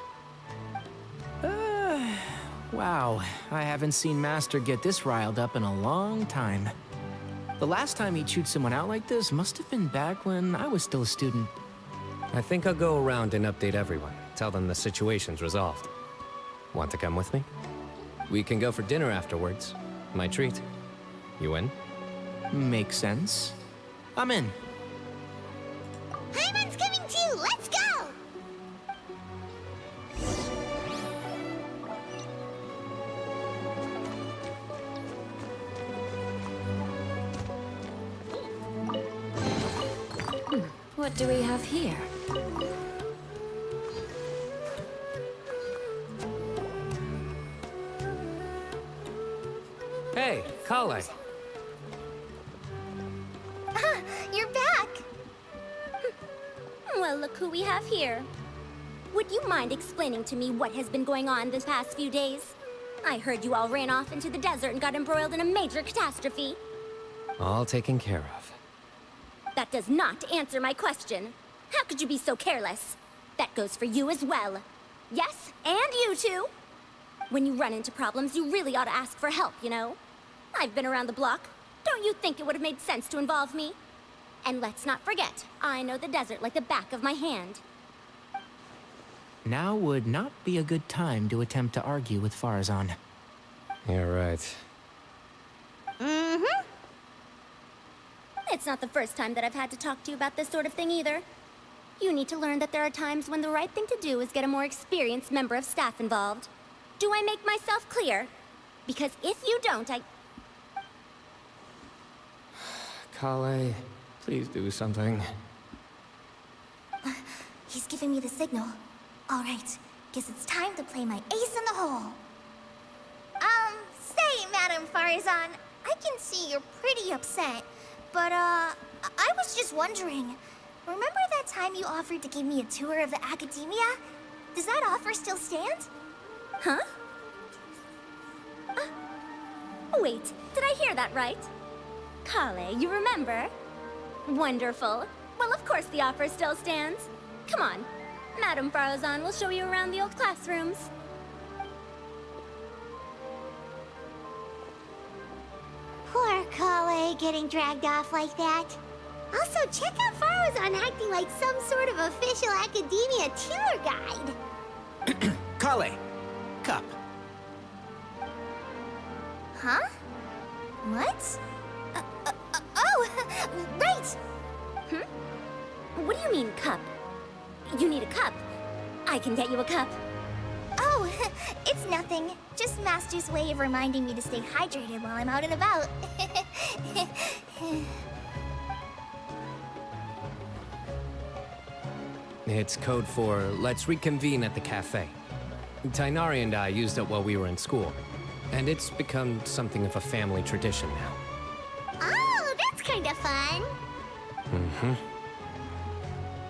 Wow, I haven't seen Master get this riled up in a long time. The last time he chewed someone out like this must have been back when I was still a student. I think I'll go around and update everyone. Tell them the situation's resolved. Want to come with me? We can go for dinner afterwards. My treat. You in? Makes sense. I'm in. Paimon's coming too! Let's go! What do we have here? Hey, Kale. You're back! Well, look who we have here. Would you mind explaining to me what has been going on this past few days? I heard you all ran off into the desert and got embroiled in a major catastrophe. All taken care of. That does not answer my question. How could you be so careless? That goes for you as well. Yes, and you too. When you run into problems, you really ought to ask for help, you know? I've been around the block. Don't you think it would have made sense to involve me? And let's not forget, I know the desert like the back of my hand. Now would not be a good time to attempt to argue with Farazan. You're right. Mm-hmm. It's not the first time that I've had to talk to you about this sort of thing either. You need to learn that there are times when the right thing to do is get a more experienced member of staff involved. Do I make myself clear? Because if you don't, Kale, please do something. He's giving me the signal. All right, guess it's time to play my ace in the hole. Say, Madam Farazan, I can see you're pretty upset, but, I was just wondering, remember that time you offered to give me a tour of the Academia? Does that offer still stand? Huh? Wait, did I hear that right? Kale, you remember? Wonderful. Well, of course the offer still stands. Come on. Madam Farazan will show you around the old classrooms. Poor Kale getting dragged off like that. Also, check out Farazan acting like some sort of official Academia tour guide. Kale! Cup. Huh? What? Oh, right! What do you mean, cup? You need a cup. I can get you a cup. Oh, Oh, it's nothing. Just Master's way of reminding me to stay hydrated while I'm out and about. It's code for let's reconvene at the cafe. Tainari and I used it while we were in school, and it's become something of a family tradition now. Oh, that's kind of fun. Mm-hmm.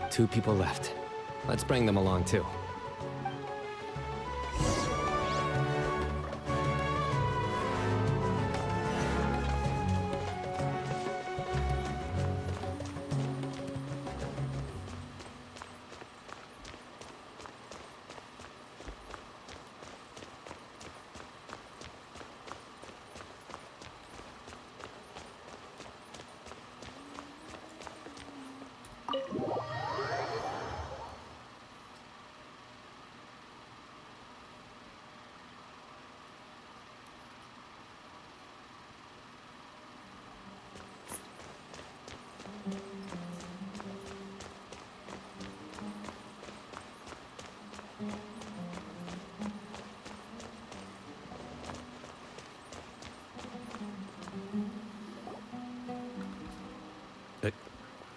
2 people left. Let's bring them along too.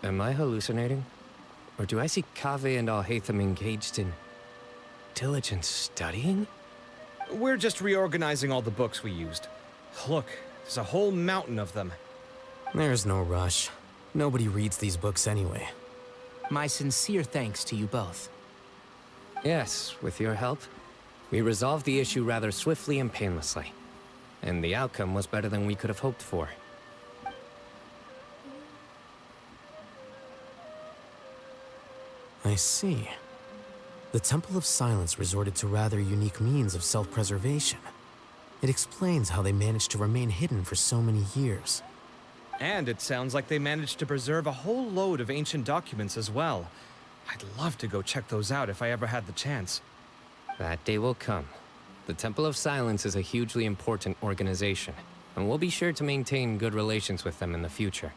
Am I hallucinating? Or do I see Kaveh and Alhaitham engaged in diligent studying? We're just reorganizing all the books we used. Look, there's a whole mountain of them. There's no rush. Nobody reads these books anyway. My sincere thanks to you both. Yes, with your help, we resolved the issue rather swiftly and painlessly. And the outcome was better than we could have hoped for. I see. The Temple of Silence resorted to rather unique means of self-preservation. It explains how they managed to remain hidden for so many years. And it sounds like they managed to preserve a whole load of ancient documents as well. I'd love to go check those out if I ever had the chance. That day will come. The Temple of Silence is a hugely important organization, and we'll be sure to maintain good relations with them in the future.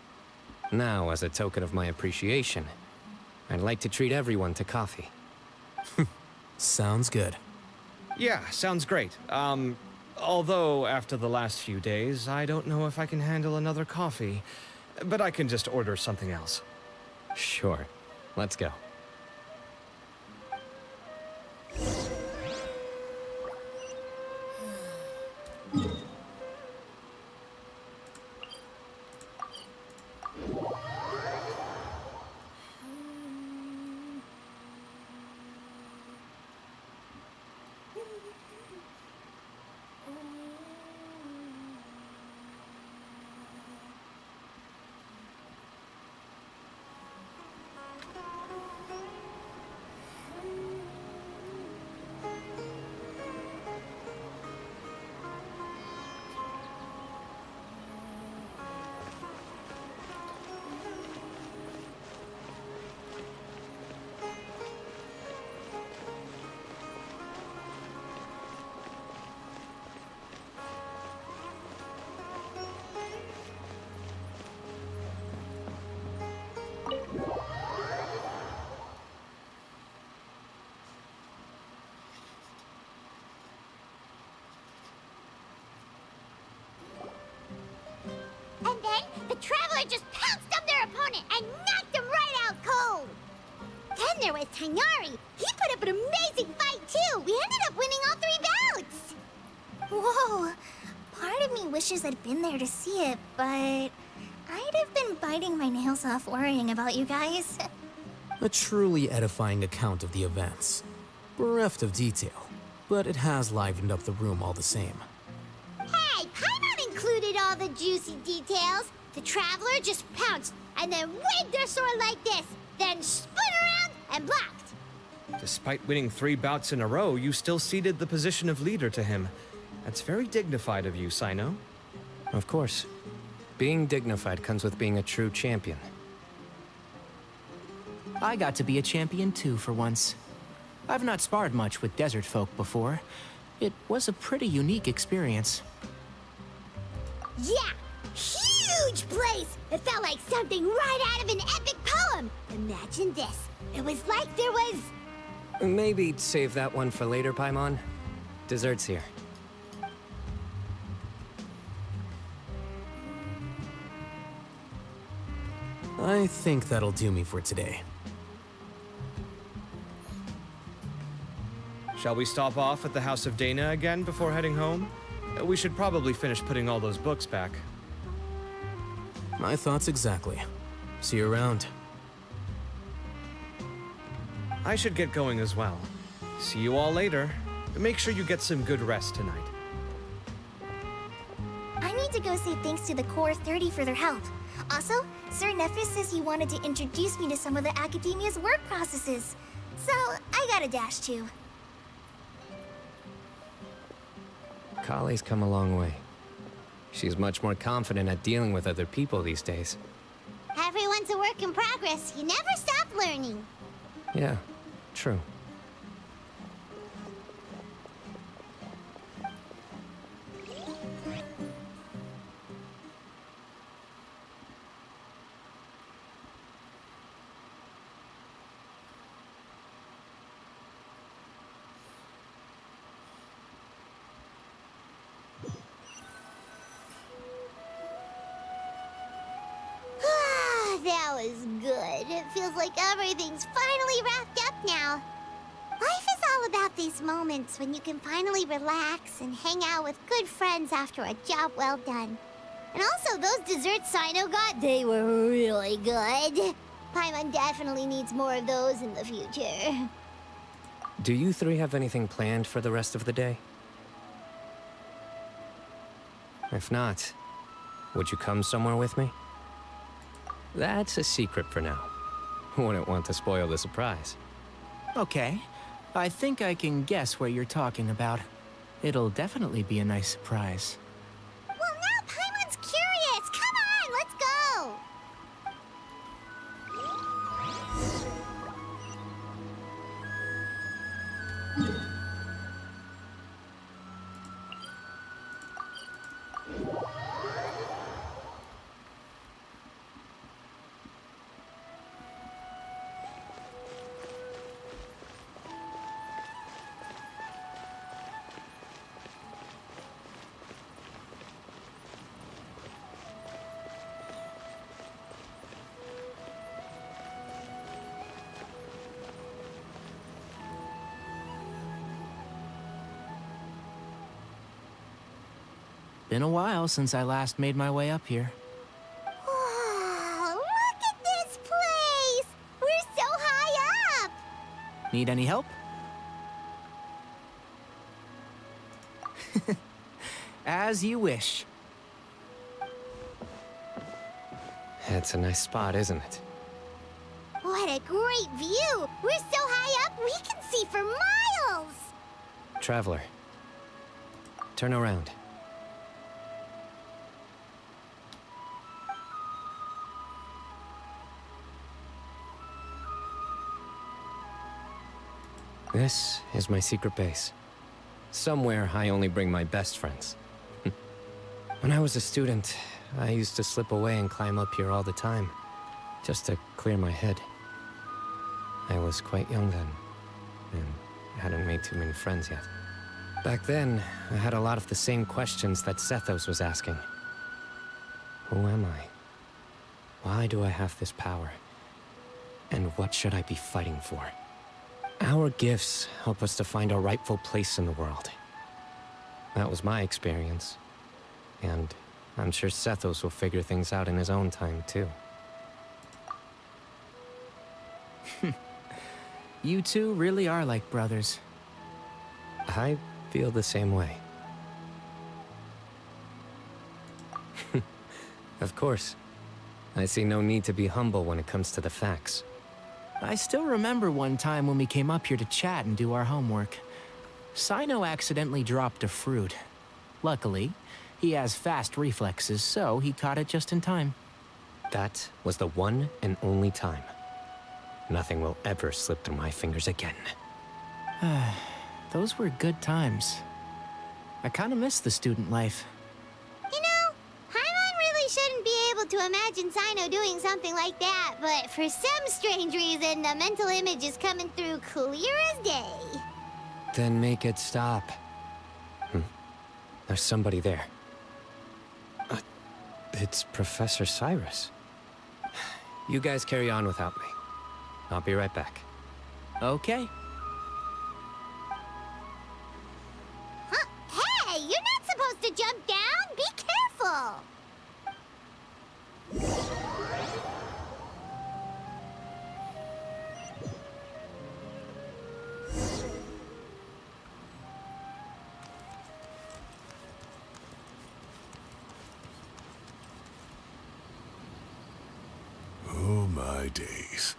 Now, as a token of my appreciation, I'd like to treat everyone to coffee. Sounds good. Yeah, sounds great. Although after the last few days, I don't know if I can handle another coffee. But I can just order something else. Sure. Let's go. And then the Traveler just pounced on their opponent and knocked him right out cold. Then there was Tainari. He put up an amazing fight too. We ended up winning all 3 bouts. Whoa. Part of me wishes I'd been there to see it, but I'd have been biting my nails off worrying about you guys. A truly edifying account of the events. Bereft of detail, but it has livened up the room all the same. Hey, Paimon included all the juicy details. The Traveler just pounced and then waved their sword like this, then spun around and blocked. Despite winning 3 bouts in a row, you still ceded the position of leader to him. That's very dignified of you, Cyno. Of course. Being dignified comes with being a true champion. I got to be a champion too for once. I've not sparred much with desert folk before. It was a pretty unique experience. Yeah, huge place. It felt like something right out of an epic poem. Imagine this. It was like there was... Maybe save that one for later, Paimon. Dessert's here. I think that'll do me for today. Shall we stop off at the House of Dana again before heading home? We should probably finish putting all those books back. My thoughts exactly. See you around. I should get going as well. See you all later. Make sure you get some good rest tonight. I need to go say thanks to the Core 30 for their help. Also, Sir Nephis says he wanted to introduce me to some of the Academia's work processes. So, I gotta dash too. Kale's come a long way. She's much more confident at dealing with other people these days. Everyone's a work in progress. You never stop learning. Yeah, true. That was good. It feels like everything's finally wrapped up now. Life is all about these moments when you can finally relax and hang out with good friends after a job well done. And also, those desserts Cyno got, they were really good. Paimon definitely needs more of those in the future. Do you three have anything planned for the rest of the day? If not, would you come somewhere with me? That's a secret for now. Wouldn't want to spoil the surprise. Okay. I think I can guess what you're talking about. It'll definitely be a nice surprise. Well, now Paimon's curious. Come on, let's go. Been a while since I last made my way up here. Oh, look at this place! We're so high up! Need any help? As you wish. It's a nice spot, isn't it? What a great view! We're so high up, we can see for miles! Traveler, turn around. This is my secret base. Somewhere I only bring my best friends. When I was a student, I used to slip away and climb up here all the time, just to clear my head. I was quite young then, and hadn't made too many friends yet. Back then, I had a lot of the same questions that Sethos was asking. Who am I? Why do I have this power? And what should I be fighting for? Our gifts help us to find our rightful place in the world. That was my experience. And I'm sure Sethos will figure things out in his own time, too. You two really are like brothers. I feel the same way. Of course. I see no need to be humble when it comes to the facts. I still remember one time when we came up here to chat and do our homework. Cyno accidentally dropped a fruit. Luckily, he has fast reflexes, so he caught it just in time. That was the one and only time. Nothing will ever slip through my fingers again. Those were good times. I kinda miss the student life. You know, Paimon really shouldn't be able to imagine Cyno doing something like that, but for some strange reason, the mental image is coming through clear as day. Then make it stop. There's somebody there. It's Professor Cyrus. You guys carry on without me. I'll be right back. Okay. Huh? Hey, you're not supposed to jump down. Be careful. Oh, my days.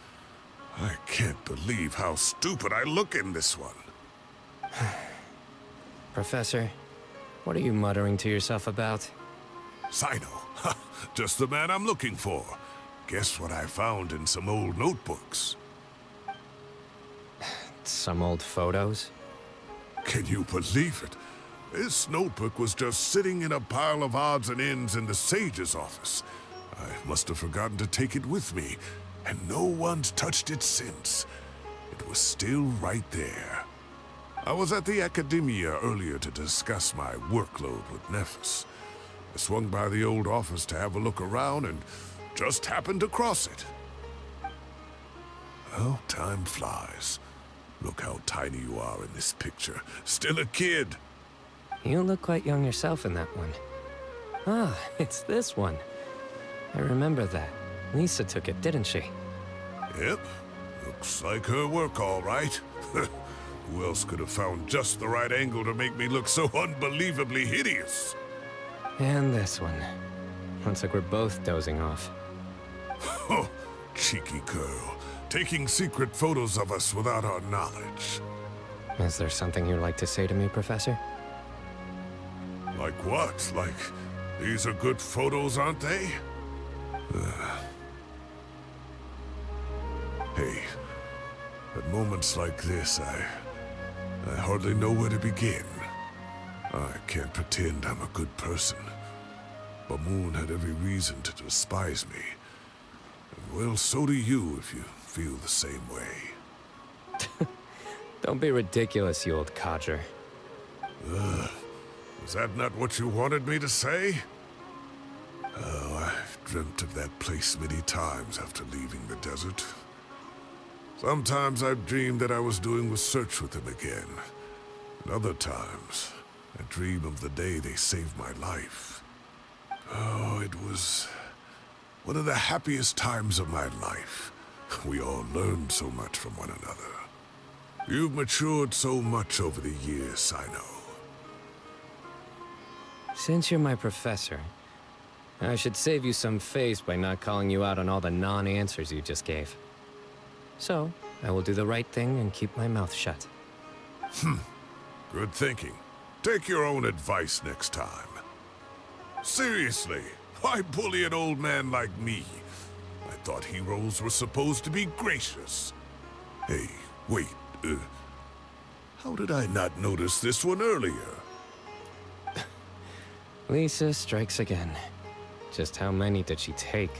I can't believe how stupid I look in this one. Professor, what are you muttering to yourself about? Cyno. Just the man I'm looking for. Guess what I found in some old notebooks? Some old photos? Can you believe it? This notebook was just sitting in a pile of odds and ends in the Sage's office. I must have forgotten to take it with me, and no one's touched it since. It was still right there. I was at the Academia earlier to discuss my workload with Nephis. I swung by the old office to have a look around and just happened to cross it. Well, time flies. Look how tiny you are in this picture. Still a kid. You look quite young yourself in that one. Ah, it's this one. I remember that. Lisa took it, didn't she? Yep. Looks like her work, all right. Who else could have found just the right angle to make me look so unbelievably hideous? And this one. Looks like we're both dozing off. Oh, cheeky girl. Taking secret photos of us without our knowledge. Is there something you'd like to say to me, Professor? Like what? Like, these are good photos, aren't they? Hey, at moments like this, I hardly know where to begin. I can't pretend I'm a good person. Bamoon had every reason to despise me. And well, so do you if you feel the same way. Don't be ridiculous, you old codger. Was that not what you wanted me to say? Oh, I've dreamt of that place many times after leaving the desert. Sometimes I've dreamed that I was doing research with them again. And other times, I dream of the day they saved my life. Oh, it was one of the happiest times of my life. We all learned so much from one another. You've matured so much over the years, Cyno. Since you're my professor, I should save you some face by not calling you out on all the non-answers you just gave. So, I will do the right thing and keep my mouth shut. Good thinking. Take your own advice next time. Seriously, why bully an old man like me? I thought heroes were supposed to be gracious. Hey, wait, how did I not notice this one earlier? Lisa strikes again. Just how many did she take?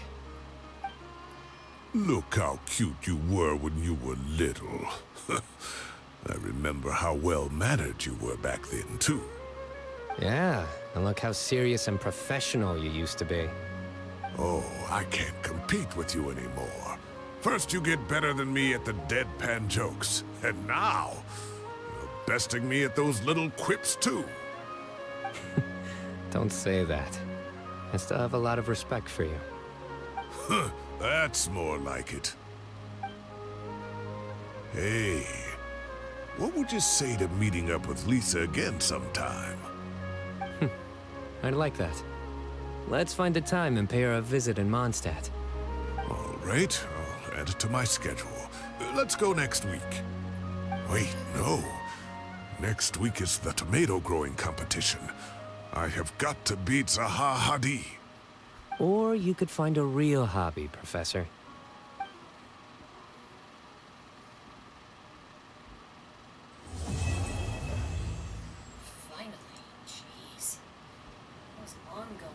Look how cute you were when you were little. I remember how well-mannered you were back then, too. Yeah, and look how serious and professional you used to be. Oh, I can't compete with you anymore. First you get better than me at the deadpan jokes, and now you're besting me at those little quips, too. Don't say that. I still have a lot of respect for you. Huh, that's more like it. Hey, what would you say to meeting up with Lisa again sometime? I'd like that. Let's find a time and pay her a visit in Mondstadt. All right, I'll add it to my schedule. Let's go next week. Wait, no. Next week is the tomato growing competition. I have got to beat Zaha Hadi. Or you could find a real hobby, Professor. Finally, jeez. It was ongoing.